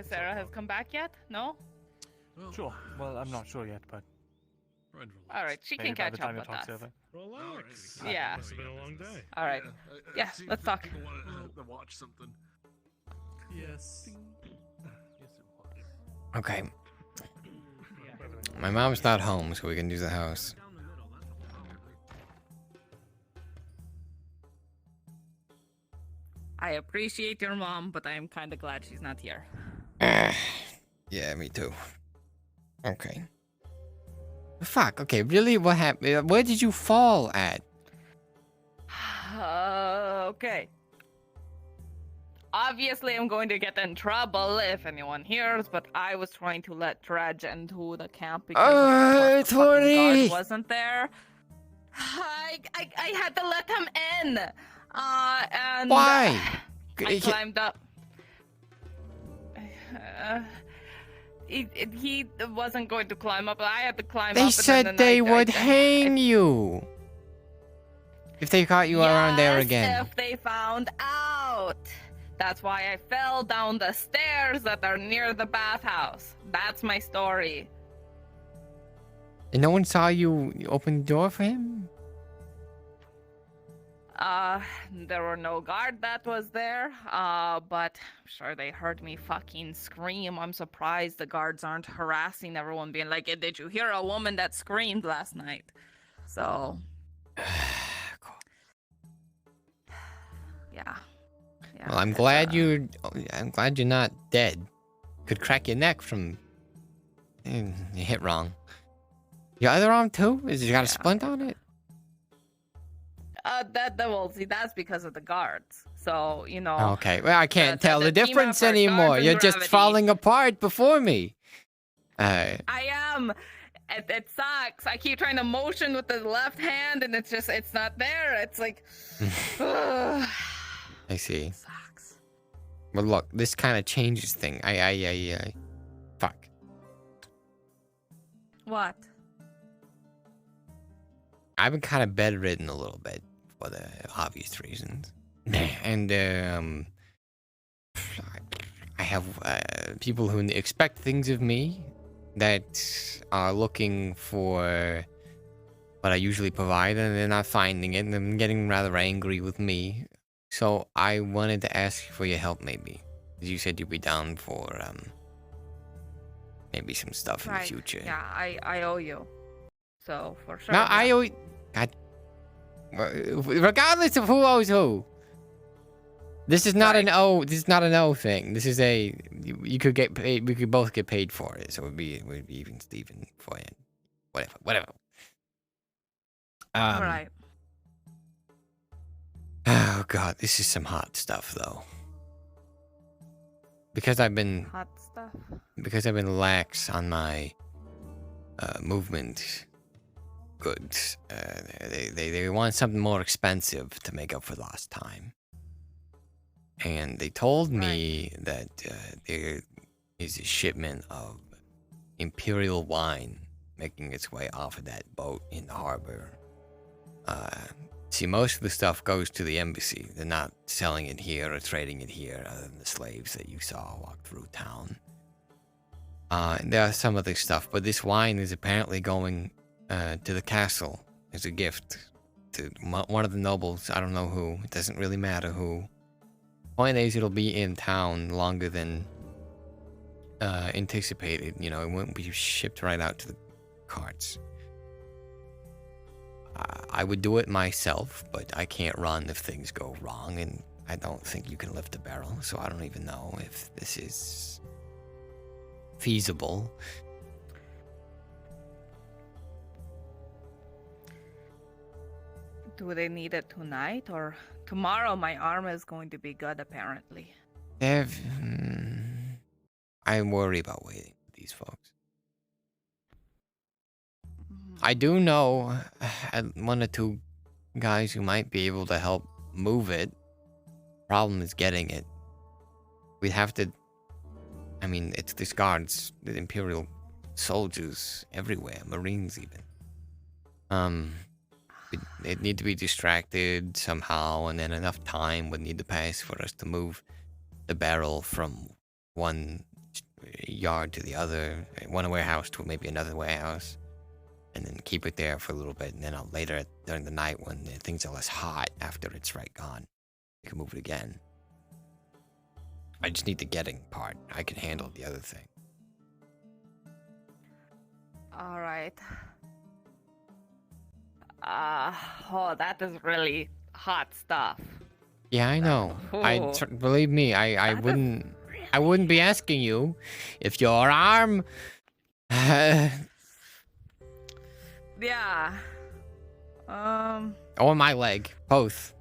Sarah has come back yet. No. Sure. Well, I'm not sure yet, but. All right, she maybe can by catch the time up you with talk to us. her. Relax. Yeah. Must have been a long day. All right. Yeah, let's talk. People want to watch something. Yes. Okay. My mom's not home, so we can do the house. I appreciate your mom, but I am kind of glad she's not here. Yeah, me too. Okay. Fuck. Okay, really? What happened? Where did you fall at? Okay. Obviously, I'm going to get in trouble if anyone hears, but I was trying to let Dredge into the camp because the fucking guard wasn't there. I had to let him in. And why? I climbed up. He wasn't going to climb up. I had to climb up. They said they would hang you if they caught you around there again. If they found out. That's why I fell down the stairs that are near the bathhouse. That's my story. And no one saw you open the door for him? There were no guard that was there, but I'm sure they heard me fucking scream. I'm surprised the guards aren't harassing everyone, being like, did you hear a woman that screamed last night? So... yeah. Well, I'm glad you're not dead. Could crack your neck from... You hit wrong. Your other arm too? Is you got a splint on it? That's because of the guards. So, you know. Okay, well, I can't tell the team difference effort, anymore. guards and You're just gravity. falling apart before me. I am. It sucks. I keep trying to motion with the left hand, and it's not there. It's like. I see. Sucks. Well, look, this kind of changes things. Fuck. What? I've been kind of bedridden a little bit for the obvious reasons. And, I have people who expect things of me that are looking for what I usually provide, and they're not finding it, and they're getting rather angry with me. So I wanted to ask for your help, maybe. Because you said you'd be down for, maybe some stuff in the future. Yeah, I owe you. So, for sure. No, I owe... God. Regardless of who owes who. This is not an O. This is not an O thing. This is a... You could get paid... We could both get paid for it. So it would be even Steven for it. Whatever. Alright. Oh god, this is some hot stuff though. Because I've been... Hot stuff? Because I've been lax on my movement goods. They want something more expensive to make up for lost time. And they told me that there is a shipment of imperial wine making its way off of that boat in the harbor See, most of the stuff goes to the embassy. They're not selling it here or trading it here, other than the slaves that you saw walk through town. And there are some other stuff, but this wine is apparently going to the castle as a gift to one of the nobles. I don't know who. It doesn't really matter who. Point is, it'll be in town longer than anticipated. You know, it won't be shipped right out to the carts. I would do it myself, but I can't run if things go wrong, and I don't think you can lift a barrel, so I don't even know if this is feasible. Do they need it tonight or tomorrow? My arm is going to be good, apparently. I worry about waiting for these folks. I do know one or two guys who might be able to help move it. Problem is getting it. We'd have to... I mean, it's these guards, the Imperial soldiers everywhere, Marines even. They'd need to be distracted somehow, and then enough time would need to pass for us to move the barrel from one yard to the other, one warehouse to maybe another warehouse, and then keep it there for a little bit, and then later during the night when things are less hot after it's gone, we can move it again. I just need the getting part. I can handle the other thing. All right. Oh, that is really hot stuff. Yeah, I know. Believe me, I wouldn't be asking you if your arm. Yeah. Or my leg, both.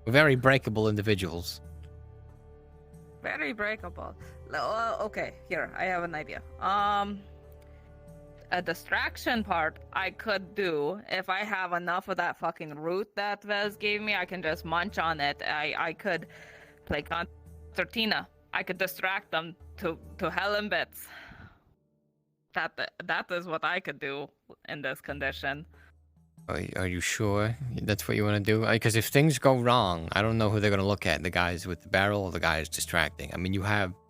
We're very breakable individuals. Very breakable. Okay, here, I have an idea. A distraction part I could do if I have enough of that fucking root that Vez gave me. I can just munch on it. I could play concertina. I could distract them to hell in bits. That is what I could do in this condition. Are you sure that's what you want to do? Because if things go wrong, I don't know who they're going to look at. The guys with the barrel or the guys distracting. I mean, you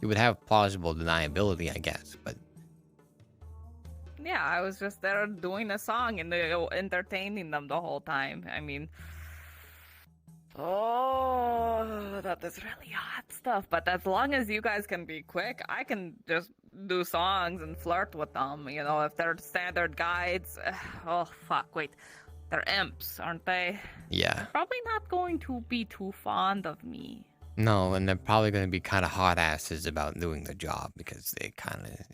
would have plausible deniability, I guess, but... Yeah, I was just there doing a song and entertaining them the whole time. I mean... Oh, that is really hot stuff. But as long as you guys can be quick, I can just do songs and flirt with them. You know, if they're standard guides... Oh, fuck, wait. They're imps, aren't they? Yeah. They're probably not going to be too fond of me. No, and they're probably going to be kind of hard asses about doing the job because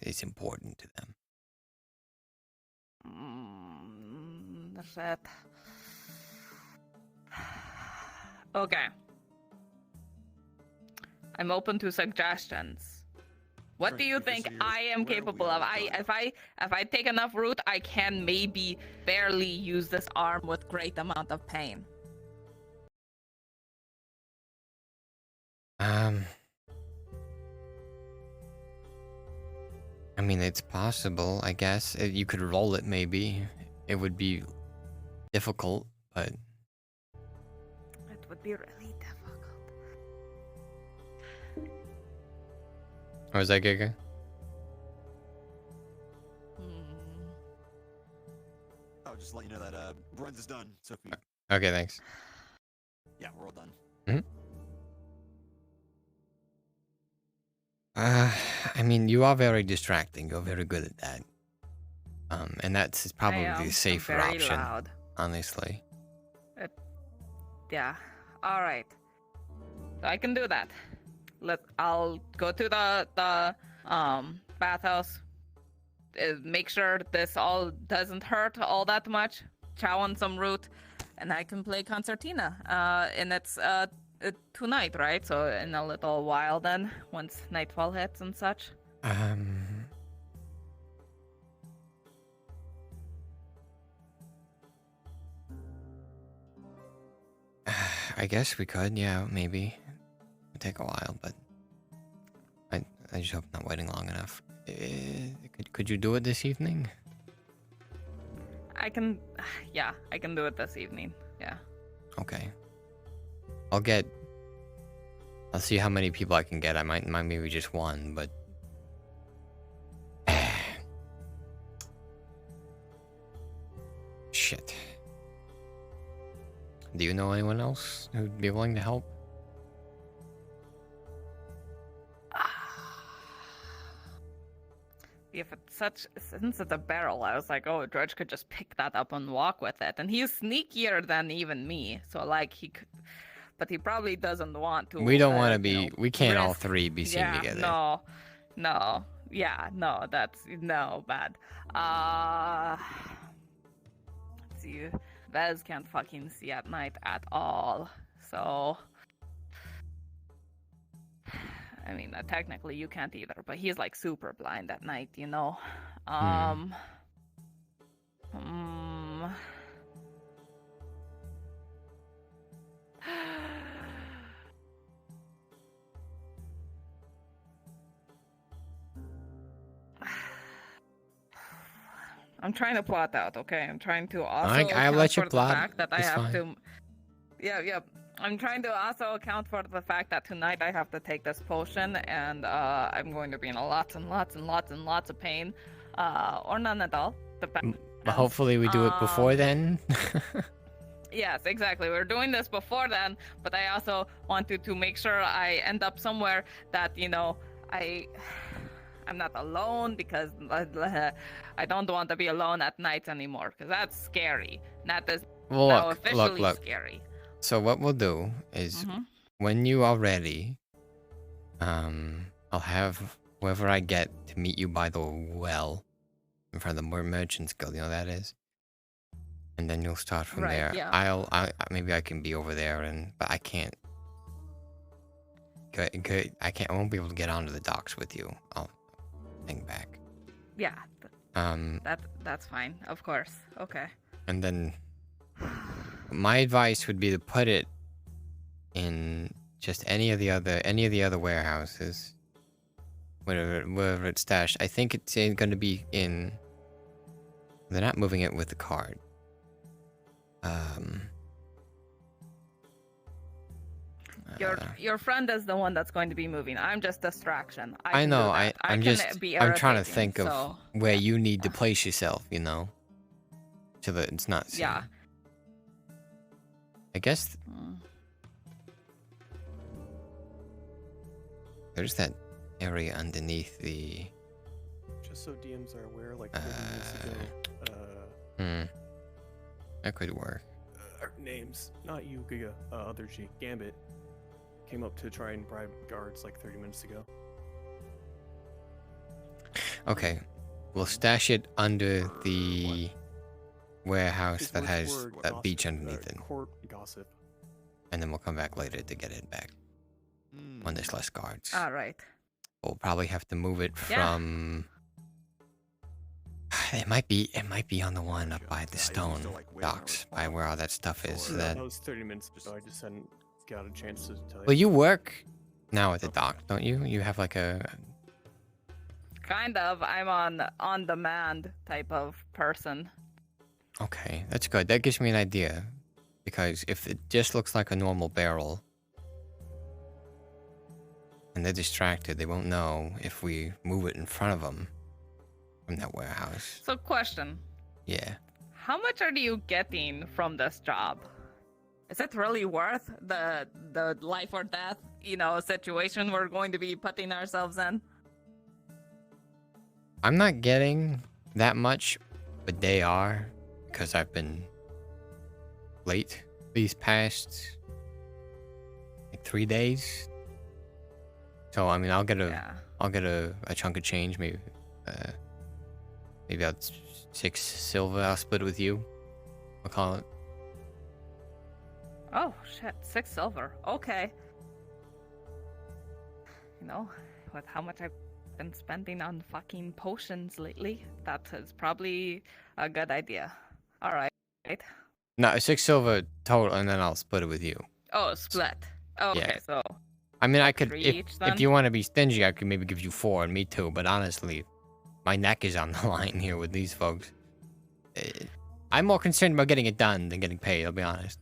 it's important to them. That's it. Okay. I'm open to suggestions. What do you think I am capable of? If I take enough root, I can maybe barely use this arm with great amount of pain. I mean, it's possible, I guess. You could roll it, maybe. It would be difficult, but... It would be really difficult. Or is that Giga? Oh, just let you know that Brent is done, Sophie. Okay, thanks. Yeah, we're all done. I mean, you are very distracting. You're very good at that. And that's probably the safer option, loud. Honestly. Yeah. All right. I can do that. I'll go to the bathhouse. Make sure this all doesn't hurt all that much. Chow on some root, and I can play concertina. And it's tonight, right? So in a little while then, once nightfall hits and such. I guess we could, yeah, maybe. It'd take a while, but I just hope I'm not waiting long enough. Could you do it this evening? I can do it this evening. Yeah. Okay. I'll see how many people I can get. I might maybe just one, but shit. Do you know anyone else who'd be willing to help? If it's since it's a barrel, I was like, oh, Dredge could just pick that up and walk with it, and he's sneakier than even me. So like he could, but he probably doesn't want to. We don't want to be. We can't all three be seen yeah, together. No, yeah, no, that's no bad. Let's see, Vez can't fucking see at night at all, so. I mean, technically you can't either, but he's like super blind at night, you know. I'm trying to plot out, okay? I'm trying to also I'll let you for plot. the fact that I It's have fine. to. Yeah. I'm trying to also account for the fact that tonight I have to take this potion, and I'm going to be in lots and lots of pain, or none at all. But hopefully we do it before then. Yes, exactly. We're doing this before then, but I also wanted to make sure I end up somewhere that, you know, I'm not alone, because I don't want to be alone at night anymore, because that's scary. That is Well, now look, officially look. scary. So what we'll do is, when you are ready, I'll have whoever I get to meet you by the well, in front of the Merchants Guild. You know what that is. And then you'll start from Right, there. yeah. Maybe I can be over there, but I can't. Good. I won't be able to get onto the docks with you. I'll hang back. Yeah. That's fine. Of course. Okay. And then my advice would be to put it in just any of the other warehouses, wherever it's stashed. I think it's going to be in. They're not moving it with the card. Your friend is the one that's going to be moving. I'm just distraction. I can know. do that. I'm can just. be I'm trying to irritating, think of so- where you need to place yourself. You know, so that it's not seen. Yeah. I guess there's that area underneath the. Just so DMs are aware, like 30 minutes ago, That could work. our names, not you, Giga, other G, Gambit, came up to try and bribe guards like 30 minutes ago. Okay, we'll stash it under the warehouse His that words has were that gossip, beach underneath it, court gossip. and then we'll come back later to get it back when there's less guards. All right. We'll probably have to move it Yeah. from. It might be on the one up by the stone docks, by where all that stuff is. So that. That was 30 minutes ago. I just hadn't got a chance to tell you. Well, you work now at the dock, don't you? You have like a. Kind of. I'm on demand type of person. Okay, that's good. That gives me an idea. Because if it just looks like a normal barrel and they're distracted, they won't know if we move it in front of them from that warehouse. So, question: Yeah. how much are you getting from this job? Is it really worth the life or death, situation we're going to be putting ourselves in? I'm not getting that much, but they are, because I've been late these past 3 days. So I mean, I'll get a chunk of change, maybe about 6 silver. I'll split it with you. I'll call it. Oh shit, 6 silver. Okay. With how much I've been spending on fucking potions lately, that is probably a good idea. All right. No, 6 silver total, and then I'll split it with you. Oh, split. Okay, Yeah. so I mean, I could, 3 if each, then? you want to be stingy, I could maybe give you 4, and me too. But honestly, my neck is on the line here with these folks. I'm more concerned about getting it done than getting paid. I'll be honest.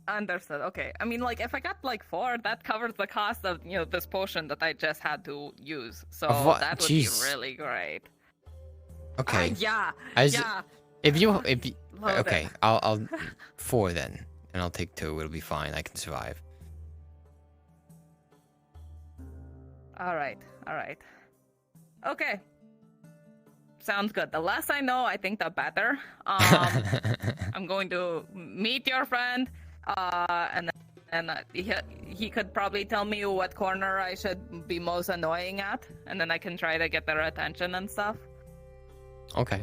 Understood. Okay. I mean, like, if I got like 4, that covers the cost of this potion that I just had to use. So that would be really great. Okay. Yeah. If you Love okay, it. I'll 4 then, and I'll take 2. It'll be fine. I can survive. All right. Okay. Sounds good. The less I know, I think the better. I'm going to meet your friend, and he could probably tell me what corner I should be most annoying at, and then I can try to get their attention and stuff. Okay.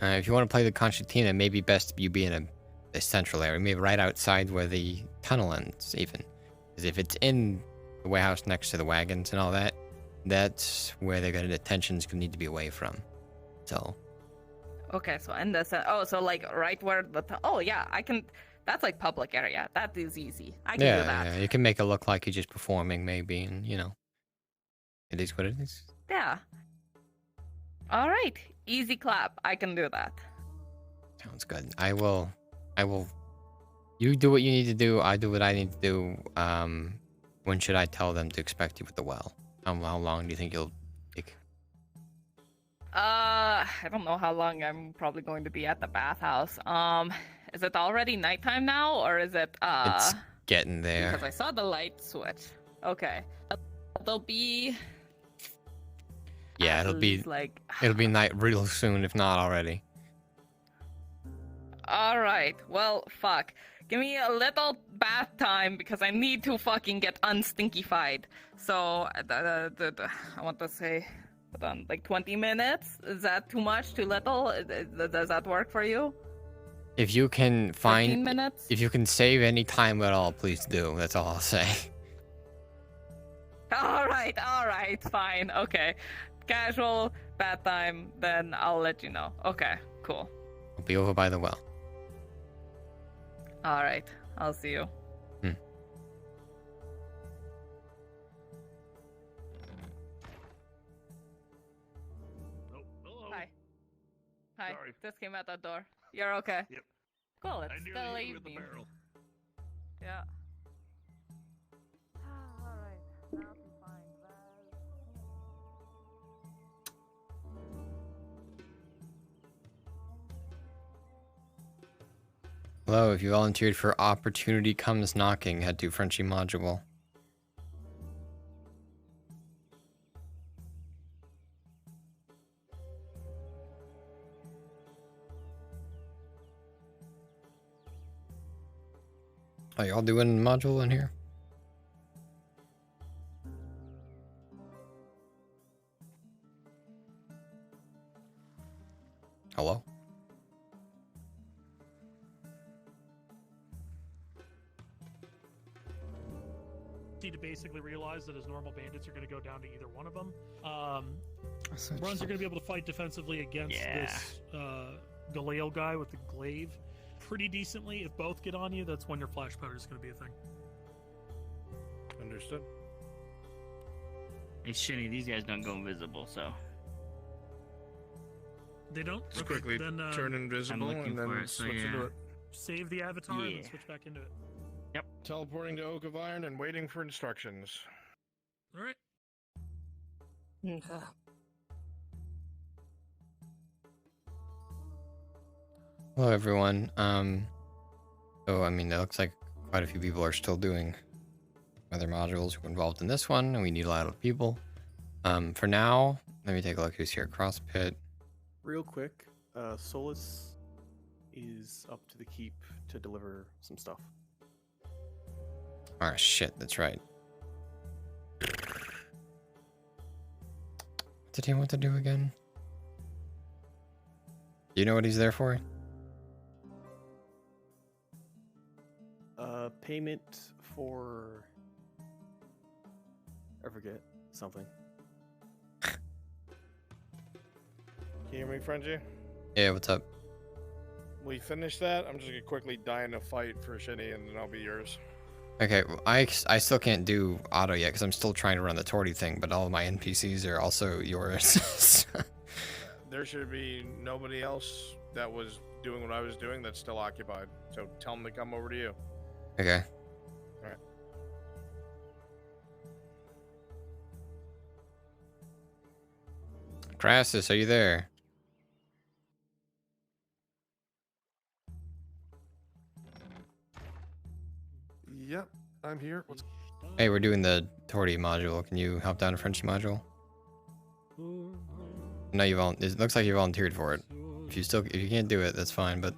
If you want to play the concertina, it may be best you be in a central area, maybe right outside where the tunnel ends, even. Because if it's in the warehouse next to the wagons and all that, that's where they're gonna attention's gonna need to be away from. So. Okay, so in the so like right where oh yeah, I can. That's like public area. That is easy. I can do that. Yeah, you can make it look like you're just performing, maybe, and it is what it is. Yeah. All right. Easy clap. I can do that. Sounds good. I will. You do what you need to do. I do what I need to do. When should I tell them to expect you at the well? How long do you think you'll take? I don't know how long I'm probably going to be at the bathhouse. Is it already nighttime now, or is it? It's getting there. Because I saw the light switch. Okay. It'll be. Yeah, it'll be night real soon, if not already. All right. Well, fuck. Give me a little bath time because I need to fucking get unstinkified. So, I want to say, hold on, like 20 minutes? Is that too much? Too little? Does that work for you? If you can 15 minutes? If you can save any time at all, please do. That's all I'll say. All right, fine. Okay. Casual bath time, then I'll let you know. Okay, cool. I'll be over by the well. All right, I'll see you. Hi. Sorry. Just came out that door. You're okay? Yep. Cool, it's I nearly still hit you with the evening. barrel. Yeah. Hello, if you volunteered for Opportunity Comes Knocking, head to Frenchie Module. Are y'all doing module in here? Hello? To basically realize that his normal bandits are going to go down to either one of them. Runs are going to be able to fight defensively against this Galeo guy with the glaive pretty decently. If both get on you, that's when your flash powder is going to be a thing. Understood. Hey, Shinny, these guys don't go invisible, so. They don't? Just Okay, quickly then, turn invisible and then switch into it. Save the avatar and then switch back into it. Yep. Teleporting to Oak of Iron and waiting for instructions. Alright. Hello, everyone. So, I mean, it looks like quite a few people are still doing other modules who are involved in this one, and we need a lot of people. For now, let me take a look who's here. CrossPit. Real quick, Solus is up to the keep to deliver some stuff. Oh, shit, that's right. What did he want to do again? Do you know what he's there for? Payment for... I forget. Something. Can you hear me, Frenchie? Yeah, what's up? We finish that? I'm just gonna quickly die in a fight for Shinny and then I'll be yours. Okay, well, I still can't do auto yet because I'm still trying to run the Torty thing, but all of my NPCs are also yours. There should be nobody else that was doing what I was doing that's still occupied. So tell them to come over to you. Okay. Alright. Crassus, are you there? Yep, I'm here. What's... Hey, we're doing the Torty module. Can you help down the French module? No, it looks like you volunteered for it. If you can't do it, that's fine. But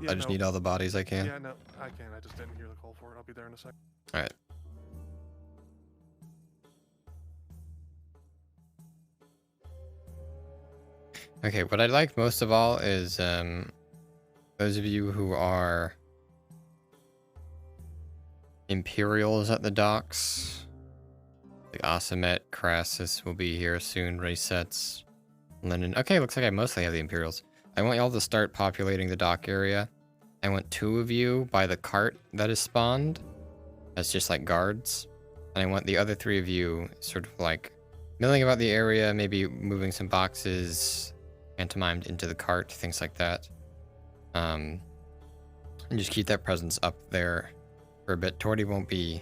Yeah, I just no. need all the bodies I can. Yeah, no, I can. I just didn't hear the call for it. I'll be there in a sec. All right. Okay, what I'd like most of all is those of you who are Imperials at the docks. Like Asamet, Crassus will be here soon. Resets, Lennon. Okay, looks like I mostly have the Imperials. I want y'all to start populating the dock area. I want 2 of you by the cart that is spawned as just like guards. And I want the other 3 of you sort of like milling about the area, maybe moving some boxes, pantomimed into the cart, things like that. And just keep that presence up there for a bit. Torty won't be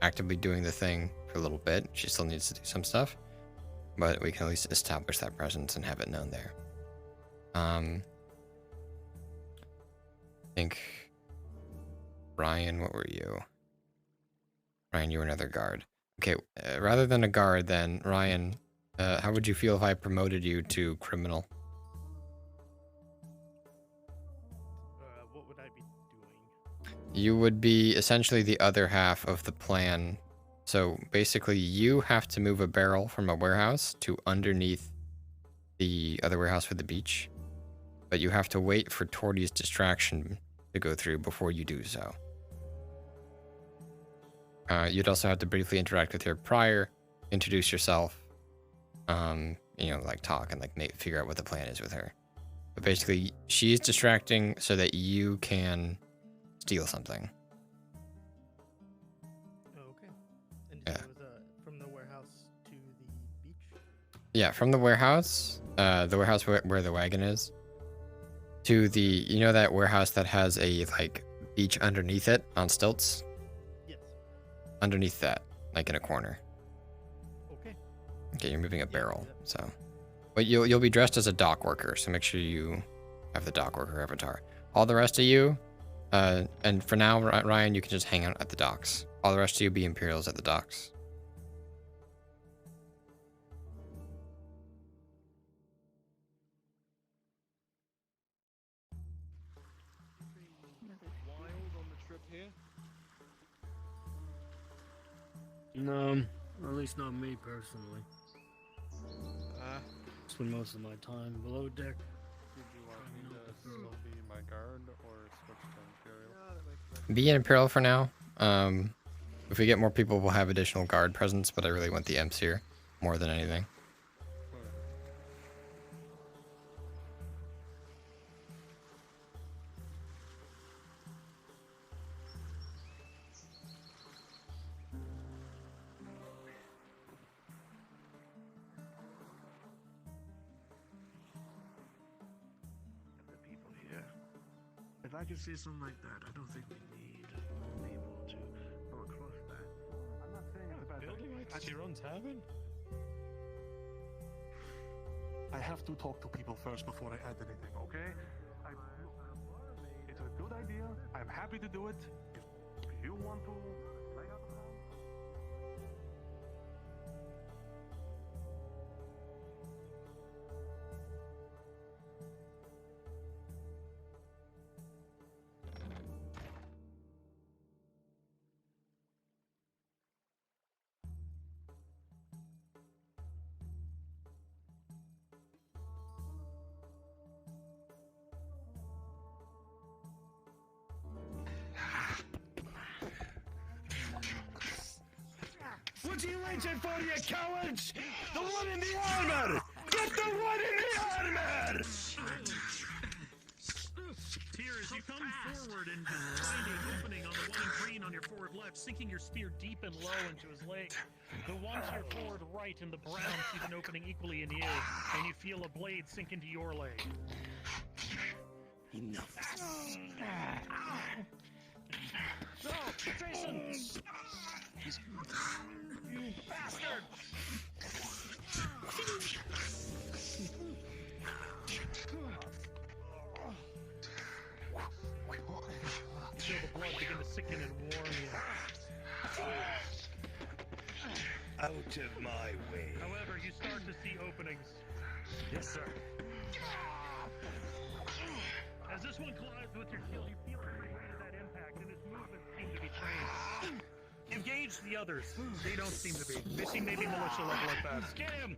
actively doing the thing for a little bit. She still needs to do some stuff. But we can at least establish that presence and have it known there. I think Ryan, what were you? Ryan, you were another guard. Okay, rather than a guard, then Ryan, how would you feel if I promoted you to criminal? What would I be doing? You would be essentially the other half of the plan. So basically, you have to move a barrel from a warehouse to underneath the other warehouse for the beach. But you have to wait for Torty's distraction to go through before you do so. You'd also have to briefly interact with her prior, introduce yourself, like talk and like figure out what the plan is with her. But basically, she's distracting so that you can steal something. Oh, okay. And Yeah. it was from the warehouse to the beach? Yeah, from the warehouse where the wagon is, to the, that warehouse that has a like beach underneath it on stilts? Yes. Underneath that, like in a corner. Okay. Okay, you're moving a barrel, so. But you'll be dressed as a dock worker, so make sure you have the dock worker avatar. All the rest of you, and for now, Ryan, you can just hang out at the docks. All the rest of you be Imperials at the docks. Wild on the trip here? No, at least not me personally. Spend most of my time below deck. Did you want me to still be my guard or switch to Imperial? Be an Imperial for now. If we get more people, we'll have additional guard presence, but I really want the Imps here more than anything. If I could see something like that, I don't think we need people to go across that. I'm not saying it's about building like Chiron's having? I have to talk to people first before I add anything, okay? It's a good idea. I'm happy to do it. If you want to lay out the plan. What are you waiting for, you cowards? The one in the armor! Get the one in the armor! Tears, you come forward and find an opening on the one in green on your forward left, sinking your spear deep and low into his leg. The one to your forward right in the brown sees an opening equally in you, and you feel a blade sink into your leg. Enough. No, Jason! You bastard! Feel the blood begin to sicken and warm you. Out of my way. However, you start to see openings. Yes, sir. As this one collides with your kill, you feel the weight of that impact, and its movements seem to be trained. Engage the others. They don't seem to be. They seem maybe militia level at best. Get him!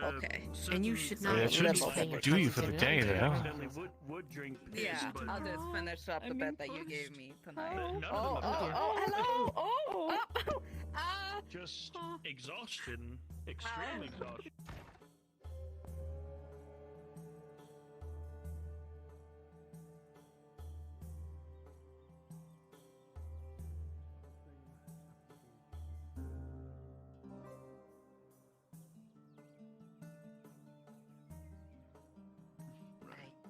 Okay. And you should not Yeah, it should do you for the day, though. Yeah, I'll just finish up the bet that you gave me tonight. Oh, hello! Oh! Just exhaustion. Extreme exhaustion.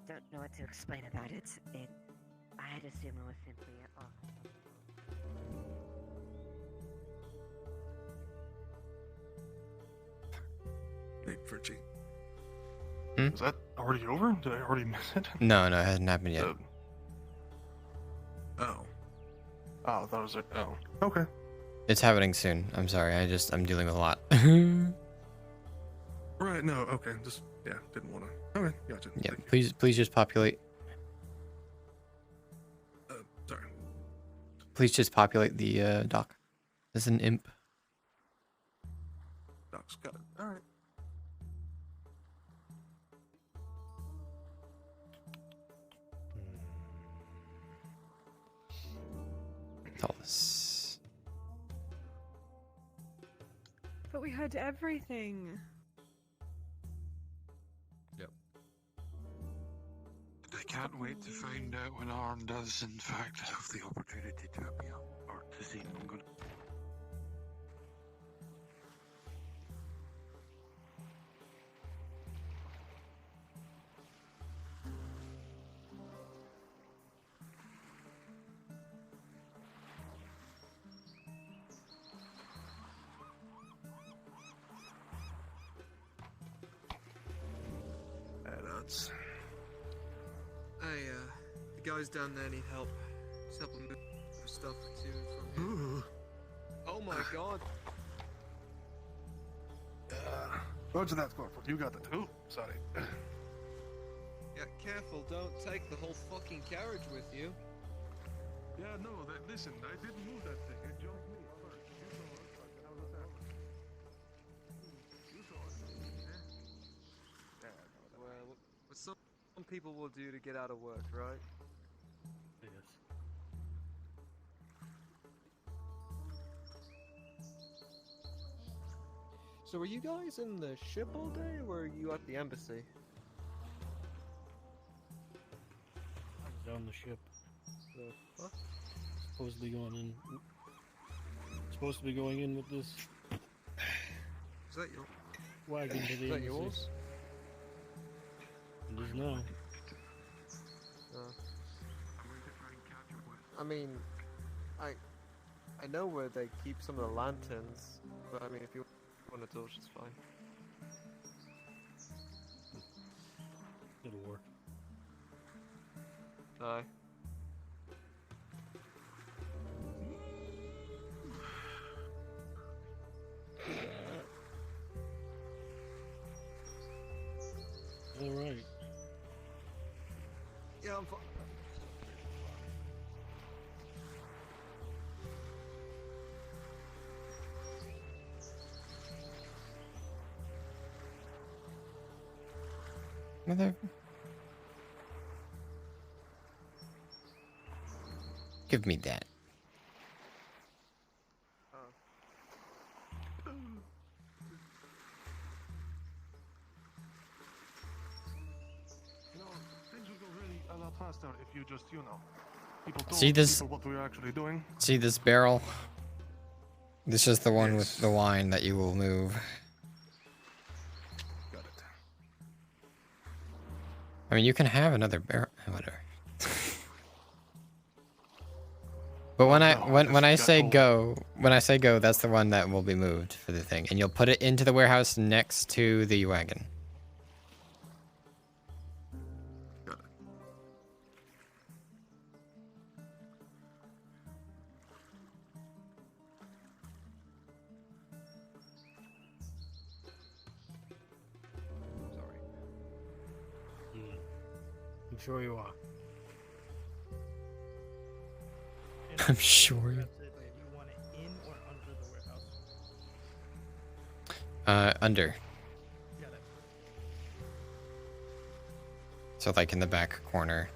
I don't know what to explain about it. I'd assume it was simply Hey, Fritchie. Hmm? Is that already over? Did I already miss it? No, it hasn't happened yet. Oh. Oh, that was it. Oh. Okay. It's happening soon. I'm sorry. I'm dealing with a lot. Right, no, okay. Just, yeah, didn't want to. Okay, gotcha. Yeah, please just populate. Sorry. Please just populate the dock. As an imp. Doc's got it. Alright. Tullis. But we had everything. Yep. I can't wait to find out when Arn does, in fact, have the opportunity to appear or to see him. I'm gonna. The guys down there need help. Just help them move stuff to from here. Oh my god. Roger that, Corporal. You got the two. Sorry. Yeah, careful. Don't take the whole fucking carriage with you. Yeah, no, listen, I didn't move that thing. It jumped me first. You saw it. Yeah, Well, what some people will do to get out of work, right? Yes. So were you guys in the ship all day, or were you at the embassy? I was on the ship. What? Supposed to be going in. Supposed to be going in with this Is that your wagon to the Is that embassy. yours? It is now. I mean, I know where they keep some of the lanterns, but I mean, if you want a torch, it's fine. It'll work. Aye. All right. Yeah, I'm fine. Mother. Give me that. You know, things would go really a lot faster if you just, people told See this? people what we were actually doing. See this barrel? This is the one with the wine that you will move. Got it. I mean, you can have another barrel. Whatever. But when I say go, that's the one that will be moved for the thing, and you'll put it into the warehouse next to the wagon. Got it. I'm sure you are. I'm sure. Under. So like in the back corner.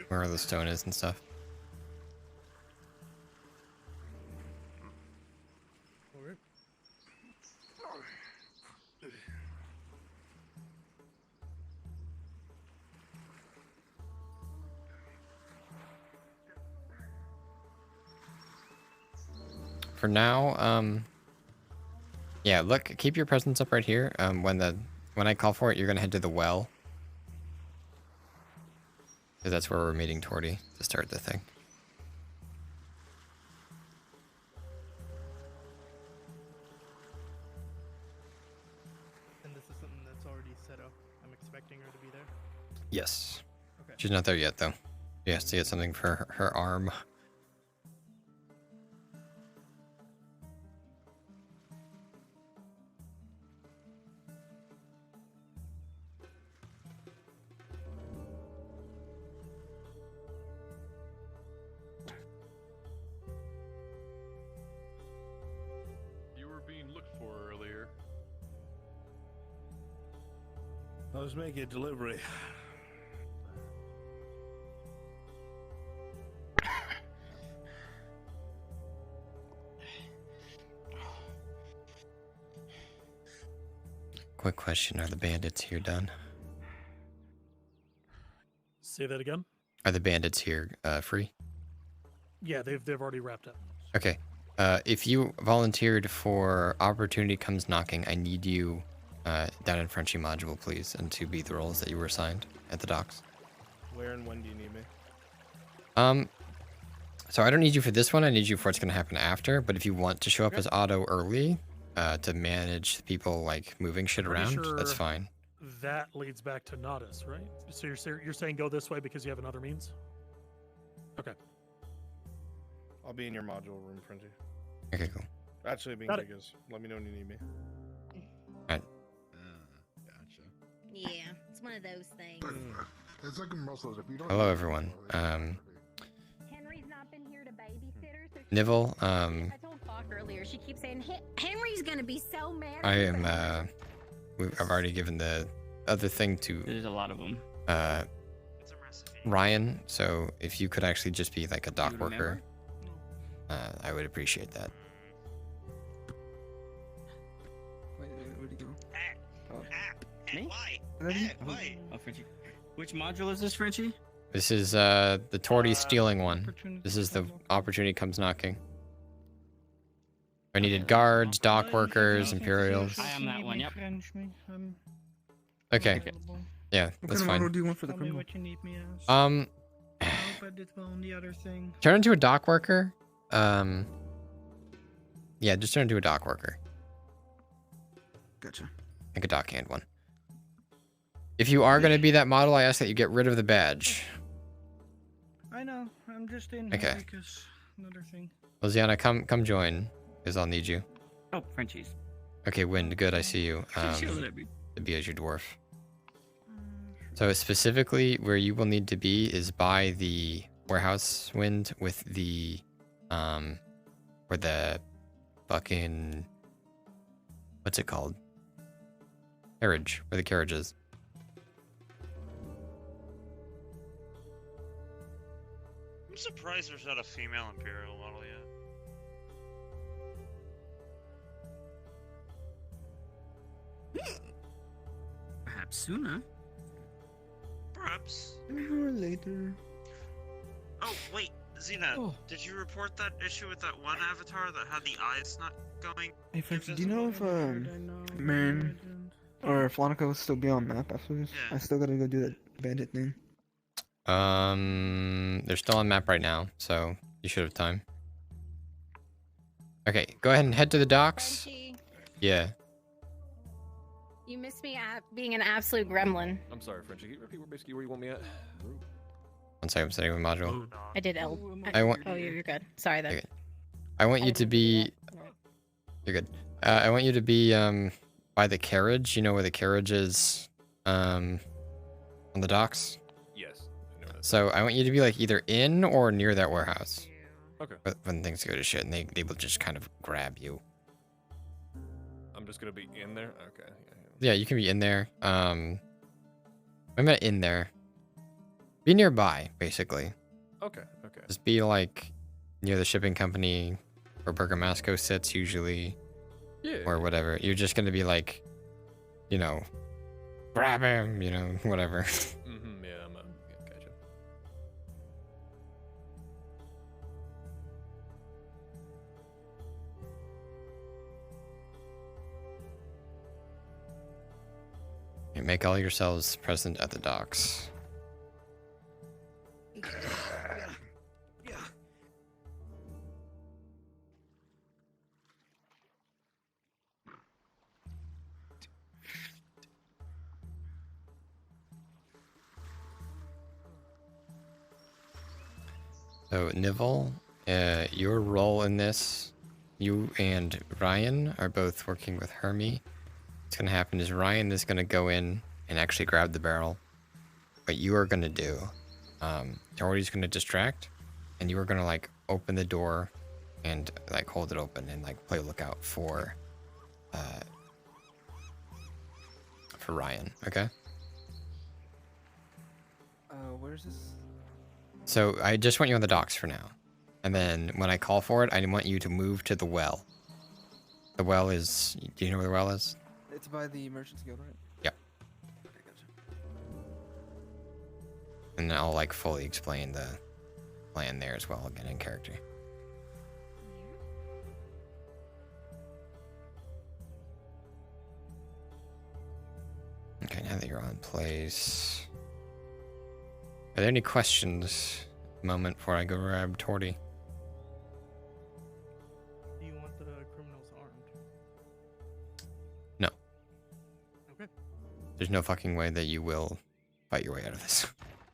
Where the stone is and stuff. For now, yeah, look, keep your presence up right here. When I call for it, you're gonna head to the well. Because that's where we're meeting Torty to start the thing. And this is something that's already set up. I'm expecting her to be there. Yes. Okay. She's not there yet, though. She has to get something for her arm. You were being looked for earlier. I was making a delivery. Quick question, are the bandits here done? Say that again. Are the bandits here free? Yeah, they've already wrapped up. Okay. If you volunteered for Opportunity Comes Knocking, I need you down in Frenchy Module, please, and to be the roles that you were assigned at the docks. Where and when do you need me? So I don't need you for this one. I need you for what's going to happen after. But if you want to show up as Otto early to manage people like moving shit Pretty around, that's sure fine. That leads back to Nodus, right? So you're saying go this way because you have another means? Okay. I'll be in your module room, Frenzy. Okay, cool. Actually, being Got it. big is. Let me know when you need me. Alright. Gotcha. Yeah, it's one of those things. It's like in muscles. If you don't Hello, everyone. Henry's not been here to babysitter, so Nivell, I told Falk earlier. She keeps saying Henry's gonna be so mad. I am, I've already given the other thing to... There's a lot of them. Ryan, so if you could actually just be like a dock You worker, I would appreciate that. Where'd he go? Me? Why? Oh, Frenchie. Which module is this, Frenchie? This is the Torty stealing one. This is the Opportunity Comes Knocking. I needed guards, dock workers, Imperials. I am that one, yep. Okay. Yeah, What that's kind of fine. model do you want for the Tell me criminal? what you need me as. I hope I did well on the other thing. Turn into a dock worker. Yeah, just turn into a dock worker. Gotcha. Like a dockhand one. If you are going to be that model, I ask that you get rid of the badge. I know. I'm just in Okay. here because another thing. Lisiana, come join, because I'll need you. Oh, Frenchies. Okay, Wind, good, I see you. She's yelling at me. To be as your dwarf. So specifically, where you will need to be is by the warehouse, Wind, with the, where the fucking, what's it called? Carriage, where the carriage is. I'm surprised there's not a female Imperial model yet. Perhaps sooner. Perhaps. Or later. Oh wait, Xena, Oh. did you report that issue with that one avatar that had the eyes not going? Hey, Frenchie, do you know if Marin or Flonica will still be on map after this? I still gotta go do that bandit thing. They're still on map right now, so you should have time. Okay, go ahead and head to the docks. Frenchie, Yeah. you missed me at being an absolute gremlin. I'm sorry, Frenchie. Can you repeat basically where you want me at? One second, I'm setting the module. I did L. I want- Oh, you're good. Sorry then. Okay. I want you to be. You're good. I want you to be by the carriage. You know where the carriage is, on the docks. Yes. So I want you to be like either in or near that warehouse. Okay. When things go to shit, and they will just kind of grab you. I'm just gonna be in there. Okay. Yeah, you can be in there. I'm not in there. Be nearby, basically. Okay. Okay. Just be like near the shipping company where Bergamasco sits usually. Yeah. Or whatever. You're just gonna be like, you know, grab him, you know, whatever. Mm-hmm. Yeah. Yeah, gotcha. Okay, make all yourselves present at the docks. So, Nivell, your role in this, you and Ryan are both working with Hermie. What's going to happen is Ryan is going to go in and actually grab the barrel. What you are going to do, Tori's going to distract, and you are going to, like, open the door and, like, hold it open and, like, play lookout for Ryan, okay? Where's this? So I just want you on the docks for now. And then when I call for it, I want you to move to the well. The well is... Do you know where the well is? It's by the Merchants Guild, right? Yep. And I'll like fully explain the plan there as well, again in character. Okay, now that you're on place... Are there any questions at the moment before I go grab Torty? Do you want the criminals armed? No. Okay. There's no fucking way that you will fight your way out of this.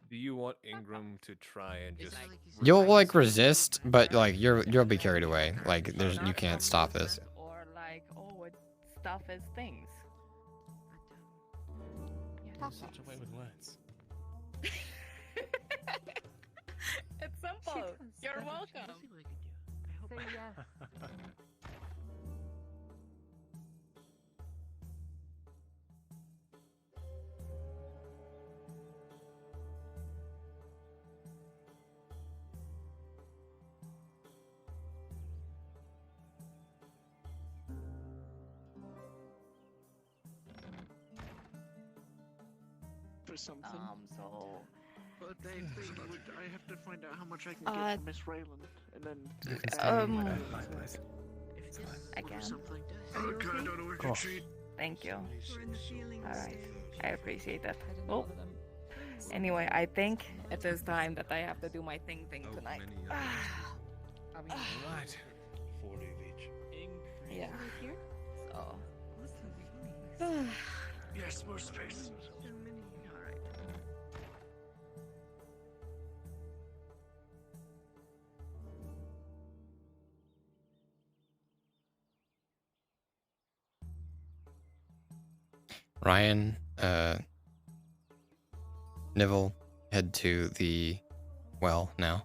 Do you want Ingram to try and just? You'll like resist, but like you'll be carried away. Like you can't stop this. Or like, oh, it stuff is things. Such a way with words. It's simple. You're welcome. Say yes. For something. So. But I think I have to find out how much I can Uh, get from Miss Raylan, and then. Again. Something. Okay, I don't know where to cheat. Thank you. Alright. I appreciate that. Oh. Anyway, I think it is time that I have to do my thing tonight. Right. 40 of each. Yeah. So. Yes, more space. Ryan, Nivell, head to the well now.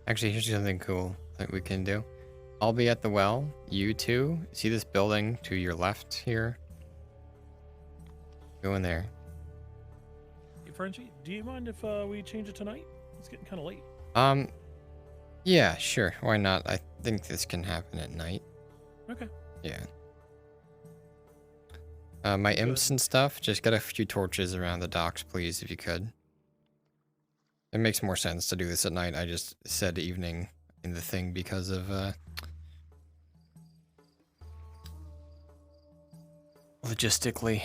Actually, here's something cool that we can do. I'll be at the well. You two, see this building to your left here? Go in there. Hey, Frenchie, do you mind if we change it tonight? It's getting kind of late. Yeah, sure. Why not? I think this can happen at night. Okay. Yeah. My imps and stuff, just get a few torches around the docks, please, if you could. It makes more sense to do this at night. I just said evening in the thing because of, logistically,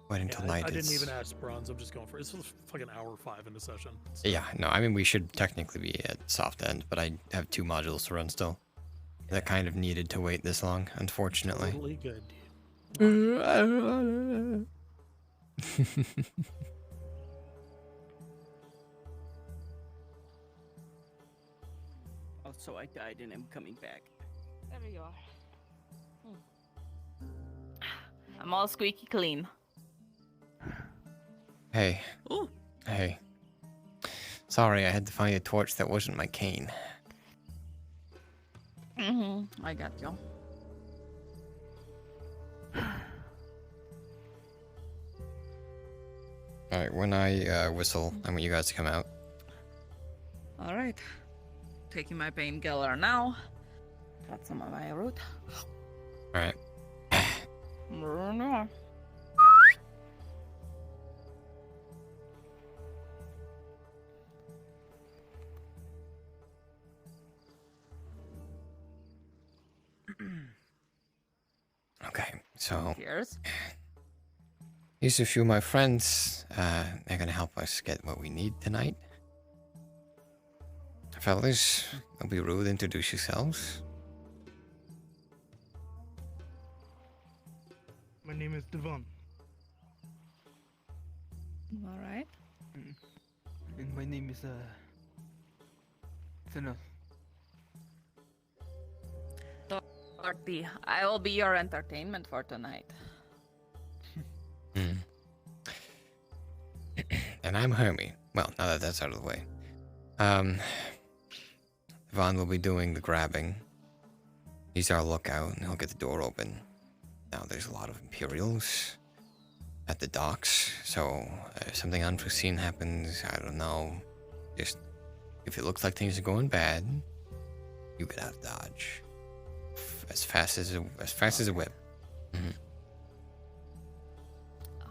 waiting till night I didn't is... even ask Bronze. I'm just going for it. It's like an hour 5 into session. So. Yeah, no, I mean, we should technically be at soft end, but I have 2 modules to run still. That kind of needed to wait this long, unfortunately. Totally good, Oh, so I died and I'm coming back. There you are. I'm all squeaky clean. Hey. Ooh. Hey. Sorry, I had to find a torch that wasn't my cane. I got you. Alright, when I whistle, I want you guys to come out. All right. Taking my painkiller now. Got some of my root. Alright. Okay, so... Cheers. These are a few of my friends. They're gonna help us get what we need tonight. Fellas, don't be rude, introduce yourselves. My name is Devon. All right. And my name is Sinner. Dorothy, I will be your entertainment for tonight. And I'm Hermie. Well, now that that's out of the way. Vaughn will be doing the grabbing. He's our lookout, and he'll get the door open. Now, there's a lot of Imperials at the docks, so if something unforeseen happens, I don't know. Just, if it looks like things are going bad, you get out of Dodge. As fast as a whip.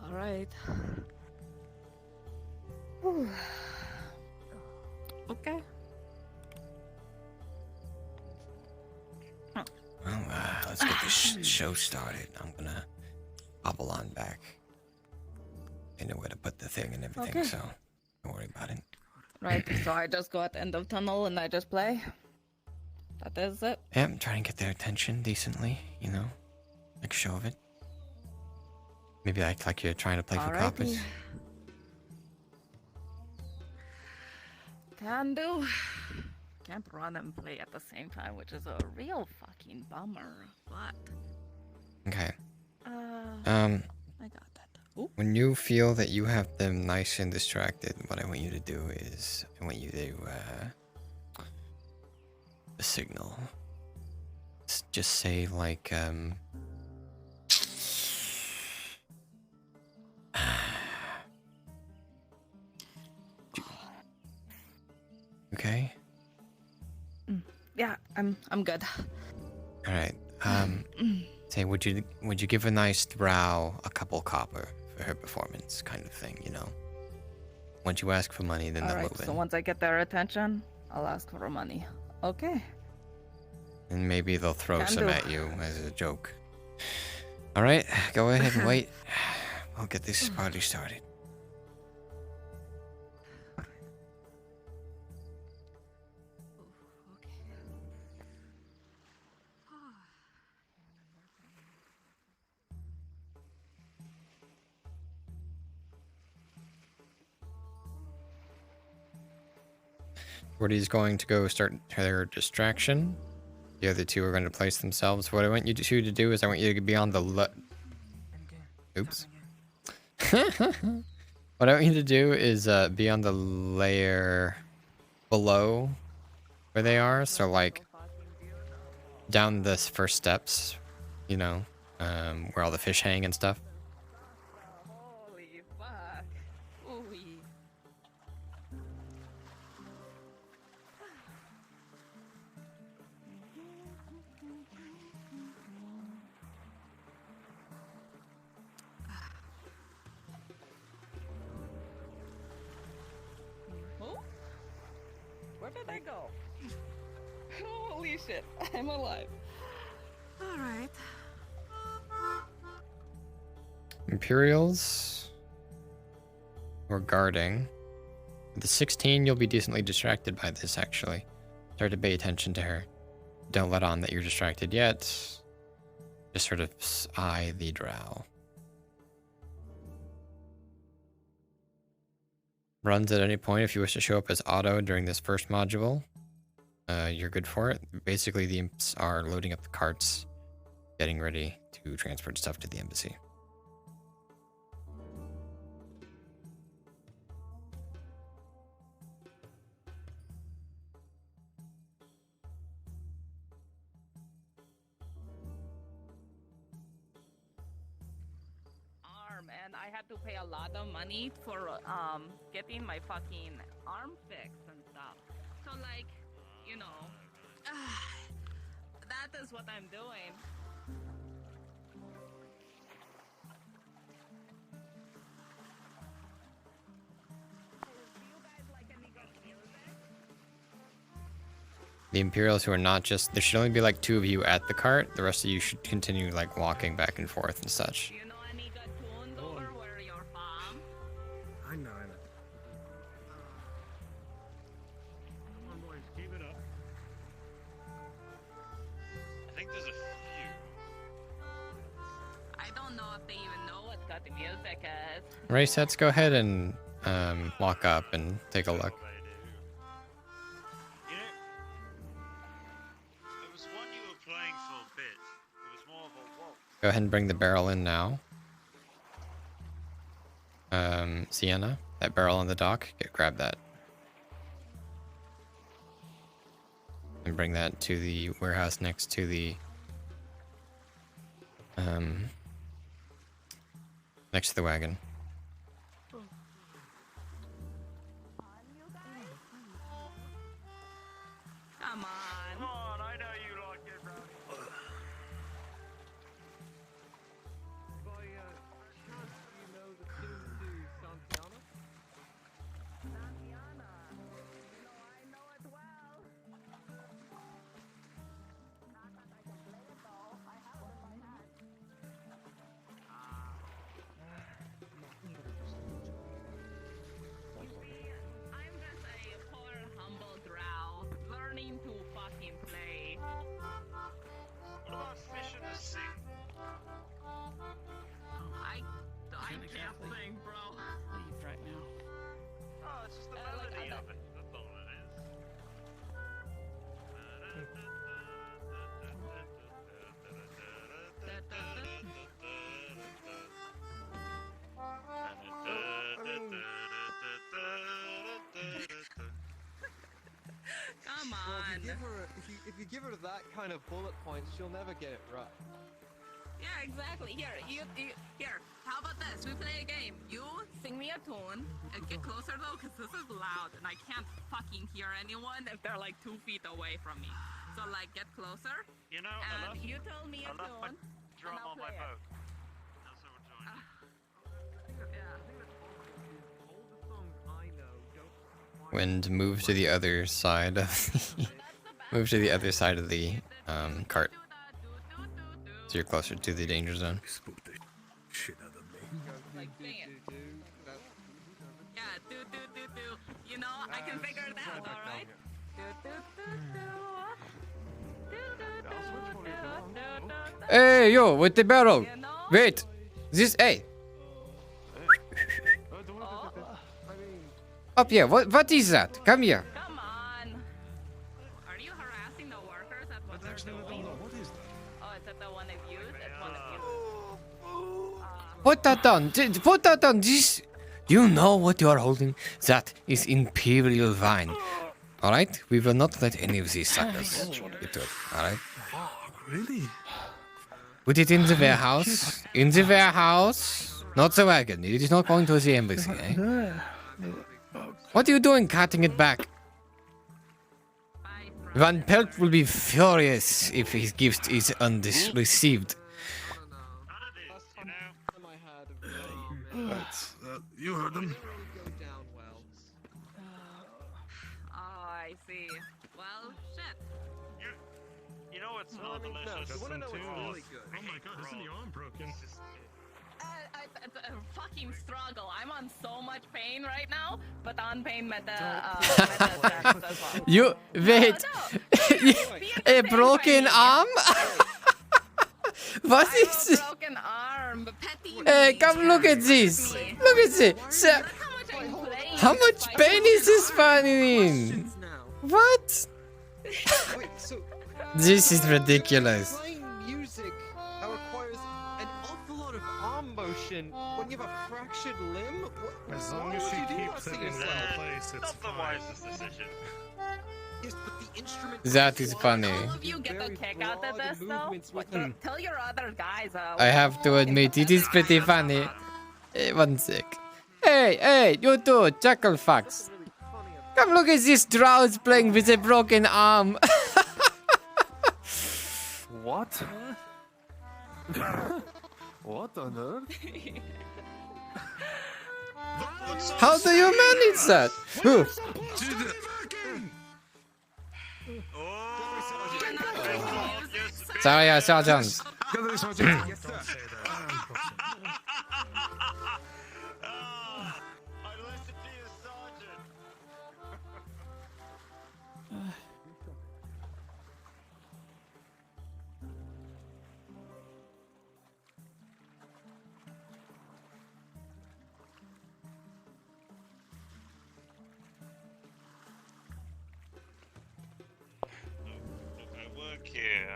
All right. Okay. Well, let's get this show started. I'm gonna hobble on back. I know where to put the thing and everything, Okay. so don't worry about it. Right, so I just go at the end of tunnel and I just play. That is it. Yeah, I'm trying to get their attention decently, you know? Make a show of it. Maybe act like you're trying to play for Alrighty. coppers. Can do. Can't run and play at the same time, which is a real fucking bummer. But Okay. I got that. Ooh. When you feel that you have them nice and distracted, what I want you to do is I want you to a signal. Just say like okay? Yeah, I'm good. All right. Say, would you give a nice drow a couple copper for her performance, kind of thing, you know? Once you ask for money, then they'll Alright, move in. so once I get their attention, I'll ask for money. Okay. And maybe they'll throw Can some do. at you as a joke. All right, go ahead and wait. We'll get this party started. Gordy's going to go start her distraction. The other two are going to place themselves. What I want you two to do is I want you to be on the Oops. What I want you to do is be on the layer below where they are. So like down this first steps, you know, where all the fish hang and stuff. Holy fuck. Ooh-wee. Who? Where did I go? Holy shit, I'm alive. Alright. Imperials or guarding. With the 16, you'll be decently distracted by this, actually. Start to pay attention to her. Don't let on that you're distracted yet. Just sort of eye the drow. Runs at any point if you wish to show up as Otto during this first module. You're good for it. Basically, the imps are loading up the carts, getting ready to transport stuff to the embassy. And I had to pay a lot of money for getting my fucking arm fixed and stuff. So like, you know, that is what I'm doing. The Imperials who are not just, there should only be like 2 of you at the cart. The rest of you should continue like walking back and forth and such. I know. Come on, boys, keep it up. I think there's a few. I don't know if they even know what cut the music is. Race sets, go ahead and walk up and take a look. You know, there was one you were playing for a bit. It was more of a walk. Go ahead and bring the barrel in now. Sienna, that barrel on the dock, grab that. And bring that to the warehouse next to the next to the wagon. Come on. Come on, I know you like it, Rowdy. By chance, you know the tune to Santiana? Santiana. You know, I know it well. Not that I can play it though. I have it in my hand. You see, I'm just a poor, humble drow, learning to fucking play. What about fish in the sea? I can't sing, bro. Leave right now. Oh, it's just the melody of it. That's all it is. Come Well, on. if you give her that kind of bullet points, she'll never get it right. Yeah, exactly. Here, here. How about this? We play a game. You sing me a tune. And get closer though, cause this is loud, and I can't fucking hear anyone if they're like 2 feet away from me. So like, get closer. You know, And you tell me a I left my tune. drum and I'll on my play it. boat. That's what we're doing. Wind, move to the other side of the, move to the other side of the cart. So you're closer to the danger zone. Like, sing it. Yeah, do. You know, I can figure it out, alright? Hey, yo, with the barrel. Wait. This, hey. Up here. What is that? Come here. Come on. Are you harassing the workers at what they're doing? What is that? Oh, is that the one I've used? It's one I've used. Put that down. Put that down. This. Do you know what you are holding? That is Imperial wine. Alright? We will not let any of these suckers get to it. Alright? Really? Put it in the warehouse. In the warehouse. Not the wagon. It is not going to the embassy, eh? What are you doing carting it back? Van Pelt will be furious if his gift is unreceived. You heard them. Oh, I see. Well, shit. You know what's so delicious? You wanna know what's really good? Oh my god, isn't the arm broken? It's a fucking struggle. I'm on so much pain right now, but on pain meta. As well. You wait. A broken arm? What is this? Broken arm. Petty. Hey, come look at this. Look at this. How much pain is this finding? What? Wait, so This is ridiculous. playing music requires an awful lot of arm motion when you have a fractured limb. As long as she keeps it in one place, it's Not the wisest decision. Yes, but the instrument. That is funny. All of you get a kick out of this, though. Tell your other guys. I have to admit, it is pretty funny. One sec. Hey, you two, Chuckle Fox. Come look at this Drowse playing with a broken arm. What? What on earth? How do you manage that? Ooh. Sorry, Sergeant.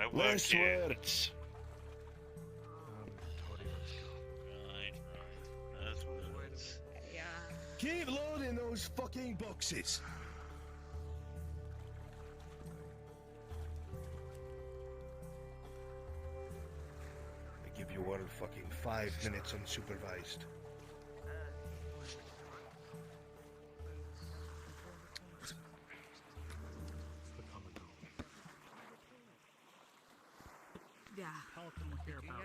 I work Less here. words. Right. That's words. Yeah. Keep loading those fucking boxes. I give you all fucking 5 minutes unsupervised. Yeah. Pelican will care about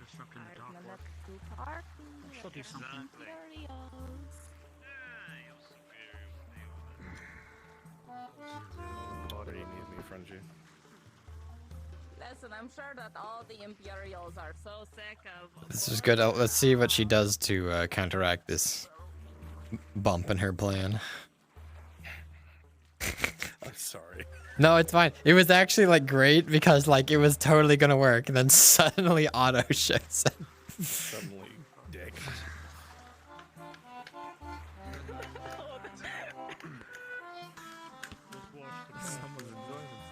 disrupting the dock work. She'll do something. What do you need me, Frenchie? Listen, I'm sure that all the Imperials are so sick of. This is good. Let's see what she does to counteract this bump in her plan. I'm sorry. No, it's fine. It was actually like great because like it was totally gonna work, and then suddenly Otto shows up. Suddenly, dick.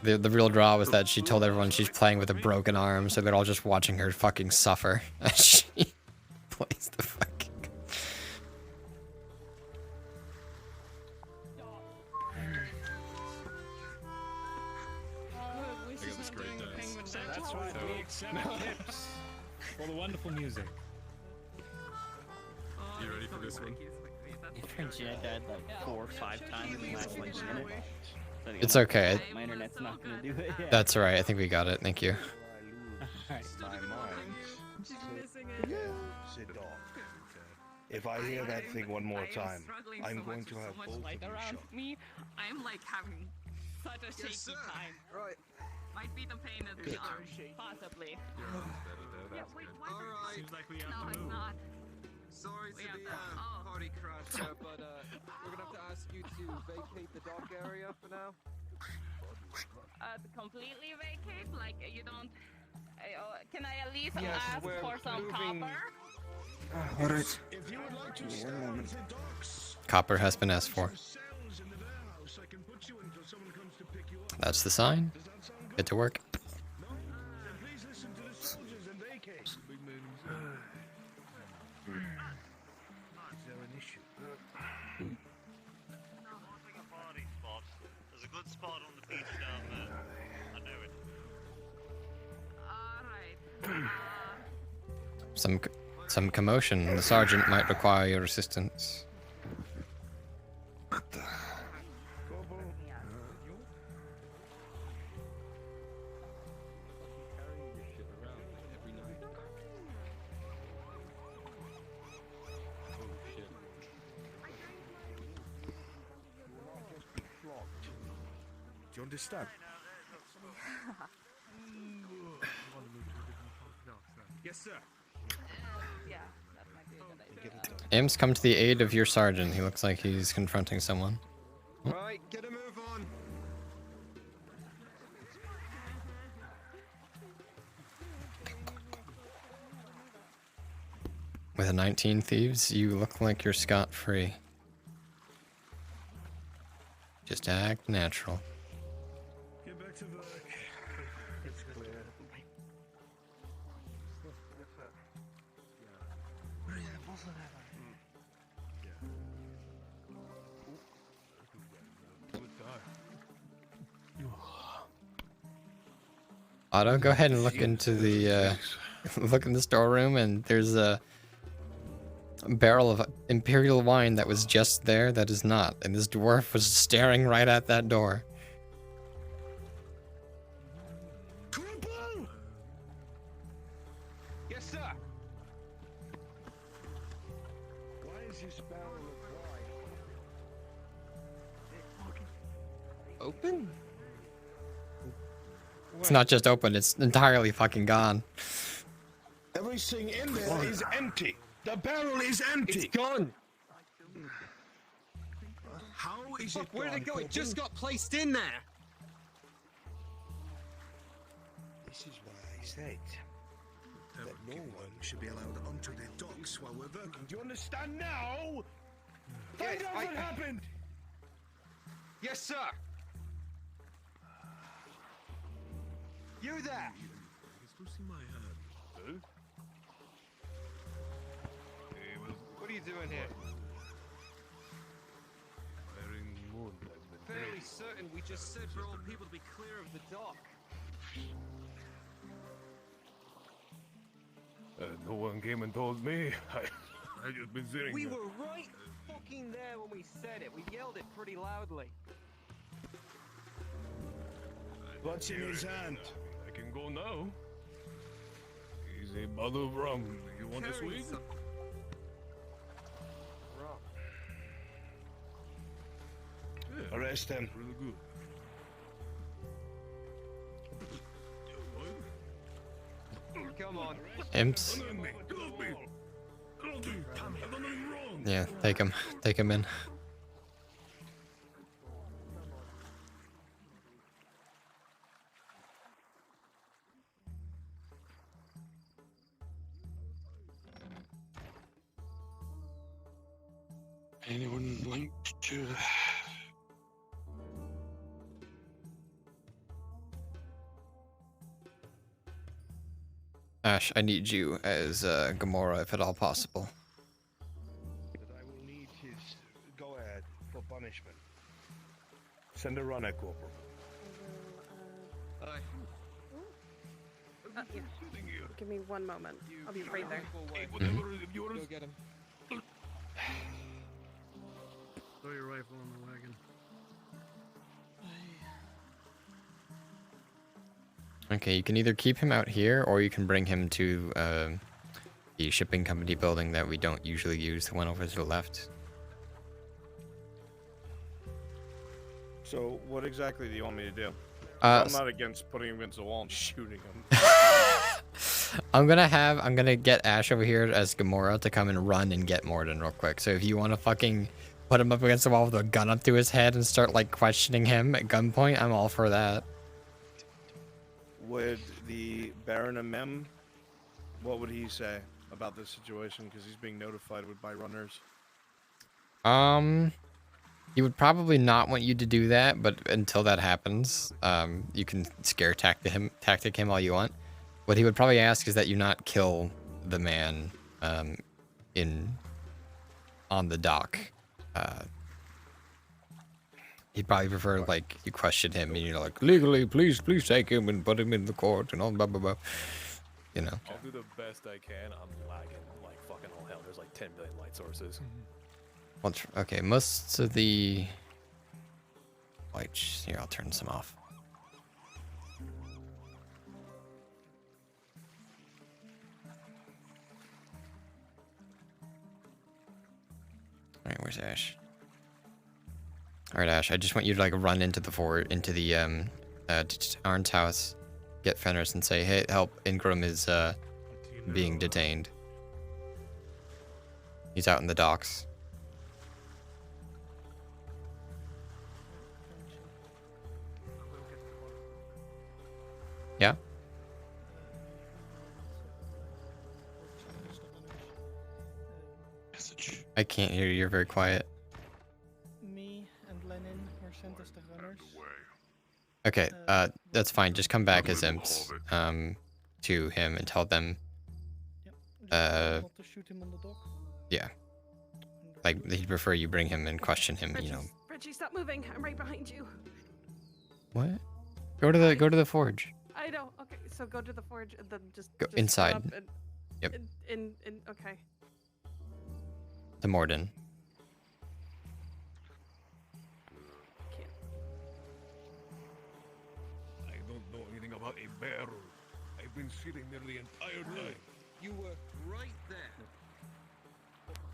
The real draw was that she told everyone she's playing with a broken arm, so they're all just watching her fucking suffer as she plays the fucking. That's right, we accept tips for the wonderful music. You ready for this one? Frenchie, I died like 4 or 5 times in the last like minute. It's okay. My internet's not gonna do it. Yeah. That's alright. I think we got it. Thank you. Alright. My mind. Sit down. If I hear that thing one more time, I'm going to have both of you shot. Me, I'm like having such a shaky time. Right. Might be the pain of the arm, possibly. Yeah, wait, what? Alright. Seems like we have to move. It's not. Sorry We to have the to- party crash, but we're gonna have to ask you to vacate the dock area for now. Completely vacate? Like, you don't... can I at least Yes, ask we're for some moving- copper? Alright. If you would like to stay on the docks, Copper has been asked for. cells in the warehouse, I can put you until someone comes to pick you up. That's the sign. Get to work. Then please listen to the soldiers and vacate. Is there an issue? There's a good spot on the beach down there. I know it. Alright. Some commotion. The sergeant might require your assistance. Do you understand? Yes, sir. Yeah, that might be a good idea. Imps, come to the aid of your sergeant. He looks like he's confronting someone. Right, get a move on. With a 19 thieves, you look like you're scot-free. Just act natural. Get back to work. It's clear. Otto, go ahead and look into the look in the storeroom, and there's a barrel of imperial wine that was just there that is not, and this dwarf was staring right at that door. Corporal! Yes, sir. Why is this barrel of wine open? It's not just open, it's entirely fucking gone. Everything in there is empty. The barrel is empty. It's gone. How is Fuck, it where did it go? gone, It just Corporal? got placed in there. This is why I said that no one should be allowed onto the docks while we're working. Do you understand now? Find out what happened. Yes, sir. You there? He's losing my hand. Huh? What are you doing here? Firing moon has been Fairly certain we just said for all people to be clear of the dock. No one came and told me. I just been sitting We there. were right fucking there when we said it. We yelled it pretty loudly. What's in his hand? I can go now. He's a bottle of rum. You want a Carry swig? some- Yeah, Arrest him. really good. Come on. Imps. Don't me. Don't me. Don't me. I've done nothing wrong. Yeah, take him. Take him in. Anyone linked to the... Ash, I need you as Gamora, if at all possible. But I will need his go-ahead for punishment. Send a runner, Corporal. Yeah. Give me one moment. I'll be right there. Go get him. Throw your rifle in the wagon. Okay, you can either keep him out here, or you can bring him to the shipping company building that we don't usually use, the one over to the left. So, what exactly do you want me to do? Uh, I'm not against putting him against the wall and shooting him. I'm gonna get Ash over here as Gamora to come and run and get Morden real quick. So if you want to fucking put him up against the wall with a gun up to his head and start like questioning him at gunpoint, I'm all for that. Would the Baron Amem, what would he say about this situation? Because he's being notified by runners. He would probably not want you to do that, but until that happens, you can scare tactic him all you want. What he would probably ask is that you not kill the man on the dock. He'd probably prefer like you question him and you're like, legally, please take him and put him in the court and all blah blah blah. You know. I'll do the best I can. I'm lagging like fucking all hell. There's like 10 billion light sources. Okay, most of the lights here. I'll turn some off. All right, where's Ash? All right, Ash. I just want you to like run into the Arn's house, get Fenris, and say, "Hey, help! Ingram is being detained. He's out in the docks." Yeah. I can't hear you. You're very quiet. Me and Lenin were sent as the runners. Okay, that's fine. Just come back as imps, to him and tell them, Not to shoot him on the dock. yeah. Like, he'd prefer you bring him and question him, you know. Reggie, stop moving. I'm right behind you. What? Go to the forge. I know. Okay, so go to the forge and then just Go just inside. stop and- Yep. Okay. To Morden. I don't know anything about a barrel. I've been sitting there the entire time. You were right there.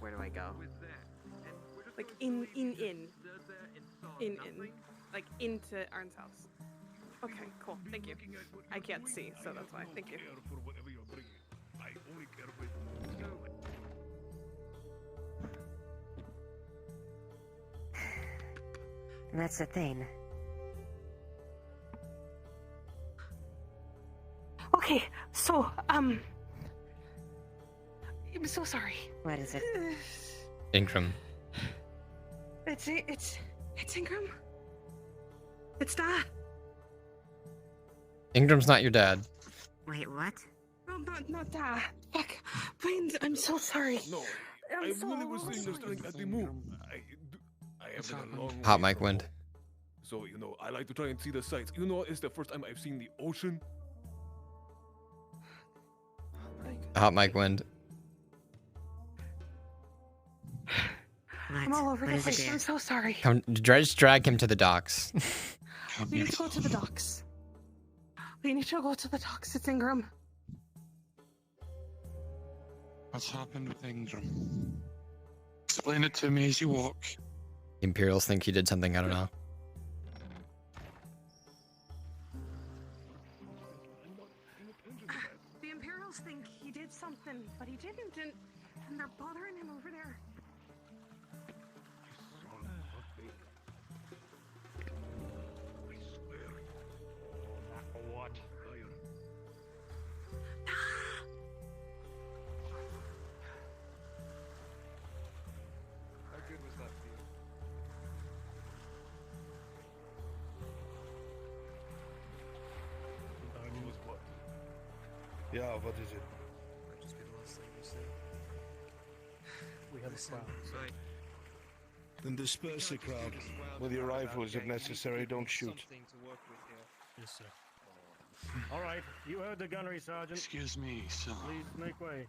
Where do I go? Like in. Like into Arn's house. Okay, cool. Thank you. I can't see, so that's why. Thank you. I only care And that's the thing. Okay, so I'm so sorry. What is it? Ingram. It's Ingram. It's Dad. Ingram's not your dad. Wait, what? No, not Dad. Fuck. Wayne, I'm so sorry. No, I really was understanding at the move. I have been a long Hot way mic from wind. home. So, you know, I like to try and see the sights. You know, it's the first time I've seen the ocean. Hot mic wind. I'm all over the place. I'm so sorry. Come, just drag him to the docks. We need to go to the docks. We need to go to the docks. It's Ingram. What's happened with Ingram? Explain it to me as you walk. Imperials think he did something, I don't know. The Imperials think he did something, but he didn't, and they're bothering him over there. What? How good was that for you? Was what? Yeah, what is it? Just be the last thing you say. We have a crowd. Right. Then disperse the crowd. With your rifles if necessary, don't shoot. Something to work with here. Yes, sir. All right, you heard the gunnery sergeant. Excuse me, sir. Please make way.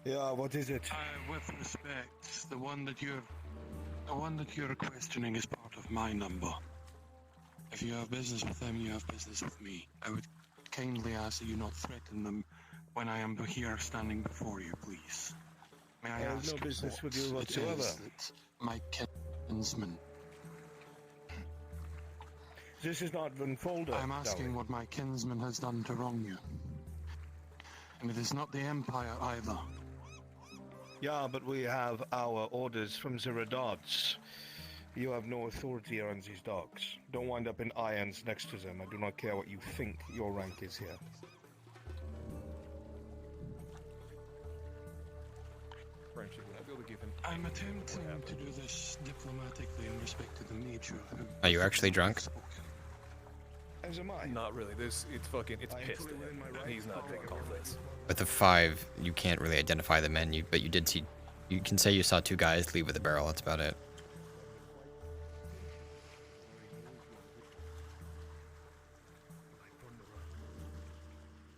Yeah, what is it? With respect, the one that you're questioning is part of my number. If you have business with them, you have business with me. I would kindly ask that you not threaten them when I am here standing before you, please. May I have ask no business with you what it whatsoever. is that my kinsman. This is not Van Folder. I'm asking what my kinsman has done to wrong you. And it is not the Empire either. Yeah, but we have our orders from the Redards. You have no authority on these dogs. Don't wind up in irons next to them. I do not care what you think your rank is here. Friendship, would I be able to give him? I'm attempting to do this diplomatically in respect to the major. Are you actually drunk? As am I. Not really. It's pissed. He's not drunk off this. With the 5, you can't really identify the men, but you did see. You can say you saw 2 guys leave with a barrel. That's about it.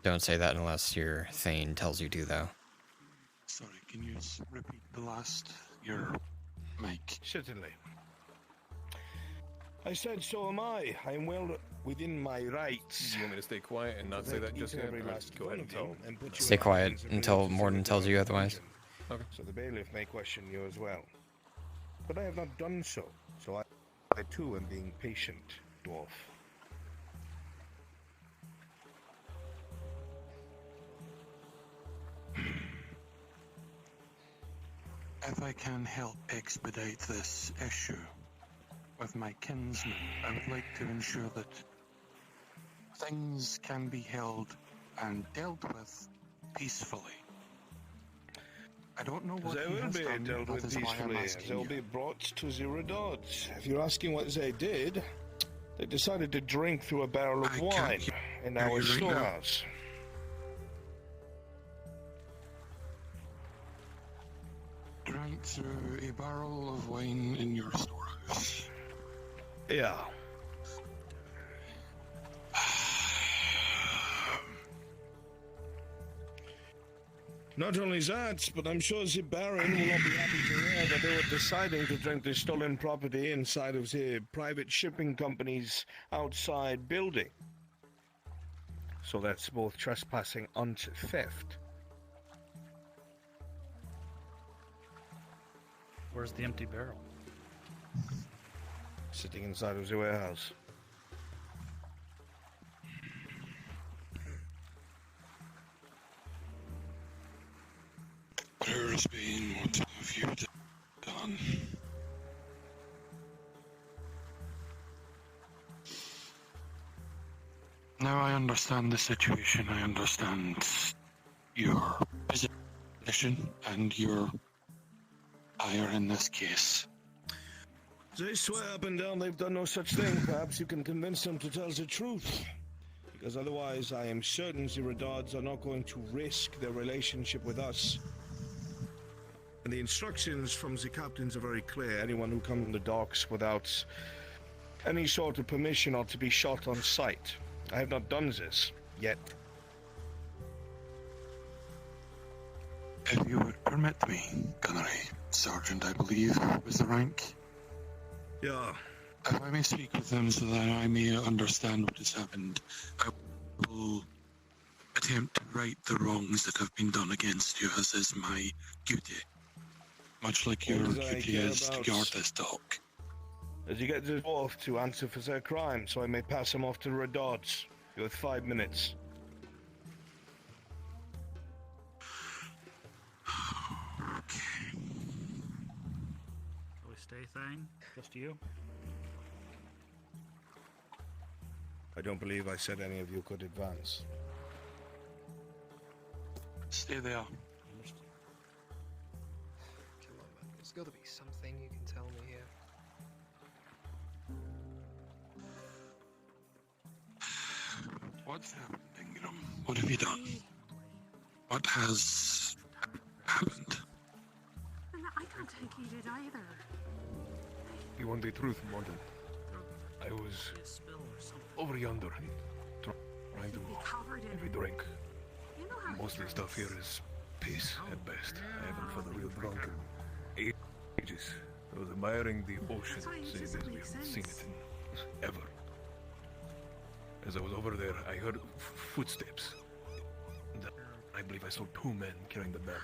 Don't say that unless your Thane tells you to, though. Sorry, can you repeat the last? Your mic. Certainly. I said so am I. I'm well within my rights. You want me to stay quiet and not say that just yet? Every Or last go ahead and tell and put you Stay in quiet hands of until religious Morden tells you otherwise. Okay. So the bailiff may question you as well. But I have not done so. So I too am being patient, dwarf. If I can help expedite this issue with my kinsman, I would like to ensure that things can be held and dealt with peacefully. I don't know what They he will has be done, dealt that with is why I'm peacefully. asking They'll you. be brought to Zero Dodds. If you're asking what they did, they decided to drink through a barrel of wine in hear our you right now. storehouse. Drank through a barrel of wine in your storehouse. Yeah. Not only that, but I'm sure the Baron will not be happy to hear that they were deciding to drink the stolen property inside of the private shipping company's outside building. So that's both trespassing and theft. Where's the empty barrel? Sitting inside of the warehouse. Bane, what have you done? Now I understand the situation. I understand your position and your ire in this case. They swear up and down they've done no such thing. Perhaps you can convince them to tell the truth. Because otherwise, I am certain the Redards are not going to risk their relationship with us. And the instructions from the captains are very clear. Anyone who comes on the docks without any sort of permission ought to be shot on sight. I have not done this yet. If you would permit me, Gunnery Sergeant, I believe, was the rank. Yeah. If I may speak with them so that I may understand what has happened, I will attempt to right the wrongs that have been done against you, as is my duty. Much like your What does I duty care is to about? guard this dock. As you get the dwarf to answer for their crime, so I may pass them off to the Redards. You have 5 minutes. Shall we stay, Thane? Just you? I don't believe I said any of you could advance. Stay there. Come on, man. There's got to be something you can tell me here. What's happened, Ingram? What have you done? What has happened? I can't take it either. You want the truth, Morden? I was over yonder trying to have a drink. Most of the stuff here is piss at best. I haven't felt real drunk in ages. I was admiring the ocean, same as we haven't seen it in ever. As I was over there, I heard footsteps. And I believe I saw 2 men carrying the barrel.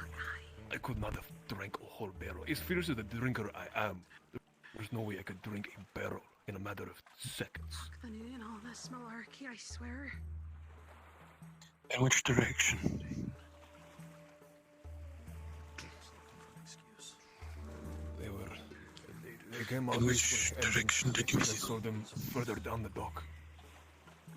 I could not have drank a whole barrel. As fierce as the drinker I am, there's no way I could drink a barrel in a matter of seconds. The new and all this malarkey, I swear. In which direction? They were... They came out In this which way, and direction did you I see saw them further down the dock.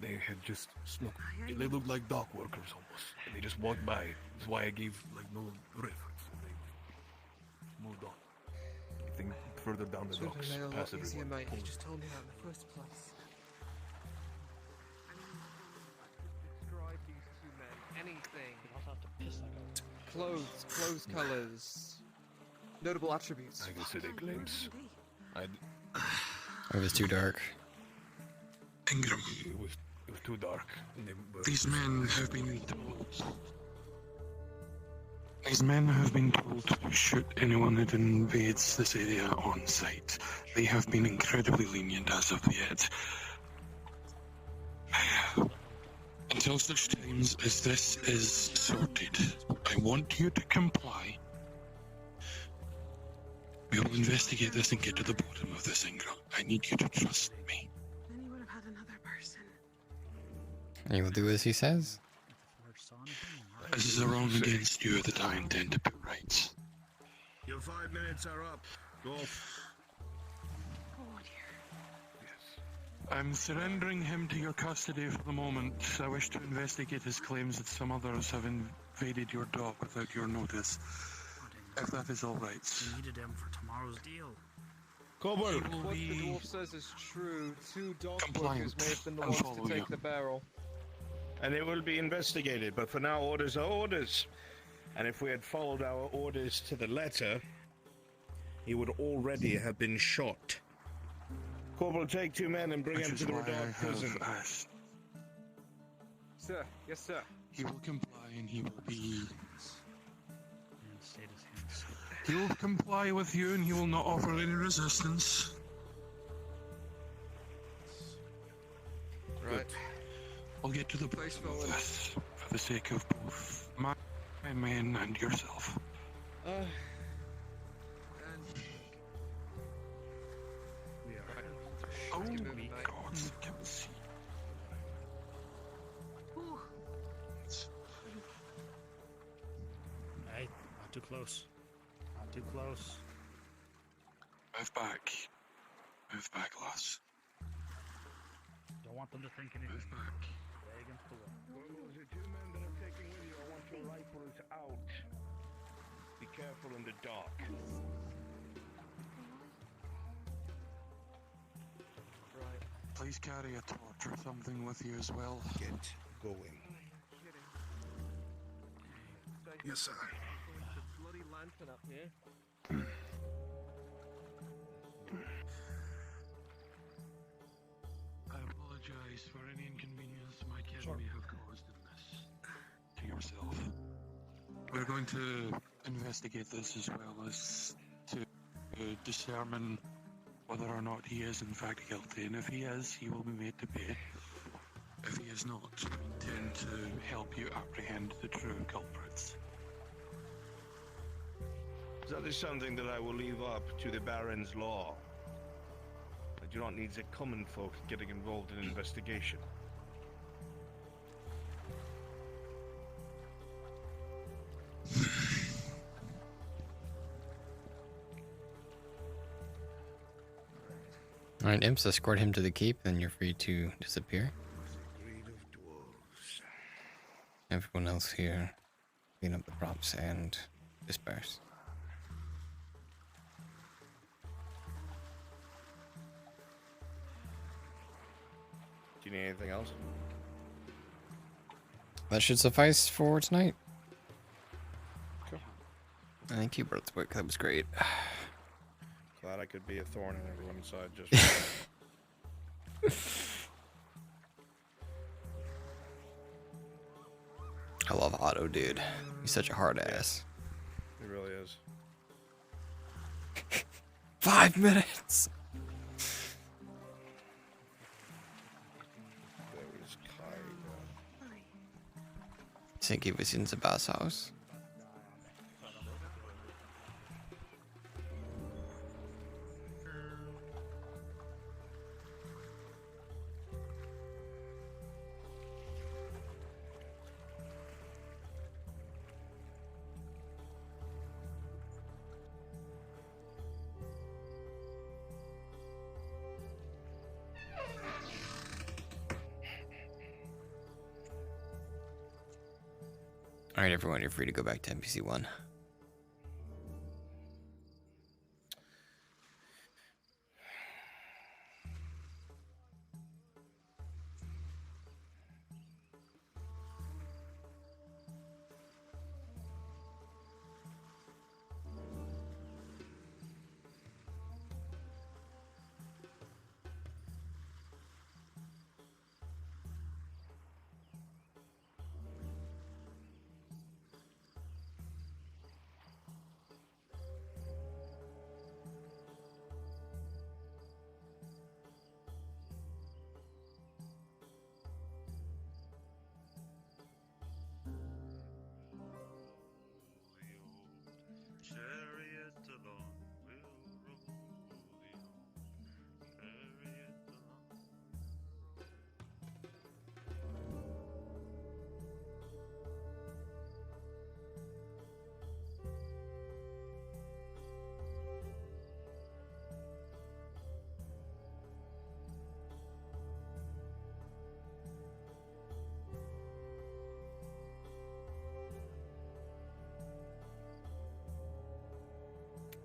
They had just snuck. They looked like dock workers almost. And they just walked by. That's why I gave like no reference. They moved on. I think further down the docks, past Easier, everyone. mate. You just told me that in the first place. Describe these 2 men. Anything. Clothes colours, notable attributes. I guess it claims. It was too dark. Ingram. It was too dark. And they were... These men have been told. These men have been told to shoot anyone that invades this area on sight. They have been incredibly lenient as of yet. Until such times as this is sorted, I want you to comply. We will investigate this and get to the bottom of this, Ingram. I need you to trust me. Then he would have had another person. You will do as he says? This is a wrong against you that I intend to put right. Your 5 minutes are up. Go. Oh dear. I'm surrendering him to your custody for the moment. I wish to investigate his claims that some others have invaded your dock without your notice. If that is all right. We needed him for tomorrow's deal. Cobble! What the dwarf says is true. 2 dock workers may have been the ones to take the barrel. And it will be investigated, but for now, orders are orders. And if we had followed our orders to the letter, he would already have been shot. Corporal, take 2 men and bring him to the Redoubt prison. Sir, yes sir. He will comply and he will be... He will comply with you and he will not offer any resistance. Right. I'll get to the bottom of this for the sake of both my men and yourself. Oh my God, I can see. Hey, not too close. Not too close. Move back. Move back, lass. Don't want them to think anything. Move back. Stay against the wall. The 2 men that I'm taking with you, I want your rifles out. Be careful in the dark. Right. Please carry a torch or something with you as well. Get going. Yes, sir. Bloody lantern up here. I apologize for any inconvenience my kid may have caused in this. To yourself. We're going to investigate this as well as to determine whether or not he is in fact guilty. And if he is, he will be made to pay. If he is not, we intend to help you apprehend the true culprits. That is something that I will leave up to the Baron's law. I do not need the common folk getting involved in an investigation. Alright, imps, escort him to the keep, then you're free to disappear. Everyone else here, clean up the props and disperse. Do you need anything else? That should suffice for tonight. Cool. Thank you, Birthwick. That was great. Glad I could be a thorn in everyone's side just I love Otto, dude. He's such a hard ass. He really is. 5 minutes! There is Kyra. Think he was in the boss house. Alright, everyone, you're free to go back to NPC 1.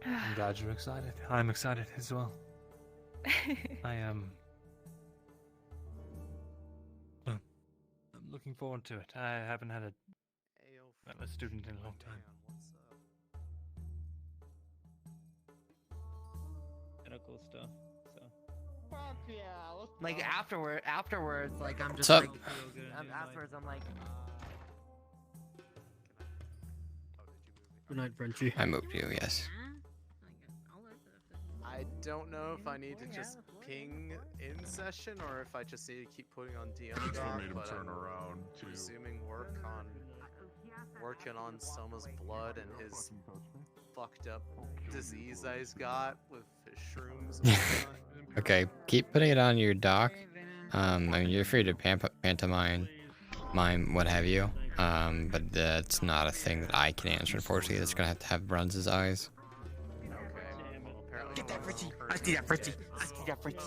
I'm glad you're excited. I'm excited as well. I am. I'm looking forward to it. I haven't had a student in a long time. Medical stuff. So. Fuck yeah. Like afterwards, like I'm just What's up? like, afterwards I'm like, Good night, Frenchie. I moved you, yes. I don't know if I need to just ping in session or if I just need to keep putting on DM That's what doc, made him but turn I'm around, too. resuming working on Selma's blood and his fucked up disease that he's got with his shrooms and whatnot. Okay, keep putting it on your doc. I mean, you're free to pantomime, mime, what have you. But that's not a thing that I can answer, unfortunately. It's gonna have to have Bruns' eyes. Get that, Frenchie! I see that, Frenchie! I see that, Frenchie!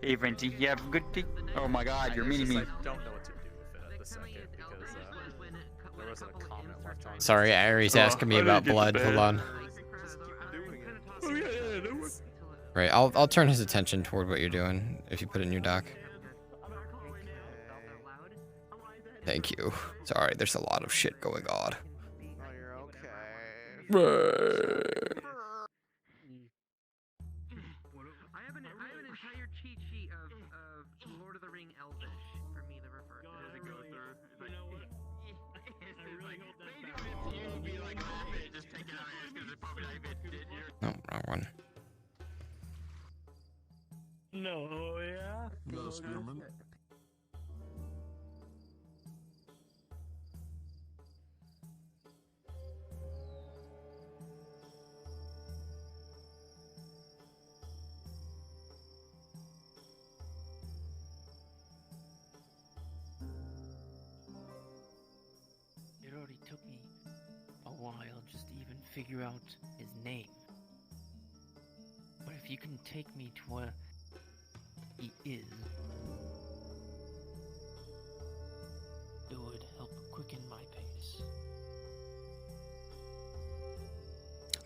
Hey, Frenchie, you have a good day? Oh my god, you're meaning me. I don't know what to do with it at the second because there wasn't a comment left on it. Sorry, Ari's asking me about blood. Hold on. Right, I'll turn his attention toward what you're doing if you put it in your doc. Thank you. Sorry, there's a lot of shit going on. Oh, you're okay. I have an entire cheat sheet of Lord of the Ring Elvish for me to refer to. Does it go through? You know what? I really hope that you would be like, oh, just take it out because it's probably not even. No, wrong one. No, yeah. No, Spearman. It already took me a while just to even figure out his name. But if you can take me to where he is, it would help quicken my pace.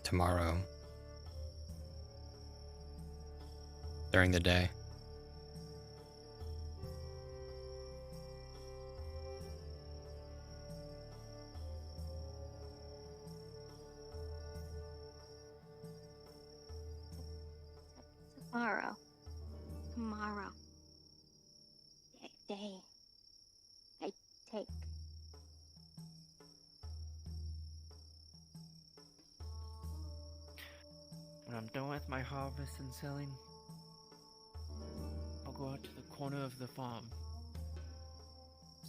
Tomorrow. During the day. Tomorrow. Day. I take. When I'm done with my harvest and selling, I'll go out to the corner of the farm.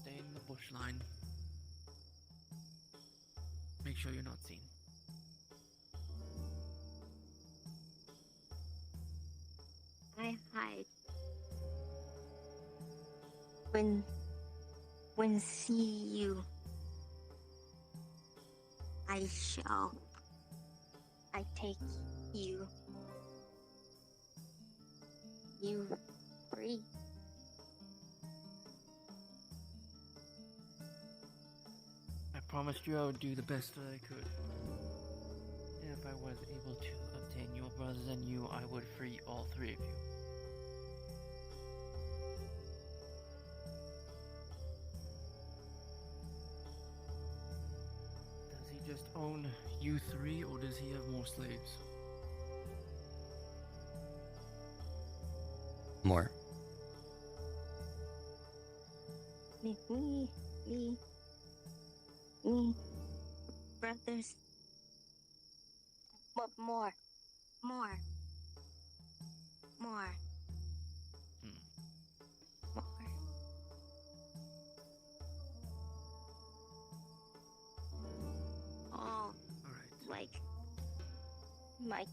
Stay in the bush line. Make sure you're not seen. I hide. When see you, I shall. I take you. You free. I promised you I would do the best that I could. And if I was able to obtain your brothers and you, I would free all three of you. Does he just own you three, or does he have more slaves? More. Me, brothers. But more. More. All like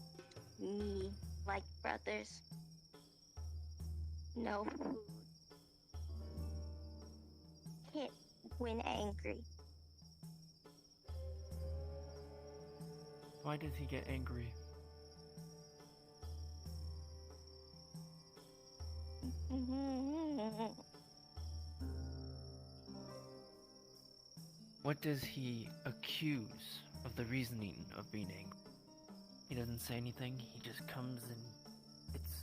me, like brothers. No food. Hit when angry. Why does he get angry? What does he accuse of the reasoning of being angry. He doesn't say anything, he just comes and it's...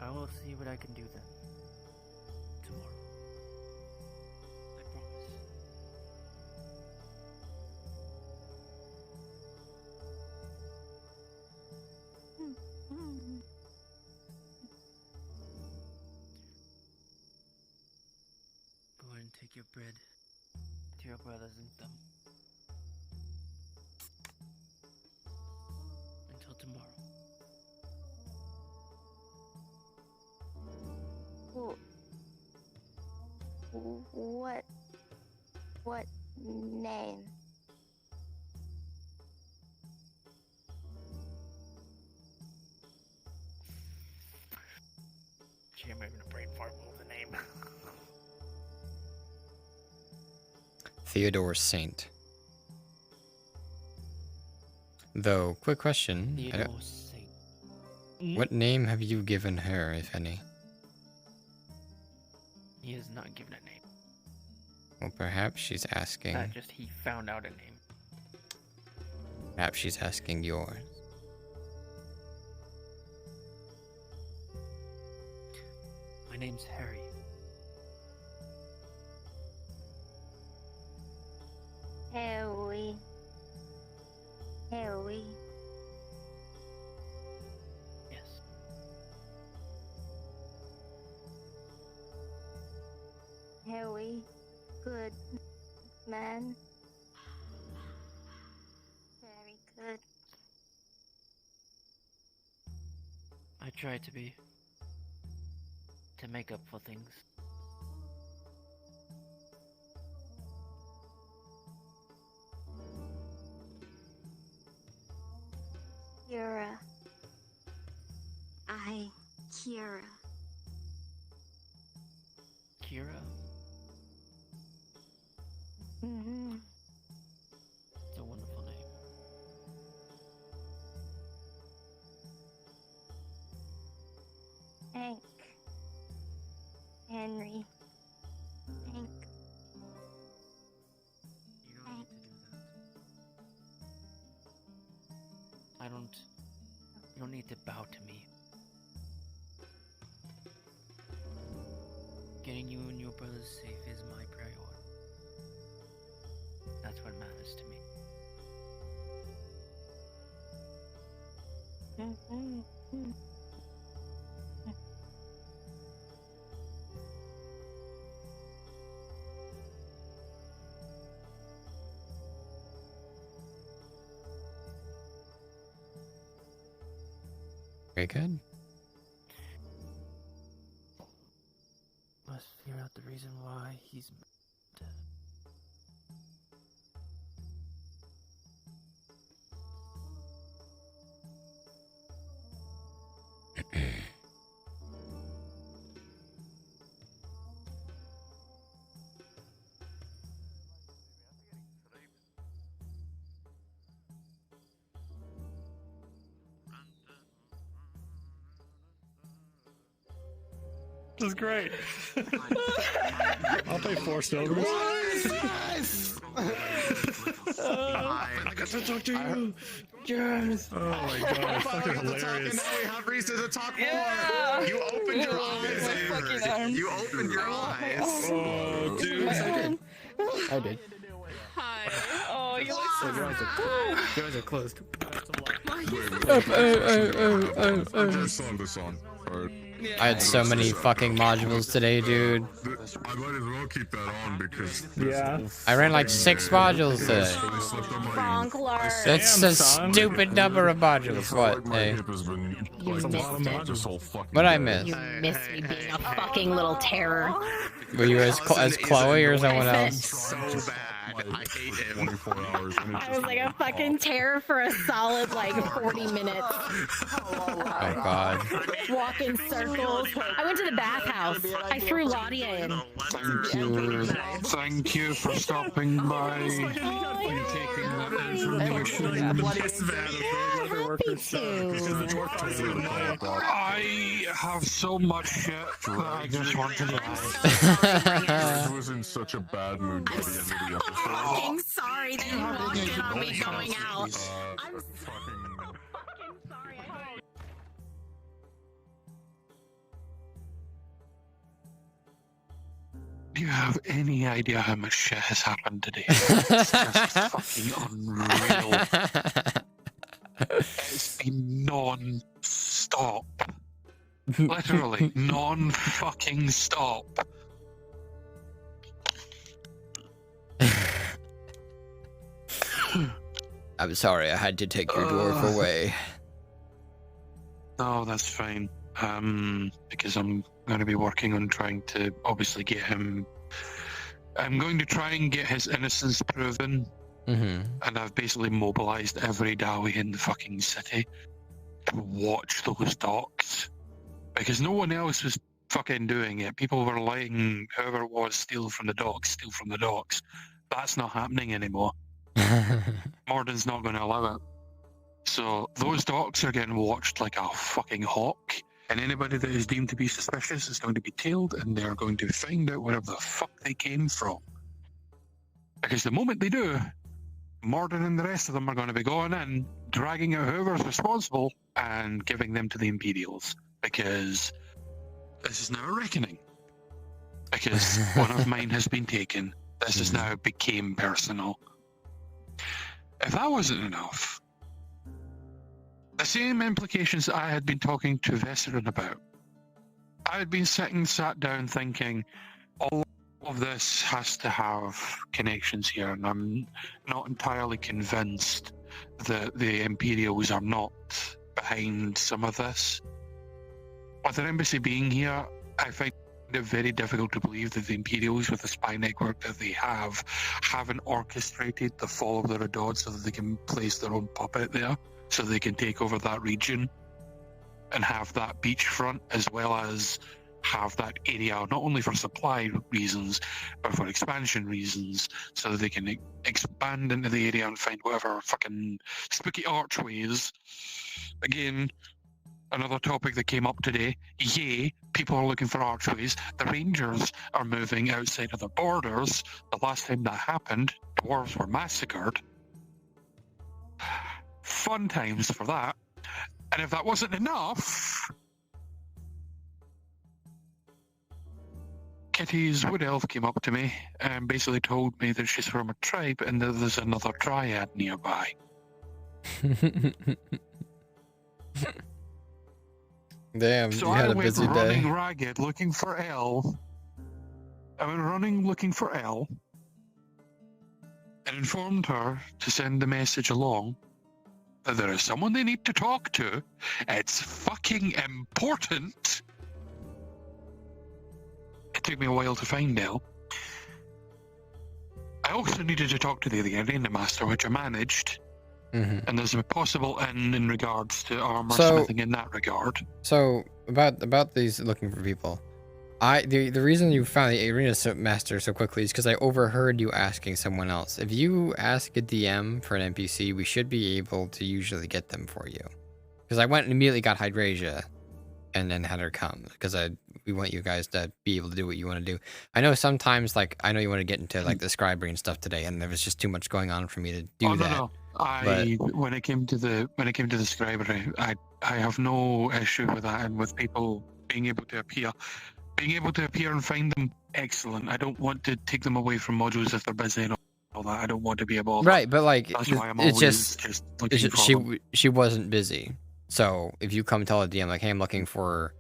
I will see what I can do then. Tomorrow. I promise. Go ahead and take your bread to your brothers and them. Until tomorrow. What name? Can't even a brain fart with the name. Theodore Saint. Though, quick question. Theodore Saint. What name have you given her, if any? He has not given a name. Well, perhaps she's asking. Just he found out a name. Perhaps she's asking yours. My name's Harry. Harry. Harry. Yes. Harry. Good man. Very good. I try to be. To make up for things. Kira. Kira. Kira? Mm-hmm. It's a wonderful name. Hank. Henry. Hank. You don't need to do that. You don't need to bow to me. Getting you and your brothers safe is my priority. That's what matters to me. Mm-hmm. Very good. Must figure out the reason why he's dead. This is great. I'll pay 4 silvers. Yes! I got to talk to you. Yes. Oh my god, it's fucking hilarious. Now we have reason to talk Yeah. more. You opened your eyes. You opened your eyes. Oh, dude. I did. Hi. Oh, you look so Your eyes are closed. I just saw this on. Alright. I had so many fucking modules today, dude. I might as well keep that on because I ran like 6 modules today. Bonkler. That's a stupid number of modules. What? Hey. You missed it. What I miss? You missed me being a fucking little terror. Were you as Chloe or someone else? So bad. I hate him. 24 hours. And I was like a fucking terror for a solid like 40 minutes. Oh god. Walk in circles. I went to the bathhouse. I threw Ladia in. Thank you. Thank you for stopping by and taking that information. I have so much shit that I just want to die. I was in such a bad mood by the end of the episode. I'm sorry that you walked in on me going out. I'm so fucking sorry. Do you have any idea how much shit has happened today? It's just fucking unreal. It's been non-stop. Literally, non-fucking stop. I'm sorry, I had to take your dwarf away. No, that's fine. Because I'm going to be working on trying to obviously get him. I'm going to try and get his innocence proven. Mm-hmm. And I've basically mobilized every Dawi in the fucking city to watch those docks. Because no one else was fucking doing it. People were letting whoever it was steal from the docks. That's not happening anymore. Mordin's not going to allow it. So those docks are getting watched like a fucking hawk. And anybody that is deemed to be suspicious is going to be tailed, and they're going to find out wherever the fuck they came from. Because the moment they do, Mordin and the rest of them are going to be going in, dragging out whoever's responsible, and giving them to the Imperials. Because this is now a reckoning. Because one of mine has been taken. This is now became personal. If that wasn't enough, the same implications I had been talking to Vesserin about. I had been sat down thinking, all of this has to have connections here, and I'm not entirely convinced that the Imperials are not behind some of this. With their embassy being here, I find it very difficult to believe that the Imperials, with the spy network that they have, haven't orchestrated the fall of the Radod so that they can place their own puppet there, so they can take over that region and have that beachfront, as well as have that area not only for supply reasons, but for expansion reasons, so that they can expand into the area and find whatever fucking spooky archways. Again, another topic that came up today. Yay, people are looking for archways. The Rangers are moving outside of the borders. The last time that happened, dwarves were massacred. Fun times for that. And if that wasn't enough, Kitty's wood elf came up to me and basically told me that she's from a tribe and that there's another dryad nearby. Damn, So you had I a went busy running day. ragged looking for Elle. I went running looking for Elle and informed her to send the message along that there is someone they need to talk to. It's fucking important. It took me a while to find Elle. I also needed to talk to the Arena Master, which I managed. Mm-hmm. And there's a possible in regards to armor So- smithing in that regard. So about these looking for people, the reason you found the Arena Master so quickly is because I overheard you asking someone else. If you ask a DM for an NPC, we should be able to usually get them for you. Because I went and immediately got Hydrasia, and then had her come because we want you guys to be able to do what you want to do. I know sometimes, like, I know you want to get into like the scribery and stuff today, and there was just too much going on for me to do that. No. When it came to the scribery, I have no issue with that, and with people being able to appear and find them, excellent. I don't want to take them away from modules if they're busy and all that. I don't want to be able. Right, but like, that's why I'm it's always just looking for them. she wasn't busy. So if you come tell a DM like, hey, I'm looking for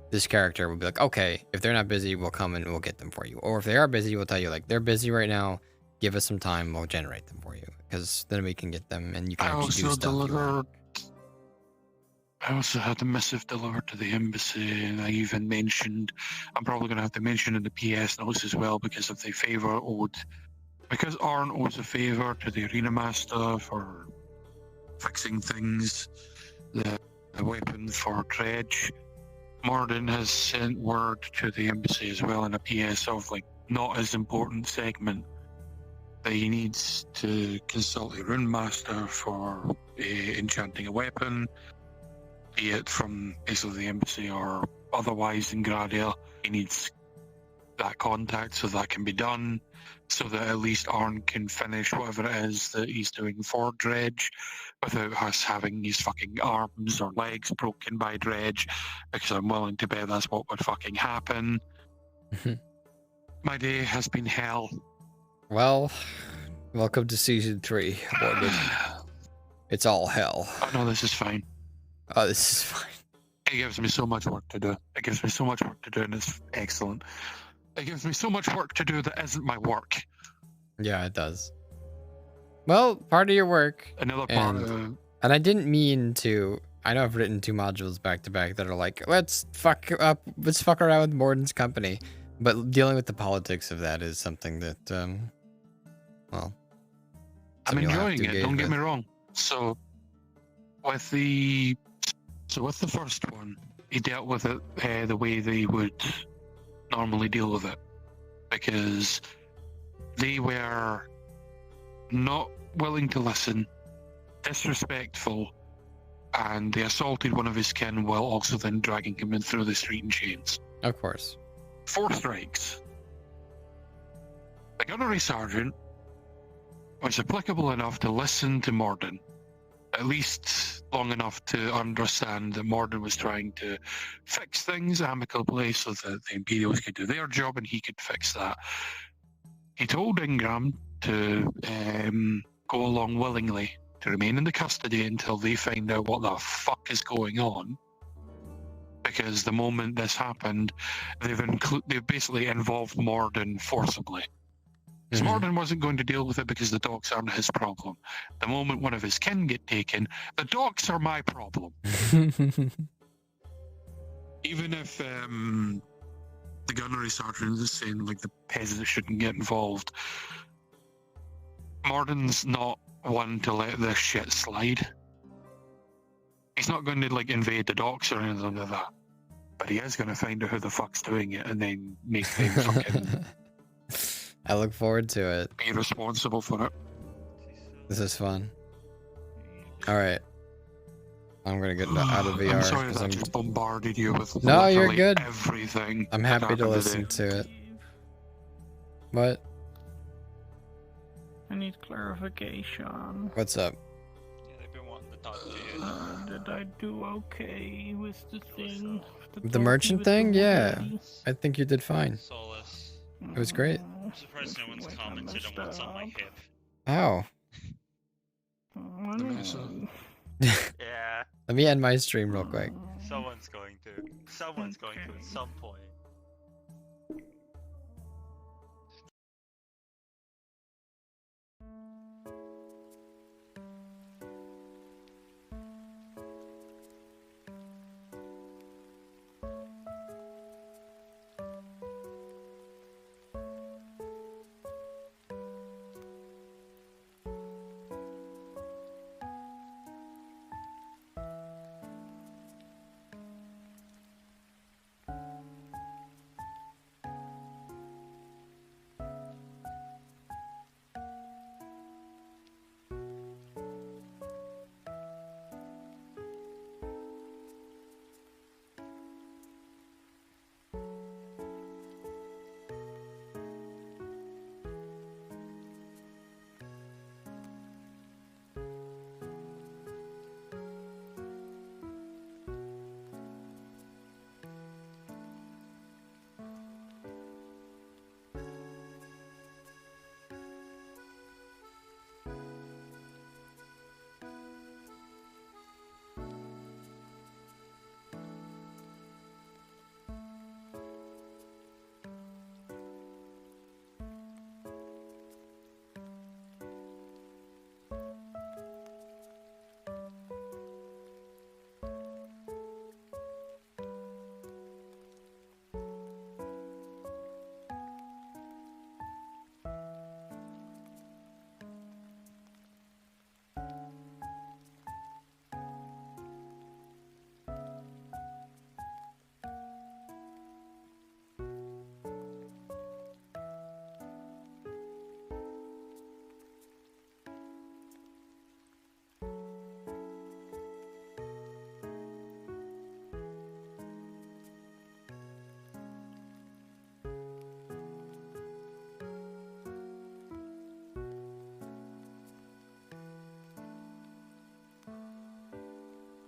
this character, we'll be like, okay, if they're not busy, we'll come and we'll get them for you. Or if they are busy, we'll tell you like, they're busy right now. Give us some time, we'll generate them for you, because then we can get them and you can actually do stuff. I also had a missive delivered to the embassy, and I even mentioned, I'm probably going to have to mention in the PS notes as well, because of the favour owed, because Arn owes a favour to the Arena Master for fixing things, the weapon for Dredge. Morden has sent word to the embassy as well in a PS of, like, not as important segment that he needs to consult a Rune Master for enchanting a weapon, be it from basically the embassy or otherwise in Gradale. He needs that contact so that can be done, so that at least Arn can finish whatever it is that he's doing for Dredge without us having his fucking arms or legs broken by Dredge, because I'm willing to bet that's what would fucking happen. My day has been hell. Well, welcome to season 3, Morgan. It's all hell. Oh no, this is fine. Oh, this is fine. It gives me so much work to do. It gives me so much work to do, and it's excellent. It gives me so much work to do that isn't my work. Yeah, it does. Well, part of your work. Another part of... And I didn't mean to... I know I've written 2 modules back to back that are like, let's fuck around with Morden's company. But dealing with the politics of that is something that, well... I'm enjoying it, don't get me wrong. So, with the first one, he dealt with it the way they would normally deal with it, because they were not willing to listen, disrespectful, and they assaulted one of his kin while also then dragging him in through the street in chains. Of course. 4 strikes. The gunnery sergeant was applicable enough to listen to Morden, at least long enough to understand that Morden was trying to fix things amicably so that the Imperials could do their job and he could fix that. He told Ingram to go along willingly, to remain in the custody until they find out what the fuck is going on. Because the moment this happened, they've basically involved Morden forcibly. Because Morden wasn't going to deal with it because the docs aren't his problem. The moment one of his kin get taken, the docs are my problem. Even if the gunnery sergeant is saying like the peasants shouldn't get involved, Morden's not one to let this shit slide. He's not going to like invade the docks or anything like that. But he is going to find out who the fuck's doing it and then make them fucking... I look forward to it. Be responsible for it. This is fun. Alright. I'm gonna get out of VR. I'm sorry that I just bombarded you with no, you're good. Everything. I'm happy to listen to it. What? I need clarification. What's up? Did I do okay with the thing? The merchant thing? Yeah. I think you did fine. It was great. I'm surprised no one's commented on what's on my hip. Ow. Yeah. Let me end my stream real quick. Someone's going to. Someone's going to at some point.